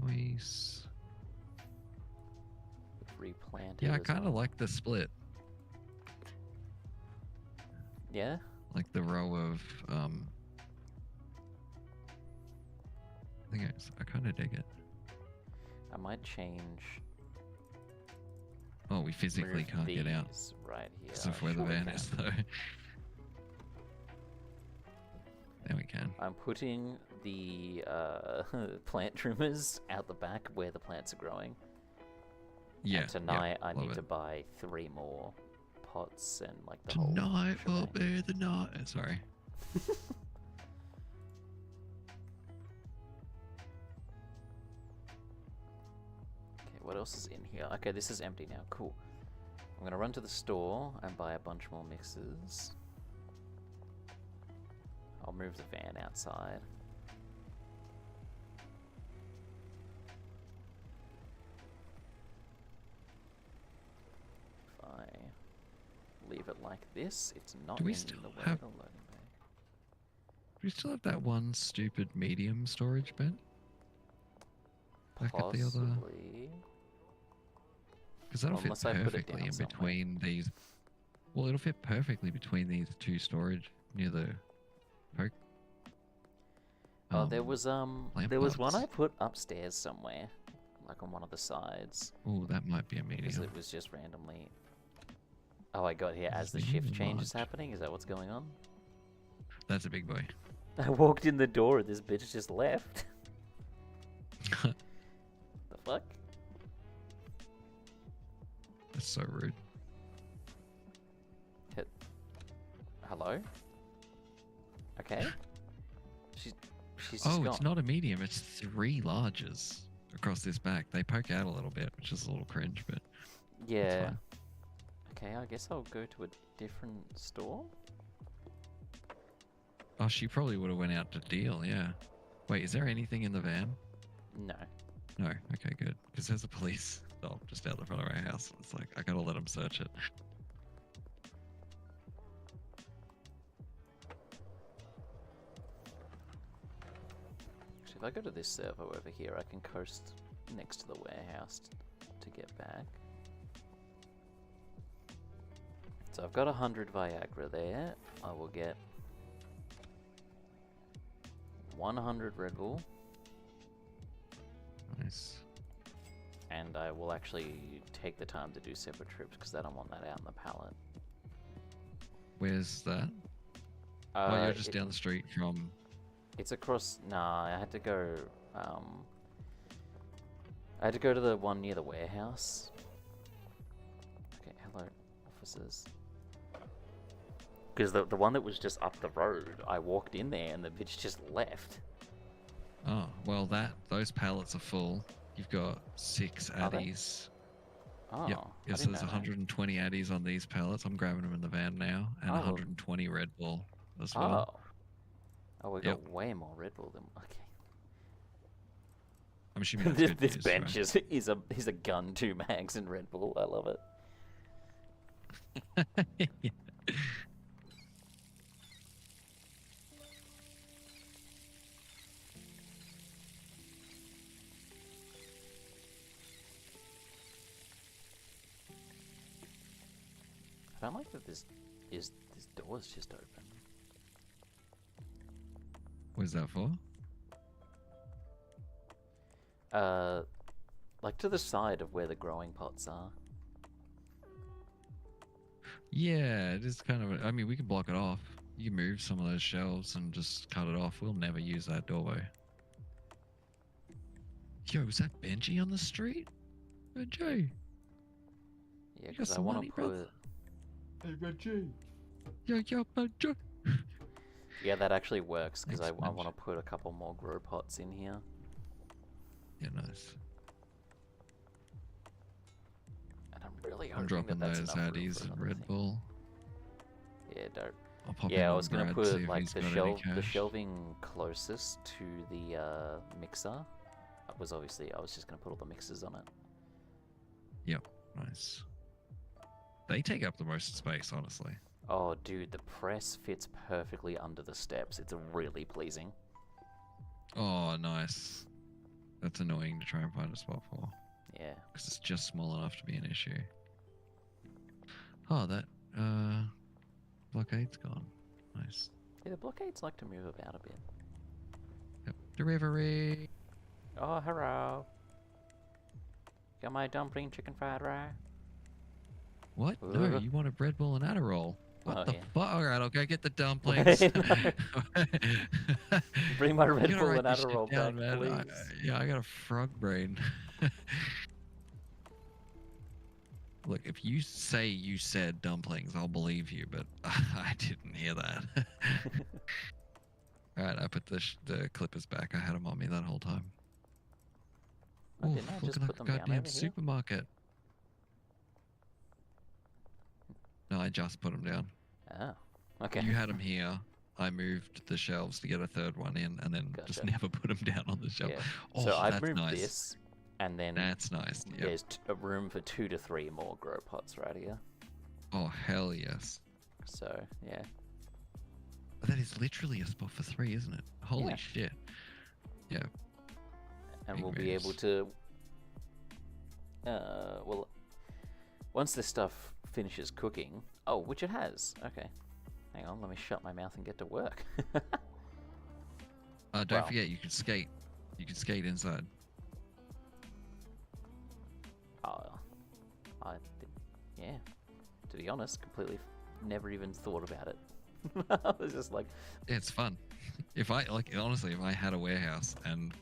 Nice. Replanted. Yeah, I as kind of well. like the split. Yeah? Like the row of, I kind of dig it. I might change. Oh, we physically move can't get out these right here. because of I where the sure we van can. is, though. There we can. I'm putting the plant trimmers out the back where the plants are growing. Yeah. And tonight I love need it. to buy 3 more pots and like the whole. Tonight will shebang. be the night. Sorry. Okay, what else is in here? Okay, this is empty now. Cool. I'm gonna run to the store and buy a bunch more mixes. I'll move the van outside. If I leave it like this, it's not Do we in still the way have- of the loading bay. Do we still have that one stupid medium storage bin? Back at the other. Possibly. Because that'll Well, fit unless I put it perfectly down in somewhere. between these. Well, it'll fit perfectly between these 2 storage near the poke. Oh, there was lamp one I lights. put upstairs somewhere, like on one of the sides, Oh, that might be a because medium. it was just randomly. Oh, I got here This as is the medium shift change is large. happening. Is that what's going on? That's a big boy. I walked in the door and this bitch just left. The fuck? That's so rude. Hello? Okay. She's just Oh, gone. it's not a medium. It's 3 larges across this back. They poke out a little bit, which is a little cringe, but Yeah. fine. Okay, I guess I'll go to a different store. oh, she probably would have went out to deal. Yeah. Wait, is there anything in the van? No. No. Okay, good. Because there's a police dog just out the front of our house. It's like I gotta let them search it. Actually, if I go to this servo over here, I can coast next to the warehouse to get back. It's So I've got 100 Viagra there. I will get 100 Red Bull, Nice. and I will actually take the time to do separate trips because I don't want that out in the pallet. Where's that? Oh, you're just it- down the street from. It's across. Nah, I had to go. I had to go to the one near the warehouse. Okay, hello, officers. Because the one that was just up the road, I walked in there and the bitch just left. Oh, well, those pallets are full. You've got 6 Are they? addies. Oh, Yep. I Yes, didn't there's know that. 120 addies on these pallets. I'm grabbing them in the van now, and Oh. 120 Red Bull as well. Oh, we Yep. got way more Red Bull than. Okay. I'm assuming that's this good this news, bench right? is a gun, 2 mags, and Red Bull. I love it. Yeah. I don't like that this door's just open. What's that for? Like to the side of where the growing pots are. Yeah, it is kind of. I mean, we can block it off. You can move some of those shelves and just cut it off. We'll never use that doorway. Yo, was that Benji on the street? Benji. Yeah, got because I some want money, to brother? put. Hey, Reggie. Yo, Benji. Yeah, that actually works because I Thanks, want to Benj. put a couple more grow pots in here. Yeah, nice. And I'm really I'm hoping dropping that that's those enough room addies for and another Red thing. Bull. Yeah, dope. I'll pop in Yeah, I on was gonna Brad, see put if like he's the got any cash. shelving closest to the mixer. Was obviously I was just gonna put all the mixers on it. Nice. They take up the most space, honestly. Oh, dude, the press fits perfectly under the steps. It's really pleasing. Oh, nice. That's annoying to try and find a spot for, Yeah. because it's just small enough to be an issue. Oh, that blockade's gone. Nice. Yeah, the blockades like to move about a bit. Yep. Delivery. Oh, hello. Got my dumpling chicken fried rice? What? No, Ugh. you want a Red Bull and Adderall. What Oh, the yeah. fuck? All right, I'll go get the dumplings. Bring my You Red gotta Bull write and this shit Adderall down, back, man. please. Yeah, I got a frog brain. Look, if you say you said dumplings, I'll believe you, but I didn't hear that. All right, I put the clippers back. I had them on me that whole time. Oh, Oof, didn't I just looking like put a them down goddamn over here? supermarket. No, I just put them down. Oh, okay. You had them here. I moved the shelves to get a third one in, and then just Gotcha. never put them down on the shelf. Yeah. Oh, So I've that's moved nice. this, and then That's nice. Yep. there's a room for 2 to 3 more grow pots right here. Oh, hell yes. So yeah. That is literally a spot for 3, isn't it? Holy Yeah. shit. Yeah. And Big we'll be able moves. to well, once this stuff finishes cooking, which it has. Okay, hang on, let me shut my mouth and get to work. Don't Wow. forget, you can skate. You can skate inside. Yeah, to be honest, completely never even thought about it. I was just like, It's fun. If I honestly, if I had a warehouse and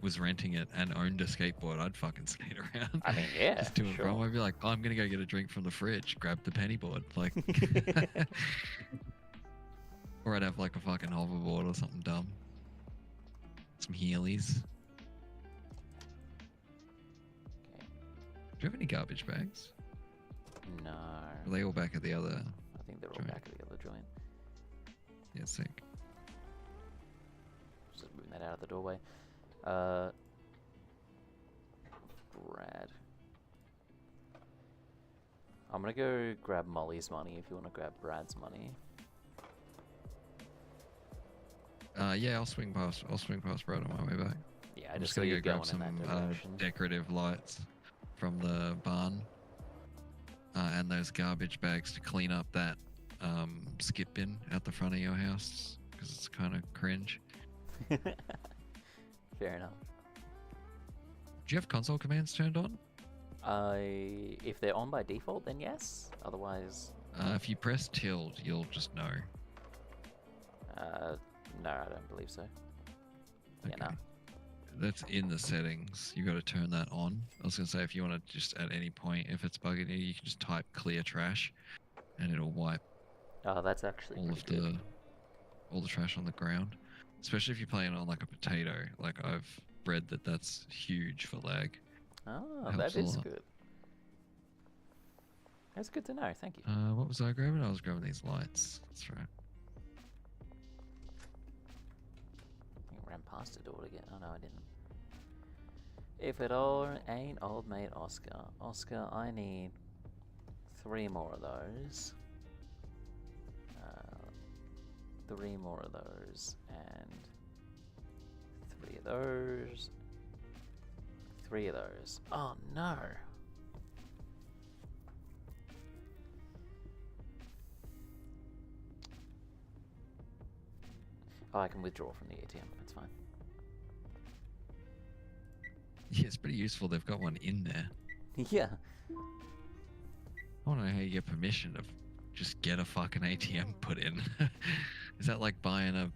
was renting it and owned a skateboard, I'd fucking skate around. I mean, yeah, Just do it from. sure. I'd be like, oh, I'm gonna go get a drink from the fridge, grab the penny board, like, or I'd have like a fucking hoverboard or something dumb. Some Heelys. Okay. Do you have any garbage bags? No, Are they all back at the other? I think they're all joint? back at the other joint. Yeah, sick. Just moving that out of the doorway. Brad. I'm gonna go grab Molly's money if you want to grab Brad's money. Yeah, I'll swing past Brad on my way back. Yeah, I I'm just gonna saw go you grab going some in that direction. decorative lights from the barn. and those garbage bags to clean up that skip bin out the front of your house because it's kind of cringe. Fair enough. Do you have console commands turned on? If they're on by default, then yes. Otherwise, If you press tilde, you'll just know. no, I don't believe so. Yeah, no. That's in the settings. You got to turn that on. I was gonna say if you want to just at any point, if it's bugging you, you can just type clear trash, and it'll wipe Oh, that's actually all pretty of good. all the trash on the ground. Especially if you're playing on like a potato. Like I've read that that's huge for lag. Oh, helps that a is lot. good. That's good to know. Thank you. What was I grabbing? I was grabbing these lights. That's right. I think I ran past the door to get. Oh no, I didn't. If it all ain't old mate Oscar. Oscar, I need 3 more of those. 3 more of those. And 3 of those. 3 of those. Oh no. Oh, I can withdraw from the ATM. That's fine. Yeah, it's pretty useful. They've got one in there. Yeah. I want to know how you get permission to just get a fucking ATM put in. Is that like buying a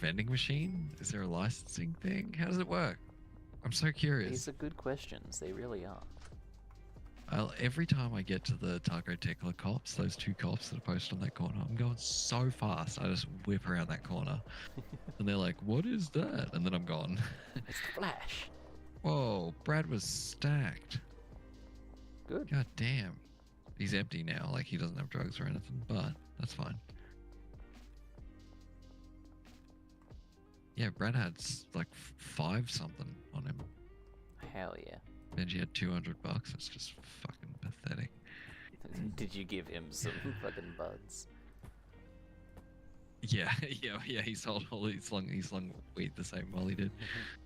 vending machine? Is there a licensing thing? How does it work? I'm so curious. These are good questions. They really are. Every time I get to the Taco Tickler cops, those 2 cops that are posted on that corner, I'm going so fast. I just whip around that corner, and they're like, "What is that?" And then I'm gone. It's the Flash. Whoa, Brad was stacked. Good. God damn. He's empty now. Like he doesn't have drugs or anything, but that's fine. Yeah, Brad had like 5 something on him. Hell yeah. Benji had $200. That's just fucking pathetic. Did you give him some fucking buds? Yeah, yeah. He sold all he slung weed the same while he did.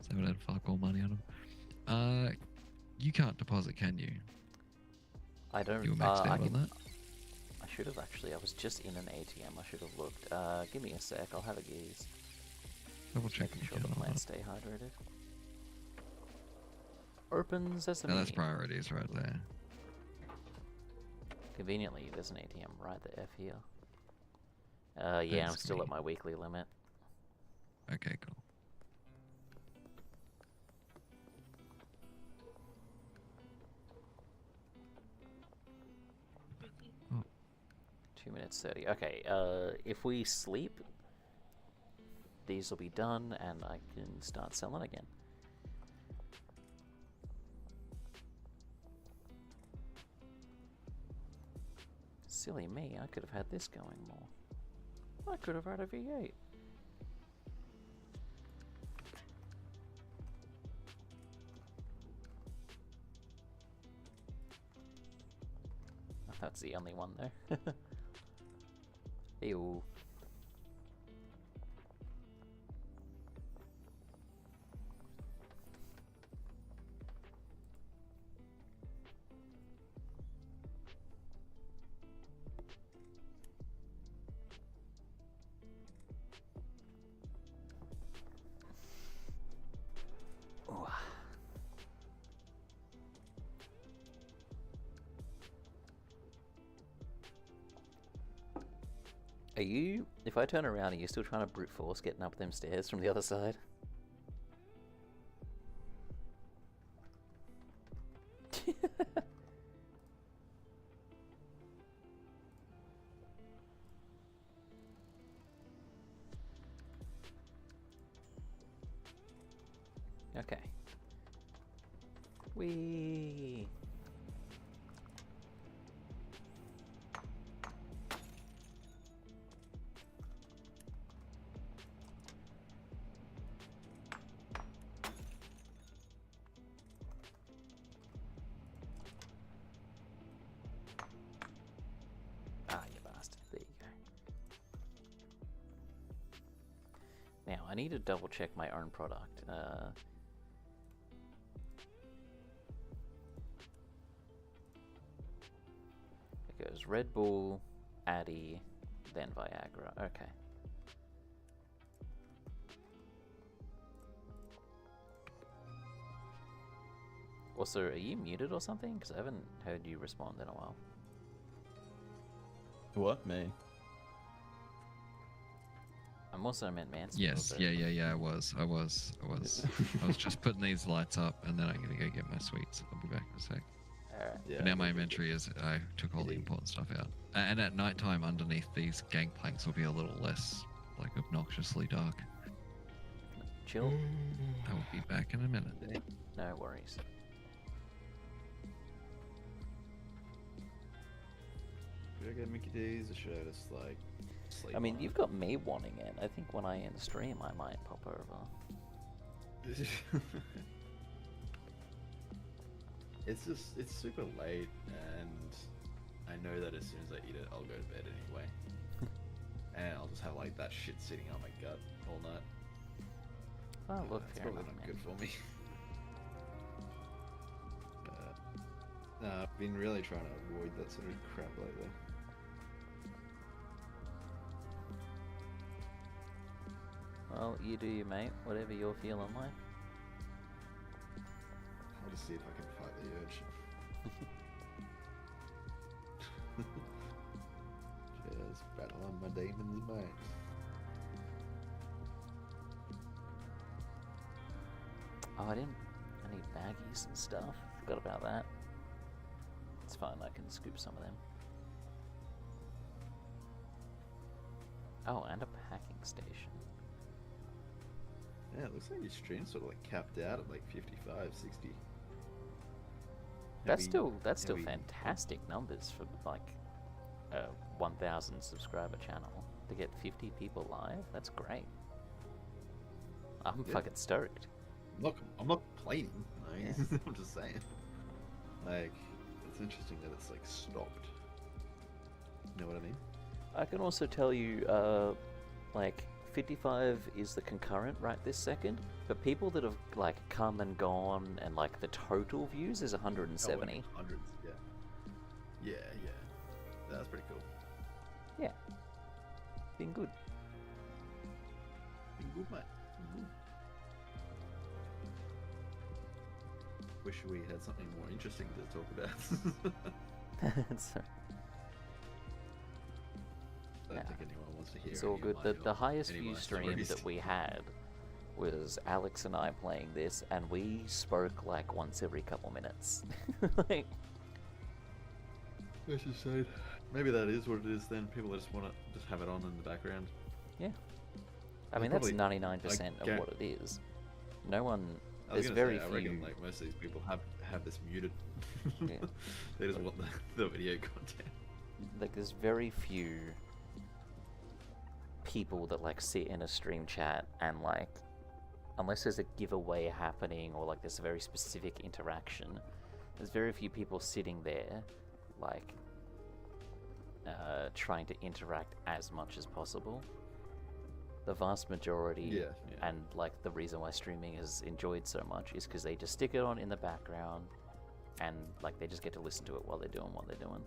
So he had fuck all money on him. You can't deposit, can you? I don't. You were maxed out on that. I should have actually. I was just in an ATM. I should have looked. Give me a sec. I'll have a gaze. Double check Making if sure you the can or plants not. stay hydrated. Open sesame. No, that's priorities right there. Conveniently, there's an ATM right the F here. Yeah, I'm Thanks, still me. at my weekly limit. Okay, cool. Oh, 2 minutes 30. Okay, if we sleep, these will be done and I can start selling again. Silly me, I could have had this going more. I could have had a V8. That's the only one there. Ew. Ooh. Are you, if I turn around, are you still trying to brute force getting up them stairs from the other side? Okay. Whee! Ah, you bastard. There you go. Now, I need to double check my own product. was Red Bull, Addy, then Viagra. Okay. Also, are you muted or something? Because I haven't heard you respond in a while. What? Me? I'm also meant Mansfield. Yes, yeah. I was just putting these lights up, and then I'm gonna go get my sweets. I'll be back in a sec. Alright. Yeah. But now my inventory is I took all the important stuff out, and at night time underneath these gangplanks will be a little less like obnoxiously dark. Chill. I will be back in a minute. No worries. Should I get Mickey D's or should I just like sleep? I mean, on you've got me wanting it. I think when I end stream, I might pop over. it? It's super late, and I know that as soon as I eat it, I'll go to bed anyway. And I'll just have like that shit sitting on my gut all night. Oh, look, That's fair probably enough, not man. good for me. But, I've been really trying to avoid that sort of crap lately. Well, you do you, mate. Whatever you're feeling like. I'll just see if I can fight the urge. Just battle on my demons, mate. Oh, I need baggies and stuff. Forgot about that. It's fine, I can scoop some of them. Oh, and a packing station. Yeah, it looks like your stream's sort of like capped out at like 55, 60. That's still heavy- fantastic numbers for like a 1,000 subscriber channel. To get 50 people live, that's great. I'm Yeah. fucking stoked. I'm not complaining. Like, Yeah. I'm just saying. Like, it's interesting that it's like stopped. You know what I mean? I can also tell you, like 55 is the concurrent right this second, but people that have like come and gone and like the total views is 170. Oh, hundreds, yeah. Yeah. That's pretty cool. Yeah, been good. Been good, mate. Been good. Wish we had something more interesting to talk about. So, I don't Yeah. think anyone wants to hear. it's all any good. of The, my- the highest any of view my stream stories. that we had was Alex and I playing this, and we spoke like once every couple minutes. Like, That's insane. Maybe that is what it is then. People just want to just have it on in the background. I mean, probably- that's 99% of gar- what it is. No one. I was There's gonna very say, I few. reckon like most of these people have this muted. Yeah. They just want the video content. Like, there's very few people that like sit in a stream chat and like, unless there's a giveaway happening or like there's a very specific interaction, there's very few people sitting there like trying to interact as much as possible. The vast majority, Yeah. and like the reason why streaming is enjoyed so much is because they just stick it on in the background and like they just get to listen to it while they're doing what they're doing.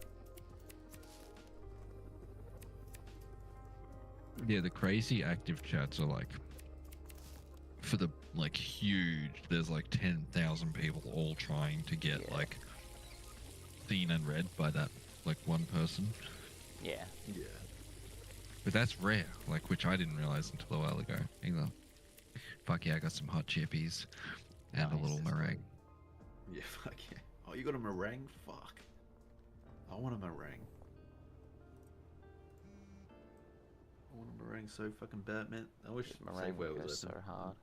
Yeah, the crazy active chats are like for the like huge. There's like 10,000 people all trying to get Yeah. like seen and read by that like one person. Yeah. Yeah. But that's rare, like which I didn't realize until a while ago either. Fuck yeah, I got some hot chippies and a Nice. little meringue. Yeah. Fuck yeah. Oh, you got a meringue? Fuck. I want a meringue. I want a meringue so fucking bad, man. I wish Meringue Safeway would go was so open. hard.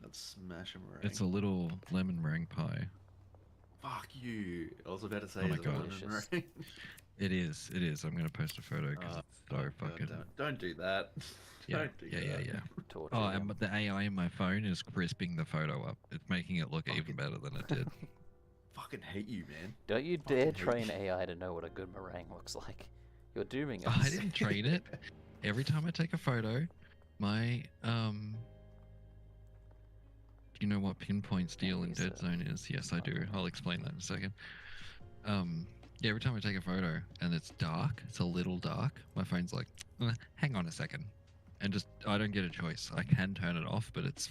I'd smash a meringue. It's a little lemon meringue pie. Fuck you. I was about to say Oh my is it a God. lemon Delicious. meringue? It is. It is. I'm gonna post a photo because Oh, it's so fuck, fucking. don't do that. Yeah, Don't do yeah, that. yeah. Torture Oh, them. and the AI in my phone is crisping the photo up. It's making it look even Fucking- better than it did. Fucking hate you, man. Don't you fucking dare hate train you. AI to know what a good meringue looks like. You're dooming Oh, us. I didn't train it. Every time I take a photo, my do you know what pinpoint steel in use Dead it. Zone is? Yes, I do. I'll explain that in a second. Yeah, every time I take a photo and it's dark, it's a little dark, my phone's like, hang on a second. And just, I don't get a choice. I can turn it off, but it's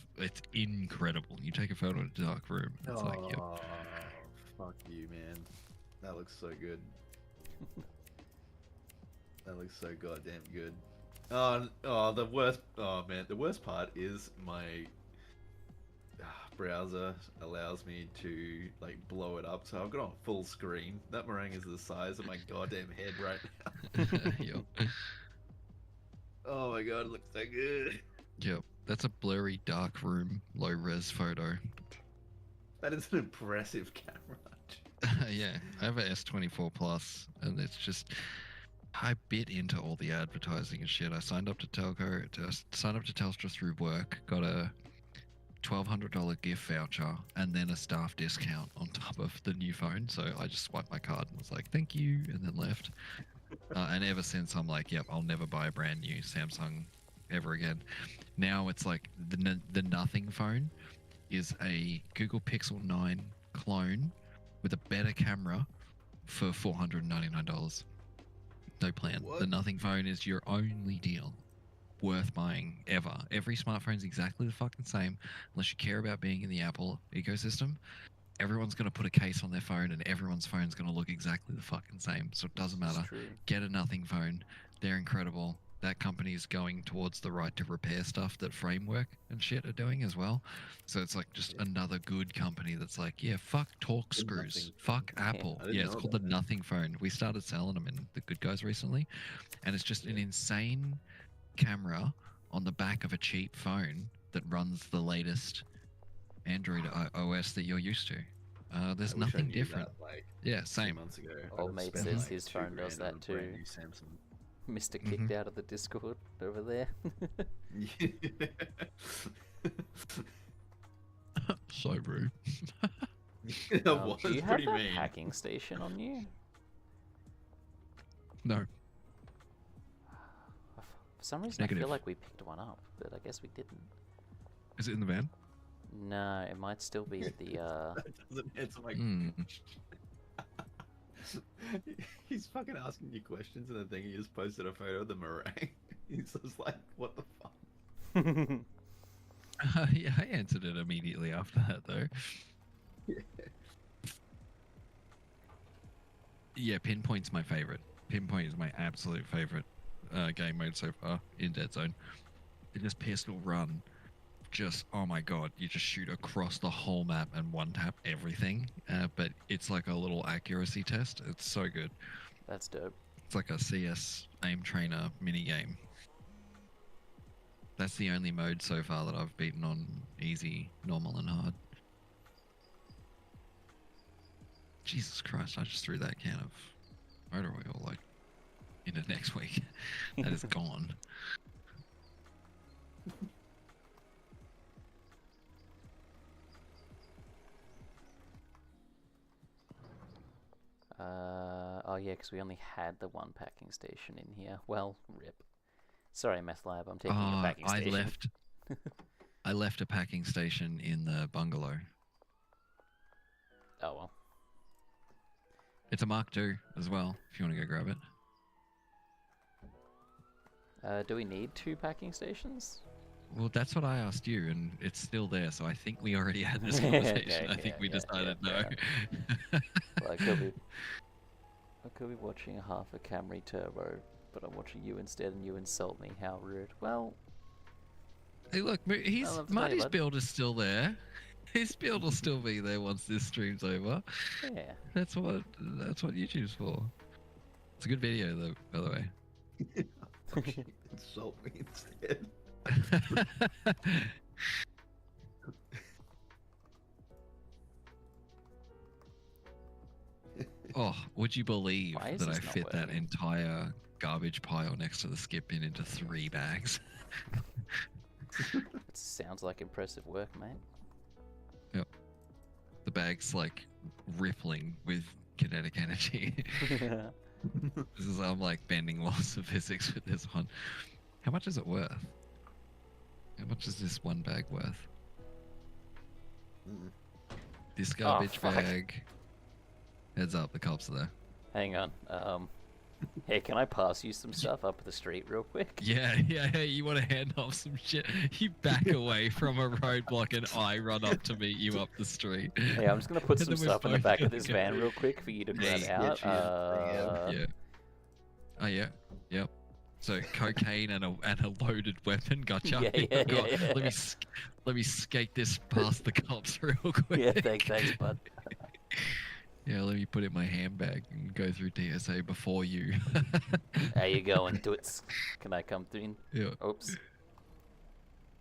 incredible. You take a photo in a dark room, it's like, yep. Oh, fuck you, man. That looks so good. That looks so goddamn good. The worst. Oh man, the worst part is my browser allows me to like blow it up, so I've got on full screen. That meringue is the size of my goddamn head right now. Yep. Oh my god, it looks so good. Yep. That's a blurry, dark room, low res photo. That is an impressive camera. Yeah, I have a S24 Plus, and it's just I bit into all the advertising and shit. I signed up to signed up to Telstra through work, got a $1,200 gift voucher, and then a staff discount on top of the new phone. So I just swiped my card and was like, "Thank you," and then left. And ever since, I'm like, "Yep, I'll never buy a brand new Samsung ever again." Now it's like the Nothing phone is a Google Pixel 9 clone with a better camera for $499. No plan. What? The Nothing phone is your only deal worth buying ever. Every smartphone's exactly the fucking same, unless you care about being in the Apple ecosystem. Everyone's going to put a case on their phone, and everyone's phone's going to look exactly the fucking same. So it doesn't matter. True. Get a Nothing phone. They're incredible. That company is going towards the right to repair stuff that Framework and shit are doing as well. So it's like just another good company that's like, yeah, fuck torque The screws, Nothing fuck phone. Apple. I didn't Yeah, it's know called the about that. Nothing phone. We started selling them in the Good Guys recently, and it's just an insane camera on the back of a cheap phone that runs the latest Android OS that you're used to. There's I wish I nothing knew different. that, like, Yeah, 2 same. months ago. Old I'd mate spent, says like, his 2 phone does grand on that a brand too. new Samsung. Mr. kicked out of the Discord over there. So rude. That was do you have pretty that mean. hacking station on you? No. For some reason, I Negative. feel like we picked one up, but I guess we didn't. Is it in the van? No, it might still be at the. That doesn't answer my Hmm. He's fucking asking you questions, and the thing he just posted a photo of the meringue. He's just like, what the fuck? Yeah, I answered it immediately after that, though. Yeah, Pinpoint's my favorite. Pinpoint is my absolute favorite game mode so far in Dead Zone. It just pistol run. Just, oh my god, you just shoot across the whole map and one tap everything. But it's like a little accuracy test. It's so good. That's dope. It's like a CS aim trainer mini game. That's the only mode so far that I've beaten on easy, normal, and hard. Jesus Christ, I just threw that can of motor oil like into next week. That is gone. Oh yeah, because we only had the one packing station in here. Well, rip. Sorry, Meth Lab, I'm taking your packing station. I left a packing station in the bungalow. Oh well. It's a Mark II as well, if you want to go grab it. Do we need 2 packing stations? Well, that's what I asked you, and it's still there, so I think we already had this Okay, conversation. I think yeah, we yeah, decided yeah, no. Well, I could be watching a half a Camry Turbo, but I'm watching you instead, and you insult me. How rude. Well, Hey, look, I'll have to tell you, Marty's bud. build is still there. His build will still be there once this stream's over. yeah. That's what YouTube's for. It's a good video, though, by the way. Insult me instead. Oh, would you believe Why is that I this not fit that working? entire garbage pile next to the skip bin into 3 bags? It sounds like impressive work, mate. The bag's like rippling with kinetic energy. This is I'm like bending laws of physics with this one. How much is it worth? How much is this one bag worth? This garbage fuck. bag. Heads up, the cops are there. Hang on. Hey, can I pass you some stuff up the street real quick? Yeah, you want to hand off some shit? You back away from a roadblock and I run up to meet you up the street. Hey, I'm just gonna put And some then we're stuff in the both back of gonna this go- van real quick for you to grab Yeah, out. cheers. Yeah. Oh yeah. Yep. So cocaine and a loaded weapon. Gotcha. Yeah, yeah. Let me skate this past the cops real quick. Yeah, thanks, bud. Yeah, let me put it in my handbag and go through TSA before you. How you going, Toots? Can I come through? Yeah. Oops.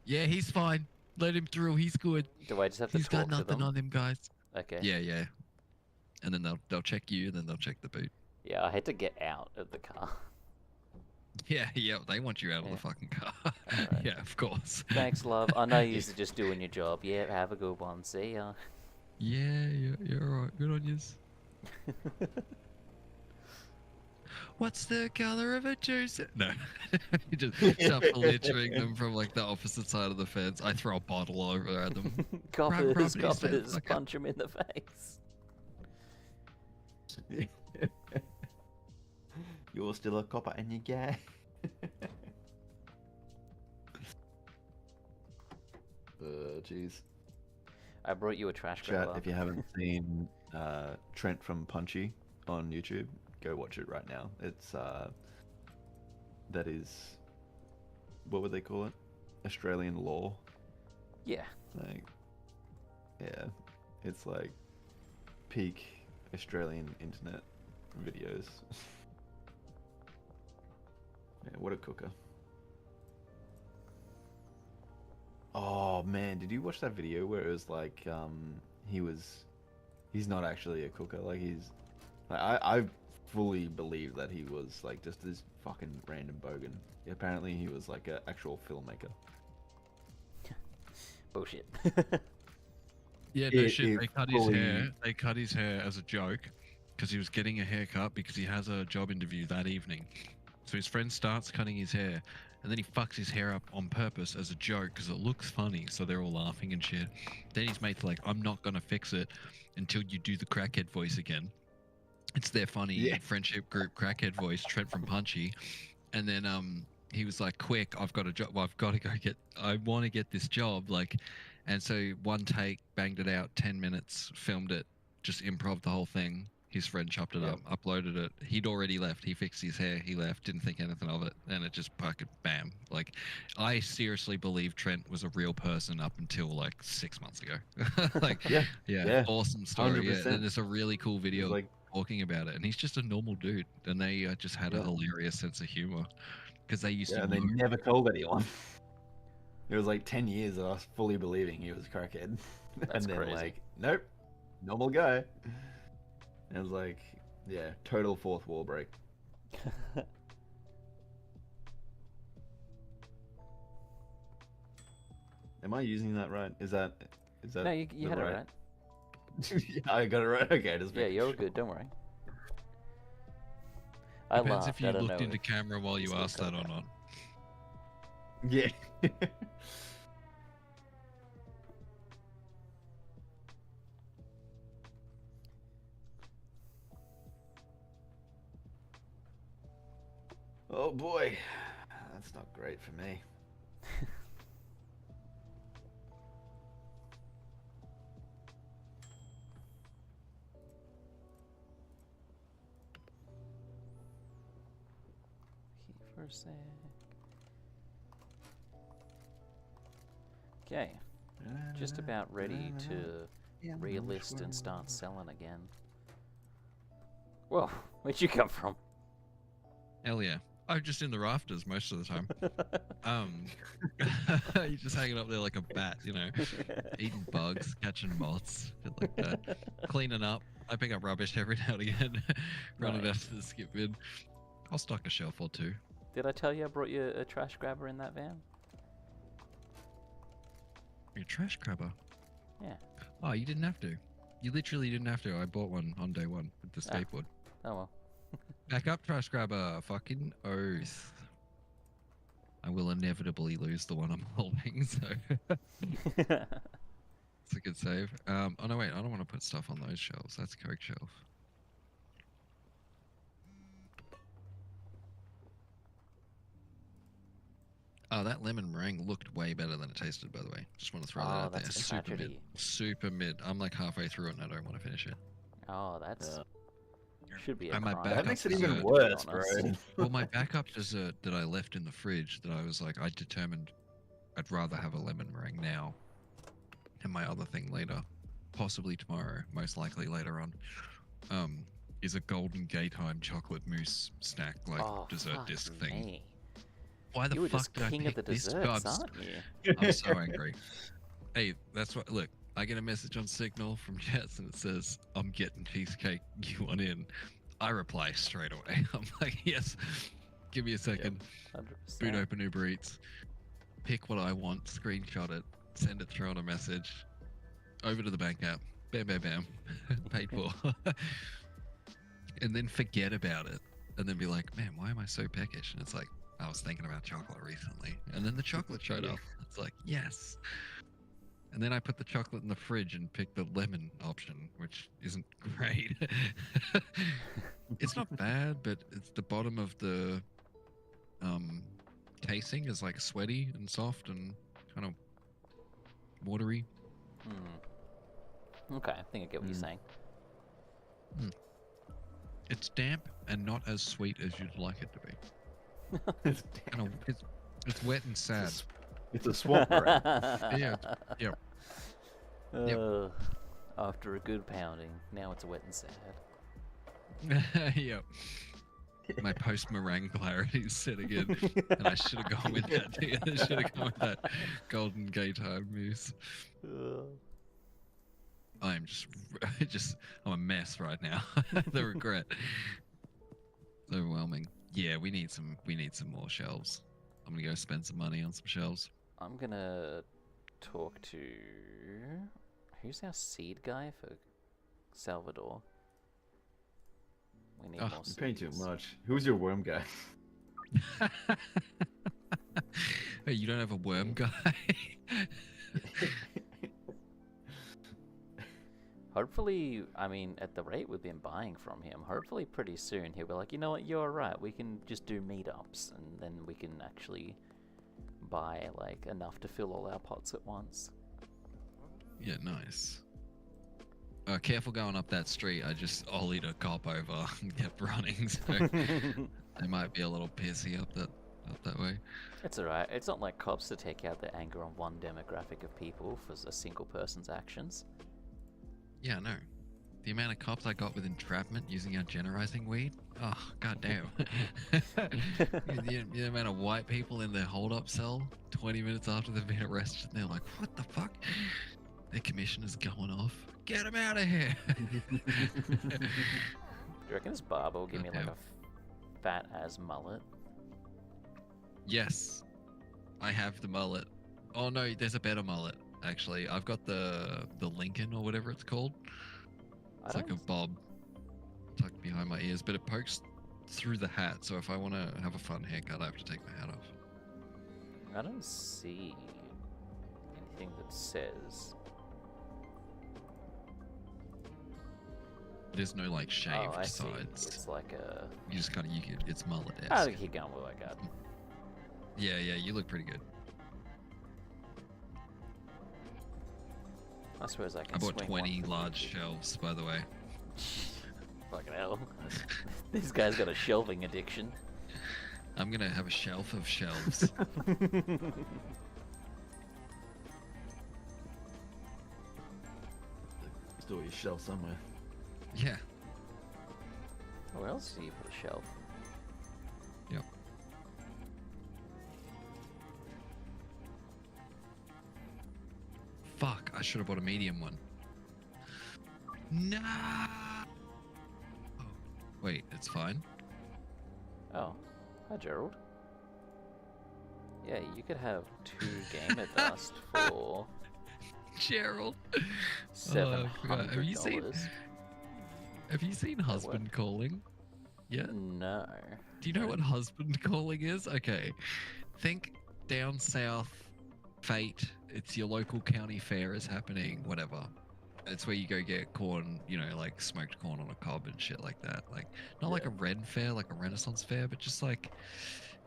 Yeah, he's fine. Let him through. He's good. Do I just have to He's talk got to nothing them? on him, guys. Okay. Yeah. And then they'll check you, and then they'll check the boot. Yeah, I had to get out of the car. Yeah, they want you out of Yeah. the fucking car. Alright. Yeah, of course. Thanks, love. I know you're just doing your job. Yeah, have a good one. See ya. Yeah, you're alright. Good on yous. What's the color of a juice? No. You just start littering them from like the opposite side of the fence. I throw a bottle over at them. Coppers, property, coppers, fuck up. punch him in the face. You're still a copper and you're gay. Jeez. I brought you a trash Chat, grabber. if you haven't seen Trent from Punchy on YouTube, go watch it right now. It's that is, what would they call it? Australian law. Yeah. Like, yeah, it's like peak Australian internet videos. Yeah, what a cooker. Oh man, did you watch that video where it was like he's not actually a cooker, like he's like I fully believe that he was like just this fucking random bogan. Apparently he was like an actual filmmaker. Bullshit. Yeah, no It- shit. it They cut his fully- hair. They cut his hair as a joke because he was getting a haircut because he has a job interview that evening. So his friend starts cutting his hair, and then he fucks his hair up on purpose as a joke because it looks funny. So they're all laughing and shit. Then his mate's like, "I'm not gonna fix it until you do the crackhead voice again." It's their funny Yeah. friendship group crackhead voice, Trent from Punchy. And then he was like, "Quick, I've got a job. Well, I've got to go get. I want to get this job." Like, and so one take, banged it out, 10 minutes, filmed it, just improv the whole thing. His friend chopped it up, uploaded it. He'd already left. He fixed his hair. He left. Didn't think anything of it, and it just fucking bam. Like, I seriously believe Trent was a real person up until like 6 months ago. Like, Yeah. awesome story. Yeah, 100%. and there's a really cool video like talking about it, and he's just a normal dude, and they just had a Yeah. hilarious sense of humor because they used yeah, to and they know. never told anyone. It was like 10 years of us fully believing he was a crackhead. That's and then crazy. like, nope, normal guy. And it was like, yeah, total fourth wall break. Am I using that right? Is that No, you the had it right. Yeah, I got it right. Okay, just Yeah, making you're sure. good. Don't worry. I Depends laughed. if you I don't looked know into if- camera while you still asked that got or that. not. Yeah. Oh boy, that's not great for me. For a sec. Okay, just about ready to relist and start selling again. Whoa, where'd you come from? Hell yeah. I'm just in the rafters most of the time. You're just hanging up there like a bat, you know, eating bugs, catching moths, shit like that. Cleaning up. I pick up rubbish every now and again, run it out Nice. to the skip bin. I'll stock a shelf or two. Did I tell you I brought you a trash grabber in that van? You're a trash grabber. Yeah. Oh, you didn't have to. You literally didn't have to. I bought one on day one with the Ah. skateboard. Oh well. Back up, trash grabber. Fucking oath. I will inevitably lose the one I'm holding, so it's a good save. Oh no, wait, I don't want to put stuff on those shelves. That's Coke shelf. Oh, that lemon meringue looked way better than it tasted, by the way. Just want to throw that Oh, out there. that's a Super mid. tragedy. Super mid. I'm like halfway through it and I don't want to finish it. Oh, that's Yeah. should be a And my crime. backup That makes it to even be worse, bro. honest. Well, my backup dessert that I left in the fridge that I was like, I determined I'd rather have a lemon meringue now and my other thing later, possibly tomorrow, most likely later on, is a Golden Gaytime chocolate mousse snack, like Oh, dessert fuck disc thing. me. Why the You were fuck just did I king pick of the this? desserts, God, aren't you? I'm so angry. Hey, that's what. Look, I get a message on Signal from Jets and it says, "I'm getting cheesecake. You want in?" I reply straight away. I'm like, "Yes." Give me a second. 100%. Boot open Uber Eats. Pick what I want. Screenshot it. Send it through on a message. Over to the bank app. Bam, bam, bam. Paid for. And then forget about it. And then be like, "Man, why am I so peckish?" And it's like, I was thinking about chocolate recently. And then the chocolate showed up. It's like, yes. And then I put the chocolate in the fridge and picked the lemon option, which isn't great. It's not bad, but it's the bottom of the casing is like sweaty and soft and kind of watery. Okay, I think I get what you're Mm. saying. It's damp and not as sweet as you'd like it to be. It's, Kind of, it's wet and sad. it's a swamp meringue. Yeah, yep. Yep. After a good pounding, now it's wet and sad. Yep. My post meringue clarity is setting in, and I should have gone with that. I should have gone with that Golden Gaytime mousse. I'm I'm a mess right now. The regret, it's overwhelming. Yeah, we need some more shelves. I'm gonna go spend some money on some shelves. I'm gonna talk to who's our seed guy for Salvador. We need Oh, more You're paying too seeds. much. Who's your worm guy? Hey, you don't have a worm guy? Hopefully, I mean, at the rate we've been buying from him, hopefully pretty soon he'll be like, you know what, you're right, we can just do meetups, and then we can actually buy, like, enough to fill all our pots at once. Yeah, nice. Careful going up that street. I just ollied a cop over and kept running, so they might be a little pissy up that way. It's alright, it's not like cops to take out their anger on one demographic of people for a single person's actions. Yeah, no. The amount of cops I got with entrapment using our generizing weed. Oh, goddamn. the amount of white people in their hold-up cell 20 minutes after they've been arrested, and they're like, what the fuck? Their commissioner's going off. Get him out of here! Do you reckon this barber will give me like Goddamn. a fat ass mullet? Yes. I have the mullet. Oh no, there's a better mullet, actually. I've got the Lincoln or whatever it's called. It's like a bob tucked behind my ears, but it pokes through the hat, so if I want to have a fun haircut, I have to take my hat off. I don't see anything that says. There's no like shaved Oh, I see. sides. It's like a. You just gotta, it's mullet-esque. I'll keep going with what I got. Yeah, you look pretty good. I suppose I can. I bought swing one 20 for large 50. shelves, by the way. Fucking hell. This guy's got a shelving addiction. I'm gonna have a shelf of shelves. Store your shelf somewhere. Yeah. Where else do you put a shelf? Yep. Fuck, I should have bought a medium one. No. Oh, wait, it's fine. Oh, hi Gerald. Yeah, you could have 2 gamer dust for Gerald. $700. forgot. Have you seen Husband Calling? Yeah. No. Do you know what husband calling is? Okay. Think down south, fate, it's your local county fair is happening, whatever. It's where you go get corn, you know, like smoked corn on a cob and shit like that. Like not like a Ren fair, like a Renaissance fair, but just like,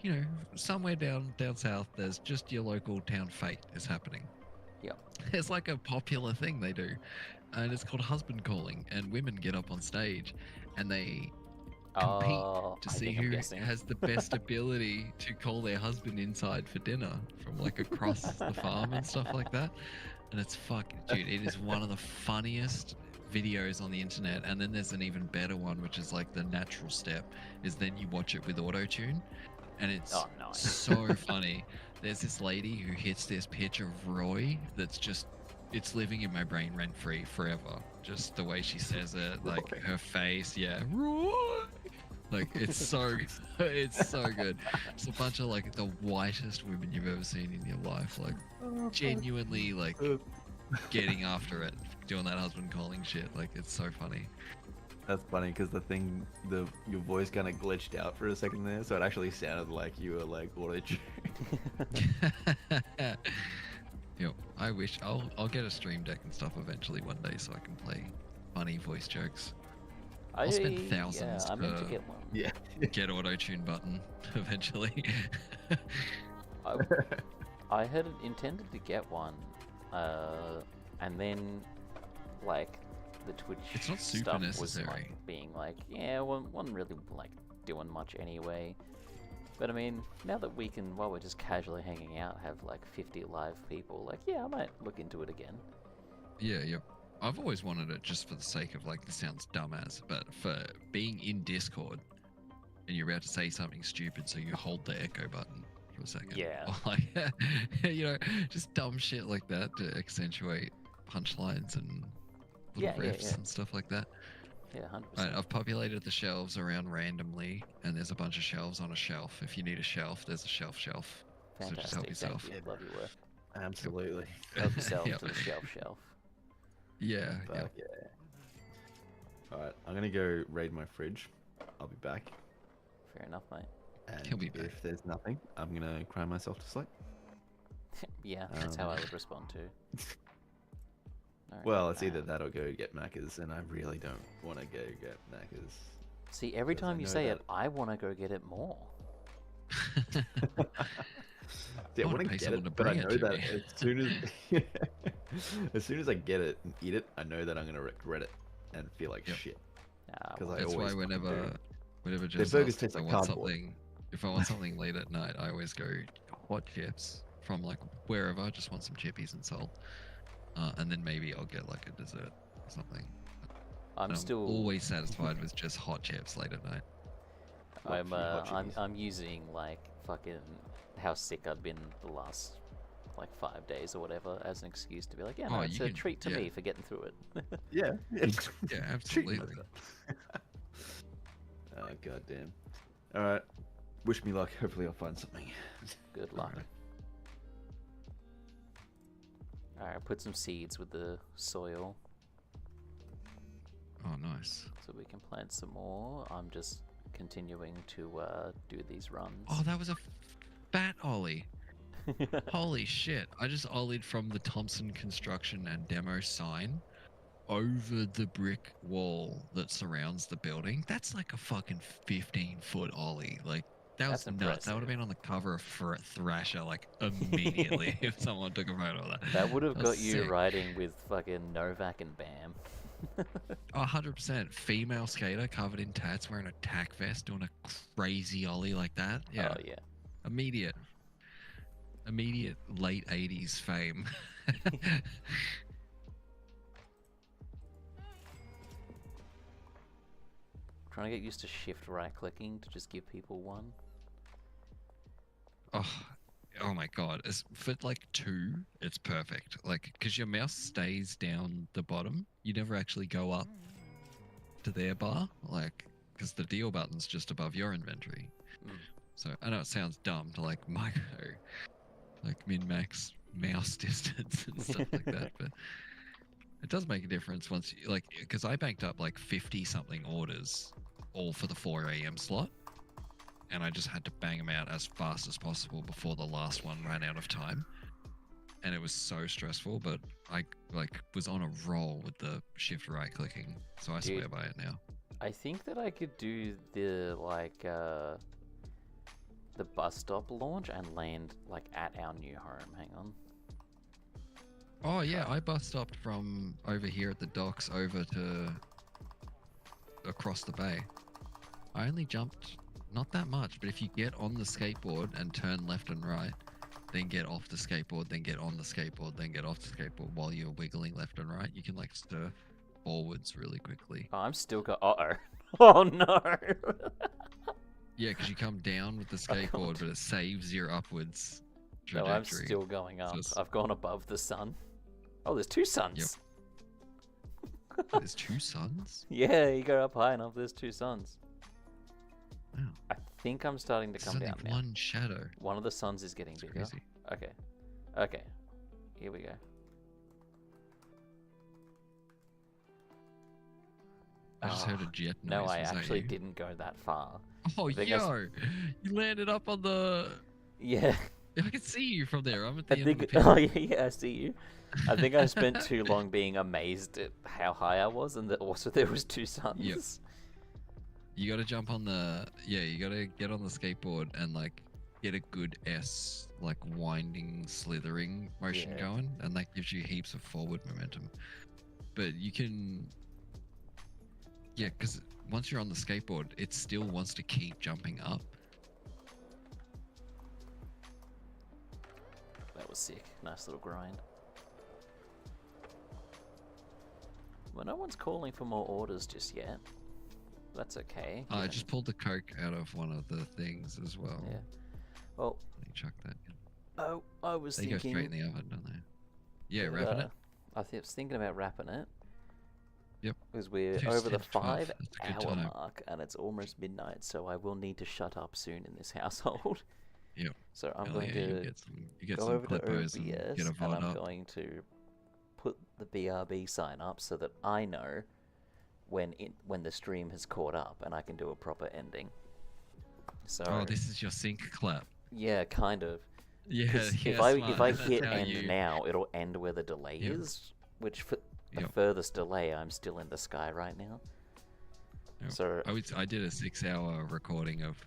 you know, somewhere down south. There's just your local town fete is happening. Yep. It's like a popular thing they do, and it's called husband calling. And women get up on stage, and they compete to I see think I'm who guessing. has the best ability to call their husband inside for dinner from like across the farm and stuff like that. And it's dude, it is one of the funniest videos on the internet. And then there's an even better one, which is like the natural step, is then you watch it with auto tune, and it's Oh, nice. so funny. There's this lady who hits this pitch of Roy that's just, it's living in my brain rent free forever. Just the way she says it, like her face, yeah, Roy. Like it's so good. It's a bunch of like the whitest women you've ever seen in your life, like genuinely like getting after it, doing that husband calling shit. Like it's so funny. That's funny because your voice kind of glitched out for a second there, so it actually sounded like you were like auto-tuned. Yo, I wish I'll get a stream deck and stuff eventually one day so I can play funny voice jokes. I'll spend thousands Yeah, I meant to per get one. Yeah. get auto tune button eventually. I had intended to get one, and then like the Twitch It's not super stuff was necessary. like being like, yeah, wasn't really like doing much anyway. But I mean, now that we can, while we're just casually hanging out, have like 50 live people, like, yeah, I might look into it again. Yeah. I've always wanted it just for the sake of like, this sounds dumbass, but for being in Discord and you're about to say something stupid, so you hold the echo button for a second. Yeah. Or like, you know, just dumb shit like that to accentuate punchlines and little riffs and stuff like that. Yeah, 100%. Right, I've populated the shelves around randomly, and there's a bunch of shelves on a shelf. If you need a shelf, there's a shelf. So just help Fantastic. yourself. Thank you. Love your work. Absolutely. Help yourself Yep. to the shelf. Yeah. Fuck yeah. Alright, I'm gonna go raid my fridge. I'll be back. Fair enough, mate. And He'll be back. if there's nothing, I'm gonna cry myself to sleep. Yeah, that's how I would respond too. Alright, Well, it's either that or go get Macca's, and I really don't want to go get Macca's. See, every 'cause I time you know say that- it, I want to go get it more. See, I I want wanna to pay get someone to it, but I bring it know to that me. as soon as I get it and eat it, I know that I'm gonna regret it and feel like Yep. shit. Nah, 'Cause well, I That's why always fucking do. whenever Their just burgers asks taste if I like want cardboard. something, if I want something late at night, I always go hot chips from like wherever. I just want some chippies and salt, and then maybe I'll get like a dessert or something. I'm And still always satisfied with just hot chips late at night. What, few hot I'm chippies? using like fucking how sick I've been the last like 5 days or whatever as an excuse to be like, yeah, no, Oh, it's you a can- treat to yeah. me for getting through it. Yeah. Yeah, Treat absolutely. myself. Oh goddamn. All right. Wish me luck. Hopefully, I'll find something. Good luck. Alright, put some seeds with the soil Oh, nice. so we can plant some more. I'm just continuing to do these runs. Oh, that was a fat ollie. Holy shit. I just ollied from the Thompson construction and demo sign over the brick wall that surrounds the building. That's like a fucking 15-foot ollie. Like, that was That's nuts. That would have been on the cover of Thrasher, like, immediately if someone took a photo of that. That would have That got was you sick. riding with fucking Novak and Bam. Oh, 100%. Female skater covered in tats wearing a tack vest doing a crazy ollie like that. Yeah. Oh, yeah. Immediate late 80s fame. Trying to get used to shift right clicking to just give people one. Oh my god. For like 2, it's perfect. Like, because your mouse stays down the bottom. You never actually go up to their bar. Like, because the deal button's just above your inventory. Mm. So I know it sounds dumb to like micro, like min-max mouse distance and stuff like that, but it does make a difference once you, like, because I banked up like 50 something orders all for the 4 a.m. slot, and I just had to bang them out as fast as possible before the last one ran out of time. and it was so stressful. But I like was on a roll with the shift right clicking, so I Dude. swear by it now. I think that I could do the the bus stop launch and land like at our new home. Hang on. Oh yeah, I bus stopped from over here at the docks over to across the bay. I only jumped not that much, but if you get on the skateboard and turn left and right, then get off the skateboard, then get on the skateboard, then get off the skateboard while you're wiggling left and right, you can like stir forwards really quickly. Oh, I'm still uh-oh. Oh no. Yeah, because you come down with the I can't. skateboard, but it saves your upwards No, trajectory. I'm still going up. it's- I've gone above the sun. Oh, there's two suns. There's two suns? Yeah, you go up high enough, there's two suns. Wow. I think I'm starting to There's come only down now. one shadow. One of the suns is getting It's bigger. crazy. Okay. Okay. Here we go. I just heard a Ah, jet noise. No, I Was that actually you? didn't go that far. Oh, I think I s- yo! You landed up on the. Yeah. I can see you from there. I'm at the I end of the think. pit. Oh yeah, yeah, I see you. I think I spent too long being amazed at how high I was, and that also there was two suns. You gotta jump on the. Yeah, you gotta get on the skateboard and like get a good S, like winding, slithering motion Yeah. going, and that gives you heaps of forward momentum. But you can. Yeah, because once you're on the skateboard, it still wants to keep jumping up. That was sick. Nice little grind. Well, no one's calling for more orders just yet. That's okay. I given- just pulled the Coke out of one of the things as well. Yeah. Well, Let me chuck that in. oh, I was They go thinking. straight in the oven, don't they? Yeah, that, wrapping it. I was thinking about wrapping it. Yep. Because we're Two over the cents, 12. 5 That's a good hour time. mark and it's almost midnight, so I will need to shut up soon in this household. Yep. So I'm Hell going yeah, to you get go some over to clippos and OBS get a and VOD I'm up. going to put the BRB sign up so that I know when the stream has caught up and I can do a proper ending. So Oh, this is your sync clap. yeah, kind of. Yeah, 'Cause yeah. if I smart. That's hit how end you- now, it'll end where the delay Yep. is, which for the Yep. furthest delay, I'm still in the sky right now. Yep. So I did a 6-hour recording of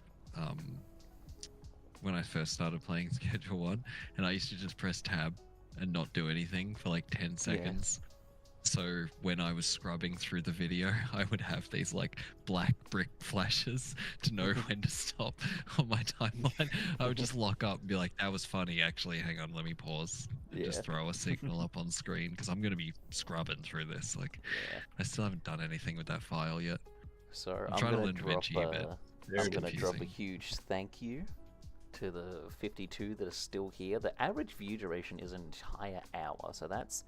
when I first started playing Schedule 1, and I used to just press tab and not do anything for like 10 seconds. So when I was scrubbing through the video, I would have these like black brick flashes to know when to stop on my timeline. I would just lock up and be like, that was funny actually, hang on, let me pause. And Yeah. just throw a signal up on screen because I'm going to be scrubbing through this. Like, yeah. I still haven't done anything with that file yet. So I'm I'm trying to gonna learn drop. DaVinci a bit. I'm gonna drop a confusing. huge thank you to the 52 that are still here. The average view duration is an entire hour, so that's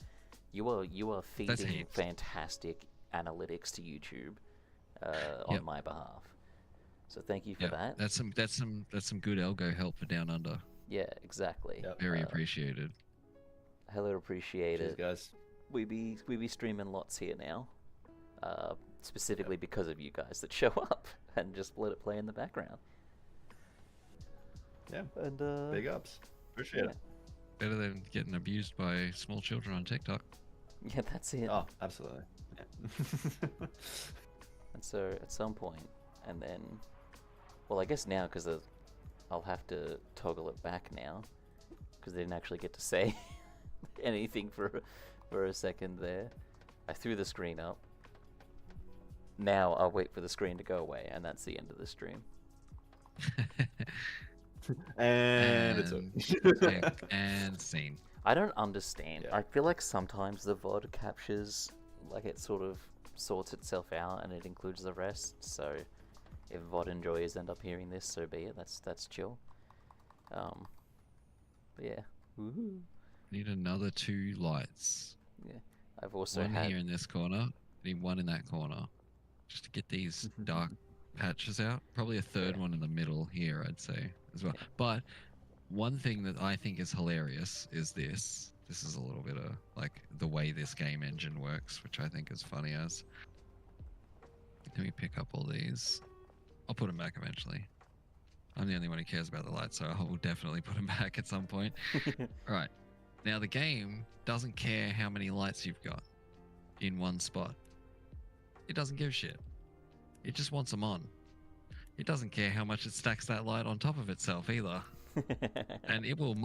you are feeding heaps. fantastic analytics to YouTube on Yep. my behalf. So thank you for Yeah, that. that's some good algo help for Down Under. Yeah, exactly. Yep. Very Uh, appreciated. Hello, appreciate Cheers, it. guys. We be streaming lots here now, specifically because of you guys that show up and just let it play in the background. Yeah. And Big ups. Appreciate yeah. it. Better than getting abused by small children on TikTok. Yeah, that's it. Oh, absolutely. Yeah. And so at some point, and then, well, I guess now because I'll have to toggle it back now because they didn't actually get to say anything for a second there. I threw the screen up. Now I'll wait for the screen to go away, and that's the end of the stream. and it's and scene. I don't understand. Yeah. I feel like sometimes the VOD captures, like it sort of sorts itself out and it includes the rest. So if VOD enjoyers end up hearing this, so be it. That's chill. But yeah. Woohoo. Need another 2 lights. I've also One had here in this corner. Need one in that corner. Just to get these dark patches out. Probably a third Yeah. one in the middle here, I'd say, as well. Yeah. But one thing that I think is hilarious is this. This is a little bit of like the way this game engine works, which I think is funny as. Let me pick up all these. I'll put them back eventually. I'm the only one who cares about the lights, so I will definitely put them back at some point. All right. Now the game doesn't care how many lights you've got in one spot. It doesn't give a shit. It just wants them on. It doesn't care how much it stacks that light on top of itself either. And it will